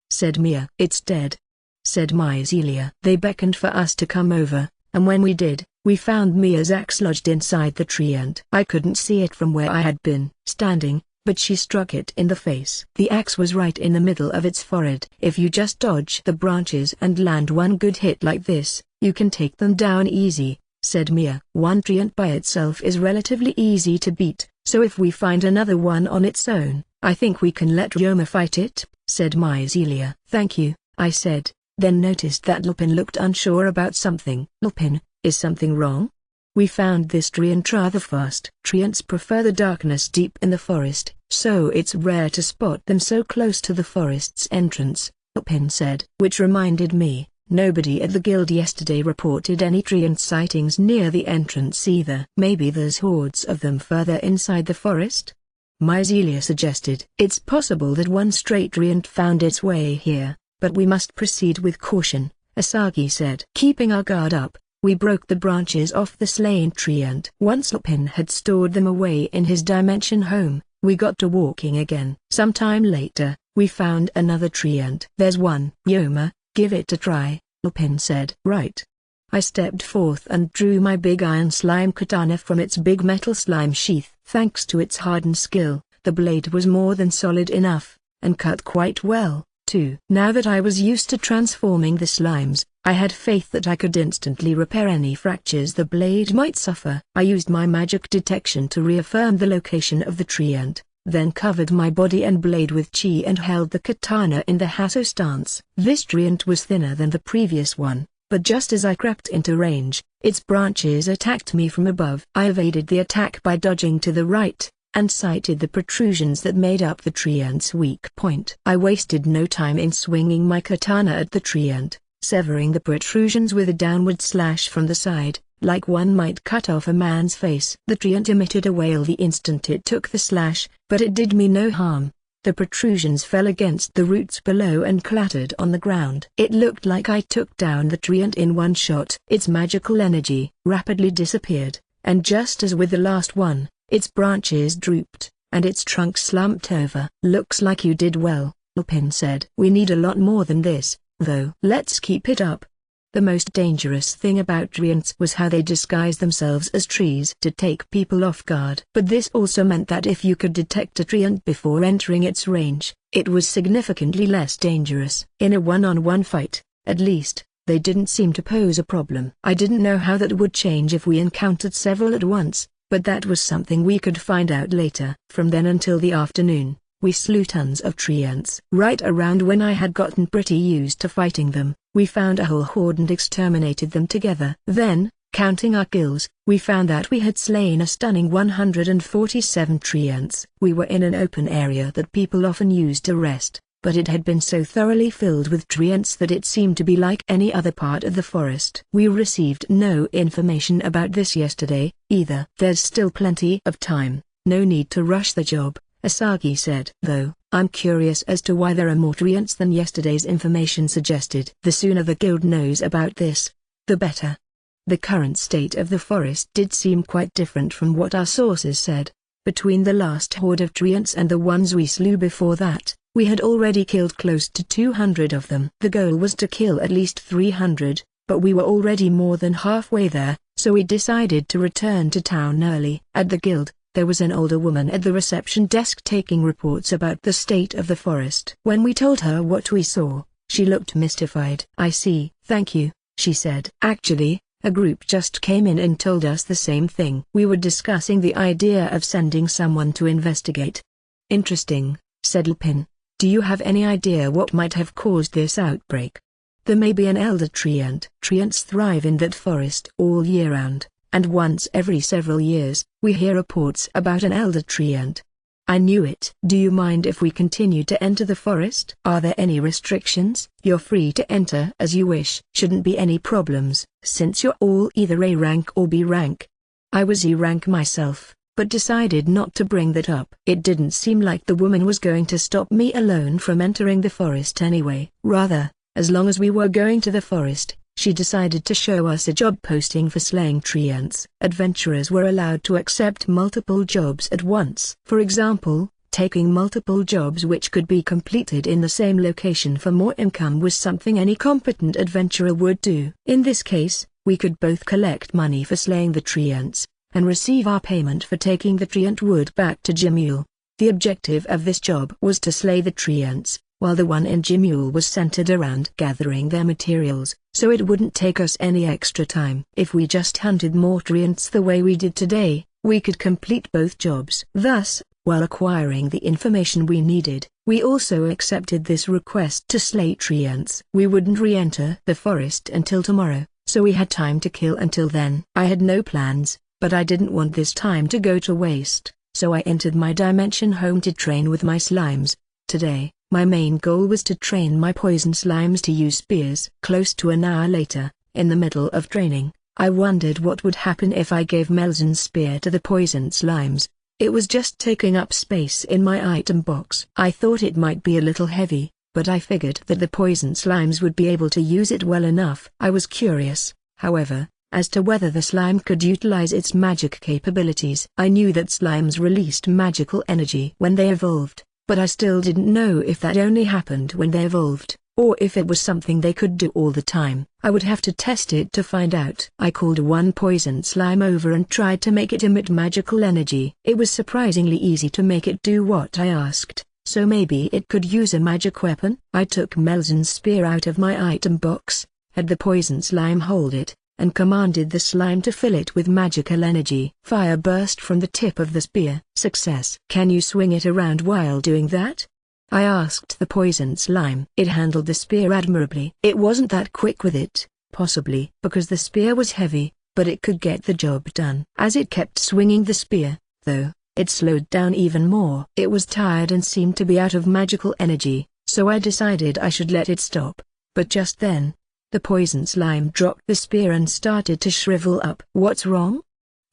said Mia. "It's dead," said Mycelia. They beckoned for us to come over, and when we did, we found Mia's axe lodged inside the treant. I couldn't see it from where I had been standing, but she struck it in the face. The axe was right in the middle of its forehead. "If you just dodge the branches and land one good hit like this, you can take them down easy," said Mia. "One treant by itself is relatively easy to beat, so if we find another one on its own, I think we can let Ryoma fight it," said Mycelia. "Thank you," I said, then noticed that Lupin looked unsure about something. "Lupin, is something wrong? We found this treant rather fast." "Treants prefer the darkness deep in the forest, so it's rare to spot them so close to the forest's entrance," Lupin said. "Which reminded me, nobody at the guild yesterday reported any treant sightings near the entrance either." "Maybe there's hordes of them further inside the forest?" Mycelia suggested. "It's possible that one stray treant found its way here, but we must proceed with caution," Asagi said. Keeping our guard up, we broke the branches off the slain treant. Once Lupin had stored them away in his dimension home, we got to walking again. Sometime later, we found another treant. "There's one." "Ryoma, give it a try," Lupin said. "Right." I stepped forth and drew my big iron slime katana from its big metal slime sheath. Thanks to its hardened skill, the blade was more than solid enough, and cut quite well, too. Now that I was used to transforming the slimes, I had faith that I could instantly repair any fractures the blade might suffer. I used my magic detection to reaffirm the location of the treant, then covered my body and blade with chi and held the katana in the Hasso stance. This treant was thinner than the previous one, but just as I crept into range, its branches attacked me from above. I evaded the attack by dodging to the right, and sighted the protrusions that made up the treant's weak point. I wasted no time in swinging my katana at the treant, severing the protrusions with a downward slash from the side, like one might cut off a man's face. The treant emitted a wail the instant it took the slash, but it did me no harm. The protrusions fell against the roots below and clattered on the ground. It looked like I took down the treant in one shot. Its magical energy rapidly disappeared, and just as with the last one, its branches drooped, and its trunk slumped over. "Looks like you did well," Lupin said. "We need a lot more than this, though. Let's keep it up." The most dangerous thing about treants was how they disguise themselves as trees to take people off guard. But this also meant that if you could detect a treant before entering its range, it was significantly less dangerous. In a one-on-one fight, at least, they didn't seem to pose a problem. I didn't know how that would change if we encountered several at once, but that was something we could find out later. From then until the afternoon, we slew tons of treants. Right around when I had gotten pretty used to fighting them, we found a whole horde and exterminated them together. Then, counting our kills, we found that we had slain a stunning 147 treants. We were in an open area that people often use to rest, but it had been so thoroughly filled with treants that it seemed to be like any other part of the forest. We received no information about this yesterday, either. "There's still plenty of time, no need to rush the job," Asagi said. "Though, I'm curious as to why there are more treants than yesterday's information suggested." "The sooner the guild knows about this, the better." The current state of the forest did seem quite different from what our sources said. Between the last horde of treants and the ones we slew before that, we had already killed close to 200 of them. The goal was to kill at least 300, but we were already more than halfway there, so we decided to return to town early. At the guild, there was an older woman at the reception desk taking reports about the state of the forest. When we told her what we saw, she looked mystified. "I see, thank you," she said. "Actually, a group just came in and told us the same thing. We were discussing the idea of sending someone to investigate." "Interesting," said Lupin. "Do you have any idea what might have caused this outbreak?" "There may be an elder treant. Treants thrive in that forest all year round, and once every several years, we hear reports about an elder treant. I knew it. Do you mind if we continue to enter the forest? Are there any restrictions? You're free to enter as you wish. Shouldn't be any problems, since you're all either A rank or B rank. I was E rank myself, but decided not to bring that up. It didn't seem like the woman was going to stop me alone from entering the forest anyway. Rather, as long as we were going to the forest, she decided to show us a job posting for slaying treants. Adventurers were allowed to accept multiple jobs at once. For example, taking multiple jobs which could be completed in the same location for more income was something any competent adventurer would do. In this case, we could both collect money for slaying the treants, and receive our payment for taking the treant wood back to Jimule. The objective of this job was to slay the treants, while the one in Jimule was centered around gathering their materials, so it wouldn't take us any extra time. If we just hunted more treants the way we did today, we could complete both jobs. Thus, while acquiring the information we needed, we also accepted this request to slay treants. We wouldn't re-enter the forest until tomorrow, so we had time to kill until then. I had no plans, but I didn't want this time to go to waste, so I entered my dimension home to train with my slimes. Today, my main goal was to train my poison slimes to use spears. Close to an hour later, in the middle of training, I wondered what would happen if I gave Melzin's spear to the poison slimes. It was just taking up space in my item box. I thought it might be a little heavy, but I figured that the poison slimes would be able to use it well enough. I was curious, however, as to whether the slime could utilize its magic capabilities. I knew that slimes released magical energy when they evolved, but I still didn't know if that only happened when they evolved, or if it was something they could do all the time. I would have to test it to find out. I called one poison slime over and tried to make it emit magical energy. It was surprisingly easy to make it do what I asked, so maybe it could use a magic weapon. I took Melzin's spear out of my item box, had the poison slime hold it, and commanded the slime to fill it with magical energy. Fire burst from the tip of the spear. Success. Can you swing it around while doing that? I asked the poison slime. It handled the spear admirably. It wasn't that quick with it, possibly because the spear was heavy, but it could get the job done. As it kept swinging the spear, though, it slowed down even more. It was tired and seemed to be out of magical energy, so I decided I should let it stop. But just then, the poison slime dropped the spear and started to shrivel up. What's wrong?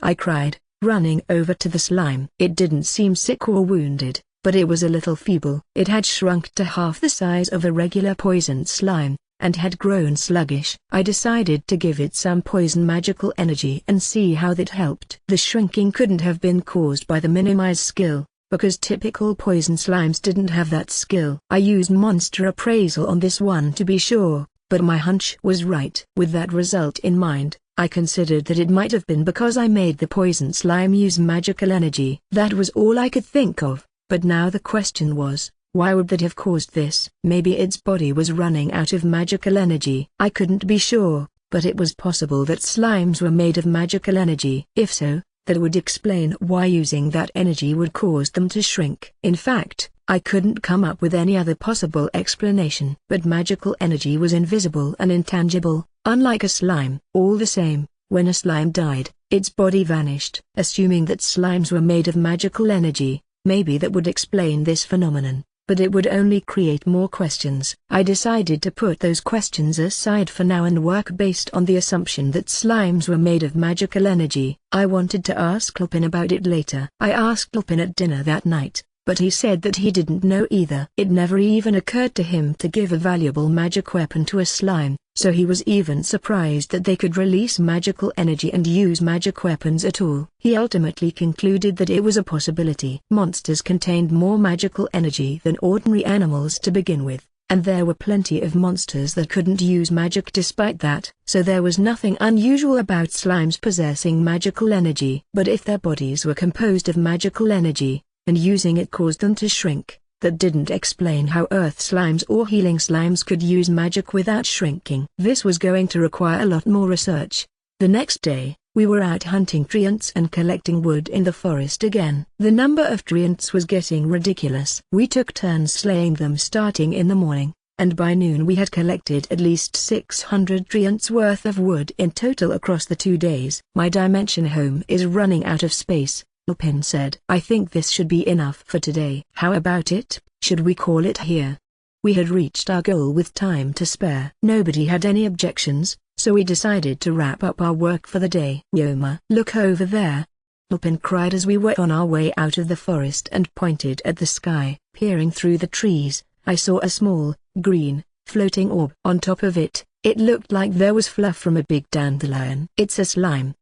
I cried, running over to the slime. It didn't seem sick or wounded, but it was a little feeble. It had shrunk to half the size of a regular poison slime, and had grown sluggish. I decided to give it some poison magical energy and see how that helped. The shrinking couldn't have been caused by the minimize skill, because typical poison slimes didn't have that skill. I used monster appraisal on this one to be sure, but my hunch was right. With that result in mind, I considered that it might have been because I made the poison slime use magical energy. That was all I could think of, but now the question was, why would that have caused this? Maybe its body was running out of magical energy. I couldn't be sure, but it was possible that slimes were made of magical energy. If so, that would explain why using that energy would cause them to shrink. In fact, I couldn't come up with any other possible explanation. But magical energy was invisible and intangible, unlike a slime. All the same, when a slime died, its body vanished. Assuming that slimes were made of magical energy, maybe that would explain this phenomenon, but it would only create more questions. I decided to put those questions aside for now and work based on the assumption that slimes were made of magical energy. I wanted to ask Lupin about it later. I asked Lupin at dinner that night, but he said that he didn't know either. It never even occurred to him to give a valuable magic weapon to a slime, so he was even surprised that they could release magical energy and use magic weapons at all. He ultimately concluded that it was a possibility. Monsters contained more magical energy than ordinary animals to begin with, and there were plenty of monsters that couldn't use magic despite that. So there was nothing unusual about slimes possessing magical energy. But if their bodies were composed of magical energy, and using it caused them to shrink, that didn't explain how earth slimes or healing slimes could use magic without shrinking. This was going to require a lot more research. The next day, we were out hunting treants and collecting wood in the forest again. The number of treants was getting ridiculous. We took turns slaying them starting in the morning, and by noon we had collected at least 600 treants worth of wood in total across the 2 days. My dimension home is running out of space, Lupin said. I think this should be enough for today. How about it? Should we call it here? We had reached our goal with time to spare. Nobody had any objections, so we decided to wrap up our work for the day. Yoma, look over there! Lupin cried as we were on our way out of the forest and pointed at the sky. Peering through the trees, I saw a small, green, floating orb. On top of it, it looked like there was fluff from a big dandelion. It's a slime.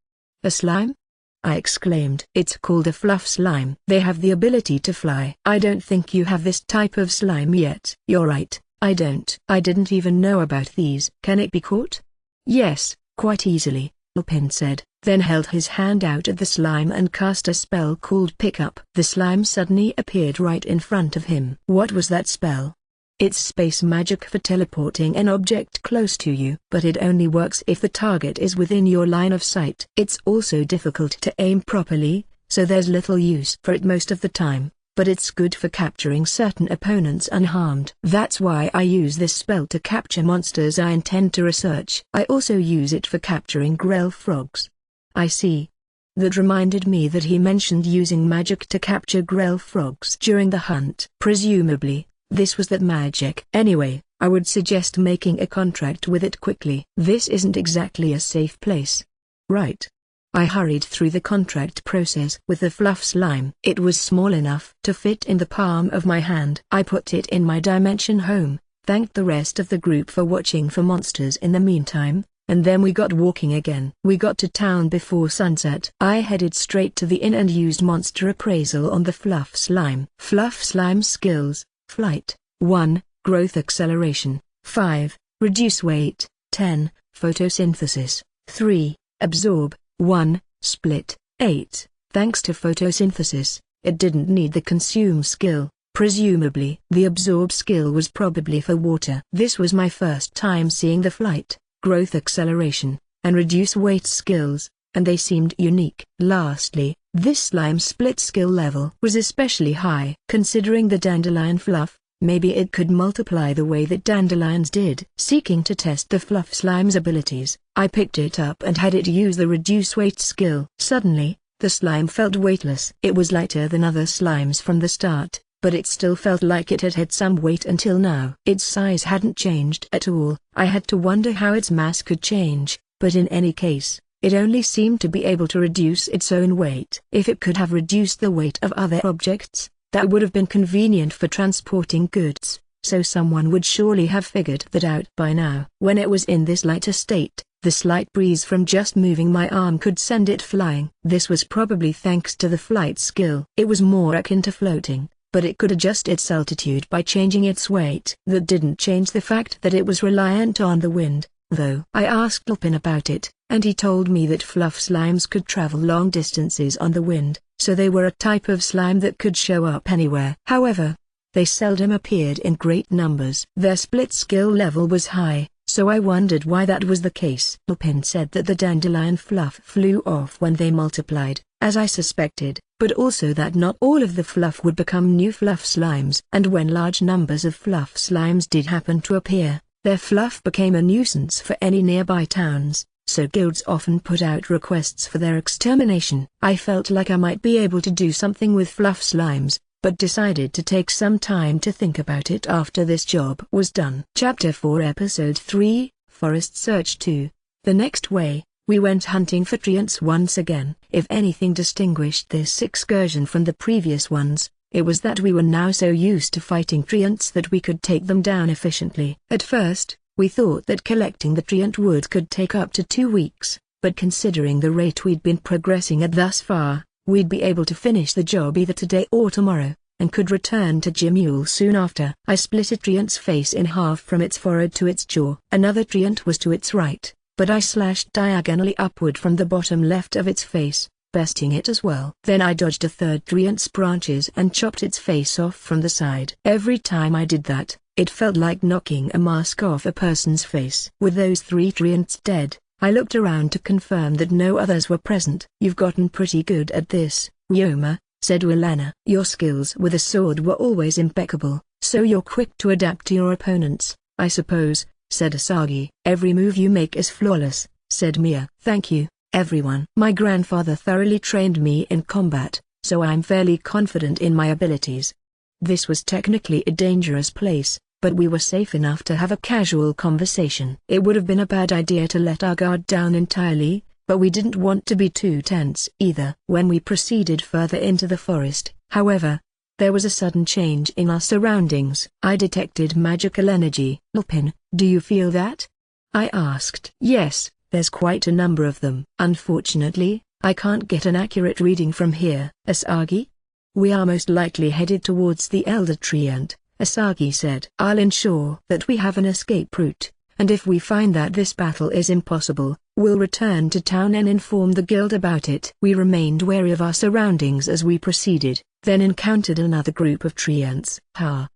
A slime? I exclaimed. It's called a fluff slime. They have the ability to fly. I don't think you have this type of slime yet. You're right, I don't. I didn't even know about these. Can it be caught? Yes, quite easily, Lupin said, then held his hand out at the slime and cast a spell called Pick Up. The slime suddenly appeared right in front of him. What was that spell? It's space magic for teleporting an object close to you, but it only works if the target is within your line of sight. It's also difficult to aim properly, so there's little use for it most of the time, but it's good for capturing certain opponents unharmed. That's why I use this spell to capture monsters I intend to research. I also use it for capturing grell frogs. I see. That reminded me that he mentioned using magic to capture grell frogs during the hunt. Presumably, this was that magic. Anyway, I would suggest making a contract with it quickly. This isn't exactly a safe place. Right. I hurried through the contract process with the fluff slime. It was small enough to fit in the palm of my hand. I put it in my dimension home, thanked the rest of the group for watching for monsters in the meantime, and then we got walking again. We got to town before sunset. I headed straight to the inn and used monster appraisal on the fluff slime. Fluff slime skills: Flight, 1, Growth Acceleration, 5, Reduce Weight, 10, Photosynthesis, 3, Absorb, 1, Split, 8. Thanks to photosynthesis, it didn't need the Consume skill. Presumably, the Absorb skill was probably for water. This was my first time seeing the Flight, Growth Acceleration, and Reduce Weight skills, and they seemed unique. Lastly, this slime split skill level was especially high. Considering the dandelion fluff, maybe it could multiply the way that dandelions did. Seeking to test the fluff slime's abilities, I picked it up and had it use the reduce weight skill. Suddenly, the slime felt weightless. It was lighter than other slimes from the start, but it still felt like it had had some weight until now. Its size hadn't changed at all. I had to wonder how its mass could change, but in any case, it only seemed to be able to reduce its own weight. If it could have reduced the weight of other objects, that would have been convenient for transporting goods, so someone would surely have figured that out by now. When it was in this lighter state, the slight breeze from just moving my arm could send it flying. This was probably thanks to the flight skill. It was more akin to floating, but it could adjust its altitude by changing its weight. That didn't change the fact that it was reliant on the wind, though. I asked Lupin about it, and he told me that fluff slimes could travel long distances on the wind, so they were a type of slime that could show up anywhere. However, they seldom appeared in great numbers. Their split skill level was high, so I wondered why that was the case. Lupin said that the dandelion fluff flew off when they multiplied, as I suspected, but also that not all of the fluff would become new fluff slimes. And when large numbers of fluff slimes did happen to appear, their fluff became a nuisance for any nearby towns, so guilds often put out requests for their extermination. I felt like I might be able to do something with fluff slimes, but decided to take some time to think about it after this job was done. Chapter 4 Episode 3, Forest Search 2. The next way, we went hunting for treants once again. If anything distinguished this excursion from the previous ones, it was that we were now so used to fighting treants that we could take them down efficiently. At first, we thought that collecting the treant wood could take up to 2 weeks, but considering the rate we'd been progressing at thus far, we'd be able to finish the job either today or tomorrow, and could return to Jimule soon after. I split a treant's face in half from its forehead to its jaw. Another treant was to its right, but I slashed diagonally upward from the bottom left of its face, besting it as well. Then I dodged a third treant's branches and chopped its face off from the side. Every time I did that, it felt like knocking a mask off a person's face. With those 3 treants dead, I looked around to confirm that no others were present. You've gotten pretty good at this, Ryoma, said Willana. Your skills with a sword were always impeccable, so you're quick to adapt to your opponents, I suppose, said Asagi. Every move you make is flawless, said Mia. Thank you, everyone. My grandfather thoroughly trained me in combat, so I'm fairly confident in my abilities. This was technically a dangerous place, but we were safe enough to have a casual conversation. It would have been a bad idea to let our guard down entirely, but we didn't want to be too tense either. When we proceeded further into the forest, however, there was a sudden change in our surroundings. I detected magical energy. Lupin, do you feel that? I asked. Yes, there's quite a number of them. Unfortunately, I can't get an accurate reading from here. Asagi? We are most likely headed towards the Elder Treant, Asagi said. I'll ensure that we have an escape route, and if we find that this battle is impossible, we'll return to town and inform the guild about it. We remained wary of our surroundings as we proceeded, then encountered another group of treants. Ha!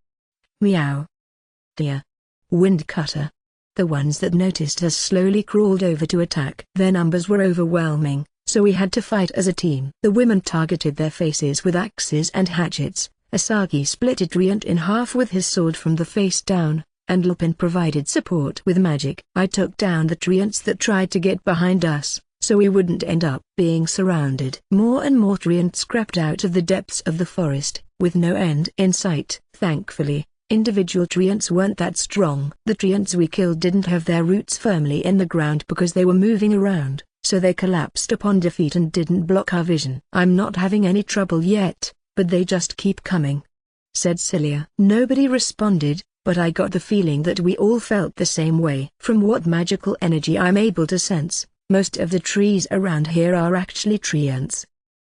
Meow! Dear! Windcutter! The ones that noticed us slowly crawled over to attack. Their numbers were overwhelming, so we had to fight as a team. The women targeted their faces with axes and hatchets. Asagi split a treant in half with his sword from the face down, and Lupin provided support with magic. I took down the treants that tried to get behind us, so we wouldn't end up being surrounded. More and more treants crept out of the depths of the forest, with no end in sight. Thankfully, individual treants weren't that strong. The treants we killed didn't have their roots firmly in the ground because they were moving around, so they collapsed upon defeat and didn't block our vision. I'm not having any trouble yet, but they just keep coming, said Celia. Nobody responded, but I got the feeling that we all felt the same way. From what magical energy I'm able to sense, most of the trees around here are actually treants,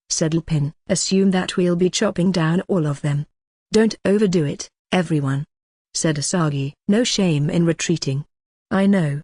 said Lupin. Assume that we'll be chopping down all of them. Don't overdo it, everyone, said Asagi. No shame in retreating. I know,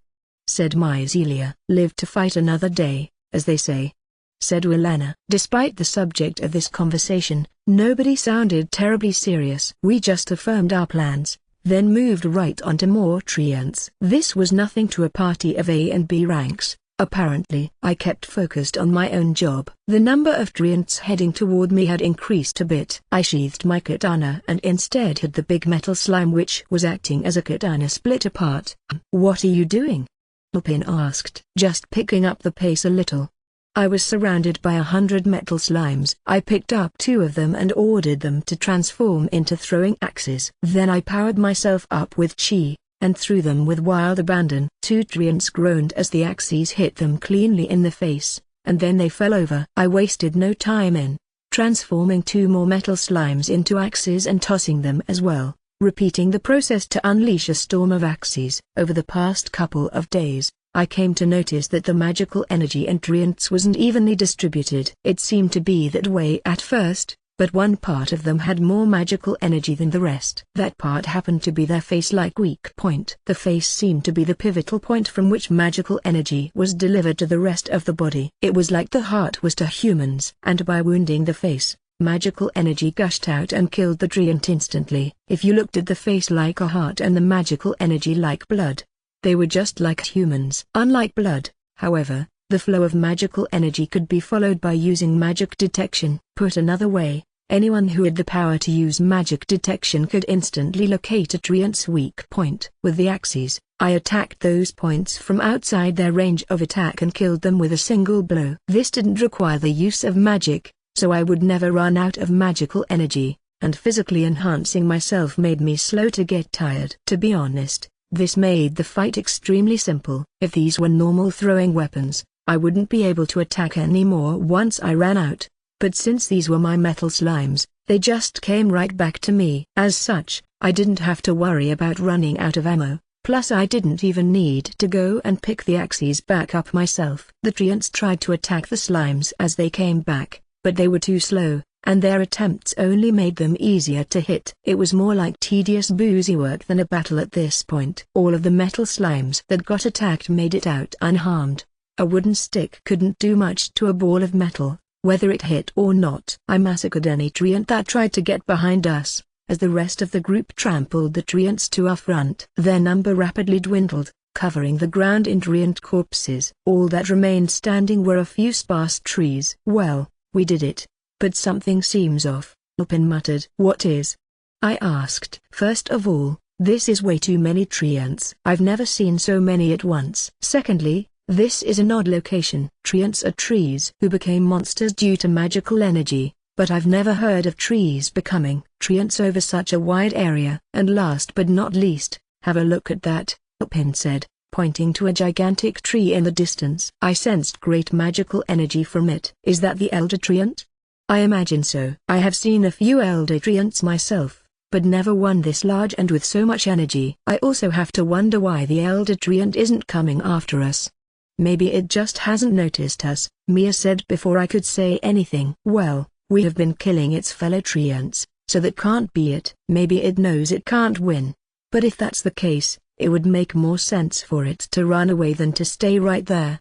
said Myzelia. Live to fight another day, as they say, said Willana. Despite the subject of this conversation, nobody sounded terribly serious. We just affirmed our plans, then moved right onto more treants. This was nothing to a party of A and B ranks. Apparently, I kept focused on my own job. The number of treants heading toward me had increased a bit. I sheathed my katana and instead hit the big metal slime which was acting as a katana split apart. What are you doing? Lupin asked. Just picking up the pace a little. I was surrounded by 100 metal slimes. I picked up 2 of them and ordered them to transform into throwing axes. Then I powered myself up with chi, and threw them with wild abandon. 2 treants groaned as the axes hit them cleanly in the face, and then they fell over. I wasted no time in transforming 2 more metal slimes into axes and tossing them as well, repeating the process to unleash a storm of axes. Over the past couple of days, I came to notice that the magical energy in treants wasn't evenly distributed. It seemed to be that way at first, but one part of them had more magical energy than the rest. That part happened to be their face-like weak point. The face seemed to be the pivotal point from which magical energy was delivered to the rest of the body. It was like the heart was to humans. And by wounding the face, magical energy gushed out and killed the treant instantly. If you looked at the face like a heart and the magical energy like blood, they were just like humans. Unlike blood, however, the flow of magical energy could be followed by using magic detection. Put another way, anyone who had the power to use magic detection could instantly locate a treant's weak point. With the axes, I attacked those points from outside their range of attack and killed them with a single blow. This didn't require the use of magic, so I would never run out of magical energy, and physically enhancing myself made me slow to get tired. To be honest, this made the fight extremely simple. If these were normal throwing weapons, I wouldn't be able to attack anymore once I ran out, but since these were my metal slimes, they just came right back to me. As such, I didn't have to worry about running out of ammo, plus I didn't even need to go and pick the axes back up myself. The treants tried to attack the slimes as they came back, but they were too slow, and their attempts only made them easier to hit. It was more like tedious boozy work than a battle at this point. All of the metal slimes that got attacked made it out unharmed. A wooden stick couldn't do much to a ball of metal, whether it hit or not. I massacred any treant that tried to get behind us, as the rest of the group trampled the treants to our front. Their number rapidly dwindled, covering the ground in treant corpses. All that remained standing were a few sparse trees. Well, we did it. But something seems off, Lupin muttered. What is? I asked. First of all, this is way too many treants. I've never seen so many at once. Secondly, this is an odd location. Treants are trees who became monsters due to magical energy, but I've never heard of trees becoming treants over such a wide area. And last but not least, have a look at that, Lupin said, pointing to a gigantic tree in the distance. I sensed great magical energy from it. Is that the elder treant? I imagine so. I have seen a few elder treants myself, but never one this large and with so much energy. I also have to wonder why the elder treant isn't coming after us. Maybe it just hasn't noticed us, Mia said before I could say anything. Well, we have been killing its fellow treants, so that can't be it. Maybe it knows it can't win. But if that's the case, it would make more sense for it to run away than to stay right there.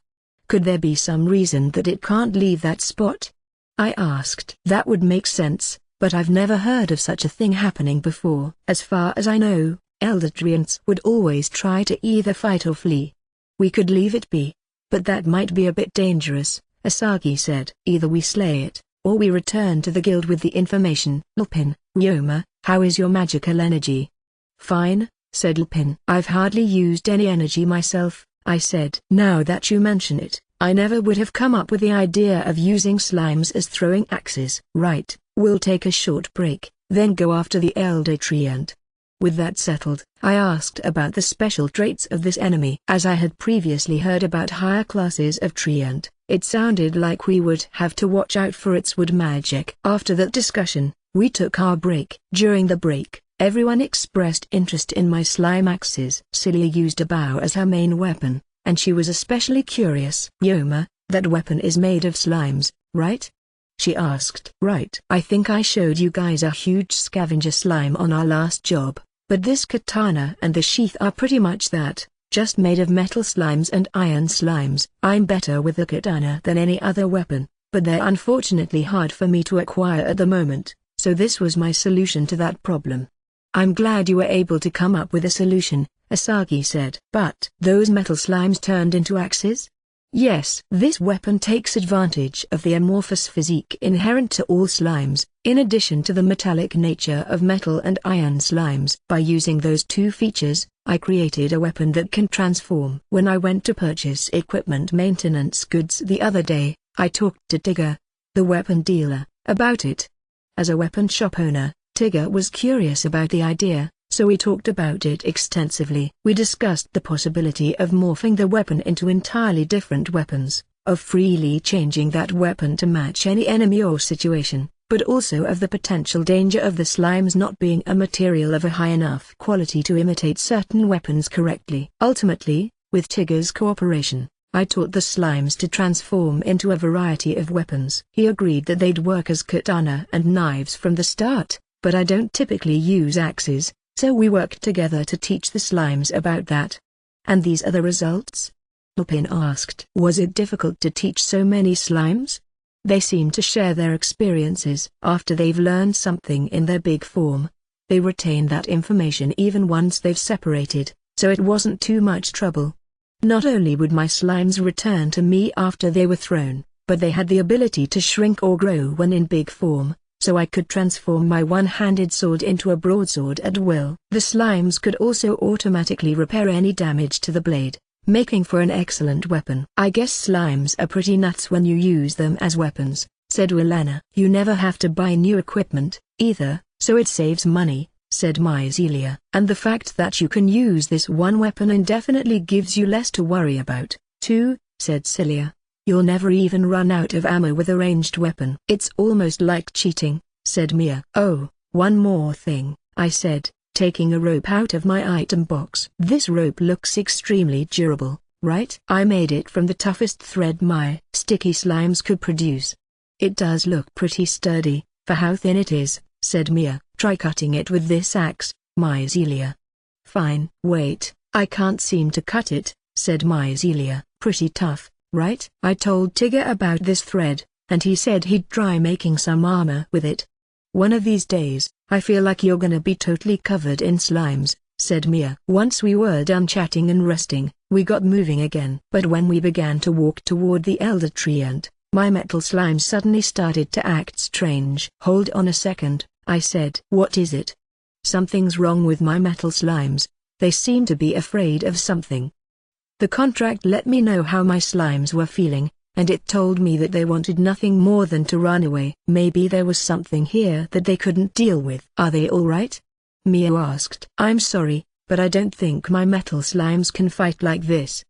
Could there be some reason that it can't leave that spot? I asked. That would make sense, but I've never heard of such a thing happening before. As far as I know, elder treants would always try to either fight or flee. We could leave it be, but that might be a bit dangerous, Asagi said. Either we slay it, or we return to the guild with the information. Lupin, Ryoma, how is your magical energy? Fine, said Lupin. I've hardly used any energy myself, I said. Now that you mention it, I never would have come up with the idea of using slimes as throwing axes. Right, we'll take a short break, then go after the elder treant. With that settled, I asked about the special traits of this enemy. As I had previously heard about higher classes of treant, it sounded like we would have to watch out for its wood magic. After that discussion, we took our break. During the break, everyone expressed interest in my slime axes. Celia used a bow as her main weapon, and she was especially curious. Ryoma, that weapon is made of slimes, right? She asked. Right. I think I showed you guys a huge scavenger slime on our last job, but this katana and the sheath are pretty much that, just made of metal slimes and iron slimes. I'm better with the katana than any other weapon, but they're unfortunately hard for me to acquire at the moment, so this was my solution to that problem. I'm glad you were able to come up with a solution, Asagi said. But those metal slimes turned into axes? Yes. This weapon takes advantage of the amorphous physique inherent to all slimes, in addition to the metallic nature of metal and iron slimes. By using those two features, I created a weapon that can transform. When I went to purchase equipment maintenance goods the other day, I talked to Tigger, the weapon dealer, about it. As a weapon shop owner, Tigger was curious about the idea, so we talked about it extensively. We discussed the possibility of morphing the weapon into entirely different weapons, of freely changing that weapon to match any enemy or situation, but also of the potential danger of the slimes not being a material of a high enough quality to imitate certain weapons correctly. Ultimately, with Tigger's cooperation, I taught the slimes to transform into a variety of weapons. He agreed that they'd work as katana and knives from the start, but I don't typically use axes, so we worked together to teach the slimes about that. And these are the results? Lupin asked. Was it difficult to teach so many slimes? They seem to share their experiences. After they've learned something in their big form, they retain that information even once they've separated, so it wasn't too much trouble. Not only would my slimes return to me after they were thrown, but they had the ability to shrink or grow when in big form, so I could transform my one-handed sword into a broadsword at will. The slimes could also automatically repair any damage to the blade, making for an excellent weapon. I guess slimes are pretty nuts when you use them as weapons, said Willana. You never have to buy new equipment, either, so it saves money, said Myzelia. And the fact that you can use this one weapon indefinitely gives you less to worry about, too, said Celia. You'll never even run out of ammo with a ranged weapon. It's almost like cheating, said Mia. Oh, one more thing, I said, taking a rope out of my item box. This rope looks extremely durable, right? I made it from the toughest thread my sticky slimes could produce. It does look pretty sturdy, for how thin it is, said Mia. Try cutting it with this axe, Myzelia. Fine. Wait, I can't seem to cut it, said Myzelia. Pretty tough, right? I told Tigger about this thread, and he said he'd try making some armor with it. One of these days, I feel like you're gonna be totally covered in slimes, said Mia. Once we were done chatting and resting, we got moving again. But when we began to walk toward the elder treant, my metal slime suddenly started to act strange. Hold on a second, I said. What is it? Something's wrong with my metal slimes. They seem to be afraid of something. The contract let me know how my slimes were feeling, and it told me that they wanted nothing more than to run away. Maybe there was something here that they couldn't deal with. Are they all right? Mio asked. I'm sorry, but I don't think my metal slimes can fight like this.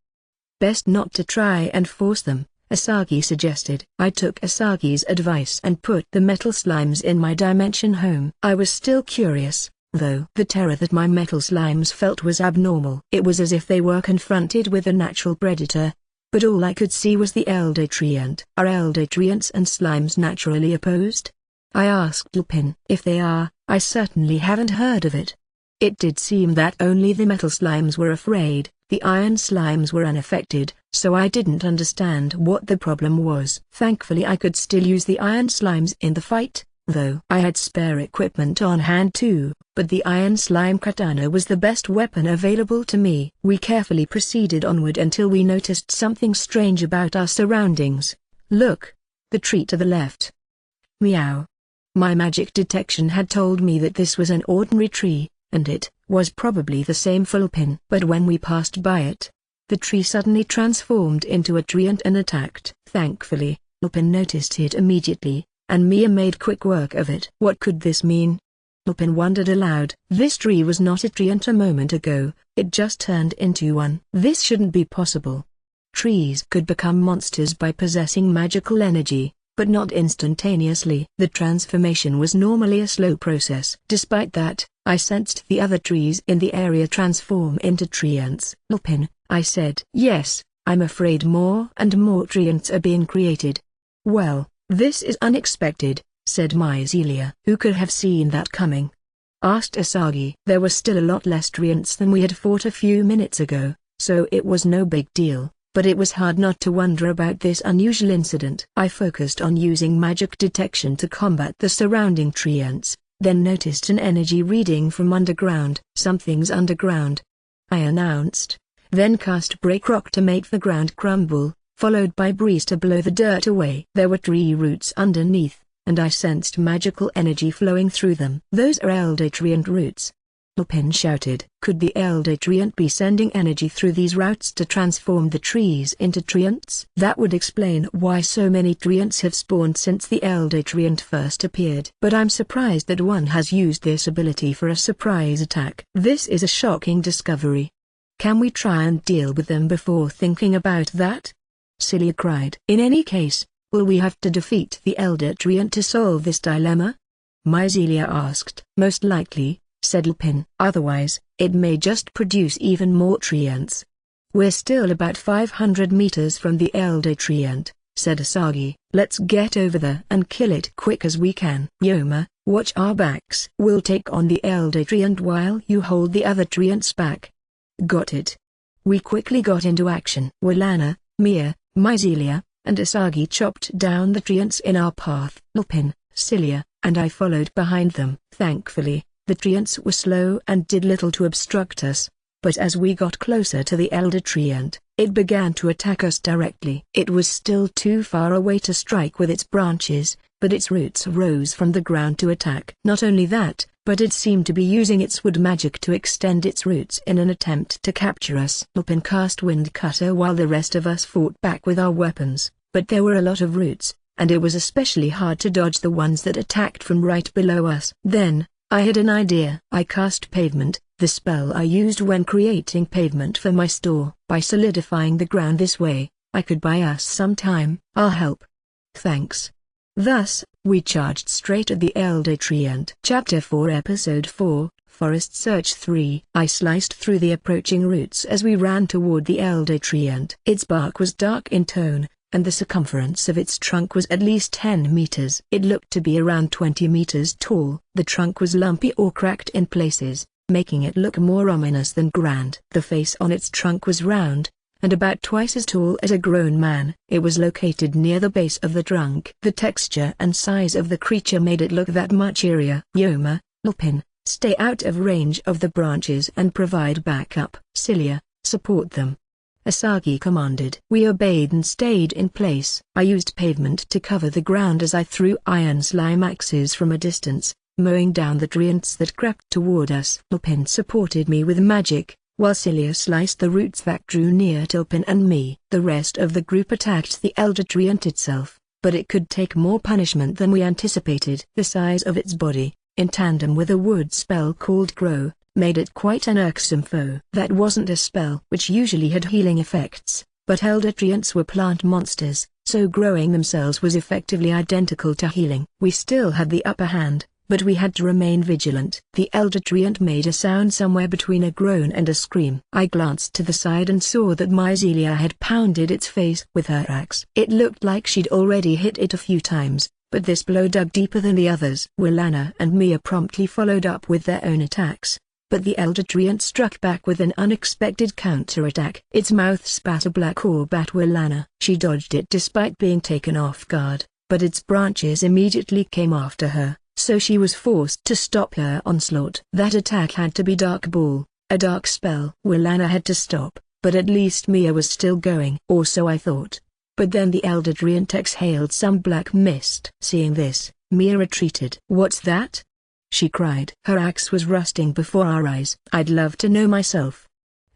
Best not to try and force them, Asagi suggested. I took Asagi's advice and put the metal slimes in my dimension home. I was still curious, though. The terror that my metal slimes felt was abnormal. It was as if they were confronted with a natural predator, but all I could see was the Elder Treant. Are Elder Treants and slimes naturally opposed? I asked Lupin. If they are, I certainly haven't heard of it. It did seem that only the metal slimes were afraid, the iron slimes were unaffected, so I didn't understand what the problem was. Thankfully I could still use the iron slimes in the fight, though I had spare equipment on hand too, but the iron slime katana was the best weapon available to me. We carefully proceeded onward until we noticed something strange about our surroundings. Look! The tree to the left. Meow. My magic detection had told me that this was an ordinary tree, and it was probably the same for Lupin. But when we passed by it, the tree suddenly transformed into a treant and attacked. Thankfully, Lupin noticed it immediately, and Mia made quick work of it. What could this mean? Lupin wondered aloud. This tree was not a treant a moment ago, it just turned into one. This shouldn't be possible. Trees could become monsters by possessing magical energy, but not instantaneously. The transformation was normally a slow process. Despite that, I sensed the other trees in the area transform into treants. Lupin, I said. Yes, I'm afraid more and more treants are being created. Well, this is unexpected, said Myzelia. Who could have seen that coming? Asked Asagi. There were still a lot less treants than we had fought a few minutes ago, so it was no big deal, but it was hard not to wonder about this unusual incident. I focused on using magic detection to combat the surrounding treants, then noticed an energy reading from underground. Something's underground, I announced, then cast Break Rock to make the ground crumble, followed by Breeze to blow the dirt away. There were tree roots underneath, and I sensed magical energy flowing through them. Those are Elder Treant roots, Lupin shouted. Could the Elder Treant be sending energy through these roots to transform the trees into treants? That would explain why so many treants have spawned since the Elder Treant first appeared. But I'm surprised that one has used this ability for a surprise attack. This is a shocking discovery. Can we try and deal with them before thinking about that? Celia cried. In any case, will we have to defeat the Elder Treant to solve this dilemma? Myzelia asked. Most likely, said Lupin. Otherwise, it may just produce even more treants. We're still about 500 meters from the Elder Treant, said Asagi. Let's get over there and kill it quick as we can. Yoma, watch our backs. We'll take on the Elder Treant while you hold the other treants back. Got it. We quickly got into action. Walana, Mia, Myzelia, and Asagi chopped down the treants in our path. Lupin, Celia, and I followed behind them. Thankfully, the treants were slow and did little to obstruct us, but as we got closer to the Elder Treant, it began to attack us directly. It was still too far away to strike with its branches, but its roots rose from the ground to attack. Not only that, but it seemed to be using its wood magic to extend its roots in an attempt to capture us. Lupin cast Wind Cutter while the rest of us fought back with our weapons, but there were a lot of roots, and it was especially hard to dodge the ones that attacked from right below us. Then, I had an idea. I cast Pavement, the spell I used when creating pavement for my store. By solidifying the ground this way, I could buy us some time. I'll help. Thanks. Thus, we charged straight at the Elder Treant. Chapter 4 Episode 4, Forest Search 3. I sliced through the approaching roots as we ran toward the Elder Treant. Its bark was dark in tone, and the circumference of its trunk was at least 10 meters. It looked to be around 20 meters tall. The trunk was lumpy or cracked in places, making it look more ominous than grand. The face on its trunk was round, and about twice as tall as a grown man. It was located near the base of the trunk. The texture and size of the creature made it look that much eerier. Yoma, Lupin, stay out of range of the branches and provide backup. Celia, support them. Asagi commanded. We obeyed and stayed in place. I used Pavement to cover the ground as I threw iron slime axes from a distance, mowing down the treants that crept toward us. Lupin supported me with magic, while Celia sliced the roots that grew near Tulpin and me. The rest of the group attacked the elder treant itself, but it could take more punishment than we anticipated. The size of its body, in tandem with a wood spell called Grow, made it quite an irksome foe. That wasn't a spell which usually had healing effects, but elder treants were plant monsters, so growing themselves was effectively identical to healing. We still had the upper hand, but we had to remain vigilant. The elder treant made a sound somewhere between a groan and a scream. I glanced to the side and saw that Myzelia had pounded its face with her axe. It looked like she'd already hit it a few times, but this blow dug deeper than the others. Willana and Mia promptly followed up with their own attacks, but the elder treant struck back with an unexpected counterattack. Its mouth spat a black orb at Willana. She dodged it despite being taken off guard, but its branches immediately came after her, so she was forced to stop her onslaught. That attack had to be Dark Ball, a dark spell. Willana had to stop, but at least Mia was still going. Or so I thought. But then the elder treant exhaled some black mist. Seeing this, Mia retreated. "What's that?" she cried. Her axe was rusting before our eyes. "I'd love to know myself,"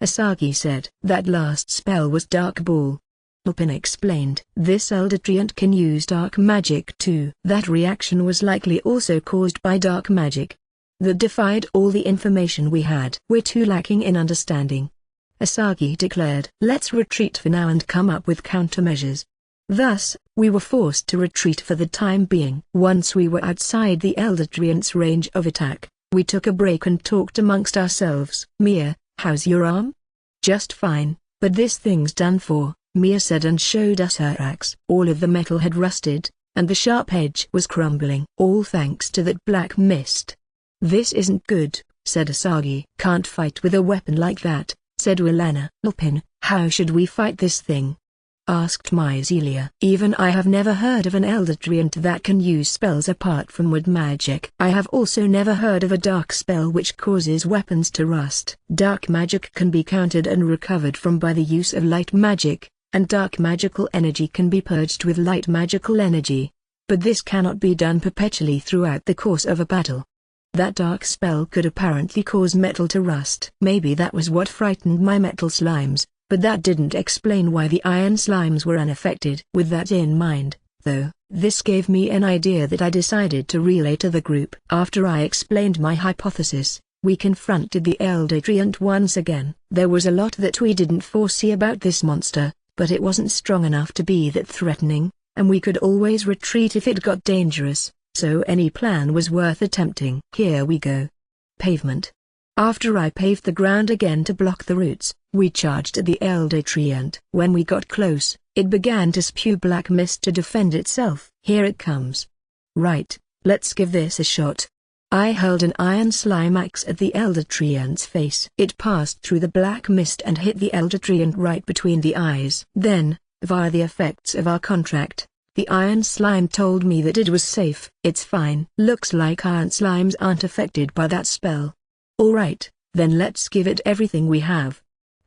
Asagi said. "That last spell was Dark Ball," Lupin explained. "This elder treant can use dark magic too." That reaction was likely also caused by dark magic that defied all the information we had. "We're too lacking in understanding," Asagi declared. "Let's retreat for now and come up with countermeasures." Thus, we were forced to retreat for the time being. Once we were outside the elder treant's range of attack, we took a break and talked amongst ourselves. "Mia, how's your arm?" "Just fine, but this thing's done for," Mia said and showed us her axe. All of the metal had rusted, and the sharp edge was crumbling. "All thanks to that black mist." "This isn't good," said Asagi. "Can't fight with a weapon like that," said Willana. "Lupin, how should we fight this thing?" asked Myzelia. "Even I have never heard of an elder treant that can use spells apart from wood magic. I have also never heard of a dark spell which causes weapons to rust. Dark magic can be countered and recovered from by the use of light magic, and dark magical energy can be purged with light magical energy. But this cannot be done perpetually throughout the course of a battle. That dark spell could apparently cause metal to rust. Maybe that was what frightened my metal slimes, but that didn't explain why the iron slimes were unaffected. With that in mind, though, this gave me an idea that I decided to relay to the group. After I explained my hypothesis, we confronted the elder treant once again. There was a lot that we didn't foresee about this monster, but it wasn't strong enough to be that threatening, and we could always retreat if it got dangerous, so any plan was worth attempting. Here we go. Pavement. After I paved the ground again to block the roots, we charged at the elder treant. When we got close, it began to spew black mist to defend itself. "Here it comes." "Right, let's give this a shot." I hurled an iron slime axe at the elder treant's face. It passed through the black mist and hit the elder treant right between the eyes. Then, via the effects of our contract, the iron slime told me that it was safe. "It's fine. Looks like iron slimes aren't affected by that spell." "Alright, then let's give it everything we have,"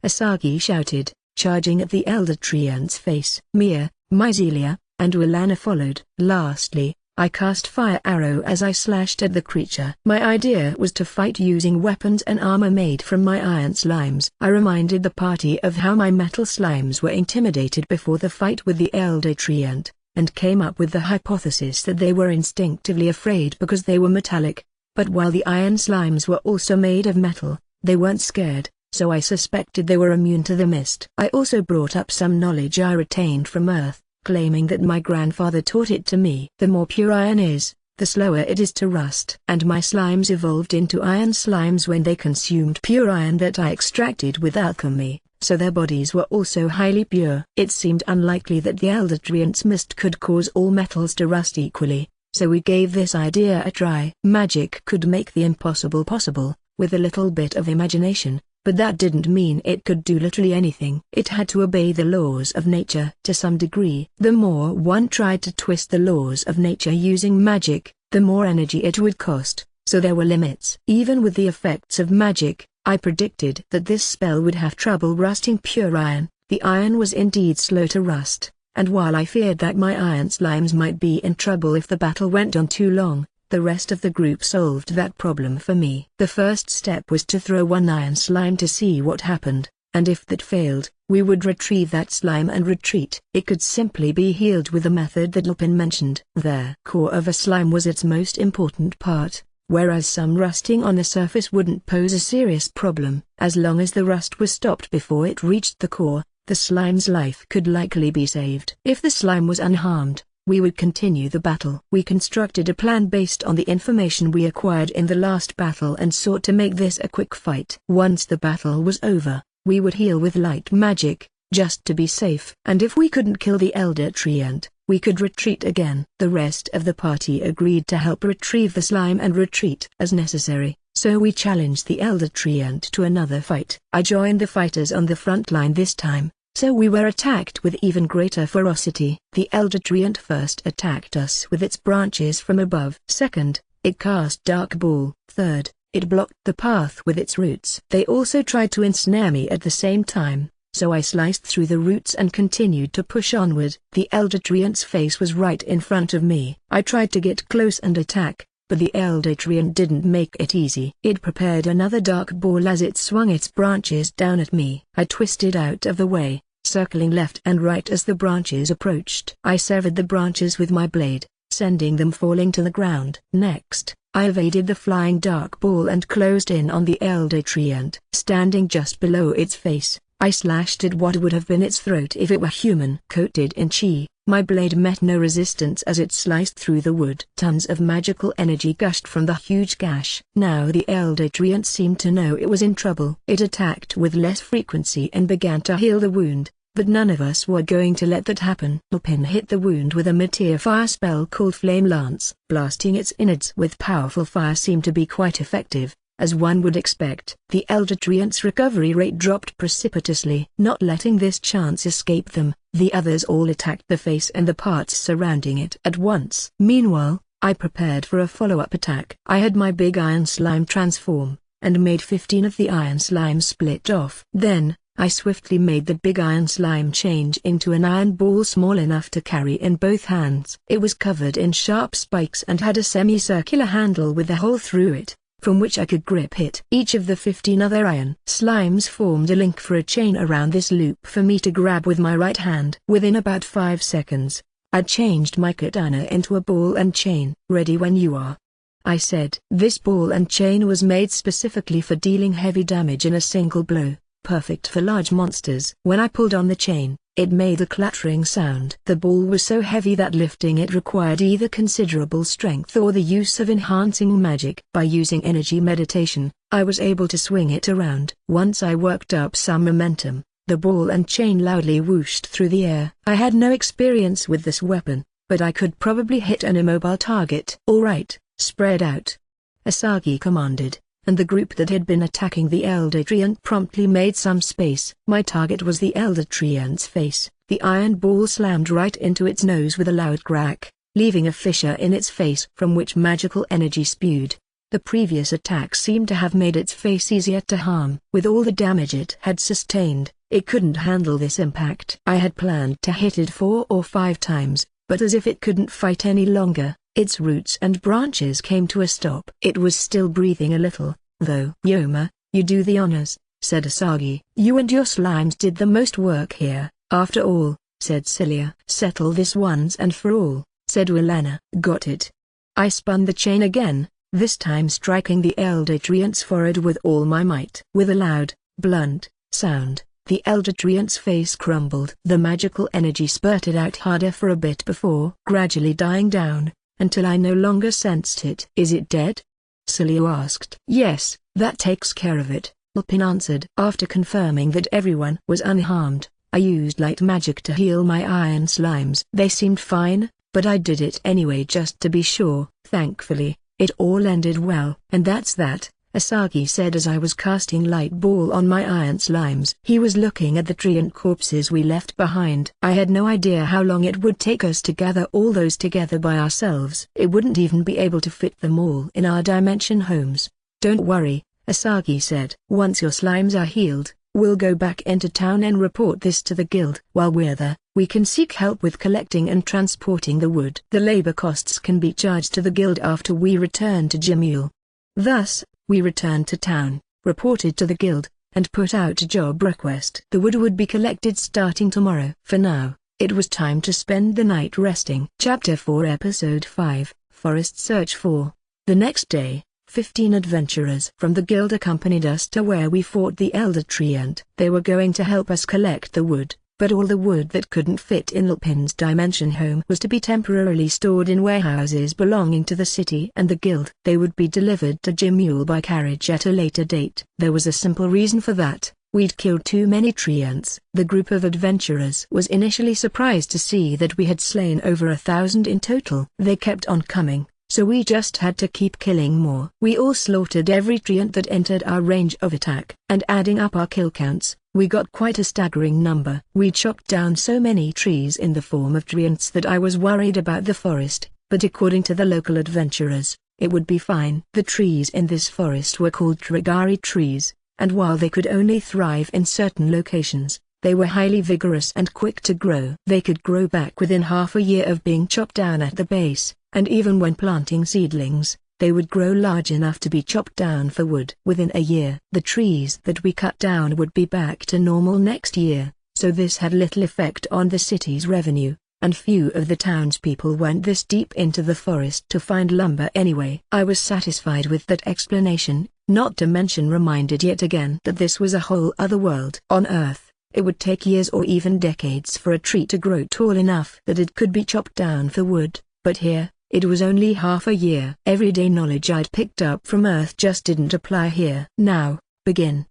Asagi shouted, charging at the elder treant's face. Mia, Myzelia, and Willana followed. Lastly, I cast Fire Arrow as I slashed at the creature. My idea was to fight using weapons and armor made from my iron slimes. I reminded the party of how my metal slimes were intimidated before the fight with the elder treant, and came up with the hypothesis that they were instinctively afraid because they were metallic. But while the iron slimes were also made of metal, they weren't scared, so I suspected they were immune to the mist. I also brought up some knowledge I retained from Earth, claiming that my grandfather taught it to me. The more pure iron is, the slower it is to rust. And my slimes evolved into iron slimes when they consumed pure iron that I extracted with alchemy, so their bodies were also highly pure. It seemed unlikely that the elder treant's mist could cause all metals to rust equally, so we gave this idea a try. Magic could make the impossible possible, with a little bit of imagination, but that didn't mean it could do literally anything. It had to obey the laws of nature to some degree. The more one tried to twist the laws of nature using magic, the more energy it would cost, so there were limits. Even with the effects of magic, I predicted that this spell would have trouble rusting pure iron. The iron was indeed slow to rust, and while I feared that my iron slimes might be in trouble if the battle went on too long, The rest of the group solved that problem for me. The first step was to throw one iron slime to see what happened, and if that failed, we would retrieve that slime and retreat. It could simply be healed with the method that Lupin mentioned. The core of a slime was its most important part, whereas some rusting on the surface wouldn't pose a serious problem. As long as the rust was stopped before it reached the core, the slime's life could likely be saved. If the slime was unharmed, we would continue the battle. We constructed a plan based on the information we acquired in the last battle and sought to make this a quick fight. Once the battle was over, we would heal with light magic, just to be safe. And if we couldn't kill the Elder Treant, we could retreat again. The rest of the party agreed to help retrieve the slime and retreat as necessary, so we challenged the Elder Treant to another fight. I joined the fighters on the front line this time, so we were attacked with even greater ferocity. The Elder Treant first attacked us with its branches from above. Second, it cast Dark Ball. Third, it blocked the path with its roots. They also tried to ensnare me at the same time, so I sliced through the roots and continued to push onward. The Elder Treant's face was right in front of me. I tried to get close and attack, but the Elder Treant didn't make it easy. It prepared another dark ball as it swung its branches down at me. I twisted out of the way, circling left and right as the branches approached. I severed the branches with my blade, sending them falling to the ground. Next, I evaded the flying dark ball and closed in on the Elder Treant. Standing just below its face, I slashed at what would have been its throat if it were human. Coated in chi, my blade met no resistance as it sliced through the wood. Tons of magical energy gushed from the huge gash. Now the Elder Treant seemed to know it was in trouble. It attacked with less frequency and began to heal the wound, but none of us were going to let that happen. Lupin hit the wound with a mid-tier fire spell called Flame Lance. Blasting its innards with powerful fire seemed to be quite effective, as one would expect. The Elder Treant's recovery rate dropped precipitously. Not letting this chance escape them, the others all attacked the face and the parts surrounding it at once. Meanwhile, I prepared for a follow-up attack. I had my big iron slime transform, and made 15 of the iron slime split off. Then, I swiftly made the big iron slime change into an iron ball small enough to carry in both hands. It was covered in sharp spikes and had a semicircular handle with a hole through it, from which I could grip it. Each of the 15 other iron slimes formed a link for a chain around this loop for me to grab with my right hand. Within about 5 seconds, I'd changed my katana into a ball and chain. "Ready when you are," I said. This ball and chain was made specifically for dealing heavy damage in a single blow, perfect for large monsters. When I pulled on the chain, it made a clattering sound. The ball was so heavy that lifting it required either considerable strength or the use of enhancing magic. By using energy meditation, I was able to swing it around. Once I worked up some momentum, the ball and chain loudly whooshed through the air. I had no experience with this weapon, but I could probably hit an immobile target. "All right, spread out," Asagi commanded, and the group that had been attacking the Elder Treant promptly made some space. My target was the Elder Treant's face. The iron ball slammed right into its nose with a loud crack, leaving a fissure in its face from which magical energy spewed. The previous attack seemed to have made its face easier to harm. With all the damage it had sustained, it couldn't handle this impact. I had planned to hit it 4 or 5 times, but as if it couldn't fight any longer, its roots and branches came to a stop. It was still breathing a little, though. "Yoma, you do the honors," said Asagi. "You and your slimes did the most work here, after all," said Cilia. "Settle this once and for all," said Willana. "Got it." I spun the chain again, this time striking the Elder Treant's forehead with all my might. With a loud, blunt sound, the Elder Treant's face crumbled. The magical energy spurted out harder for a bit before gradually dying down, until I no longer sensed it. "Is it dead?" Cilia asked. "Yes, that takes care of it," Lupin answered. After confirming that everyone was unharmed, I used light magic to heal my iron slimes. They seemed fine, but I did it anyway just to be sure. Thankfully, it all ended well. "And that's that," Asagi said as I was casting light ball on my iron slimes. He was looking at the Treant corpses we left behind. I had no idea how long it would take us to gather all those together by ourselves. It wouldn't even be able to fit them all in our dimension homes. "Don't worry," Asagi said. "Once your slimes are healed, We'll go back into town and report this to the guild. While we're there, we can seek help with collecting and transporting the wood. The labor costs can be charged to the guild after we return to Jamul. Thus, we returned to town, reported to the guild, and put out a job request. The wood would be collected starting tomorrow. For now, it was time to spend the night resting. Chapter 4 Episode 5, Forest Search 4. The next day, 15 adventurers from the guild accompanied us to where we fought the Elder Treant. They were going to help us collect the wood, but all the wood that couldn't fit in Lupin's dimension home was to be temporarily stored in warehouses belonging to the city and the guild. They would be delivered to Jamul by carriage at a later date. There was a simple reason for that. We'd killed too many treants. The group of adventurers was initially surprised to see that we had slain over 1,000 in total. They kept on coming, so we just had to keep killing more. We all slaughtered every treant that entered our range of attack, and adding up our kill counts, we got quite a staggering number. We chopped down so many trees in the form of treants that I was worried about the forest, but according to the local adventurers, it would be fine. The trees in this forest were called Trigari trees, and while they could only thrive in certain locations, they were highly vigorous and quick to grow. They could grow back within half a year of being chopped down at the base, and even when planting seedlings, they would grow large enough to be chopped down for wood. Within a year, the trees that we cut down would be back to normal next year, so this had little effect on the city's revenue, and few of the townspeople went this deep into the forest to find lumber anyway. I was satisfied with that explanation, not to mention reminded yet again that this was a whole other world. On Earth, it would take years or even decades for a tree to grow tall enough that it could be chopped down for wood, but here, it was only half a year. Everyday knowledge I'd picked up from Earth just didn't apply here. Now, begin.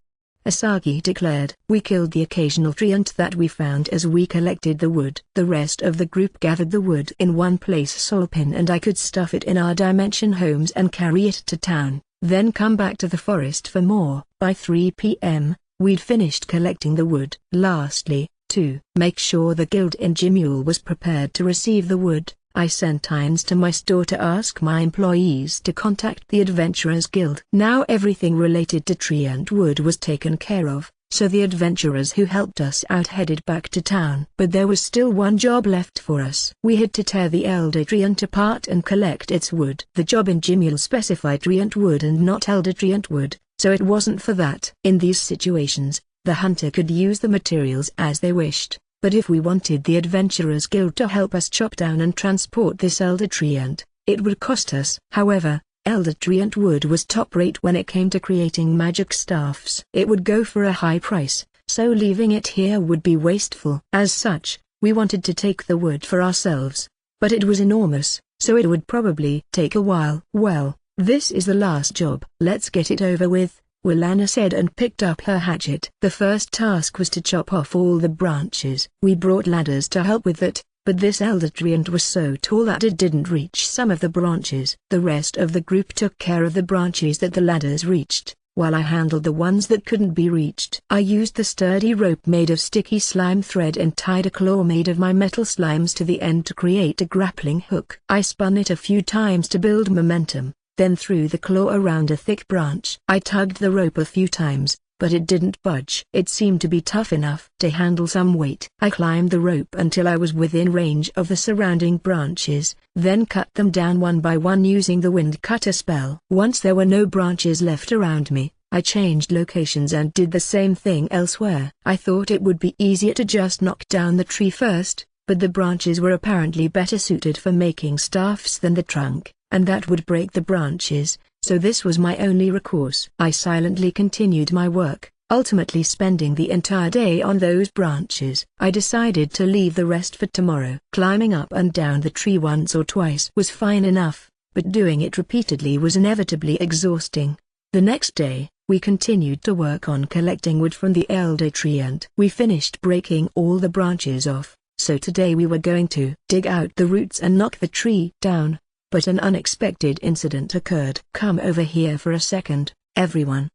Asagi declared. We killed the occasional treant that we found as we collected the wood. The rest of the group gathered the wood in one place so Lupin and I could stuff it in our dimension homes and carry it to town, then come back to the forest for more. By 3 p.m., we'd finished collecting the wood. Lastly, to make sure the guild in Jamul was prepared to receive the wood, I sent Tynes to my store to ask my employees to contact the Adventurers Guild. Now everything related to treant wood was taken care of, so the adventurers who helped us out headed back to town. But there was still one job left for us. We had to tear the Elder Treant apart and collect its wood. The job in Jamul specified treant wood and not Elder Treant wood, so it wasn't for that. In these situations, the hunter could use the materials as they wished. But if we wanted the Adventurers Guild to help us chop down and transport this Elder Treant, it would cost us. However, Elder Treant wood was top rate when it came to creating magic staffs. It would go for a high price, so leaving it here would be wasteful. As such, we wanted to take the wood for ourselves, but it was enormous, so it would probably take a while. Well, this is the last job. Let's get it over with, Willana said and picked up her hatchet. The first task was to chop off all the branches. We brought ladders to help with that, but this Elder Treant was so tall that it didn't reach some of the branches. The rest of the group took care of the branches that the ladders reached, while I handled the ones that couldn't be reached. I used the sturdy rope made of sticky slime thread and tied a claw made of my metal slimes to the end to create a grappling hook. I spun it a few times to build momentum, then threw the claw around a thick branch. I tugged the rope a few times, but it didn't budge. It seemed to be tough enough to handle some weight. I climbed the rope until I was within range of the surrounding branches, then cut them down one by one using the wind cutter spell. Once there were no branches left around me, I changed locations and did the same thing elsewhere. I thought it would be easier to just knock down the tree first, but the branches were apparently better suited for making staffs than the trunk, and that would break the branches, so this was my only recourse. I silently continued my work, ultimately spending the entire day on those branches. I decided to leave the rest for tomorrow. Climbing up and down the tree once or twice was fine enough, but doing it repeatedly was inevitably exhausting. The next day, we continued to work on collecting wood from the Elder Treant. We finished breaking all the branches off, so today we were going to dig out the roots and knock the tree down. But an unexpected incident occurred. Come over here for a second, everyone,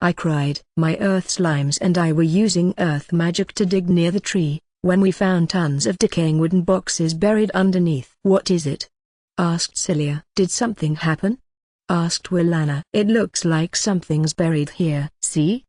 I cried. My earth slimes and I were using earth magic to dig near the tree, when we found tons of decaying wooden boxes buried underneath. What is it? Asked Celia. Did something happen? Asked Willana. It looks like something's buried here. See?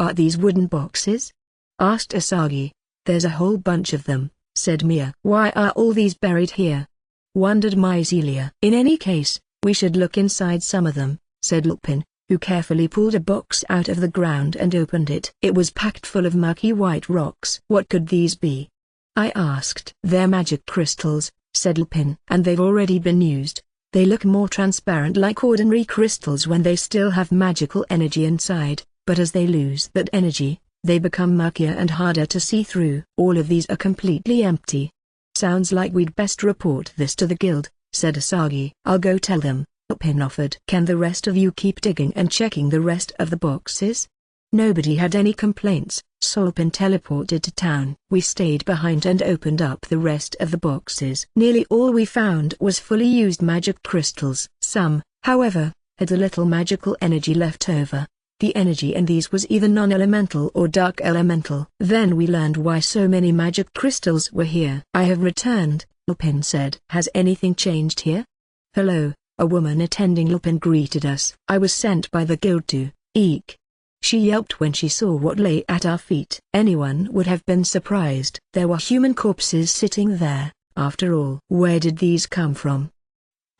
Are these wooden boxes? Asked Asagi. There's a whole bunch of them, said Mia. Why are all these buried here? Wondered Myzelia. In any case, we should look inside some of them, said Lupin, who carefully pulled a box out of the ground and opened it. It was packed full of murky white rocks. What could these be? I asked. They're magic crystals, said Lupin. And they've already been used. They look more transparent like ordinary crystals when they still have magical energy inside, but as they lose that energy, they become murkier and harder to see through. All of these are completely empty. Sounds like we'd best report this to the guild, said Asagi. I'll go tell them, Lupin offered. Can the rest of you keep digging and checking the rest of the boxes? Nobody had any complaints, so Lupin teleported to town. We stayed behind and opened up the rest of the boxes. Nearly all we found was fully used magic crystals. Some, however, had a little magical energy left over. The energy in these was either non-elemental or dark elemental. Then we learned why so many magic crystals were here. I have returned, Lupin said. Has anything changed here? Hello, a woman attending Lupin greeted us. I was sent by the guild to, eek. She yelped when she saw what lay at our feet. Anyone would have been surprised. There were human corpses sitting there, after all. Where did these come from?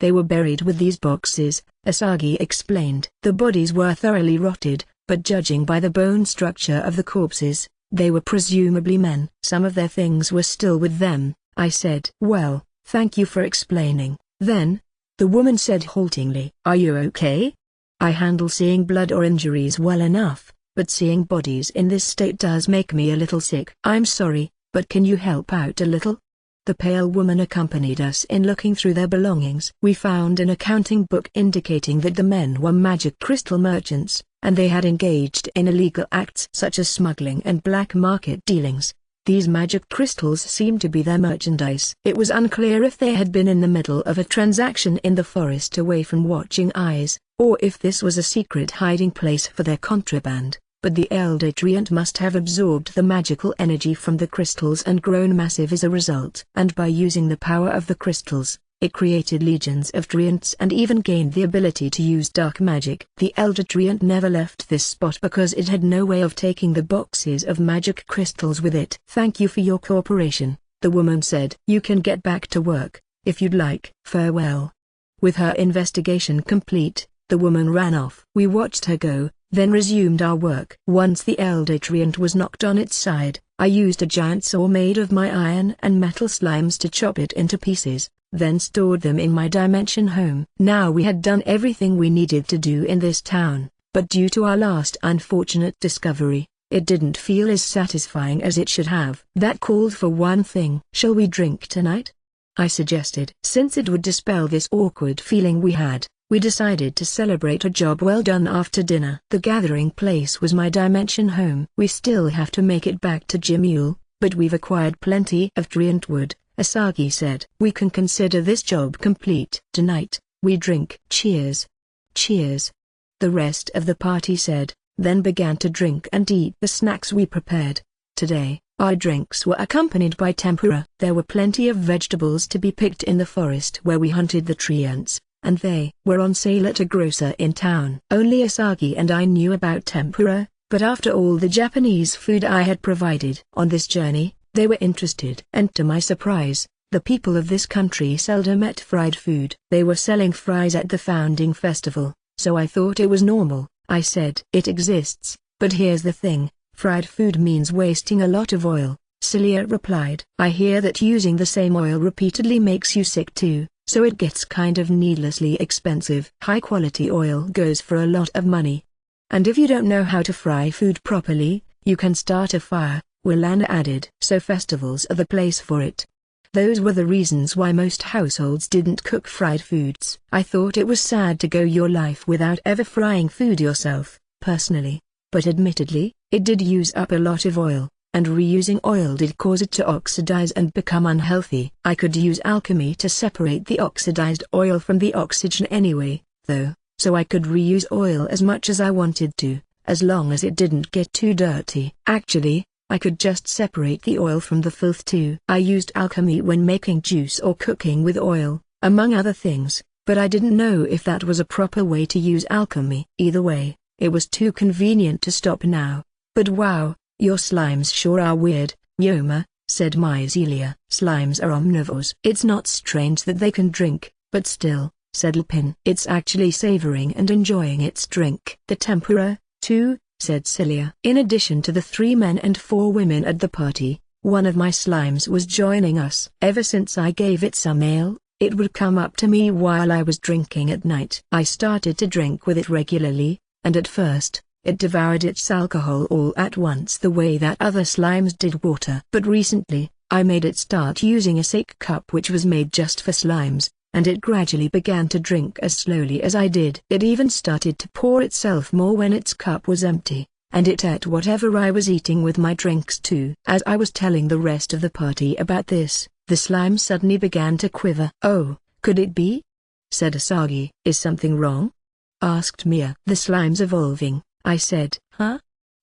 They were buried with these boxes, Asagi explained. The bodies were thoroughly rotted, but judging by the bone structure of the corpses, they were presumably men. Some of their things were still with them, I said. Well, thank you for explaining. Then, the woman said haltingly, are you okay? I handle seeing blood or injuries well enough, but seeing bodies in this state does make me a little sick. I'm sorry, but can you help out a little? The pale woman accompanied us in looking through their belongings. We found an accounting book indicating that the men were magic crystal merchants, and they had engaged in illegal acts such as smuggling and black market dealings. These magic crystals seemed to be their merchandise. It was unclear if they had been in the middle of a transaction in the forest away from watching eyes, or if this was a secret hiding place for their contraband. But the elder Treant must have absorbed the magical energy from the crystals and grown massive as a result. And by using the power of the crystals, it created legions of Treants and even gained the ability to use dark magic. The elder Treant never left this spot because it had no way of taking the boxes of magic crystals with it. Thank you for your cooperation, the woman said. You can get back to work, if you'd like. Farewell. With her investigation complete, the woman ran off. We watched her go, then resumed our work. Once the elder Treant was knocked on its side, I used a giant saw made of my iron and metal slimes to chop it into pieces, then stored them in my dimension home. Now we had done everything we needed to do in this town, but due to our last unfortunate discovery, it didn't feel as satisfying as it should have. That called for one thing. Shall we drink tonight? I suggested. Since it would dispel this awkward feeling we had, we decided to celebrate a job well done after dinner. The gathering place was my dimension home. We still have to make it back to Jimule, but we've acquired plenty of Treant wood, Asagi said. We can consider this job complete. Tonight, we drink. Cheers. Cheers. The rest of the party said, then began to drink and eat the snacks we prepared. Today, our drinks were accompanied by tempura. There were plenty of vegetables to be picked in the forest where we hunted the Treants, and they were on sale at a grocer in town. Only Asagi and I knew about tempura, but after all the Japanese food I had provided on this journey, they were interested. And to my surprise, the people of this country seldom ate fried food. They were selling fries at the founding festival, so I thought it was normal. I said, it exists, but here's the thing, fried food means wasting a lot of oil, Celia replied. I hear that using the same oil repeatedly makes you sick too. So it gets kind of needlessly expensive. High-quality oil goes for a lot of money. And if you don't know how to fry food properly, you can start a fire, Willana added. So festivals are the place for it. Those were the reasons why most households didn't cook fried foods. I thought it was sad to go your life without ever frying food yourself, personally. But admittedly, it did use up a lot of oil. And reusing oil did cause it to oxidize and become unhealthy. I could use alchemy to separate the oxidized oil from the oxygen anyway, though, so I could reuse oil as much as I wanted to, as long as it didn't get too dirty. Actually, I could just separate the oil from the filth too. I used alchemy when making juice or cooking with oil, among other things, but I didn't know if that was a proper way to use alchemy. Either way, it was too convenient to stop now. But wow, your slimes sure are weird, Yoma, said Mycelia. Slimes are omnivores. It's not strange that they can drink, but still, said Lupin. It's actually savoring and enjoying its drink. The tempura, too, said Cilia. In addition to the 3 men and 4 women at the party, one of my slimes was joining us. Ever since I gave it some ale, it would come up to me while I was drinking at night. I started to drink with it regularly, and at first, it devoured its alcohol all at once the way that other slimes did water. But recently, I made it start using a sake cup which was made just for slimes, and it gradually began to drink as slowly as I did. It even started to pour itself more when its cup was empty, and it ate whatever I was eating with my drinks too. As I was telling the rest of the party about this, the slime suddenly began to quiver. "Oh, could it be?" said Asagi. "Is something wrong?" asked Mia. "The slime's evolving," I said. "Huh?"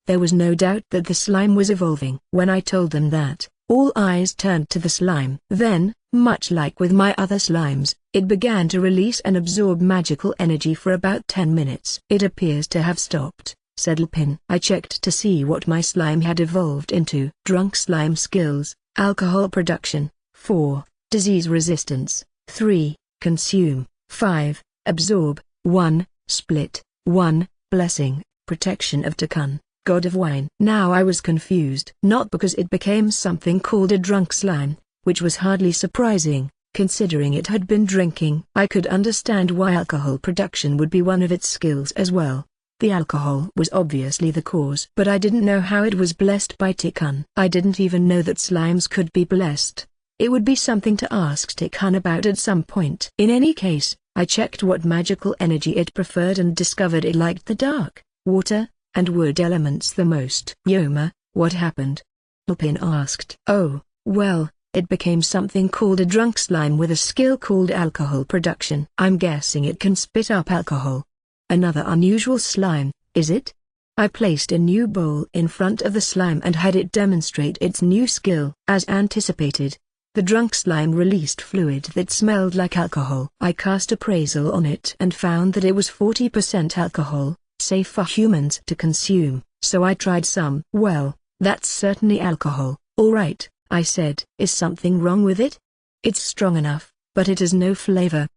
There was no doubt that the slime was evolving. When I told them that, all eyes turned to the slime. Then, much like with my other slimes, it began to release and absorb magical energy for about 10 minutes. "It appears to have stopped," said Lupin. I checked to see what my slime had evolved into. Drunk slime skills: alcohol production, 4, disease resistance, 3, consume, 5, absorb, 1, split, 1, blessing, protection of Takun, god of wine. Now I was confused. Not because it became something called a drunk slime, which was hardly surprising, considering it had been drinking. I could understand why alcohol production would be one of its skills as well. The alcohol was obviously the cause. But I didn't know how it was blessed by Takun. I didn't even know that slimes could be blessed. It would be something to ask Takun about at some point. In any case, I checked what magical energy it preferred and discovered it liked the dark, water, and wood elements the most. "Yoma, what happened?" Lupin asked. "Oh, well, it became something called a drunk slime with a skill called alcohol production. I'm guessing it can spit up alcohol. Another unusual slime, is it?" I placed a new bowl in front of the slime and had it demonstrate its new skill. As anticipated, the drunk slime released fluid that smelled like alcohol. I cast appraisal on it and found that it was 40% alcohol, safe for humans to consume, so I tried some. "Well, that's certainly alcohol, all right," I said. "Is something wrong with it?" "It's strong enough, but it has no flavor."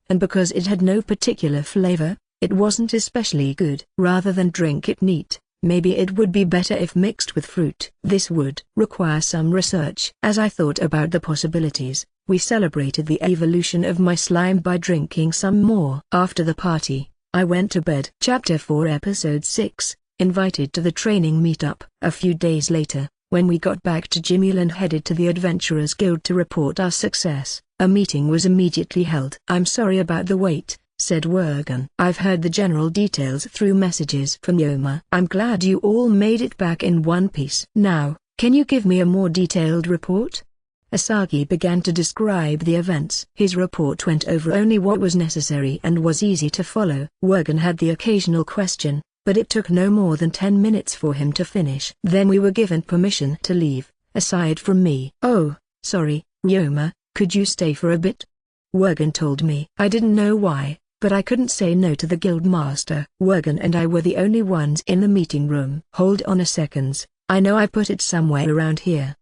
And because it had no particular flavor, it wasn't especially good. Rather than drink it neat, maybe it would be better if mixed with fruit. This would require some research. As I thought about the possibilities, we celebrated the evolution of my slime by drinking some more. After the party, I went to bed. Chapter 4 Episode 6, Invited to the Training Meetup. A few days later, when we got back to Jimil and headed to the Adventurers Guild to report our success, a meeting was immediately held. "I'm sorry about the wait," said Wergen. "I've heard the general details through messages from Yoma. I'm glad you all made it back in one piece. Now, can you give me a more detailed report?" Asagi began to describe the events. His report went over only what was necessary and was easy to follow. Wergen had the occasional question, but it took no more than 10 minutes for him to finish. Then we were given permission to leave, aside from me. "Oh, sorry, Ryoma, could you stay for a bit?" Wergen told me. I didn't know why, but I couldn't say no to the guild master. Wergen and I were the only ones in the meeting room. "Hold on a second, I know I put it somewhere around here."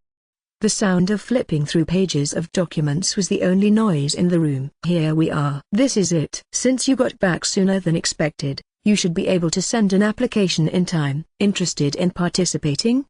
The sound of flipping through pages of documents was the only noise in the room. "Here we are. This is it. Since you got back sooner than expected, you should be able to send an application in time. Interested in participating?"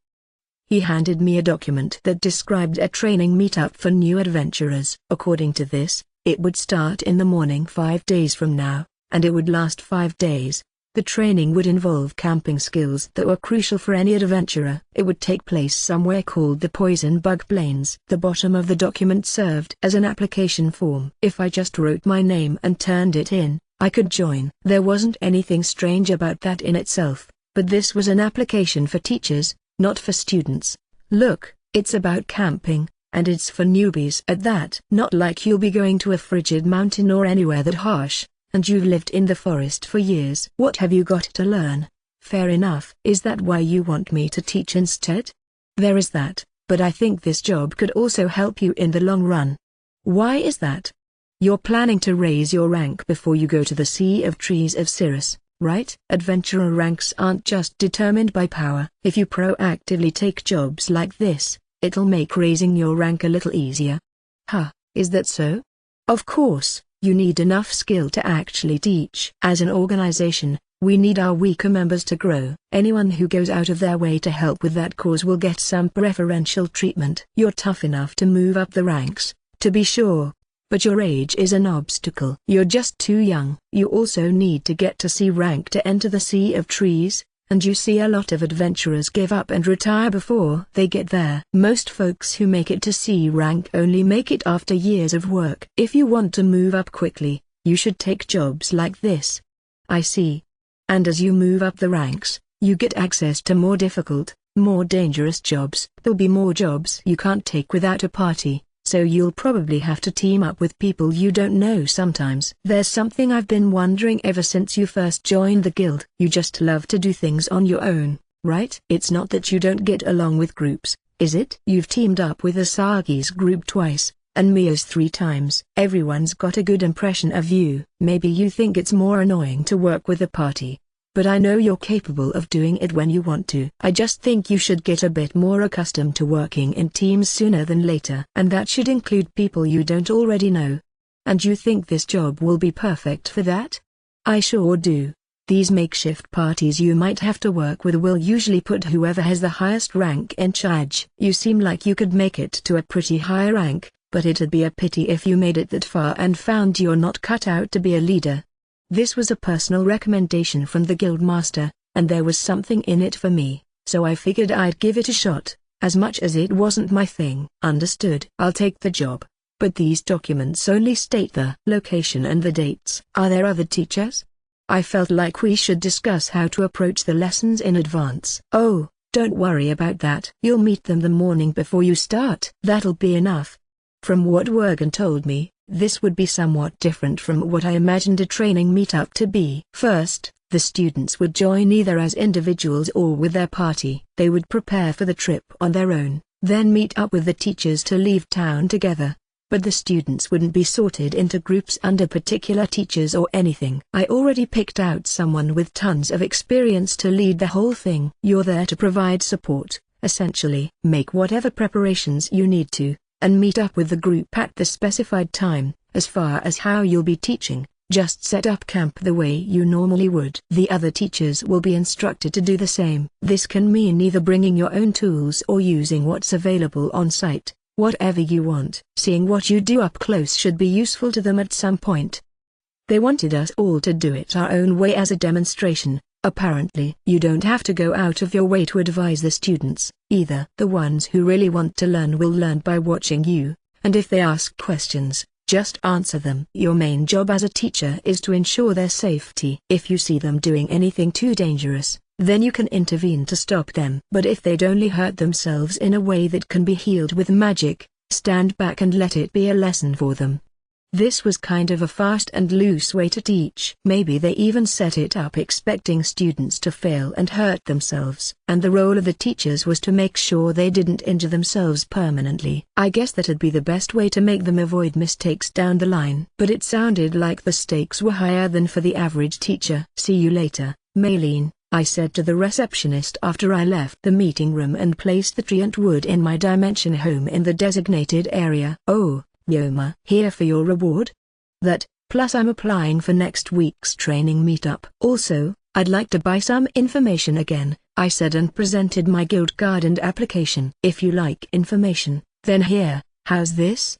He handed me a document that described a training meetup for new adventurers. According to this, it would start in the morning 5 days from now, and it would last 5 days. The training would involve camping skills that were crucial for any adventurer. It would take place somewhere called the Poison Bug Plains. The bottom of the document served as an application form. If I just wrote my name and turned it in, I could join. There wasn't anything strange about that in itself, but this was an application for teachers, not for students. Look, it's about camping, and it's for newbies at that. Not like you'll be going to a frigid mountain or anywhere that harsh, and you've lived in the forest for years. What have you got to learn? Fair enough. Is that why you want me to teach instead? There is that, but I think this job could also help you in the long run. Why is that? You're planning to raise your rank before you go to the Sea of Trees of Cirrus, right? Adventurer ranks aren't just determined by power. If you proactively take jobs like this, it'll make raising your rank a little easier. Huh, is that so? Of course, you need enough skill to actually teach. As an organization, we need our weaker members to grow. Anyone who goes out of their way to help with that cause will get some preferential treatment. You're tough enough to move up the ranks, to be sure. But your age is an obstacle. You're just too young. You also need to get to C rank to enter the Sea of Trees, and you see a lot of adventurers give up and retire before they get there. Most folks who make it to C rank only make it after years of work. If you want to move up quickly, you should take jobs like this. I see. And as you move up the ranks, you get access to more difficult, more dangerous jobs. There'll be more jobs you can't take without a party. So you'll probably have to team up with people you don't know sometimes. There's something I've been wondering ever since you first joined the guild. You just love to do things on your own, right? It's not that you don't get along with groups, is it? You've teamed up with Asagi's group twice, and Mia's 3 times. Everyone's got a good impression of you. Maybe you think it's more annoying to work with a party. But I know you're capable of doing it when you want to. I just think you should get a bit more accustomed to working in teams sooner than later. And that should include people you don't already know. And you think this job will be perfect for that? I sure do. These makeshift parties you might have to work with will usually put whoever has the highest rank in charge. You seem like you could make it to a pretty high rank, but it'd be a pity if you made it that far and found you're not cut out to be a leader. This was a personal recommendation from the guildmaster, and there was something in it for me, so I figured I'd give it a shot, as much as it wasn't my thing. Understood. I'll take the job. But these documents only state the location and the dates. Are there other teachers? I felt like we should discuss how to approach the lessons in advance. Oh, don't worry about that. You'll meet them the morning before you start. That'll be enough. From what Wergen told me, this would be somewhat different from what I imagined a training meetup to be. First, the students would join either as individuals or with their party. They would prepare for the trip on their own, then meet up with the teachers to leave town together. But the students wouldn't be sorted into groups under particular teachers or anything. I already picked out someone with tons of experience to lead the whole thing. You're there to provide support, essentially. Make whatever preparations you need to, and meet up with the group at the specified time. As far as how you'll be teaching, just set up camp the way you normally would. The other teachers will be instructed to do the same. This can mean either bringing your own tools or using what's available on site, whatever you want. Seeing what you do up close should be useful to them at some point. They wanted us all to do it our own way as a demonstration. Apparently, you don't have to go out of your way to advise the students, either. The ones who really want to learn will learn by watching you, and if they ask questions, just answer them. Your main job as a teacher is to ensure their safety. If you see them doing anything too dangerous, then you can intervene to stop them. But if they'd only hurt themselves in a way that can be healed with magic, stand back and let it be a lesson for them. This was kind of a fast and loose way to teach. Maybe they even set it up expecting students to fail and hurt themselves. And the role of the teachers was to make sure they didn't injure themselves permanently. I guess that'd be the best way to make them avoid mistakes down the line. But it sounded like the stakes were higher than for the average teacher. See you later, Maylene, I said to the receptionist after I left the meeting room and placed the tree and wood in my dimension home in the designated area. Oh, Yoma. Here for your reward? That, plus I'm applying for next week's training meetup. Also, I'd like to buy some information again, I said and presented my guild card and application. If you like information, then here, how's this?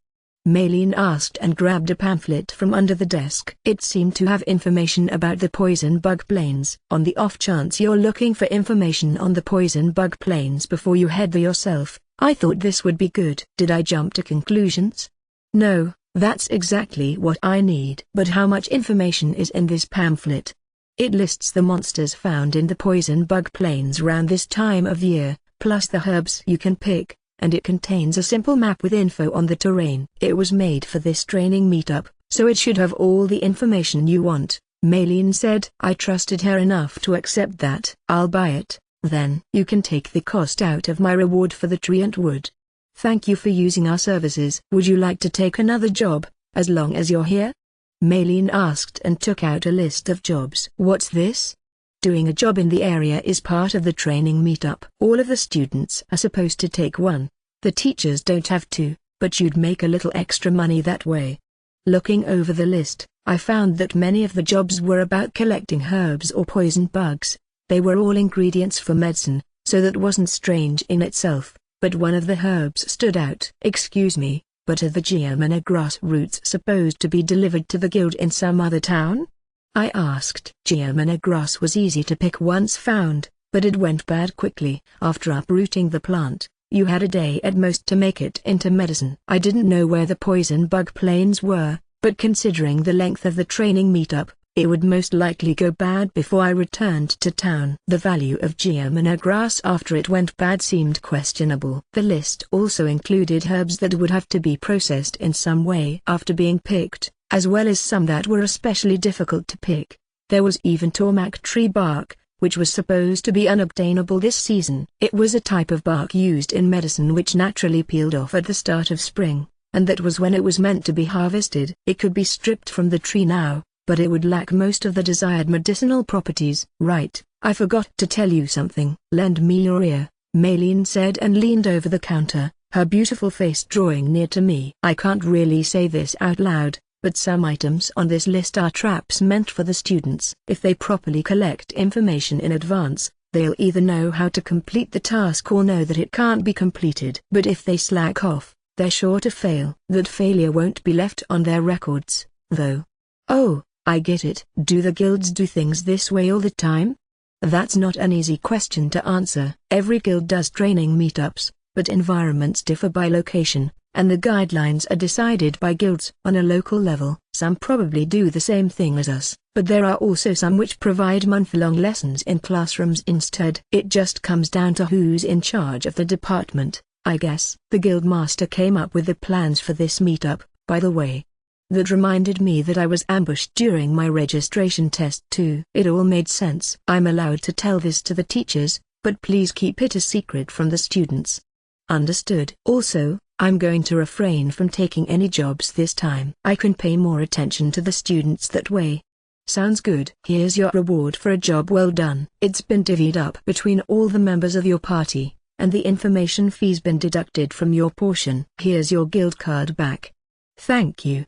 Maylene asked and grabbed a pamphlet from under the desk. It seemed to have information about the poison bug plains. On the off chance you're looking for information on the poison bug plains before you head there yourself, I thought this would be good. Did I jump to conclusions? No, that's exactly what I need. But how much information is in this pamphlet? It lists the monsters found in the poison bug plains around this time of year, plus the herbs you can pick, and it contains a simple map with info on the terrain. It was made for this training meetup, so it should have all the information you want, Maylene said. I trusted her enough to accept that. I'll buy it, then. You can take the cost out of my reward for the tree and wood. Thank you for using our services. Would you like to take another job, as long as you're here? Maylene asked and took out a list of jobs. What's this? Doing a job in the area is part of the training meetup. All of the students are supposed to take one. The teachers don't have to, but you'd make a little extra money that way. Looking over the list, I found that many of the jobs were about collecting herbs or poison bugs. They were all ingredients for medicine, so that wasn't strange in itself, but one of the herbs stood out. Excuse me, but are the Giamana grass roots supposed to be delivered to the guild in some other town? I asked. Giamana grass was easy to pick once found, but it went bad quickly. After uprooting the plant, you had a day at most to make it into medicine. I didn't know where the poison bug plains were, but considering the length of the training meetup, it would most likely go bad before I returned to town. The value of Giamana grass after it went bad seemed questionable. The list also included herbs that would have to be processed in some way after being picked, as well as some that were especially difficult to pick. There was even tormac tree bark, which was supposed to be unobtainable this season. It was a type of bark used in medicine which naturally peeled off at the start of spring, and that was when it was meant to be harvested. It could be stripped from the tree now, but it would lack most of the desired medicinal properties. Right, I forgot to tell you something. Lend me your ear, Maylene said and leaned over the counter, her beautiful face drawing near to me. I can't really say this out loud, but some items on this list are traps meant for the students. If they properly collect information in advance, they'll either know how to complete the task or know that it can't be completed. But if they slack off, they're sure to fail. That failure won't be left on their records, though. Oh, I get it. Do the guilds do things this way all the time? That's not an easy question to answer. Every guild does training meetups, but environments differ by location, and the guidelines are decided by guilds on a local level. Some probably do the same thing as us, but there are also some which provide month-long lessons in classrooms instead. It just comes down to who's in charge of the department, I guess. The guild master came up with the plans for this meetup, by the way. That reminded me that I was ambushed during my registration test too. It all made sense. I'm allowed to tell this to the teachers, but please keep it a secret from the students. Understood. Also, I'm going to refrain from taking any jobs this time. I can pay more attention to the students that way. Sounds good. Here's your reward for a job well done. It's been divvied up between all the members of your party, and the information fee's been deducted from your portion. Here's your guild card back. Thank you.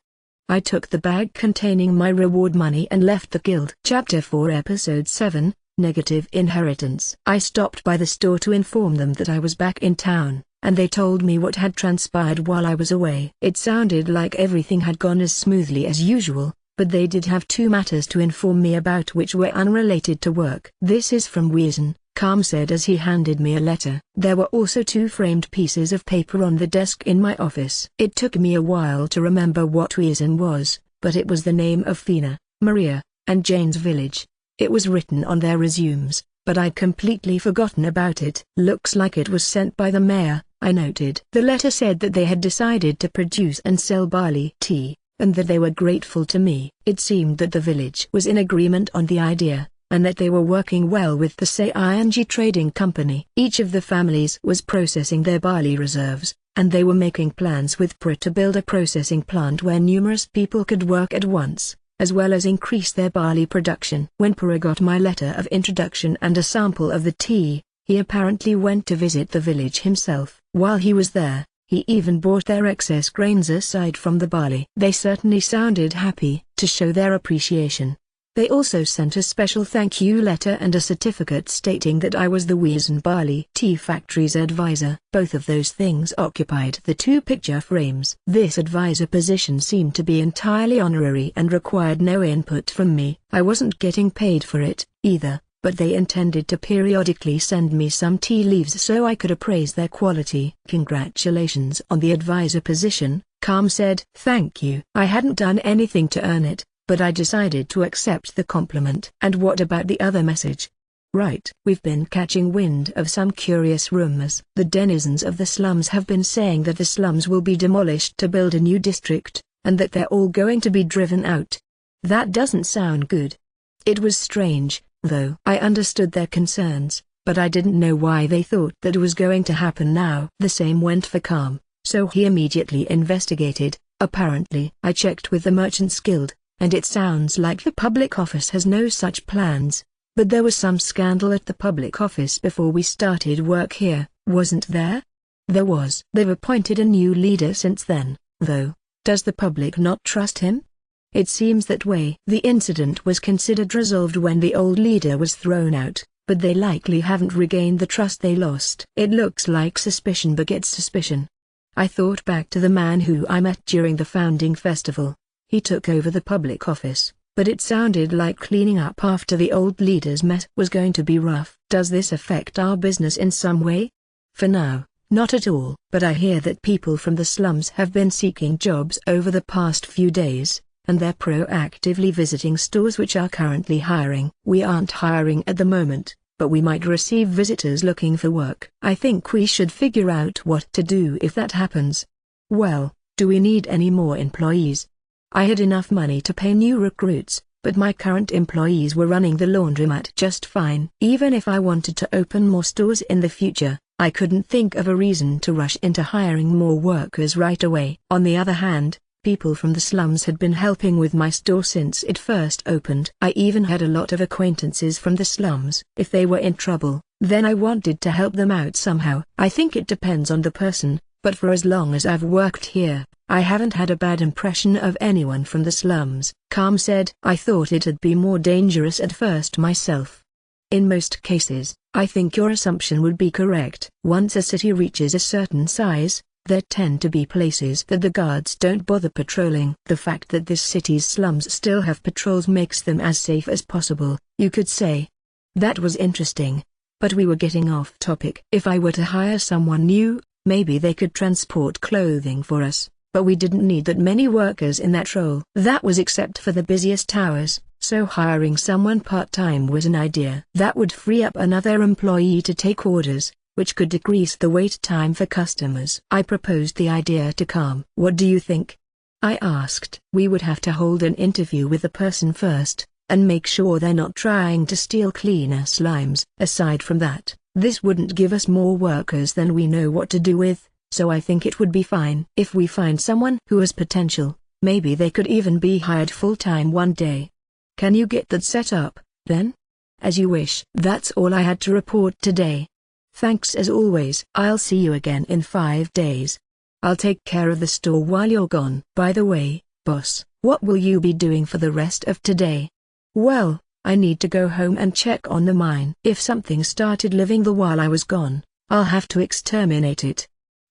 I took the bag containing my reward money and left the guild. Chapter 4 Episode 7, Negative Inheritance. I stopped by the store to inform them that I was back in town, and they told me what had transpired while I was away. It sounded like everything had gone as smoothly as usual, but they did have two matters to inform me about which were unrelated to work. This is from Wiesen, Calm said as he handed me a letter. There were also two framed pieces of paper on the desk in my office. It took me a while to remember what Wiesen was, but it was the name of Fina, Maria, and Jane's village. It was written on their resumes, but I'd completely forgotten about it. Looks like it was sent by the mayor, I noted. The letter said that they had decided to produce and sell barley tea, and that they were grateful to me. It seemed that the village was in agreement on the idea, and that they were working well with the Seiyang Trading Company. Each of the families was processing their barley reserves, and they were making plans with Pra to build a processing plant where numerous people could work at once, as well as increase their barley production. When Pra got my letter of introduction and a sample of the tea, he apparently went to visit the village himself. While he was there, he even bought their excess grains aside from the barley. They certainly sounded happy to show their appreciation. They also sent a special thank you letter and a certificate stating that I was the Wiesen Barley Tea Factory's advisor. Both of those things occupied the two picture frames. This advisor position seemed to be entirely honorary and required no input from me. I wasn't getting paid for it, either, but they intended to periodically send me some tea leaves so I could appraise their quality. Congratulations on the advisor position, Calm said. Thank you. I hadn't done anything to earn it, but I decided to accept the compliment. And what about the other message? Right. We've been catching wind of some curious rumors. The denizens of the slums have been saying that the slums will be demolished to build a new district, and that they're all going to be driven out. That doesn't sound good. It was strange, though. I understood their concerns, but I didn't know why they thought that was going to happen now. The same went for Calm, so he immediately investigated. Apparently, I checked with the Merchants Guild, and it sounds like the public office has no such plans. But there was some scandal at the public office before we started work here, wasn't there? There was. They've appointed a new leader since then, though. Does the public not trust him? It seems that way. The incident was considered resolved when the old leader was thrown out, but they likely haven't regained the trust they lost. It looks like suspicion begets suspicion. I thought back to the man who I met during the founding festival. He took over the public office, but it sounded like cleaning up after the old leader's mess was going to be rough. Does this affect our business in some way? For now, not at all. But I hear that people from the slums have been seeking jobs over the past few days, and they're proactively visiting stores which are currently hiring. We aren't hiring at the moment, but we might receive visitors looking for work. I think we should figure out what to do if that happens. Well, do we need any more employees? I had enough money to pay new recruits, but my current employees were running the laundromat just fine. Even if I wanted to open more stores in the future, I couldn't think of a reason to rush into hiring more workers right away. On the other hand, people from the slums had been helping with my store since it first opened. I even had a lot of acquaintances from the slums. If they were in trouble, then I wanted to help them out somehow. I think it depends on the person, but for as long as I've worked here, I haven't had a bad impression of anyone from the slums. Calm said, I thought it'd be more dangerous at first myself. In most cases, I think your assumption would be correct. Once a city reaches a certain size, there tend to be places that the guards don't bother patrolling. The fact that this city's slums still have patrols makes them as safe as possible, you could say. That was interesting. But we were getting off topic. If I were to hire someone new, maybe they could transport clothing for us, but we didn't need that many workers in that role. That was except for the busiest hours, so hiring someone part-time was an idea. That would free up another employee to take orders, which could decrease the wait time for customers. I proposed the idea to Calm. What do you think? I asked. We would have to hold an interview with the person first, and make sure they're not trying to steal cleaner slimes. Aside from that, this wouldn't give us more workers than we know what to do with, so I think it would be fine. If we find someone who has potential, maybe they could even be hired full-time one day. Can you get that set up, then? As you wish. That's all I had to report today. Thanks as always. I'll see you again in 5 days. I'll take care of the store while you're gone. By the way, boss, what will you be doing for the rest of today? Well, I need to go home and check on the mine. If something started living there while I was gone, I'll have to exterminate it.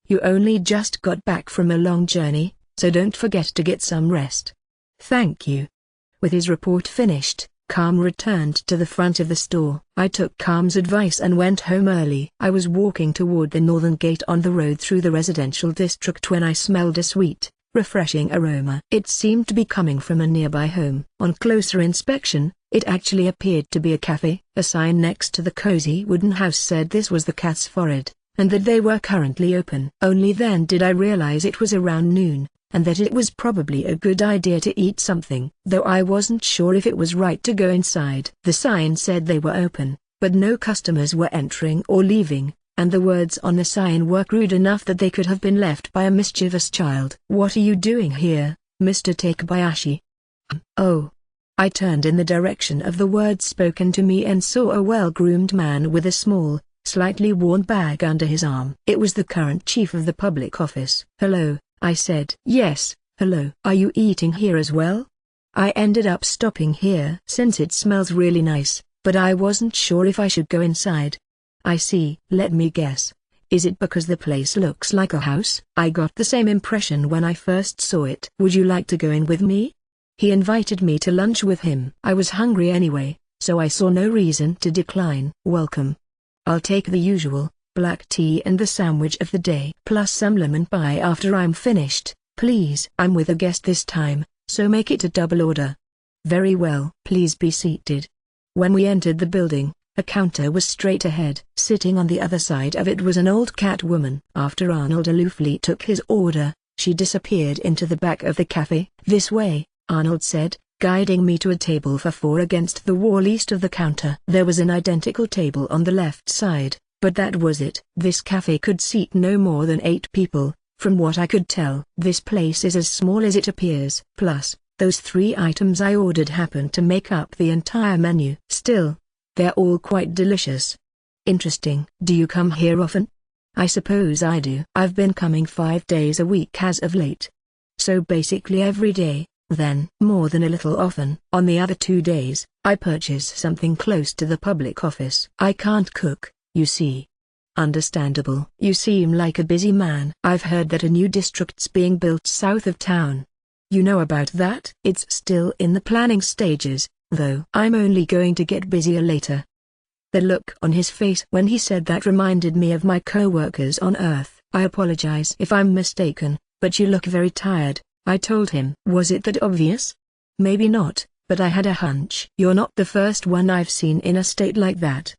You only just got back from a long journey, so don't forget to get some rest. Thank you. With his report finished, Calm returned to the front of the store. I took Calm's advice and went home early. I was walking toward the northern gate on the road through the residential district when I smelled a sweet, refreshing aroma. It seemed to be coming from a nearby home. On closer inspection, it actually appeared to be a cafe. A sign next to the cozy wooden house said this was the Cat's Forehead, and that they were currently open. Only then did I realize it was around noon, and that it was probably a good idea to eat something, though I wasn't sure if it was right to go inside. The sign said they were open, but no customers were entering or leaving, and the words on the sign were crude enough that they could have been left by a mischievous child. What are you doing here, Mr. Takebayashi? Oh. I turned in the direction of the words spoken to me and saw a well-groomed man with a small, slightly worn bag under his arm. It was the current chief of the public office. Hello, I said. Yes, hello. Are you eating here as well? I ended up stopping here since it smells really nice, but I wasn't sure if I should go inside. I see. Let me guess. Is it because the place looks like a house? I got the same impression when I first saw it. Would you like to go in with me? He invited me to lunch with him. I was hungry anyway, so I saw no reason to decline. Welcome. I'll take the usual, black tea and the sandwich of the day. Plus some lemon pie after I'm finished, please. I'm with a guest this time, so make it a double order. Very well. Please be seated. When we entered the building, a counter was straight ahead. Sitting on the other side of it was an old cat woman. After Arnold aloofly took his order, she disappeared into the back of the cafe. This way, Arnold said, guiding me to a table for 4 against the wall east of the counter. There was an identical table on the left side, but that was it. This cafe could seat no more than 8 people, from what I could tell. This place is as small as it appears. Plus, Those 3 items I ordered happened to make up the entire menu. Still, they're all quite delicious. Interesting. Do you come here often? I suppose I do. I've been coming 5 days a week as of late. So basically every day, then. More than a little often. On the other 2 days, I purchase something close to the public office. I can't cook, you see. Understandable. You seem like a busy man. I've heard that a new district's being built south of town. You know about that? It's still in the planning stages, though. I'm only going to get busier later. The look on his face when he said that reminded me of my co-workers on Earth. I apologize if I'm mistaken, but you look very tired, I told him. Was it that obvious? Maybe not, but I had a hunch. You're not the first one I've seen in a state like that.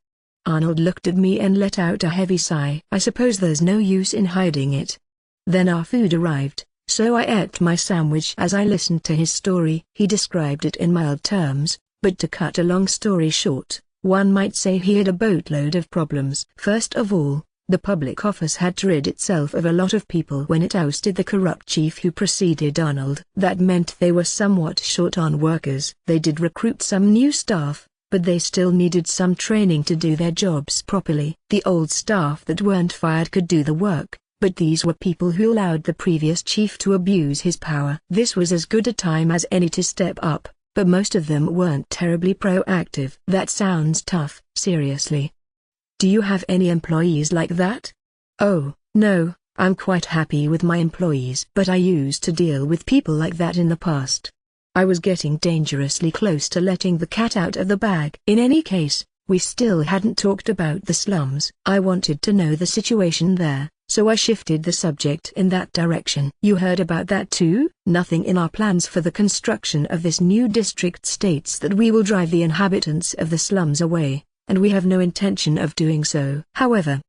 Arnold looked at me and let out a heavy sigh. I suppose there's no use in hiding it. Then our food arrived, so I ate my sandwich as I listened to his story. He described it in mild terms, but to cut a long story short, one might say he had a boatload of problems. First of all, the public office had to rid itself of a lot of people when it ousted the corrupt chief who preceded Arnold. That meant they were somewhat short on workers. They did recruit some new staff, but they still needed some training to do their jobs properly. The old staff that weren't fired could do the work, but these were people who allowed the previous chief to abuse his power. This was as good a time as any to step up, but most of them weren't terribly proactive. That sounds tough. Seriously. Do you have any employees like that? Oh, no, I'm quite happy with my employees. But I used to deal with people like that in the past. I was getting dangerously close to letting the cat out of the bag. In any case, we still hadn't talked about the slums. I wanted to know the situation there, so I shifted the subject in that direction. You heard about that too? Nothing in our plans for the construction of this new district states that we will drive the inhabitants of the slums away, and we have no intention of doing so. However,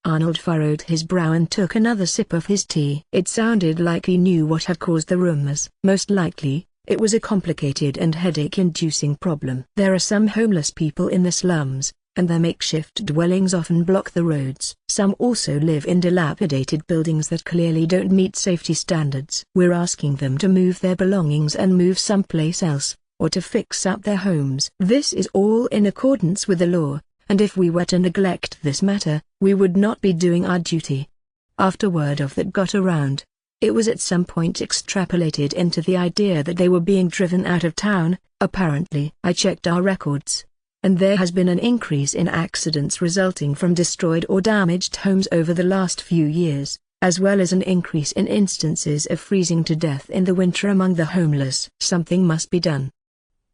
Arnold furrowed his brow and took another sip of his tea. It sounded like he knew what had caused the rumors. Most likely, it was a complicated and headache-inducing problem. There are some homeless people in the slums, and their makeshift dwellings often block the roads. Some also live in dilapidated buildings that clearly don't meet safety standards. We're asking them to move their belongings and move someplace else, or to fix up their homes. This is all in accordance with the law, and if we were to neglect this matter, we would not be doing our duty. After word of that got around, it was at some point extrapolated into the idea that they were being driven out of town. Apparently, I checked our records, and there has been an increase in accidents resulting from destroyed or damaged homes over the last few years, as well as an increase in instances of freezing to death in the winter among the homeless. Something must be done.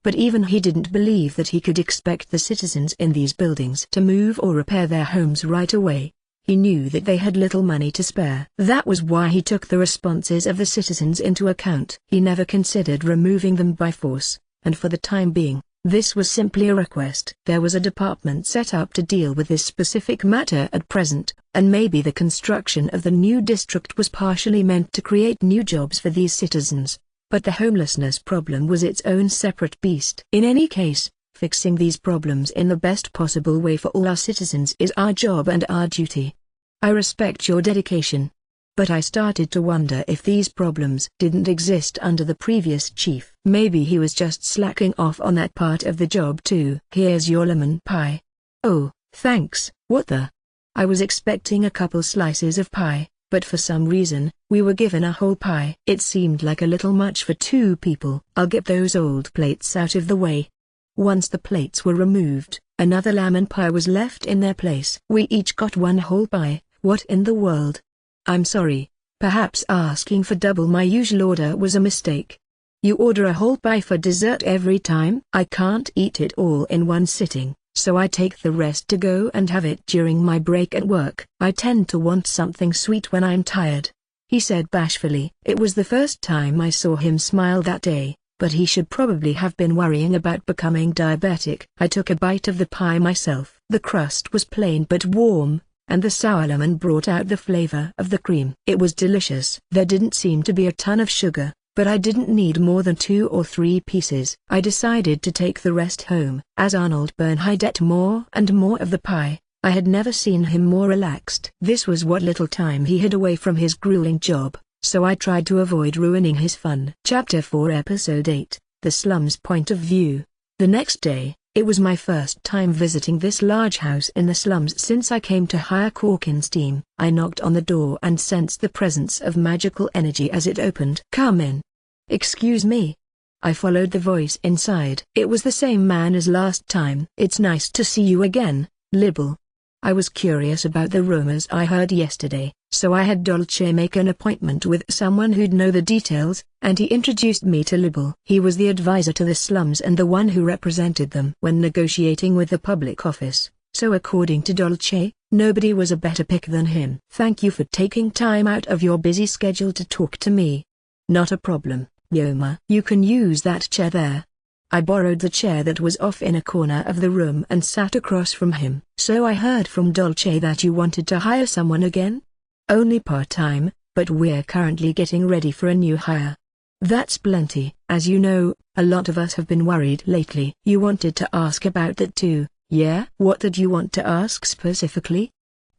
But even he didn't believe that he could expect the citizens in these buildings to move or repair their homes right away. He knew that they had little money to spare. That was why he took the responses of the citizens into account. He never considered removing them by force, and for the time being, this was simply a request. There was a department set up to deal with this specific matter at present, and maybe the construction of the new district was partially meant to create new jobs for these citizens, but the homelessness problem was its own separate beast. In any case, fixing these problems in the best possible way for all our citizens is our job and our duty. I respect your dedication. But I started to wonder if these problems didn't exist under the previous chief. Maybe he was just slacking off on that part of the job too. Here's your lemon pie. Oh, thanks. What the? I was expecting a couple slices of pie, but for some reason, we were given a whole pie. It seemed like a little much for 2 people. I'll get those old plates out of the way. Once the plates were removed, another lemon pie was left in their place. We each got 1 whole pie. What in the world? I'm sorry, perhaps asking for double my usual order was a mistake. You order a whole pie for dessert every time? I can't eat it all in one sitting, so I take the rest to go and have it during my break at work. I tend to want something sweet when I'm tired, he said bashfully. It was the first time I saw him smile that day, but he should probably have been worrying about becoming diabetic. I took a bite of the pie myself. The crust was plain but warm, and the sour lemon brought out the flavor of the cream. It was delicious. There didn't seem to be a ton of sugar, but I didn't need more than 2 or 3 pieces. I decided to take the rest home. As Arnold Bernhard ate more and more of the pie, I had never seen him more relaxed. This was what little time he had away from his grueling job, so I tried to avoid ruining his fun. Chapter 4 Episode 8, The Slums Point of View. The next day, it was my first time visiting this large house in the slums since I came to hire Corkin's team. I knocked on the door and sensed the presence of magical energy as it opened. "Come in." "Excuse me." I followed the voice inside. It was the same man as last time. "It's nice to see you again, Libel." I was curious about the rumors I heard yesterday, so I had Dolce make an appointment with someone who'd know the details, and he introduced me to Libel. He was the advisor to the slums and the one who represented them when negotiating with the public office, so according to Dolce, nobody was a better pick than him. "Thank you for taking time out of your busy schedule to talk to me." "Not a problem, Yoma. You can use that chair there." I borrowed the chair that was off in a corner of the room and sat across from him. "So I heard from Dolce that you wanted to hire someone again?" "Only part-time, but we're currently getting ready for a new hire." "That's plenty. As you know, a lot of us have been worried lately." "You wanted to ask about that too, yeah?" "What did you want to ask specifically?"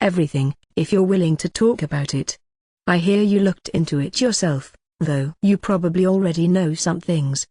"Everything, if you're willing to talk about it." "I hear you looked into it yourself, though you probably already know some things."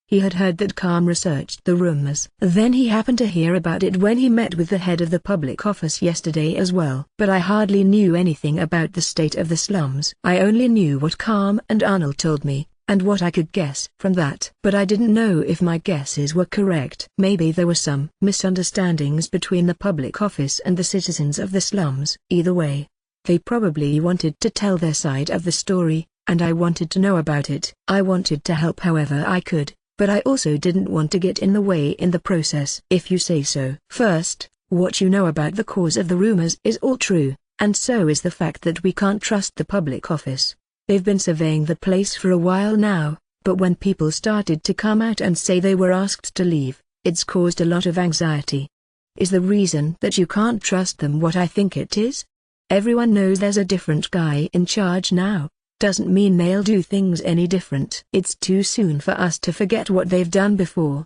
He had heard that Calm researched the rumors. Then he happened to hear about it when he met with the head of the public office yesterday as well. But I hardly knew anything about the state of the slums. I only knew what Calm and Arnold told me, and what I could guess from that. But I didn't know if my guesses were correct. Maybe there were some misunderstandings between the public office and the citizens of the slums. Either way, they probably wanted to tell their side of the story, and I wanted to know about it. I wanted to help however I could, but I also didn't want to get in the way in the process. "If you say so." "First, what you know about the cause of the rumors is all true, and so is the fact that we can't trust the public office. They've been surveying the place for a while now, but when people started to come out and say they were asked to leave, it's caused a lot of anxiety." "Is the reason that you can't trust them what I think it is?" "Everyone knows there's a different guy in charge now. Doesn't mean they'll do things any different. It's too soon for us to forget what they've done before."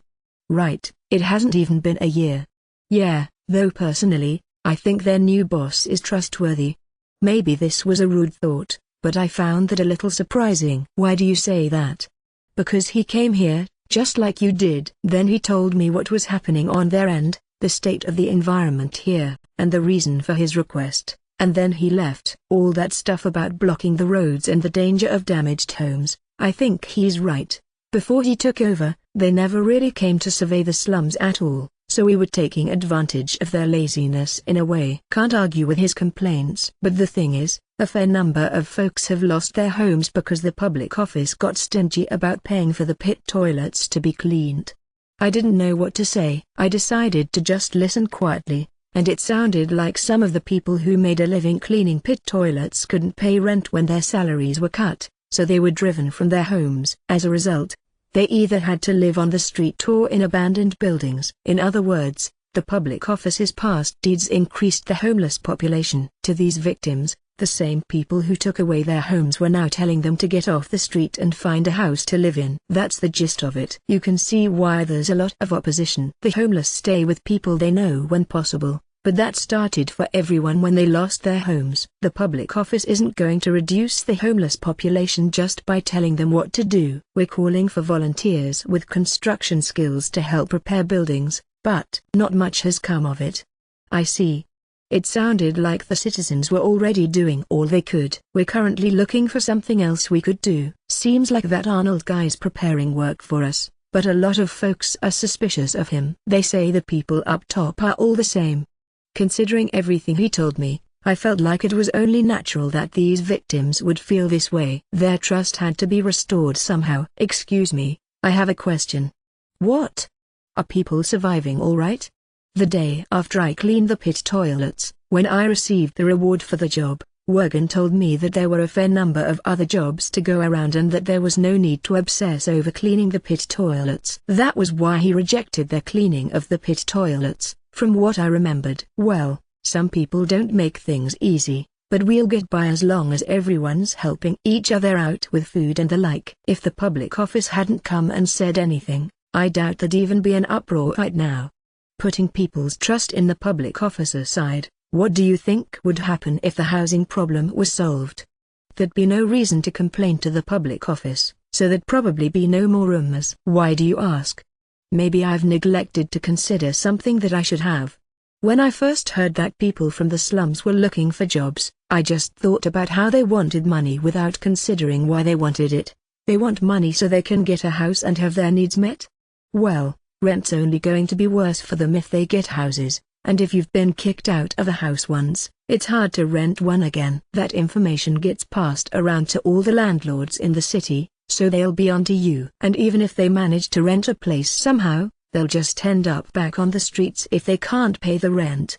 "Right, it hasn't even been a year." "Yeah, though personally, I think their new boss is trustworthy." Maybe this was a rude thought, but I found that a little surprising. "Why do you say that?" "Because he came here, just like you did. Then he told me what was happening on their end, the state of the environment here, and the reason for his request. And then he left. All that stuff about blocking the roads and the danger of damaged homes, I think he's right. Before he took over, they never really came to survey the slums at all, so we were taking advantage of their laziness in a way." Can't argue with his complaints. "But the thing is, a fair number of folks have lost their homes because the public office got stingy about paying for the pit toilets to be cleaned." I didn't know what to say. I decided to just listen quietly. And it sounded like some of the people who made a living cleaning pit toilets couldn't pay rent when their salaries were cut, so they were driven from their homes. As a result, they either had to live on the street or in abandoned buildings. In other words, the public office's past deeds increased the homeless population. To these victims, the same people who took away their homes were now telling them to get off the street and find a house to live in. That's the gist of it. You can see why there's a lot of opposition. The homeless stay with people they know when possible, but that started for everyone when they lost their homes. The public office isn't going to reduce the homeless population just by telling them what to do. We're calling for volunteers with construction skills to help repair buildings, but not much has come of it. I see. It sounded like the citizens were already doing all they could. We're currently looking for something else we could do. Seems like that Arnold guy's preparing work for us, but a lot of folks are suspicious of him. They say the people up top are all the same. Considering everything he told me, I felt like it was only natural that these victims would feel this way. Their trust had to be restored somehow. "Excuse me, I have a question." "What? Are people surviving all right?" "The day after I cleaned the pit toilets, when I received the reward for the job, Wergen told me that there were a fair number of other jobs to go around and that there was no need to obsess over cleaning the pit toilets. That was why he rejected their cleaning of the pit toilets, from what I remembered." "Well, some people don't make things easy, but we'll get by as long as everyone's helping each other out with food and the like." If the public office hadn't come and said anything, I doubt there'd even be an uproar right now. Putting people's trust in the public office aside, what do you think would happen if the housing problem was solved? There'd be no reason to complain to the public office, so there'd probably be no more rumors. Why do you ask? Maybe I've neglected to consider something that I should have. When I first heard that people from the slums were looking for jobs, I just thought about how they wanted money without considering why they wanted it. They want money so they can get a house and have their needs met? Well, rent's only going to be worse for them if they get houses, and if you've been kicked out of a house once, it's hard to rent one again. That information gets passed around to all the landlords in the city, so they'll be onto you. And even if they manage to rent a place somehow, they'll just end up back on the streets if they can't pay the rent.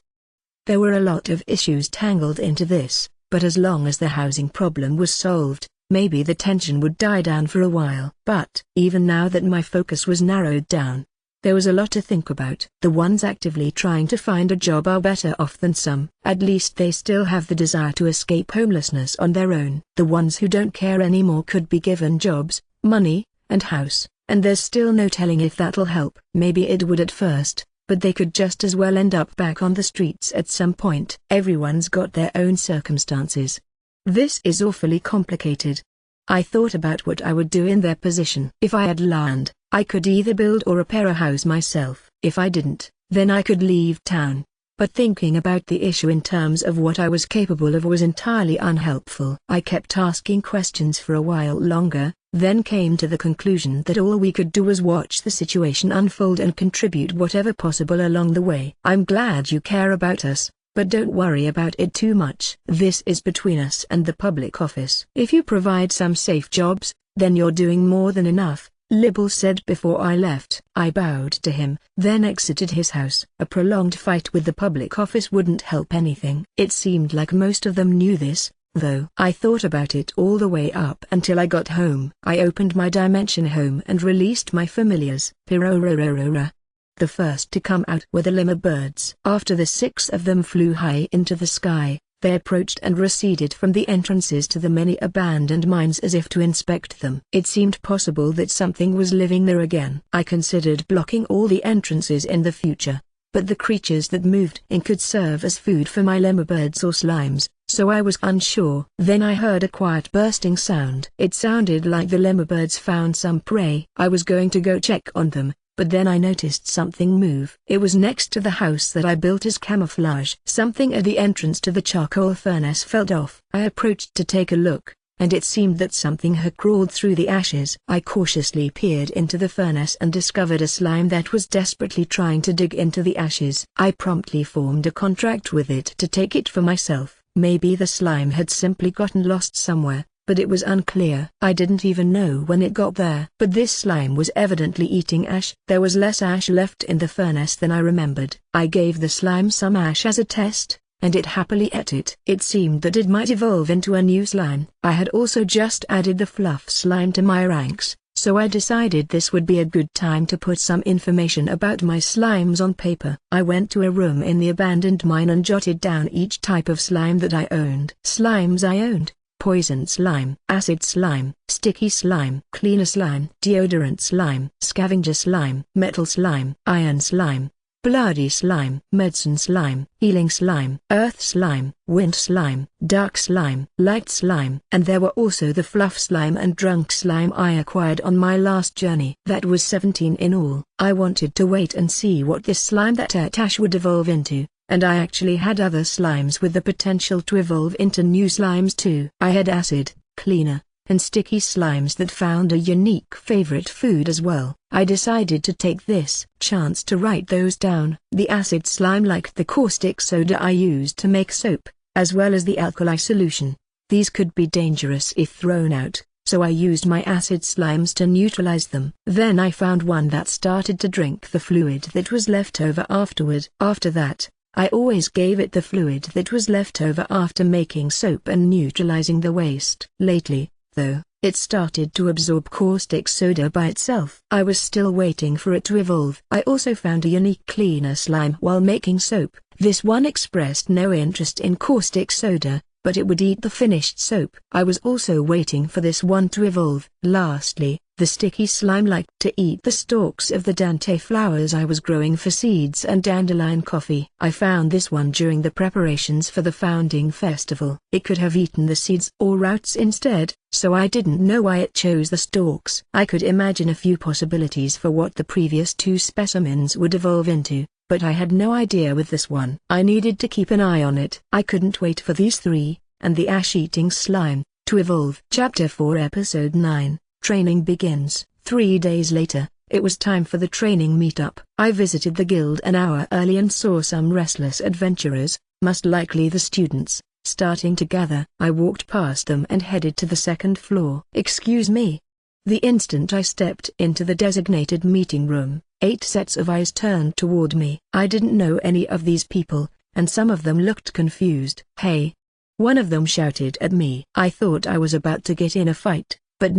There were a lot of issues tangled into this, but as long as the housing problem was solved, maybe the tension would die down for a while. But even now that my focus was narrowed down, there was a lot to think about. The ones actively trying to find a job are better off than some. At least they still have the desire to escape homelessness on their own. The ones who don't care anymore could be given jobs, money, and house, and there's still no telling if that'll help. Maybe it would at first, but they could just as well end up back on the streets at some point. Everyone's got their own circumstances. This is awfully complicated. I thought about what I would do in their position. If I had land, I could either build or repair a house myself. If I didn't, then I could leave town. But thinking about the issue in terms of what I was capable of was entirely unhelpful. I kept asking questions for a while longer, then came to the conclusion that all we could do was watch the situation unfold and contribute whatever possible along the way. I'm glad you care about us, but don't worry about it too much. This is between us and the public office. If you provide some safe jobs, then you're doing more than enough, Libel said before I left. I bowed to him, then exited his house. A prolonged fight with the public office wouldn't help anything. It seemed like most of them knew this, though. I thought about it all the way up until I got home. I opened my dimension home and released my familiars. Pirorororora. The first to come out were the lemur birds. After the 6 of them flew high into the sky, they approached and receded from the entrances to the many abandoned mines as if to inspect them. It seemed possible that something was living there again. I considered blocking all the entrances in the future, but the creatures that moved in could serve as food for my lemur birds or slimes, so I was unsure. Then I heard a quiet bursting sound. It sounded like the lemur birds found some prey. I was going to go check on them, but then I noticed something move. It was next to the house that I built as camouflage. Something at the entrance to the charcoal furnace felt off. I approached to take a look, and it seemed that something had crawled through the ashes. I cautiously peered into the furnace and discovered a slime that was desperately trying to dig into the ashes. I promptly formed a contract with it to take it for myself. Maybe the slime had simply gotten lost somewhere, but it was unclear. I didn't even know when it got there. But this slime was evidently eating ash. There was less ash left in the furnace than I remembered. I gave the slime some ash as a test, and it happily ate it. It seemed that it might evolve into a new slime. I had also just added the fluff slime to my ranks, so I decided this would be a good time to put some information about my slimes on paper. I went to a room in the abandoned mine and jotted down each type of slime that I owned. Slimes I owned: poison slime, acid slime, sticky slime, cleaner slime, deodorant slime, scavenger slime, metal slime, iron slime, bloody slime, medicine slime, healing slime, earth slime, wind slime, dark slime, light slime. And there were also the fluff slime and drunk slime I acquired on my last journey. That was 17 in all. I wanted to wait and see what this slime that ate ash would evolve into, and I actually had other slimes with the potential to evolve into new slimes too. I had acid, cleaner, and sticky slimes that found a unique favorite food as well. I decided to take this chance to write those down. The acid slime liked the caustic soda I used to make soap, as well as the alkali solution. These could be dangerous if thrown out, so I used my acid slimes to neutralize them. Then I found one that started to drink the fluid that was left over afterward. After that, I always gave it the fluid that was left over after making soap and neutralizing the waste. Lately, though, it started to absorb caustic soda by itself. I was still waiting for it to evolve. I also found a unique cleaner slime while making soap. This one expressed no interest in caustic soda, but it would eat the finished soap. I was also waiting for this one to evolve. Lastly, the sticky slime liked to eat the stalks of the Dante flowers I was growing for seeds and dandelion coffee. I found this one during the preparations for the founding festival. It could have eaten the seeds or roots instead, so I didn't know why it chose the stalks. I could imagine a few possibilities for what the previous two specimens would evolve into, but I had no idea with this one. I needed to keep an eye on it. I couldn't wait for these three, and the ash-eating slime, to evolve. Chapter 4 Episode 9 Training begins. 3 days later, it was time for the training meetup. I visited the guild an hour early and saw some restless adventurers, most likely the students, starting to gather. I walked past them and headed to the second floor. Excuse me. The instant I stepped into the designated meeting room, 8 sets of eyes turned toward me. I didn't know any of these people, and some of them looked confused. Hey! One of them shouted at me. I thought I was about to get in a fight. But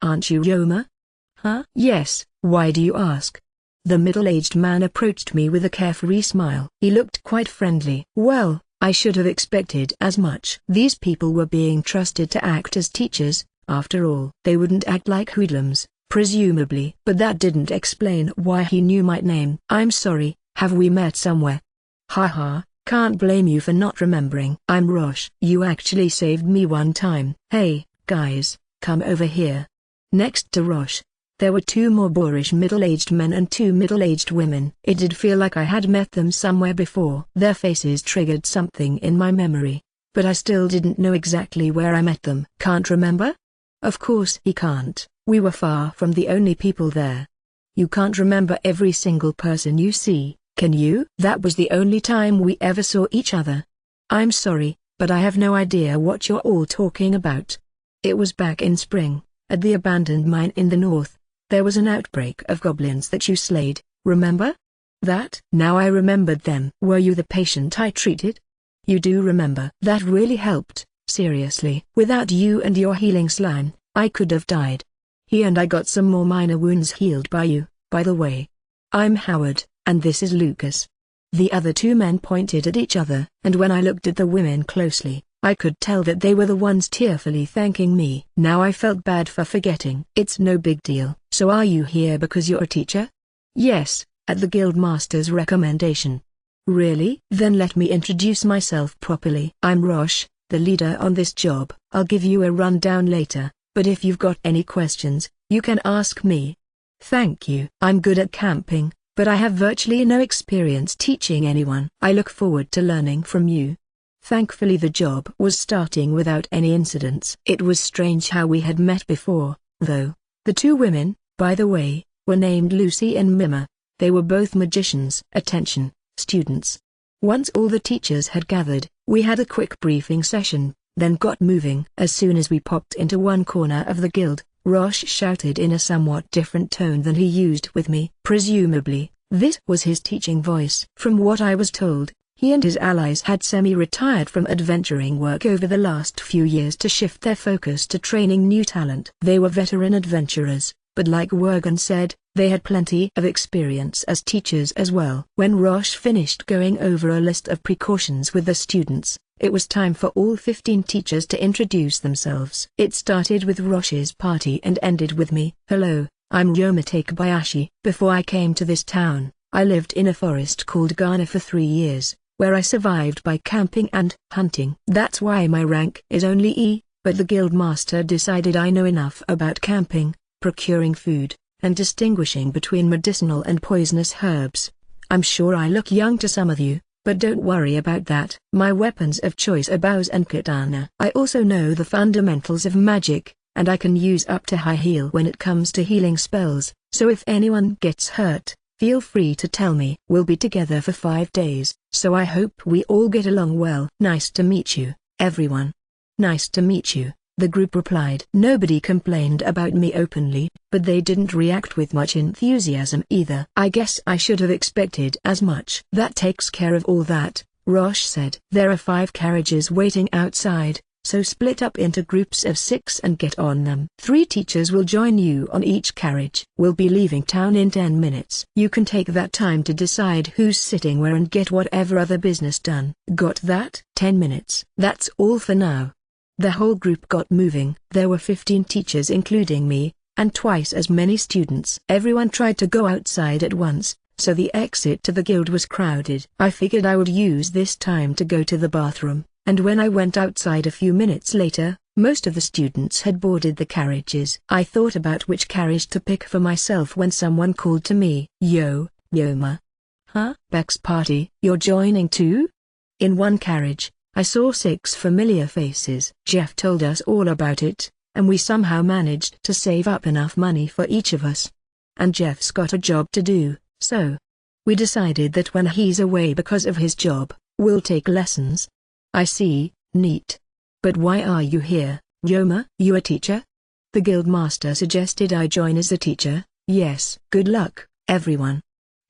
aren't you Roma? Huh? Yes, why do you ask? The middle-aged man approached me with a carefree smile. He looked quite friendly. Well, I should have expected as much. These people were being trusted to act as teachers, after all. They wouldn't act like hoodlums, presumably. But that didn't explain why he knew my name. I'm sorry, have we met somewhere? Haha, can't blame you for not remembering. I'm Rosh. You actually saved me one time. Hey, guys. Come over here. Next to Rosh, there were 2 more boorish middle-aged men and 2 middle-aged women. It did feel like I had met them somewhere before. Their faces triggered something in my memory, but I still didn't know exactly where I met them. Can't remember? Of course he can't. We were far from the only people there. You can't remember every single person you see, can you? That was the only time we ever saw each other. I'm sorry, but I have no idea what you're all talking about. It was back in spring, at the abandoned mine in the north. There was an outbreak of goblins that you slayed, remember? That? Now I remembered them. Were you the patient I treated? You do remember. That really helped, seriously. Without you and your healing slime, I could have died. He and I got some more minor wounds healed by you, by the way. I'm Howard, and this is Lucas. The other 2 men pointed at each other, and when I looked at the women closely, I could tell that they were the ones tearfully thanking me. Now I felt bad for forgetting. It's no big deal. So are you here because you're a teacher? Yes, at the guildmaster's recommendation. Really? Then let me introduce myself properly. I'm Rosh, the leader on this job. I'll give you a rundown later, but if you've got any questions, you can ask me. Thank you. I'm good at camping, but I have virtually no experience teaching anyone. I look forward to learning from you. Thankfully the job was starting without any incidents. It was strange how we had met before, though. The 2 women, by the way, were named Lucy and Mima. They were both magicians. Attention, students. Once all the teachers had gathered, we had a quick briefing session, then got moving. As soon as we popped into one corner of the guild, Rosh shouted in a somewhat different tone than he used with me. Presumably, this was his teaching voice. From what I was told, he and his allies had semi-retired from adventuring work over the last few years to shift their focus to training new talent. They were veteran adventurers, but like Wergen said, they had plenty of experience as teachers as well. When Rosh finished going over a list of precautions with the students, it was time for all 15 teachers to introduce themselves. It started with Rosh's party and ended with me. Hello, I'm Ryoma Takabayashi. Before I came to this town, I lived in a forest called Ghana for 3 years. Where I survived by camping and hunting. That's why my rank is only E, but the guildmaster decided I know enough about camping, procuring food, and distinguishing between medicinal and poisonous herbs. I'm sure I look young to some of you, but don't worry about that. My weapons of choice are bows and katana. I also know the fundamentals of magic, and I can use up to high heal when it comes to healing spells, so if anyone gets hurt, feel free to tell me. We'll be together for 5 days, so I hope we all get along well. Nice to meet you, everyone. Nice to meet you, the group replied. Nobody complained about me openly, but they didn't react with much enthusiasm either. I guess I should have expected as much. That takes care of all that, Rosh said. There are 5 carriages waiting outside, So split up into groups of 6 and get on them. 3 teachers will join you on each carriage. We'll be leaving town in 10 minutes. You can take that time to decide who's sitting where and get whatever other business done. Got that? 10 minutes. That's all for now." The whole group got moving. There were 15 teachers including me, and twice as many students. Everyone tried to go outside at once, so the exit to the guild was crowded. I figured I would use this time to go to the bathroom, and when I went outside a few minutes later, most of the students had boarded the carriages. I thought about which carriage to pick for myself when someone called to me. "Yo, Yoma." "Huh? Beck's party. You're joining too?" In one carriage, I saw 6 familiar faces. Jeff told us all about it, and we somehow managed to save up enough money for each of us. And Jeff's got a job to do, so we decided that when he's away because of his job, we'll take lessons. "I see, neat. But why are you here, Yoma? You a teacher?" The guild master suggested I join as a teacher. "Yes." "Good luck, everyone."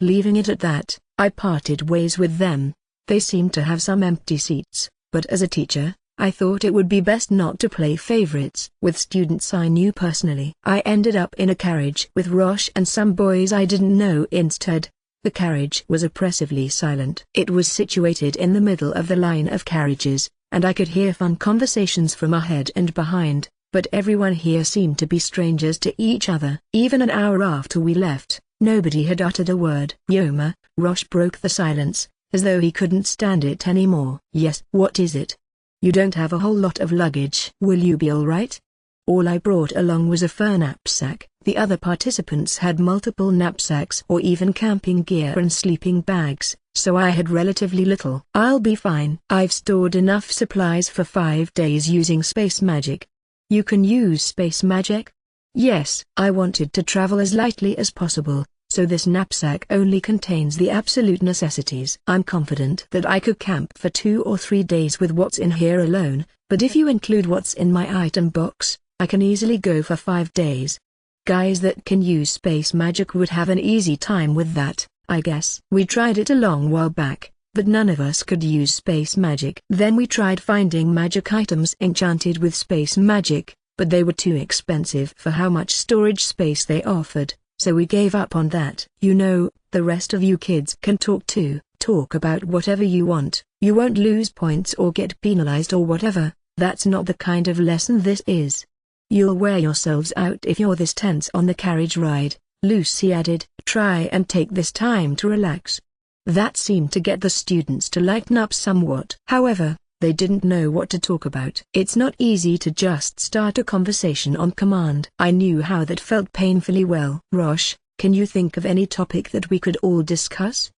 Leaving it at that, I parted ways with them. They seemed to have some empty seats, but as a teacher, I thought it would be best not to play favorites with students I knew personally. I ended up in a carriage with Rosh and some boys I didn't know instead. The carriage was oppressively silent. It was situated in the middle of the line of carriages, and I could hear fun conversations from ahead and behind, but everyone here seemed to be strangers to each other. Even an hour after we left, nobody had uttered a word. "Yoma," Rosh broke the silence, as though he couldn't stand it anymore. "Yes." "What is it?" "You don't have a whole lot of luggage. Will you be all right?" All I brought along was a fur knapsack. The other participants had multiple knapsacks or even camping gear and sleeping bags, so I had relatively little. "I'll be fine. I've stored enough supplies for 5 days using space magic." "You can use space magic?" "Yes." I wanted to travel as lightly as possible, so this knapsack only contains the absolute necessities. "I'm confident that I could camp for 2 or 3 days with what's in here alone, but if you include what's in my item box, I can easily go for 5 days. Guys that can use space magic would have an easy time with that, I guess." We tried it a long while back, but none of us could use space magic. Then we tried finding magic items enchanted with space magic, but they were too expensive for how much storage space they offered, so we gave up on that. "You know, the rest of you kids can talk too. Talk about whatever you want. You won't lose points or get penalized or whatever. That's not the kind of lesson this is. You'll wear yourselves out if you're this tense on the carriage ride," Lucy added. "Try and take this time to relax." That seemed to get the students to lighten up somewhat. However, they didn't know what to talk about. It's not easy to just start a conversation on command. I knew how that felt painfully well. "Rosh, can you think of any topic that we could all discuss?"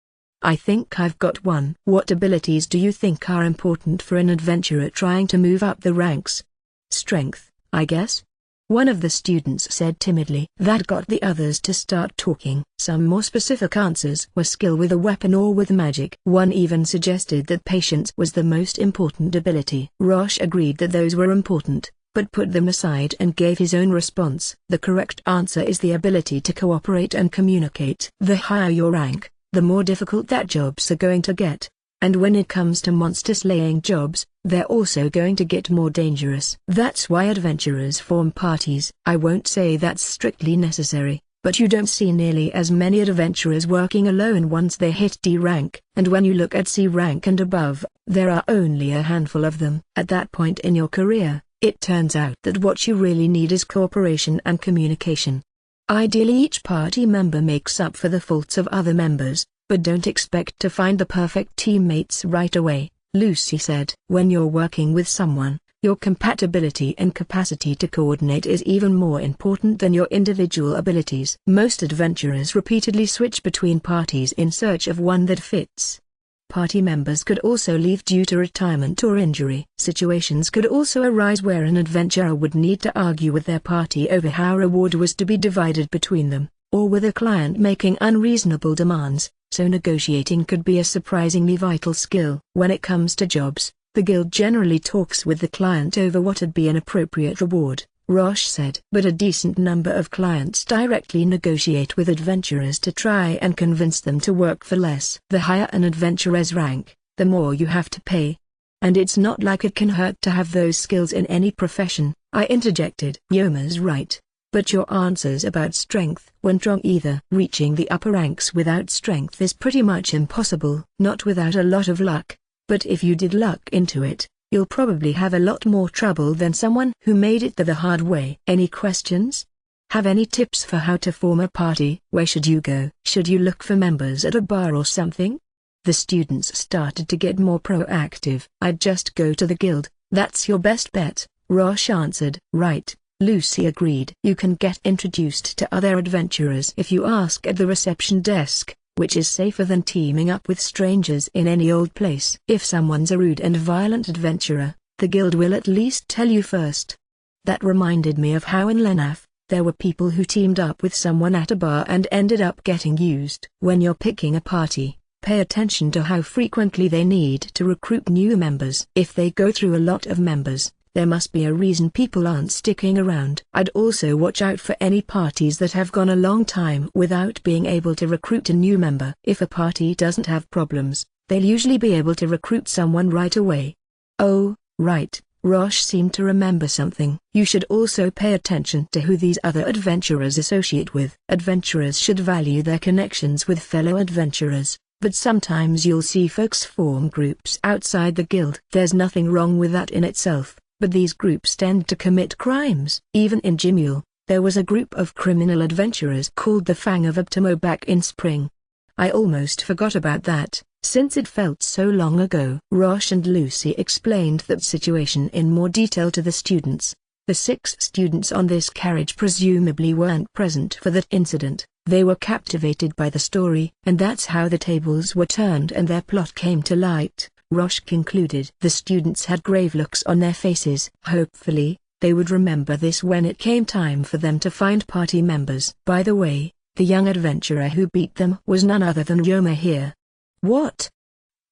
"I think I've got one." "What abilities do you think are important for an adventurer trying to move up the ranks?" "Strength, I guess," one of the students said timidly. That got the others to start talking. Some more specific answers were skill with a weapon or with magic. One even suggested that patience was the most important ability. Rosh agreed that those were important, but put them aside and gave his own response. "The correct answer is the ability to cooperate and communicate. The higher your rank, the more difficult that jobs are going to get. And when it comes to monster-slaying jobs, they're also going to get more dangerous. That's why adventurers form parties." "I won't say that's strictly necessary, but you don't see nearly as many adventurers working alone once they hit D rank, and when you look at C rank and above, there are only a handful of them. At that point in your career, it turns out that what you really need is cooperation and communication. Ideally each party member makes up for the faults of other members, but don't expect to find the perfect teammates right away," Lucy said. "When you're working with someone, your compatibility and capacity to coordinate is even more important than your individual abilities." Most adventurers repeatedly switch between parties in search of one that fits. Party members could also leave due to retirement or injury. Situations could also arise where an adventurer would need to argue with their party over how reward was to be divided between them, or with a client making unreasonable demands, so negotiating could be a surprisingly vital skill. When it comes to jobs, the guild generally talks with the client over what would be an appropriate reward, Rosh said. But a decent number of clients directly negotiate with adventurers to try and convince them to work for less. The higher an adventurer's rank, the more you have to pay. And it's not like it can hurt to have those skills in any profession, I interjected. Yoma's right. But your answers about strength weren't wrong either. Reaching the upper ranks without strength is pretty much impossible. Not without a lot of luck. But if you did luck into it, you'll probably have a lot more trouble than someone who made it the hard way. Any questions? Have any tips for how to form a party? Where should you go? Should you look for members at a bar or something? The students started to get more proactive. I'd just go to the guild, that's your best bet, Rosh answered. Right, Lucy agreed. You can get introduced to other adventurers if you ask at the reception desk, which is safer than teaming up with strangers in any old place. If someone's a rude and violent adventurer, the guild will at least tell you first. That reminded me of how in Lenaf, there were people who teamed up with someone at a bar and ended up getting used. When you're picking a party, pay attention to how frequently they need to recruit new members. If they go through a lot of members, there must be a reason people aren't sticking around. I'd also watch out for any parties that have gone a long time without being able to recruit a new member. If a party doesn't have problems, they'll usually be able to recruit someone right away. Oh, right, Rosh seemed to remember something. You should also pay attention to who these other adventurers associate with. Adventurers should value their connections with fellow adventurers. But sometimes you'll see folks form groups outside the guild. There's nothing wrong with that in itself, but these groups tend to commit crimes. Even in Jimule, there was a group of criminal adventurers called the Fang of Optimo back in spring. I almost forgot about that, since it felt so long ago. Rosh and Lucy explained that situation in more detail to the students. The 6 students on this carriage presumably weren't present for that incident. They were captivated by the story, and that's how the tables were turned and their plot came to light, Rosh concluded. The students had grave looks on their faces. Hopefully, they would remember this when it came time for them to find party members. By the way, the young adventurer who beat them was none other than Yoma here. What?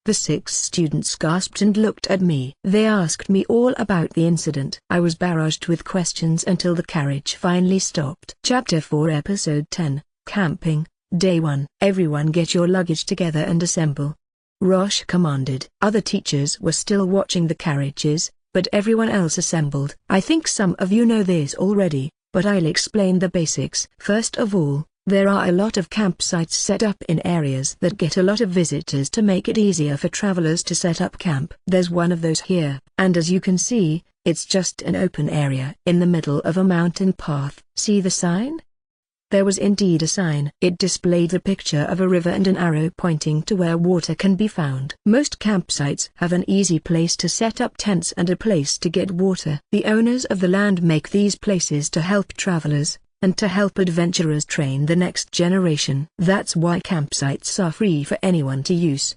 The 6 students gasped and looked at me. They asked me all about the incident. I was barraged with questions until the carriage finally stopped. Chapter 4 Episode 10. Camping, Day 1. Everyone get your luggage together and assemble. Rosh commanded. Other teachers were still watching the carriages, but everyone else assembled. I think some of you know this already, but I'll explain the basics. First of all, there are a lot of campsites set up in areas that get a lot of visitors to make it easier for travelers to set up camp. There's one of those here, and as you can see, it's just an open area in the middle of a mountain path. See the sign? There was indeed a sign. It displayed a picture of a river and an arrow pointing to where water can be found. Most campsites have an easy place to set up tents and a place to get water. The owners of the land make these places to help travelers, and to help adventurers train the next generation. That's why campsites are free for anyone to use.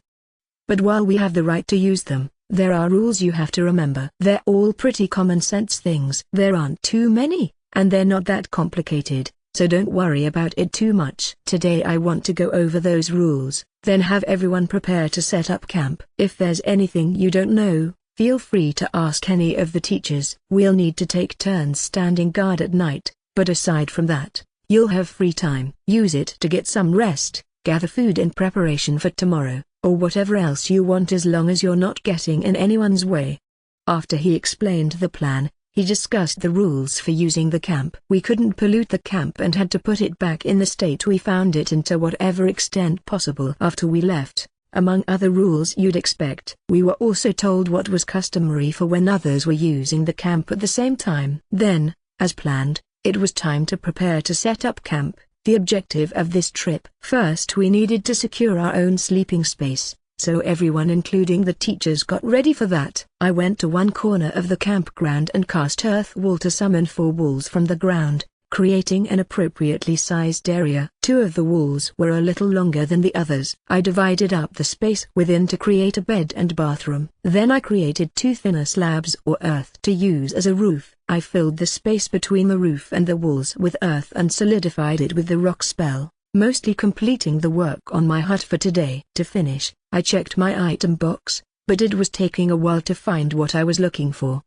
But while we have the right to use them, there are rules you have to remember. They're all pretty common sense things. There aren't too many, and they're not that complicated. So don't worry about it too much. Today I want to go over those rules, then have everyone prepare to set up camp. If there's anything you don't know, feel free to ask any of the teachers. We'll need to take turns standing guard at night, but aside from that, you'll have free time. Use it to get some rest, gather food in preparation for tomorrow, or whatever else you want as long as you're not getting in anyone's way. After he explained the plan, he discussed the rules for using the camp. We couldn't pollute the camp and had to put it back in the state we found it in to whatever extent possible after we left. Among other rules you'd expect, we were also told what was customary for when others were using the camp at the same time. Then, as planned, it was time to prepare to set up camp. The objective of this trip. First we needed to secure our own sleeping space. So everyone including the teachers got ready for that. I went to one corner of the campground and cast earth wall to summon 4 walls from the ground, creating an appropriately sized area. 2 of the walls were a little longer than the others. I divided up the space within to create a bed and bathroom. Then I created 2 thinner slabs or earth to use as a roof. I filled the space between the roof and the walls with earth and solidified it with the rock spell, mostly completing the work on my hut for today. To finish, I checked my item box, but it was taking a while to find what I was looking for.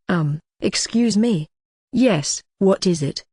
Excuse me? Yes, what is it?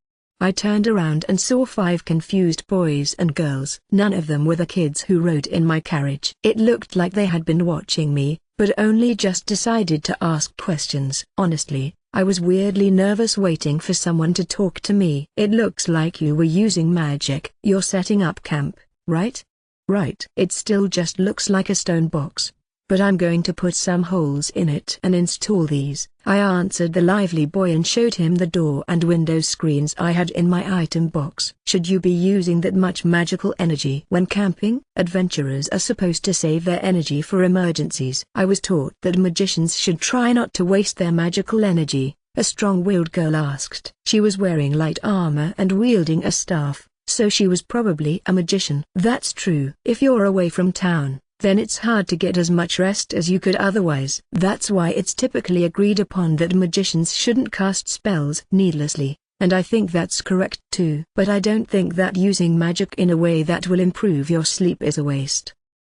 I turned around and saw 5 confused boys and girls. None of them were the kids who rode in my carriage. It looked like they had been watching me, but only just decided to ask questions. Honestly, I was weirdly nervous waiting for someone to talk to me. It looks like you were using magic. You're setting up camp, right? Right. It still just looks like a stone box. But I'm going to put some holes in it and install these. I answered the lively boy and showed him the door and window screens I had in my item box. Should you be using that much magical energy when camping? Adventurers are supposed to save their energy for emergencies. I was taught that magicians should try not to waste their magical energy, a strong-willed girl asked. She was wearing light armor and wielding a staff, so she was probably a magician. That's true. If you're away from town, then it's hard to get as much rest as you could otherwise. That's why it's typically agreed upon that magicians shouldn't cast spells needlessly, and I think that's correct too. But I don't think that using magic in a way that will improve your sleep is a waste.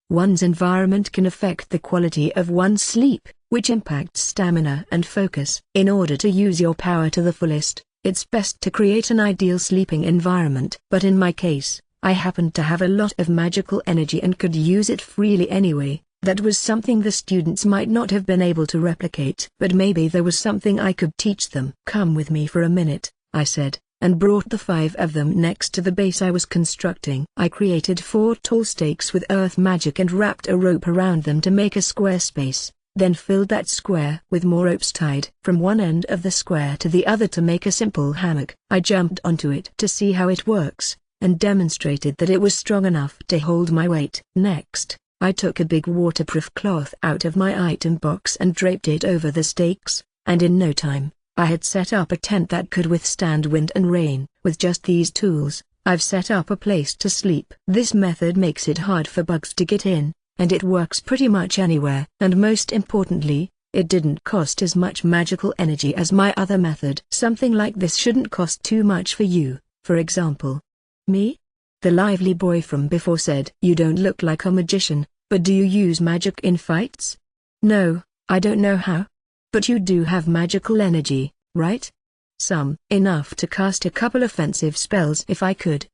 One's environment can affect the quality of one's sleep, which impacts stamina and focus. In order to use your power to the fullest, it's best to create an ideal sleeping environment. But in my case, I happened to have a lot of magical energy and could use it freely anyway. That was something the students might not have been able to replicate. But maybe there was something I could teach them. Come with me for a minute, I said, and brought the 5 of them next to the base I was constructing. I created 4 tall stakes with earth magic and wrapped a rope around them to make a square space, then filled that square with more ropes tied from one end of the square to the other to make a simple hammock. I jumped onto it to see how it works, and demonstrated that it was strong enough to hold my weight. Next, I took a big waterproof cloth out of my item box and draped it over the stakes, and in no time, I had set up a tent that could withstand wind and rain. With just these tools, I've set up a place to sleep. This method makes it hard for bugs to get in, and it works pretty much anywhere. And most importantly, it didn't cost as much magical energy as my other method. Something like this shouldn't cost too much for you, for example. Me? The lively boy from before said. You don't look like a magician, but do you use magic in fights? No, I don't know how. But you do have magical energy, right? Some. Enough to cast a couple offensive spells if I could.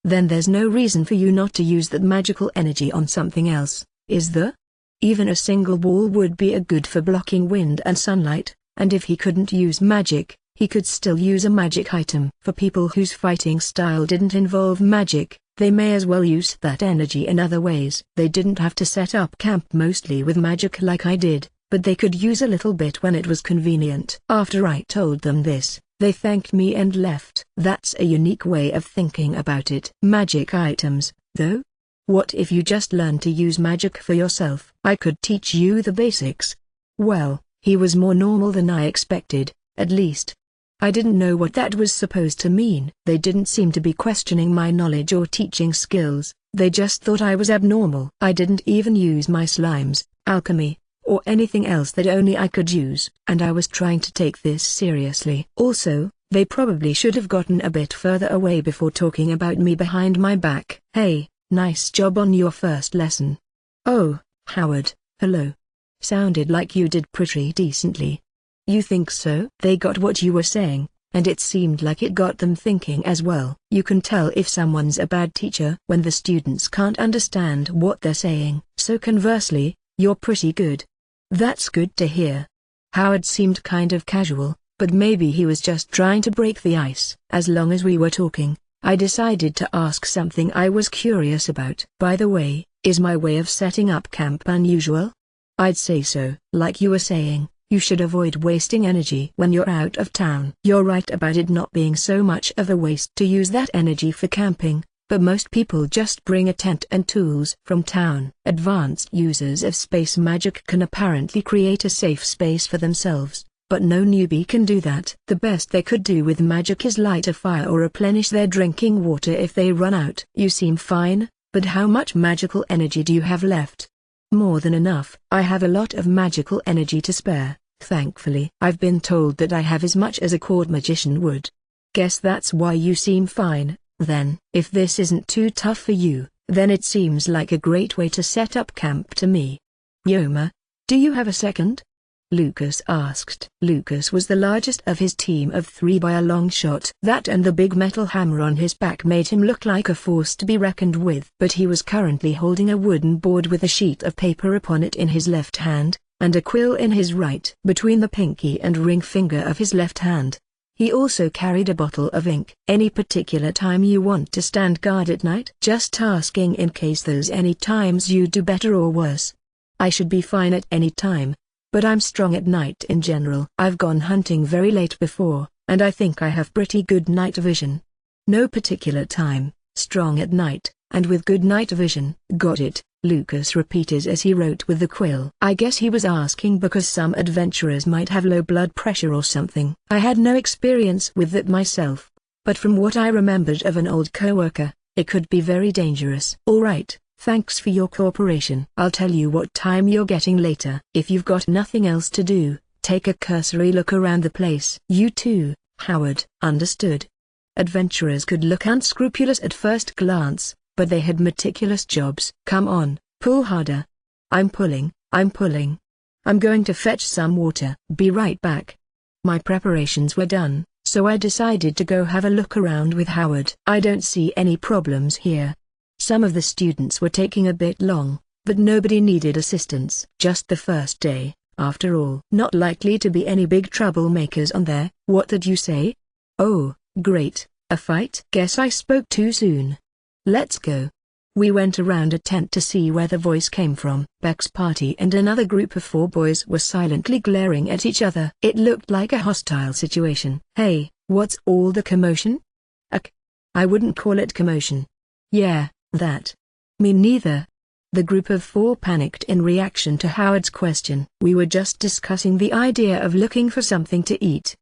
Then there's no reason for you not to use that magical energy on something else, is there? Even a single wall would be good for blocking wind and sunlight, and if he couldn't use magic, he could still use a magic item. For people whose fighting style didn't involve magic, they may as well use that energy in other ways. They didn't have to set up camp mostly with magic like I did, but they could use a little bit when it was convenient. After I told them this, they thanked me and left. That's a unique way of thinking about it. Magic items, though? What if you just learned to use magic for yourself? I could teach you the basics. Well, he was more normal than I expected, at least. I didn't know what that was supposed to mean. They didn't seem to be questioning my knowledge or teaching skills, they just thought I was abnormal. I didn't even use my slimes, alchemy, or anything else that only I could use. And I was trying to take this seriously. Also, they probably should have gotten a bit further away before talking about me behind my back. Hey, nice job on your first lesson. Oh, Howard, hello. Sounded like you did pretty decently. You think so? They got what you were saying, and it seemed like it got them thinking as well. You can tell if someone's a bad teacher when the students can't understand what they're saying. So conversely, you're pretty good. That's good to hear. Howard seemed kind of casual, but maybe he was just trying to break the ice. As long as we were talking, I decided to ask something I was curious about. By the way, is my way of setting up camp unusual? I'd say so. Like you were saying, you should avoid wasting energy when you're out of town. You're right about it not being so much of a waste to use that energy for camping, but most people just bring a tent and tools from town. Advanced users of space magic can apparently create a safe space for themselves, but no newbie can do that. The best they could do with magic is light a fire or replenish their drinking water if they run out. You seem fine, but how much magical energy do you have left? More than enough. I have a lot of magical energy to spare, thankfully. I've been told that I have as much as a court magician would. Guess that's why you seem fine, then. If this isn't too tough for you, then it seems like a great way to set up camp to me. Yoma, do you have a second? Lucas asked. Lucas was the largest of his team of 3 by a long shot. That and the big metal hammer on his back made him look like a force to be reckoned with. But he was currently holding a wooden board with a sheet of paper upon it in his left hand, and a quill in his right between the pinky and ring finger of his left hand. He also carried a bottle of ink. Any particular time you want to stand guard at night? Just asking in case there's any times you do better or worse. I should be fine at any time, but I'm strong at night in general. I've gone hunting very late before, and I think I have pretty good night vision. No particular time, strong at night, and with good night vision. Got it, Lucas repeated as he wrote with the quill. I guess he was asking because some adventurers might have low blood pressure or something. I had no experience with that myself, but from what I remembered of an old coworker, it could be very dangerous. Alright, thanks for your cooperation. I'll tell you what time you're getting later. If you've got nothing else to do, take a cursory look around the place. You too, Howard. Understood. Adventurers could look unscrupulous at first glance, but they had meticulous jobs. Come on, pull harder. I'm pulling. I'm going to fetch some water. Be right back. My preparations were done, so I decided to go have a look around with Howard. I don't see any problems here. Some of the students were taking a bit long, but nobody needed assistance. Just the first day, after all. Not likely to be any big troublemakers on there. What did you say? Oh, great, a fight? Guess I spoke too soon. Let's go. We went around a tent to see where the voice came from. Beck's party and another group of 4 boys were silently glaring at each other. It looked like a hostile situation. Hey, what's all the commotion? I wouldn't call it commotion. Yeah, that. Me neither. The group of 4 panicked in reaction to Howard's question. We were just discussing the idea of looking for something to eat.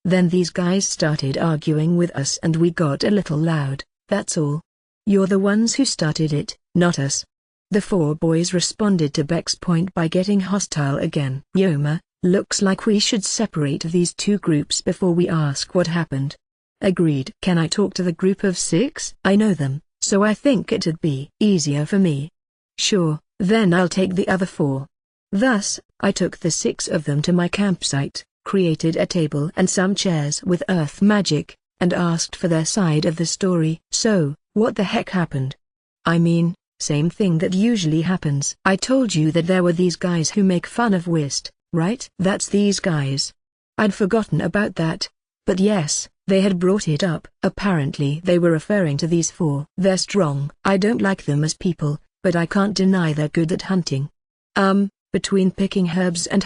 Then these guys started arguing with us and we got a little loud, that's all. You're the ones who started it, not us. The 4 boys responded to Beck's point by getting hostile again. Yoma, looks like we should separate these 2 groups before we ask what happened. Agreed. Can I talk to the group of 6? I know them, so I think it'd be easier for me. Sure, then I'll take the other 4. Thus, I took the 6 of them to my campsite, created a table and some chairs with earth magic, and asked for their side of the story. So, what the heck happened? I mean, same thing that usually happens. I told you that there were these guys who make fun of whist, right? That's these guys. I'd forgotten about that. But yes, they had brought it up. Apparently they were referring to these 4. They're strong. I don't like them as people, but I can't deny they're good at hunting. Between picking herbs and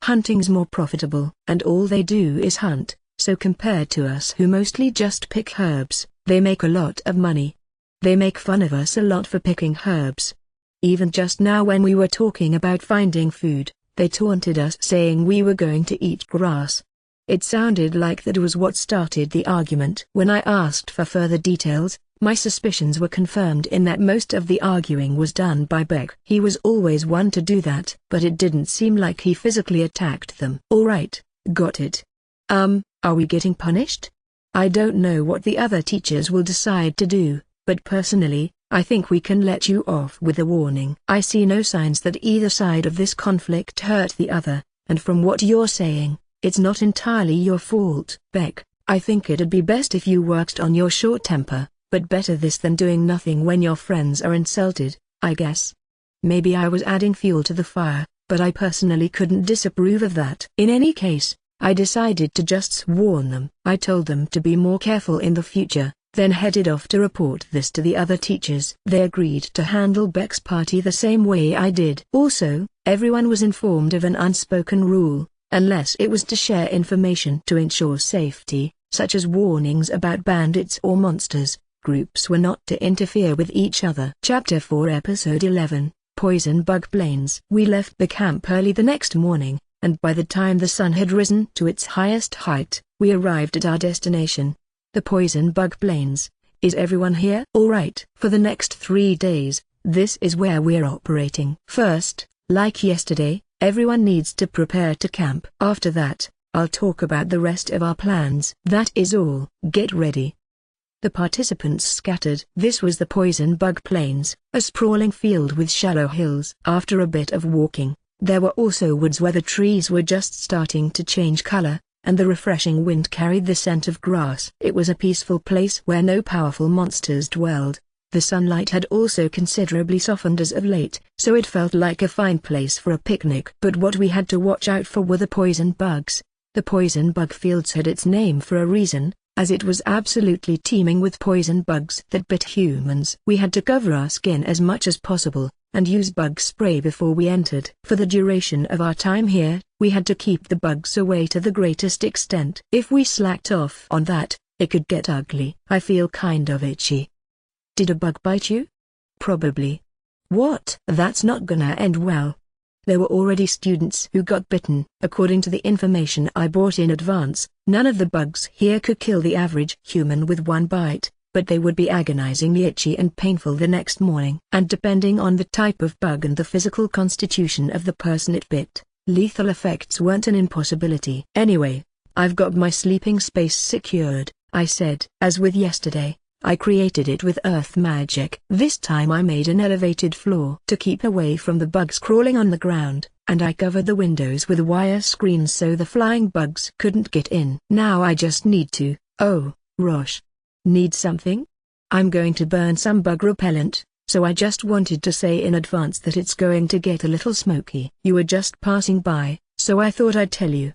hunting's more profitable. And all they do is hunt, so compared to us who mostly just pick herbs, they make a lot of money. They make fun of us a lot for picking herbs. Even just now when we were talking about finding food, they taunted us saying we were going to eat grass. It sounded like that was what started the argument. When I asked for further details, my suspicions were confirmed in that most of the arguing was done by Beck. He was always one to do that, but it didn't seem like he physically attacked them. Alright, got it. Are we getting punished? I don't know what the other teachers will decide to do, but personally, I think we can let you off with a warning. I see no signs that either side of this conflict hurt the other, and from what you're saying, it's not entirely your fault. Beck, I think it'd be best if you worked on your short temper, but better this than doing nothing when your friends are insulted, I guess. Maybe I was adding fuel to the fire, but I personally couldn't disapprove of that. In any case, I decided to just warn them. I told them to be more careful in the future, then headed off to report this to the other teachers. They agreed to handle Beck's party the same way I did. Also, everyone was informed of an unspoken rule, unless it was to share information to ensure safety, such as warnings about bandits or monsters. Groups were not to interfere with each other. Chapter 4 Episode 11, Poison Bug Plains. We left the camp early the next morning, and by the time the sun had risen to its highest height, we arrived at our destination, the Poison Bug Plains. Is everyone here? Alright. For the next 3 days, this is where we're operating. First, like yesterday, everyone needs to prepare to camp. After that, I'll talk about the rest of our plans. That is all. Get ready. The participants scattered. This was the Poison Bug Plains, a sprawling field with shallow hills. After a bit of walking, there were also woods where the trees were just starting to change color, and the refreshing wind carried the scent of grass. It was a peaceful place where no powerful monsters dwelled. The sunlight had also considerably softened as of late, so it felt like a fine place for a picnic. But what we had to watch out for were the poison bugs. The poison bug fields had its name for a reason, as it was absolutely teeming with poison bugs that bit humans. We had to cover our skin as much as possible, and use bug spray before we entered. For the duration of our time here, we had to keep the bugs away to the greatest extent. If we slacked off on that, it could get ugly. I feel kind of itchy. Did a bug bite you? Probably. What? That's not gonna end well. There were already students who got bitten. According to the information I bought in advance, none of the bugs here could kill the average human with one bite, but they would be agonizingly itchy and painful the next morning. And depending on the type of bug and the physical constitution of the person it bit, lethal effects weren't an impossibility. Anyway, I've got my sleeping space secured, I said. As with yesterday, I created it with earth magic. This time I made an elevated floor to keep away from the bugs crawling on the ground, and I covered the windows with wire screens so the flying bugs couldn't get in. Now I just need to, Rosh. Need something? I'm going to burn some bug repellent, so I just wanted to say in advance that it's going to get a little smoky. You were just passing by, so I thought I'd tell you.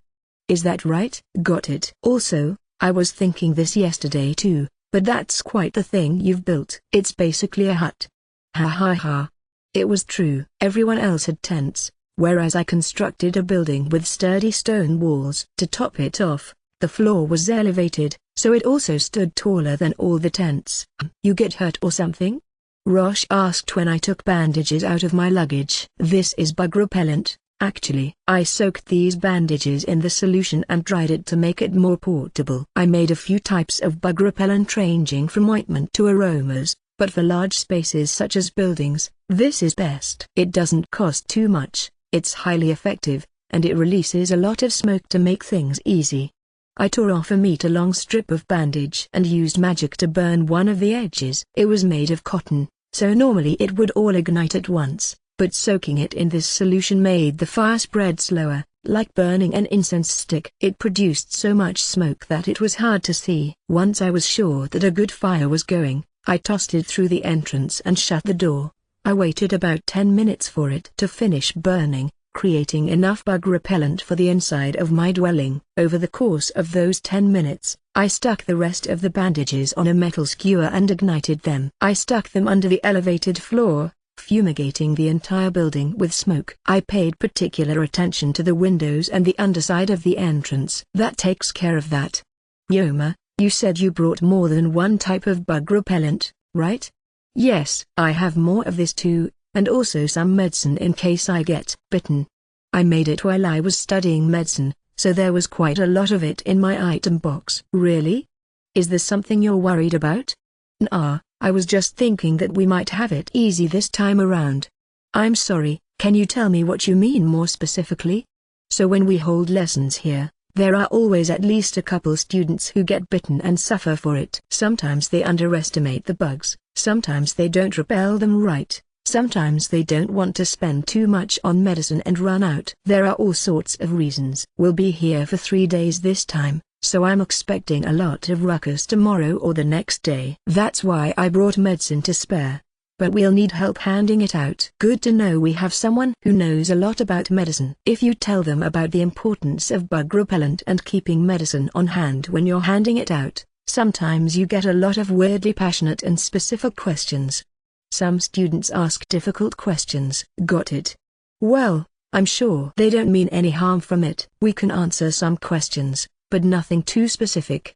Is that right? Got it. Also, I was thinking this yesterday too, but that's quite the thing you've built. It's basically a hut. Ha ha ha. It was true. Everyone else had tents, whereas I constructed a building with sturdy stone walls. To top it off, the floor was elevated, so it also stood taller than all the tents. You get hurt or something? Rosh asked when I took bandages out of my luggage. This is bug repellent. Actually, I soaked these bandages in the solution and dried it to make it more portable. I made a few types of bug repellent ranging from ointment to aromas, but for large spaces such as buildings, this is best. It doesn't cost too much, it's highly effective, and it releases a lot of smoke to make things easy. I tore off a meter-long strip of bandage and used magic to burn one of the edges. It was made of cotton, so normally it would all ignite at once. But soaking it in this solution made the fire spread slower, like burning an incense stick. It produced so much smoke that it was hard to see. Once I was sure that a good fire was going, I tossed it through the entrance and shut the door. I waited about 10 minutes for it to finish burning, creating enough bug repellent for the inside of my dwelling. Over the course of those 10 minutes, I stuck the rest of the bandages on a metal skewer and ignited them. I stuck them under the elevated floor, fumigating the entire building with smoke. I paid particular attention to the windows and the underside of the entrance. That takes care of that. Yoma, you said you brought more than one type of bug repellent, right? Yes, I have more of this too, and also some medicine in case I get bitten. I made it while I was studying medicine, so there was quite a lot of it in my item box. Really? Is there something you're worried about? Nah. I was just thinking that we might have it easy this time around. I'm sorry, can you tell me what you mean more specifically? So when we hold lessons here, there are always at least a couple students who get bitten and suffer for it. Sometimes they underestimate the bugs, sometimes they don't repel them right, sometimes they don't want to spend too much on medicine and run out. There are all sorts of reasons. We'll be here for 3 days this time, so I'm expecting a lot of ruckus tomorrow or the next day. That's why I brought medicine to spare. But we'll need help handing it out. Good to know we have someone who knows a lot about medicine. If you tell them about the importance of bug repellent and keeping medicine on hand when you're handing it out, sometimes you get a lot of weirdly passionate and specific questions. Some students ask difficult questions. Got it. Well, I'm sure they don't mean any harm from it. We can answer some questions, but nothing too specific.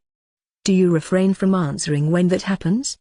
Do you refrain from answering when that happens?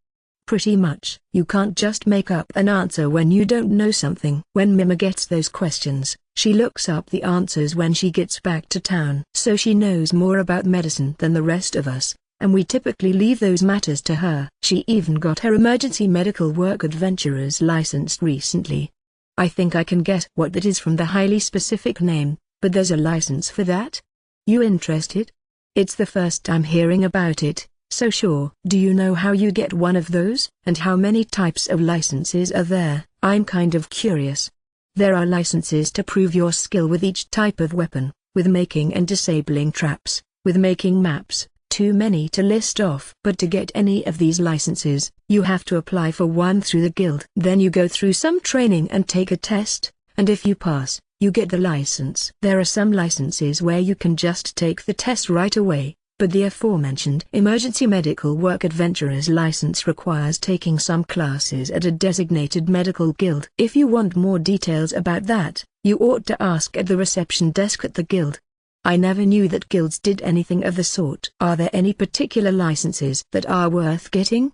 Pretty much. You can't just make up an answer when you don't know something. When Mima gets those questions, she looks up the answers when she gets back to town. So she knows more about medicine than the rest of us, and we typically leave those matters to her. She even got her emergency medical work adventurer's license recently. I think I can guess what that is from the highly specific name, but there's a license for that? You interested? It's the first time hearing about it, so sure. Do you know how you get one of those, and how many types of licenses are there? I'm kind of curious. There are licenses to prove your skill with each type of weapon, with making and disabling traps, with making maps, too many to list off. But to get any of these licenses, you have to apply for one through the guild. Then you go through some training and take a test, and if you pass, you get the license. There are some licenses where you can just take the test right away, but the aforementioned Emergency Medical Work Adventurer's license requires taking some classes at a designated medical guild. If you want more details about that, you ought to ask at the reception desk at the guild. I never knew that guilds did anything of the sort. Are there any particular licenses that are worth getting?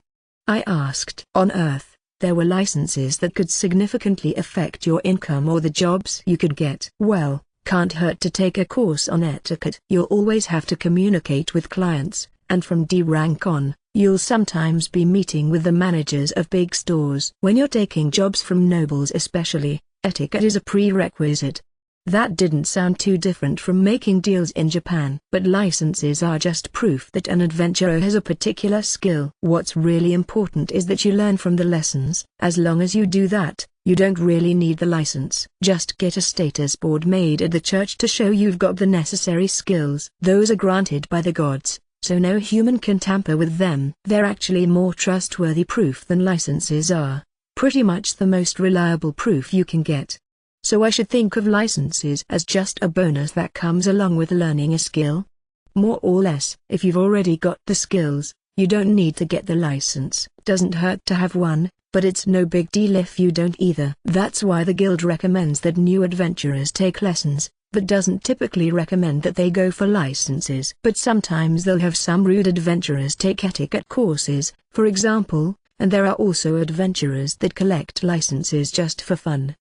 I asked. On Earth, there were licenses that could significantly affect your income or the jobs you could get. Well, can't hurt to take a course on etiquette. You'll always have to communicate with clients, and from D rank on, you'll sometimes be meeting with the managers of big stores. When you're taking jobs from nobles especially, etiquette is a prerequisite. That didn't sound too different from making deals in Japan. But licenses are just proof that an adventurer has a particular skill. What's really important is that you learn from the lessons. As long as you do that, you don't really need the license. Just get a status board made at the church to show you've got the necessary skills. Those are granted by the gods, so no human can tamper with them. They're actually more trustworthy proof than licenses are. Pretty much the most reliable proof you can get. So I should think of licenses as just a bonus that comes along with learning a skill? More or less. If you've already got the skills, you don't need to get the license. Doesn't hurt to have one, but it's no big deal if you don't either. That's why the guild recommends that new adventurers take lessons, but doesn't typically recommend that they go for licenses. But sometimes they'll have some rude adventurers take etiquette courses, for example, and there are also adventurers that collect licenses just for fun.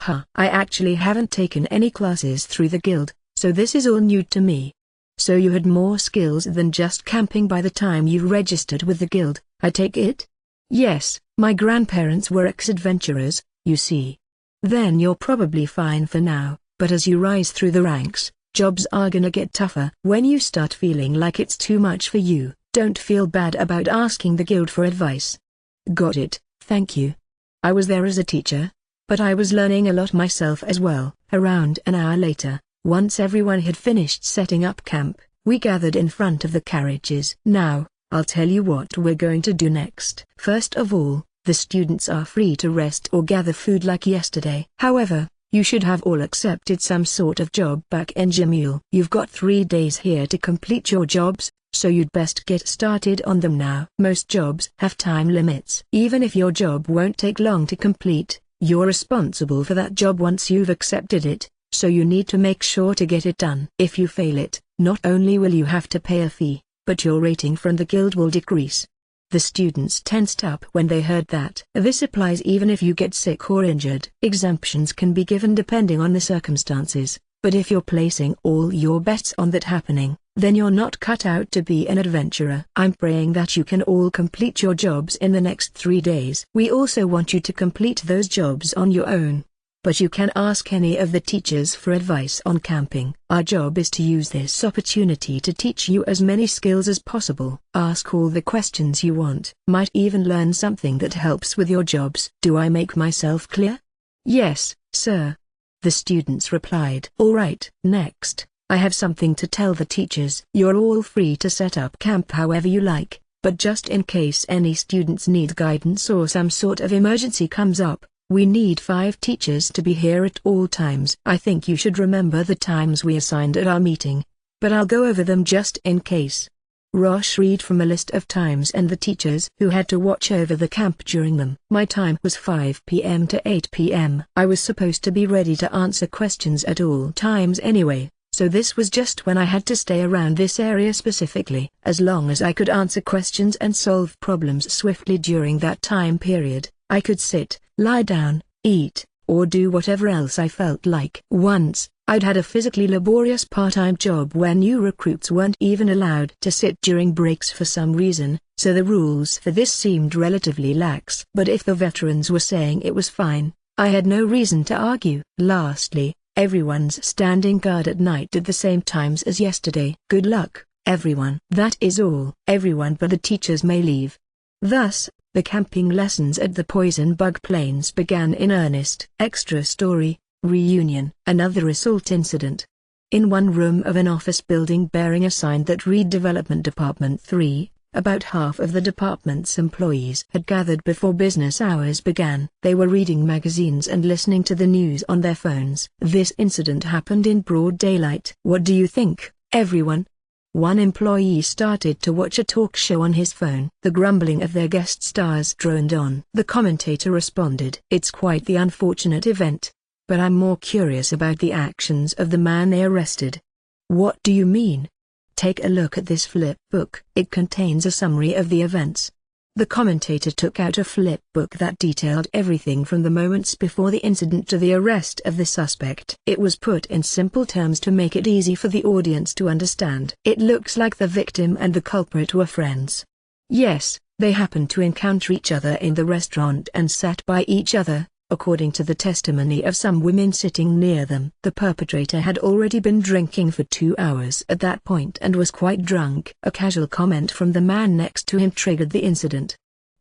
I actually haven't taken any classes through the guild, so this is all new to me. So you had more skills than just camping by the time you registered with the guild, I take it? Yes, my grandparents were ex-adventurers, you see. Then you're probably fine for now, but as you rise through the ranks, jobs are gonna get tougher. When you start feeling like it's too much for you, don't feel bad about asking the guild for advice. Got it, thank you. I was there as a teacher, but I was learning a lot myself as well. Around an hour later, once everyone had finished setting up camp, we gathered in front of the carriages. Now, I'll tell you what we're going to do next. First of all, the students are free to rest or gather food like yesterday. However, you should have all accepted some sort of job back in Jamul. You've got 3 days here to complete your jobs, so you'd best get started on them now. Most jobs have time limits. Even if your job won't take long to complete, you're responsible for that job once you've accepted it, so you need to make sure to get it done. If you fail it, not only will you have to pay a fee, but your rating from the guild will decrease. The students tensed up when they heard that. This applies even if you get sick or injured. Exemptions can be given depending on the circumstances, but if you're placing all your bets on that happening, then you're not cut out to be an adventurer. I'm praying that you can all complete your jobs in the next 3 days. We also want you to complete those jobs on your own. But you can ask any of the teachers for advice on camping. Our job is to use this opportunity to teach you as many skills as possible. Ask all the questions you want. Might even learn something that helps with your jobs. Do I make myself clear? Yes, sir. The students replied. All right. Next, I have something to tell the teachers. You're all free to set up camp however you like, but just in case any students need guidance or some sort of emergency comes up, we need 5 teachers to be here at all times. I think you should remember the times we assigned at our meeting, but I'll go over them just in case. Rosh read from a list of times and the teachers who had to watch over the camp during them. My time was 5 p.m. to 8 p.m. I was supposed to be ready to answer questions at all times anyway, so this was just when I had to stay around this area specifically. As long as I could answer questions and solve problems swiftly during that time period, I could sit, lie down, eat, or do whatever else I felt like. Once, I'd had a physically laborious part-time job where new recruits weren't even allowed to sit during breaks for some reason, so the rules for this seemed relatively lax. But if the veterans were saying it was fine, I had no reason to argue. Lastly, everyone's standing guard at night at the same times as yesterday. Good luck, everyone. That is all. Everyone but the teachers may leave. Thus, the camping lessons at the Poison Bug Plains began in earnest. Extra story, reunion. Another assault incident. In one room of an office building bearing a sign that read Development Department 3, about half of the department's employees had gathered before business hours began. They were reading magazines and listening to the news on their phones. This incident happened in broad daylight. "What do you think, everyone?" One employee started to watch a talk show on his phone. The grumbling of their guest stars droned on. The commentator responded, "It's quite the unfortunate event. But I'm more curious about the actions of the man they arrested." "What do you mean?" "Take a look at this flip book. It contains a summary of the events." The commentator took out a flip book that detailed everything from the moments before the incident to the arrest of the suspect. It was put in simple terms to make it easy for the audience to understand. "It looks like the victim and the culprit were friends. Yes, they happened to encounter each other in the restaurant and sat by each other, according to the testimony of some women sitting near them. The perpetrator had already been drinking for 2 hours at that point and was quite drunk." A casual comment from the man next to him triggered the incident.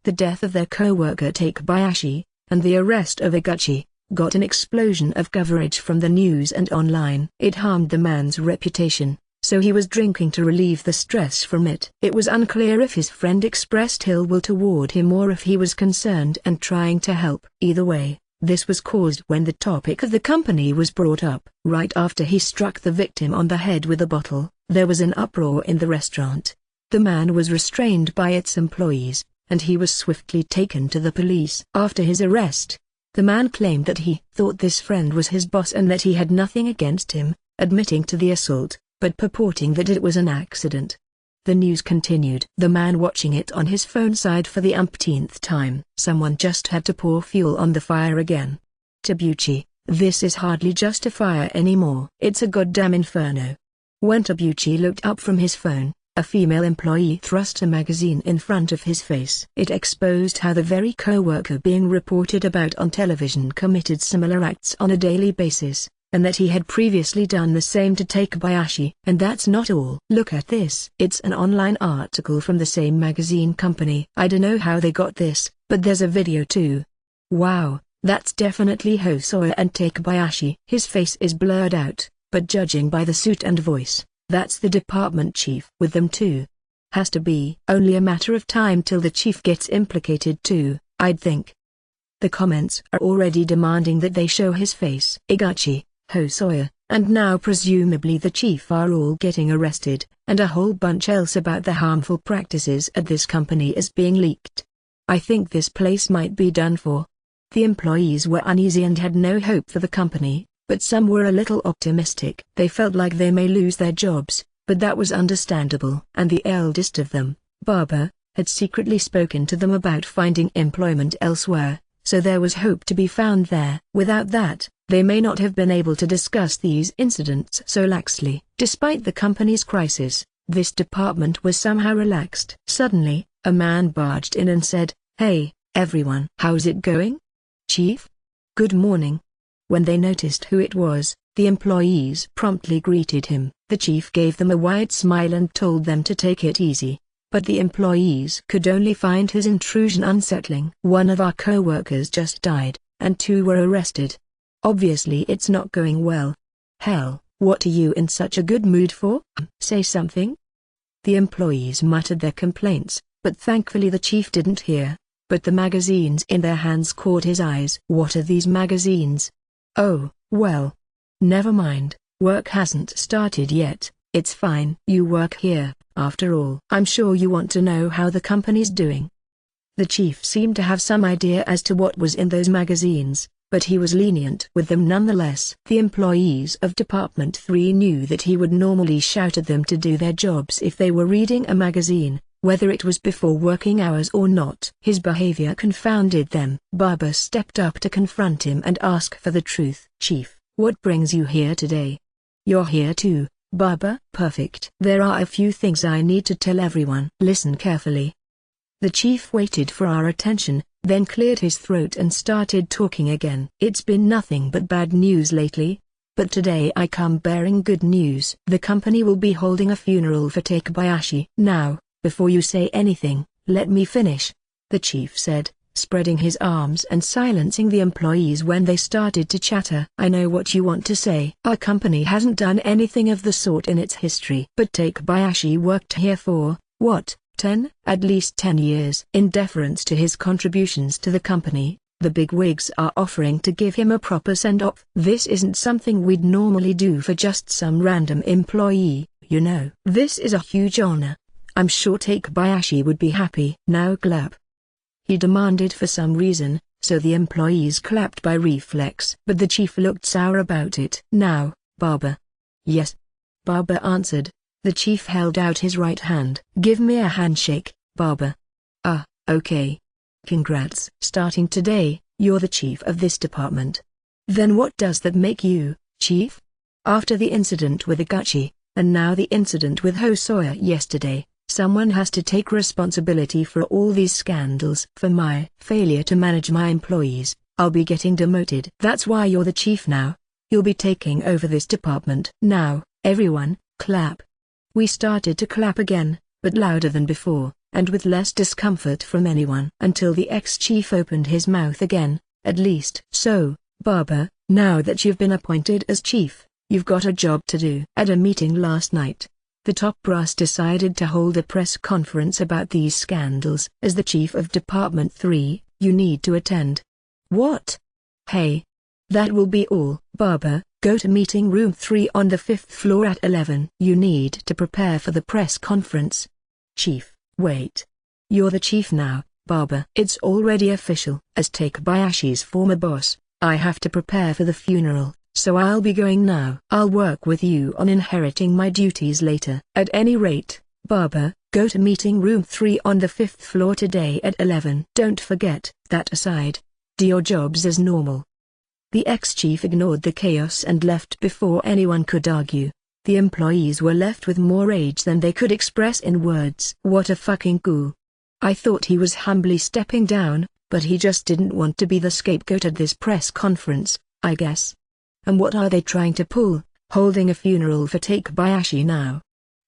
The death of their co-worker Takebayashi, and the arrest of Iguchi, got an explosion of coverage from the news and online. It harmed the man's reputation, so he was drinking to relieve the stress from it. It was unclear if his friend expressed ill will toward him or if he was concerned and trying to help. Either way, this was caused when the topic of the company was brought up. Right after he struck the victim on the head with a bottle, there was an uproar in the restaurant. The man was restrained by its employees, and he was swiftly taken to the police. After his arrest, the man claimed that he thought this friend was his boss and that he had nothing against him, admitting to the assault, but purporting that it was an accident. The news continued. The man watching it on his phone sighed for the umpteenth time. "Someone just had to pour fuel on the fire again. Tabuchi, this is hardly just a fire anymore. It's a goddamn inferno." When Tabuchi looked up from his phone, a female employee thrust a magazine in front of his face. It exposed how the very co-worker being reported about on television committed similar acts on a daily basis, and that he had previously done the same to Takebayashi. "And that's not all. Look at this." It's an online article from the same magazine company. "I dunno how they got this, but there's a video too. Wow, that's definitely Hosoya and Takebayashi." His face is blurred out, but judging by the suit and voice, that's the department chief with them too. Has to be only a matter of time till the chief gets implicated too, I'd think. The comments are already demanding that they show his face. Iguchi, Hosoya, and now presumably the chief are all getting arrested, and a whole bunch else about the harmful practices at this company is being leaked. I think this place might be done for. The employees were uneasy and had no hope for the company, but some were a little optimistic. They felt like they may lose their jobs, but that was understandable. And the eldest of them, Baba, had secretly spoken to them about finding employment elsewhere, so there was hope to be found there. Without that, they may not have been able to discuss these incidents so laxly. Despite the company's crisis, this department was somehow relaxed. Suddenly, a man barged in and said, "Hey, everyone. How's it going? Chief? Good morning." When they noticed who it was, the employees promptly greeted him. The chief gave them a wide smile and told them to take it easy. But the employees could only find his intrusion unsettling. "One of our co-workers just died, and 2 were arrested. Obviously it's not going well. Hell, what are you in such a good mood for? Say something." The employees muttered their complaints, but thankfully the chief didn't hear. But the magazines in their hands caught his eyes. "What are these magazines?" "Oh, well. Never mind, work hasn't started yet, it's fine. You work here, after all. I'm sure you want to know how the company's doing." The chief seemed to have some idea as to what was in those magazines, but he was lenient with them nonetheless. The employees of Department 3 knew that he would normally shout at them to do their jobs if they were reading a magazine, whether it was before working hours or not. His behavior confounded them. Baba stepped up to confront him and ask for the truth. "Chief, what brings you here today?" "You're here too, Baba?" "Perfect. There are a few things I need to tell everyone. Listen carefully." The chief waited for our attention, then cleared his throat and started talking again. "It's been nothing but bad news lately, but today I come bearing good news. The company will be holding a funeral for Takebayashi." "Now, before you say anything, let me finish," the chief said, spreading his arms and silencing the employees when they started to chatter. I know what you want to say. Our company hasn't done anything of the sort in its history. But Takebayashi worked here for, what, 10? At least 10 years. In deference to his contributions to the company, the bigwigs are offering to give him a proper send-off. This isn't something we'd normally do for just some random employee, you know. This is a huge honor. I'm sure Takebayashi would be happy. Now clap. He demanded for some reason, so the employees clapped by reflex. But the chief looked sour about it. Now, Baba. Yes. Baba answered. The chief held out his right hand. Give me a handshake, Baba. Ah, okay. Congrats. Starting today, you're the chief of this department. Then what does that make you, chief? After the incident with Iguchi, and now the incident with Hosoya yesterday, someone has to take responsibility for all these scandals. For my failure to manage my employees, I'll be getting demoted. That's why you're the chief now. You'll be taking over this department. Now, everyone, clap. We started to clap again, but louder than before, and with less discomfort from anyone. Until the ex-chief opened his mouth again, at least. So, Baba, now that you've been appointed as chief, you've got a job to do. At a meeting last night, the top brass decided to hold a press conference about these scandals. As the chief of Department 3, you need to attend. What? Hey. That will be all. Baba, go to meeting room 3 on the 5th floor at 11. You need to prepare for the press conference. Chief. Wait. You're the chief now, Baba. It's already official. As Takebayashi's former boss, I have to prepare for the funeral, so I'll be going now. I'll work with you on inheriting my duties later. At any rate, Baba, go to meeting room 3 on the 5th floor today at 11. Don't forget. That aside, do your jobs as normal. The ex-chief ignored the chaos and left before anyone could argue. The employees were left with more rage than they could express in words. What a fucking ghoul. I thought he was humbly stepping down, but he just didn't want to be the scapegoat at this press conference, I guess. And what are they trying to pull, holding a funeral for Takebayashi now?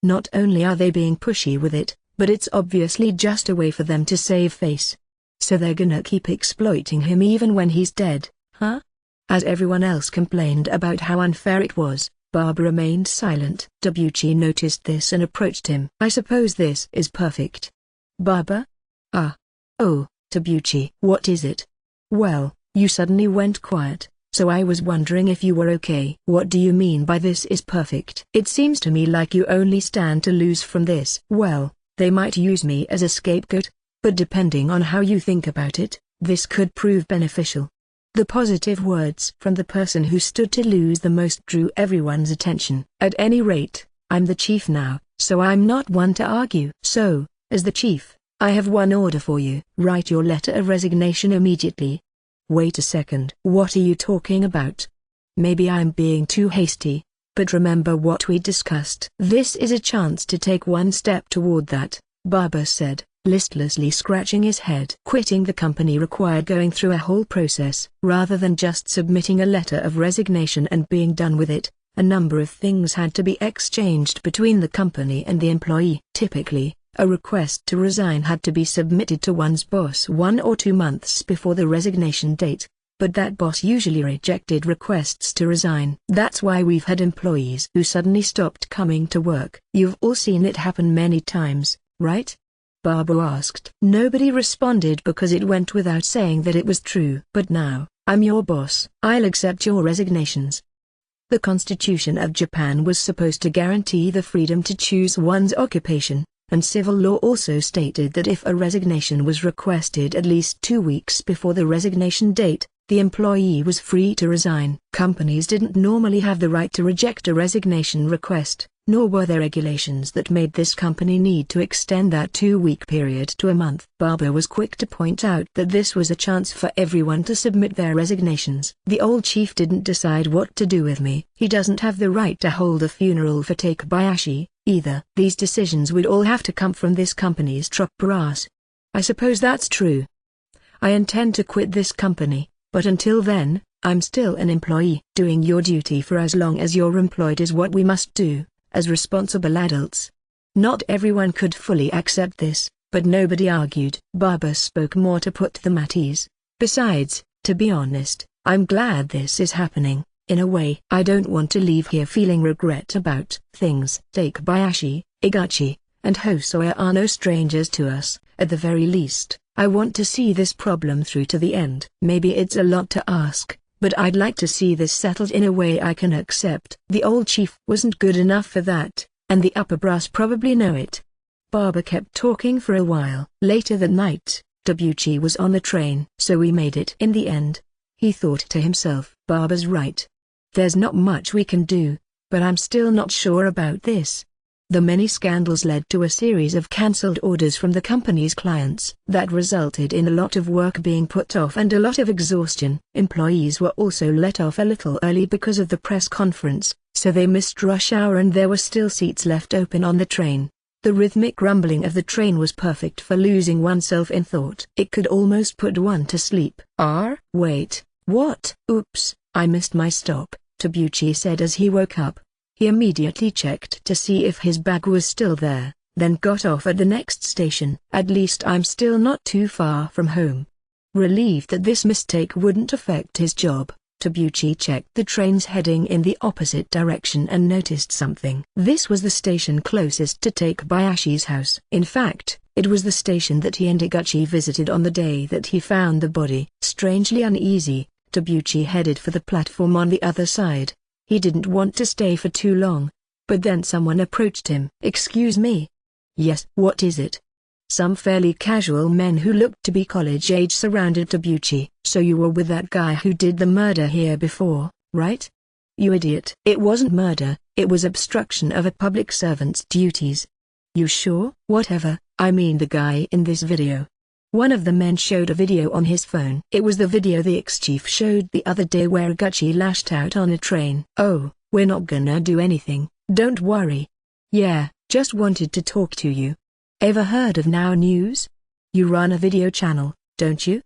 Not only are they being pushy with it, but it's obviously just a way for them to save face. So they're gonna keep exploiting him even when he's dead, huh? As everyone else complained about how unfair it was, Baba remained silent. Tabuchi noticed this and approached him. I suppose this is perfect. Baba? Ah. Oh, Tabuchi. What is it? Well, you suddenly went quiet, so I was wondering if you were okay. What do you mean by this is perfect? It seems to me like you only stand to lose from this. Well, they might use me as a scapegoat, but depending on how you think about it, this could prove beneficial. The positive words from the person who stood to lose the most drew everyone's attention. At any rate, I'm the chief now, so I'm not one to argue. So, as the chief, I have one order for you. Write your letter of resignation immediately. Wait a second. What are you talking about? Maybe I'm being too hasty, but remember what we discussed. This is a chance to take one step toward that, Baba said, listlessly scratching his head. Quitting the company required going through a whole process. Rather than just submitting a letter of resignation and being done with it, a number of things had to be exchanged between the company and the employee. Typically, a request to resign had to be submitted to one's boss 1 or 2 months before the resignation date, but that boss usually rejected requests to resign. That's why we've had employees who suddenly stopped coming to work. You've all seen it happen many times, right? Baba asked. Nobody responded because it went without saying that it was true. But now, I'm your boss. I'll accept your resignations. The Constitution of Japan was supposed to guarantee the freedom to choose one's occupation, and civil law also stated that if a resignation was requested at least 2 weeks before the resignation date, the employee was free to resign. Companies didn't normally have the right to reject a resignation request, nor were there regulations that made this company need to extend that 2-week period to a month. Baba was quick to point out that this was a chance for everyone to submit their resignations. The old chief didn't decide what to do with me. He doesn't have the right to hold a funeral for Takebayashi, either. These decisions would all have to come from this company's top brass. I suppose that's true. I intend to quit this company, but until then, I'm still an employee. Doing your duty for as long as you're employed is what we must do, as responsible adults. Not everyone could fully accept this, But nobody argued. Baba spoke more to put them at ease. Besides, to be honest, I'm glad this is happening. In a way, I don't want to leave here feeling regret about things. Takebayashi, Igachi, and Hosoya are no strangers to us. At the very least, I want to see this problem through to the end. Maybe it's a lot to ask, but I'd like to see this settled in a way I can accept. The old chief wasn't good enough for that, and the upper brass probably know it. Baba kept talking for a while. Later that night, Tabuchi was on the train. So we made it in the end. He thought to himself. Baba's right. There's not much we can do, but I'm still not sure about this. The many scandals led to a series of cancelled orders from the company's clients that resulted in a lot of work being put off and a lot of exhaustion. Employees were also let off a little early because of the press conference, so they missed rush hour and there were still seats left open on the train. The rhythmic rumbling of the train was perfect for losing oneself in thought. It could almost put one to sleep. Wait, what? Oops, I missed my stop, Tabuchi said as he woke up. He immediately checked to see if his bag was still there, then got off at the next station. At least I'm still not too far from home. Relieved that this mistake wouldn't affect his job, Tabuchi checked the trains heading in the opposite direction and noticed something. This was the station closest to Takebayashi's house. In fact, it was the station that he and Igachi visited on the day that he found the body. Strangely uneasy, Tabuchi headed for the platform on the other side. He didn't want to stay for too long. But then someone approached him. Excuse me? Yes, what is it? Some fairly casual men who looked to be college age surrounded Tabuchi. So you were with that guy who did the murder here before, right? You idiot. It wasn't murder, it was obstruction of a public servant's duties. You sure? Whatever, I mean the guy in this video. One of the men showed a video on his phone. It was the video the ex-chief showed the other day where Igachi lashed out on a train. Oh, we're not gonna do anything, don't worry. Yeah, just wanted to talk to you. Ever heard of Now News? You run a video channel, don't you?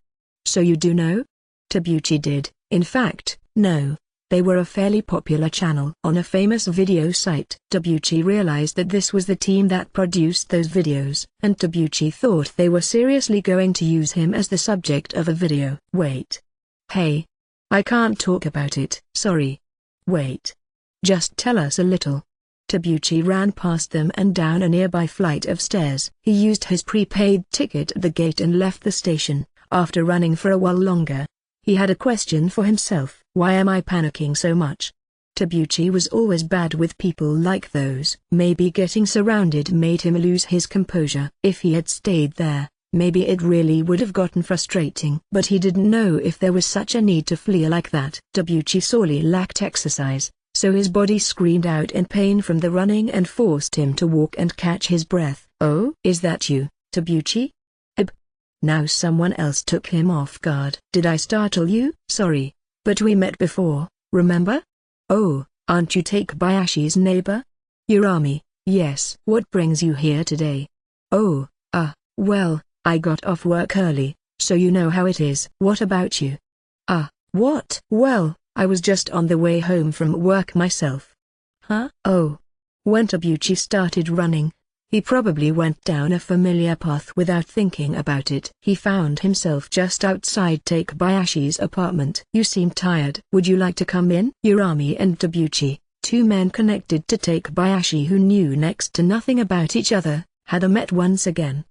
So you do know? Tabuchi did. In fact, no. They were a fairly popular channel on a famous video site. Tabuchi realized that this was the team that produced those videos, and Tabuchi thought they were seriously going to use him as the subject of a video. Wait. Hey. I can't talk about it. Sorry. Wait. Just tell us a little. Tabuchi ran past them and down a nearby flight of stairs. He used his prepaid ticket at the gate and left the station. After running for a while longer, he had a question for himself. Why am I panicking so much? Tabuchi was always bad with people like those. Maybe getting surrounded made him lose his composure. If he had stayed there, maybe it really would have gotten frustrating. But he didn't know if there was such a need to flee like that. Tabuchi sorely lacked exercise, so his body screamed out in pain from the running and forced him to walk and catch his breath. Oh, is that you, Tabuchi? Now someone else took him off guard. Did I startle you? Sorry, but we met before, remember? Oh, aren't you Takebayashi's neighbor? Urami, yes. What brings you here today? Oh, well, I got off work early, so you know how it is. What about you? What? Well, I was just on the way home from work myself. Huh? Oh. When Tabuchi started running, he probably went down a familiar path without thinking about it. He found himself just outside Takebayashi's apartment. You seem tired. Would you like to come in? Urami and Tabuchi, two men connected to Takebayashi who knew next to nothing about each other, had met once again.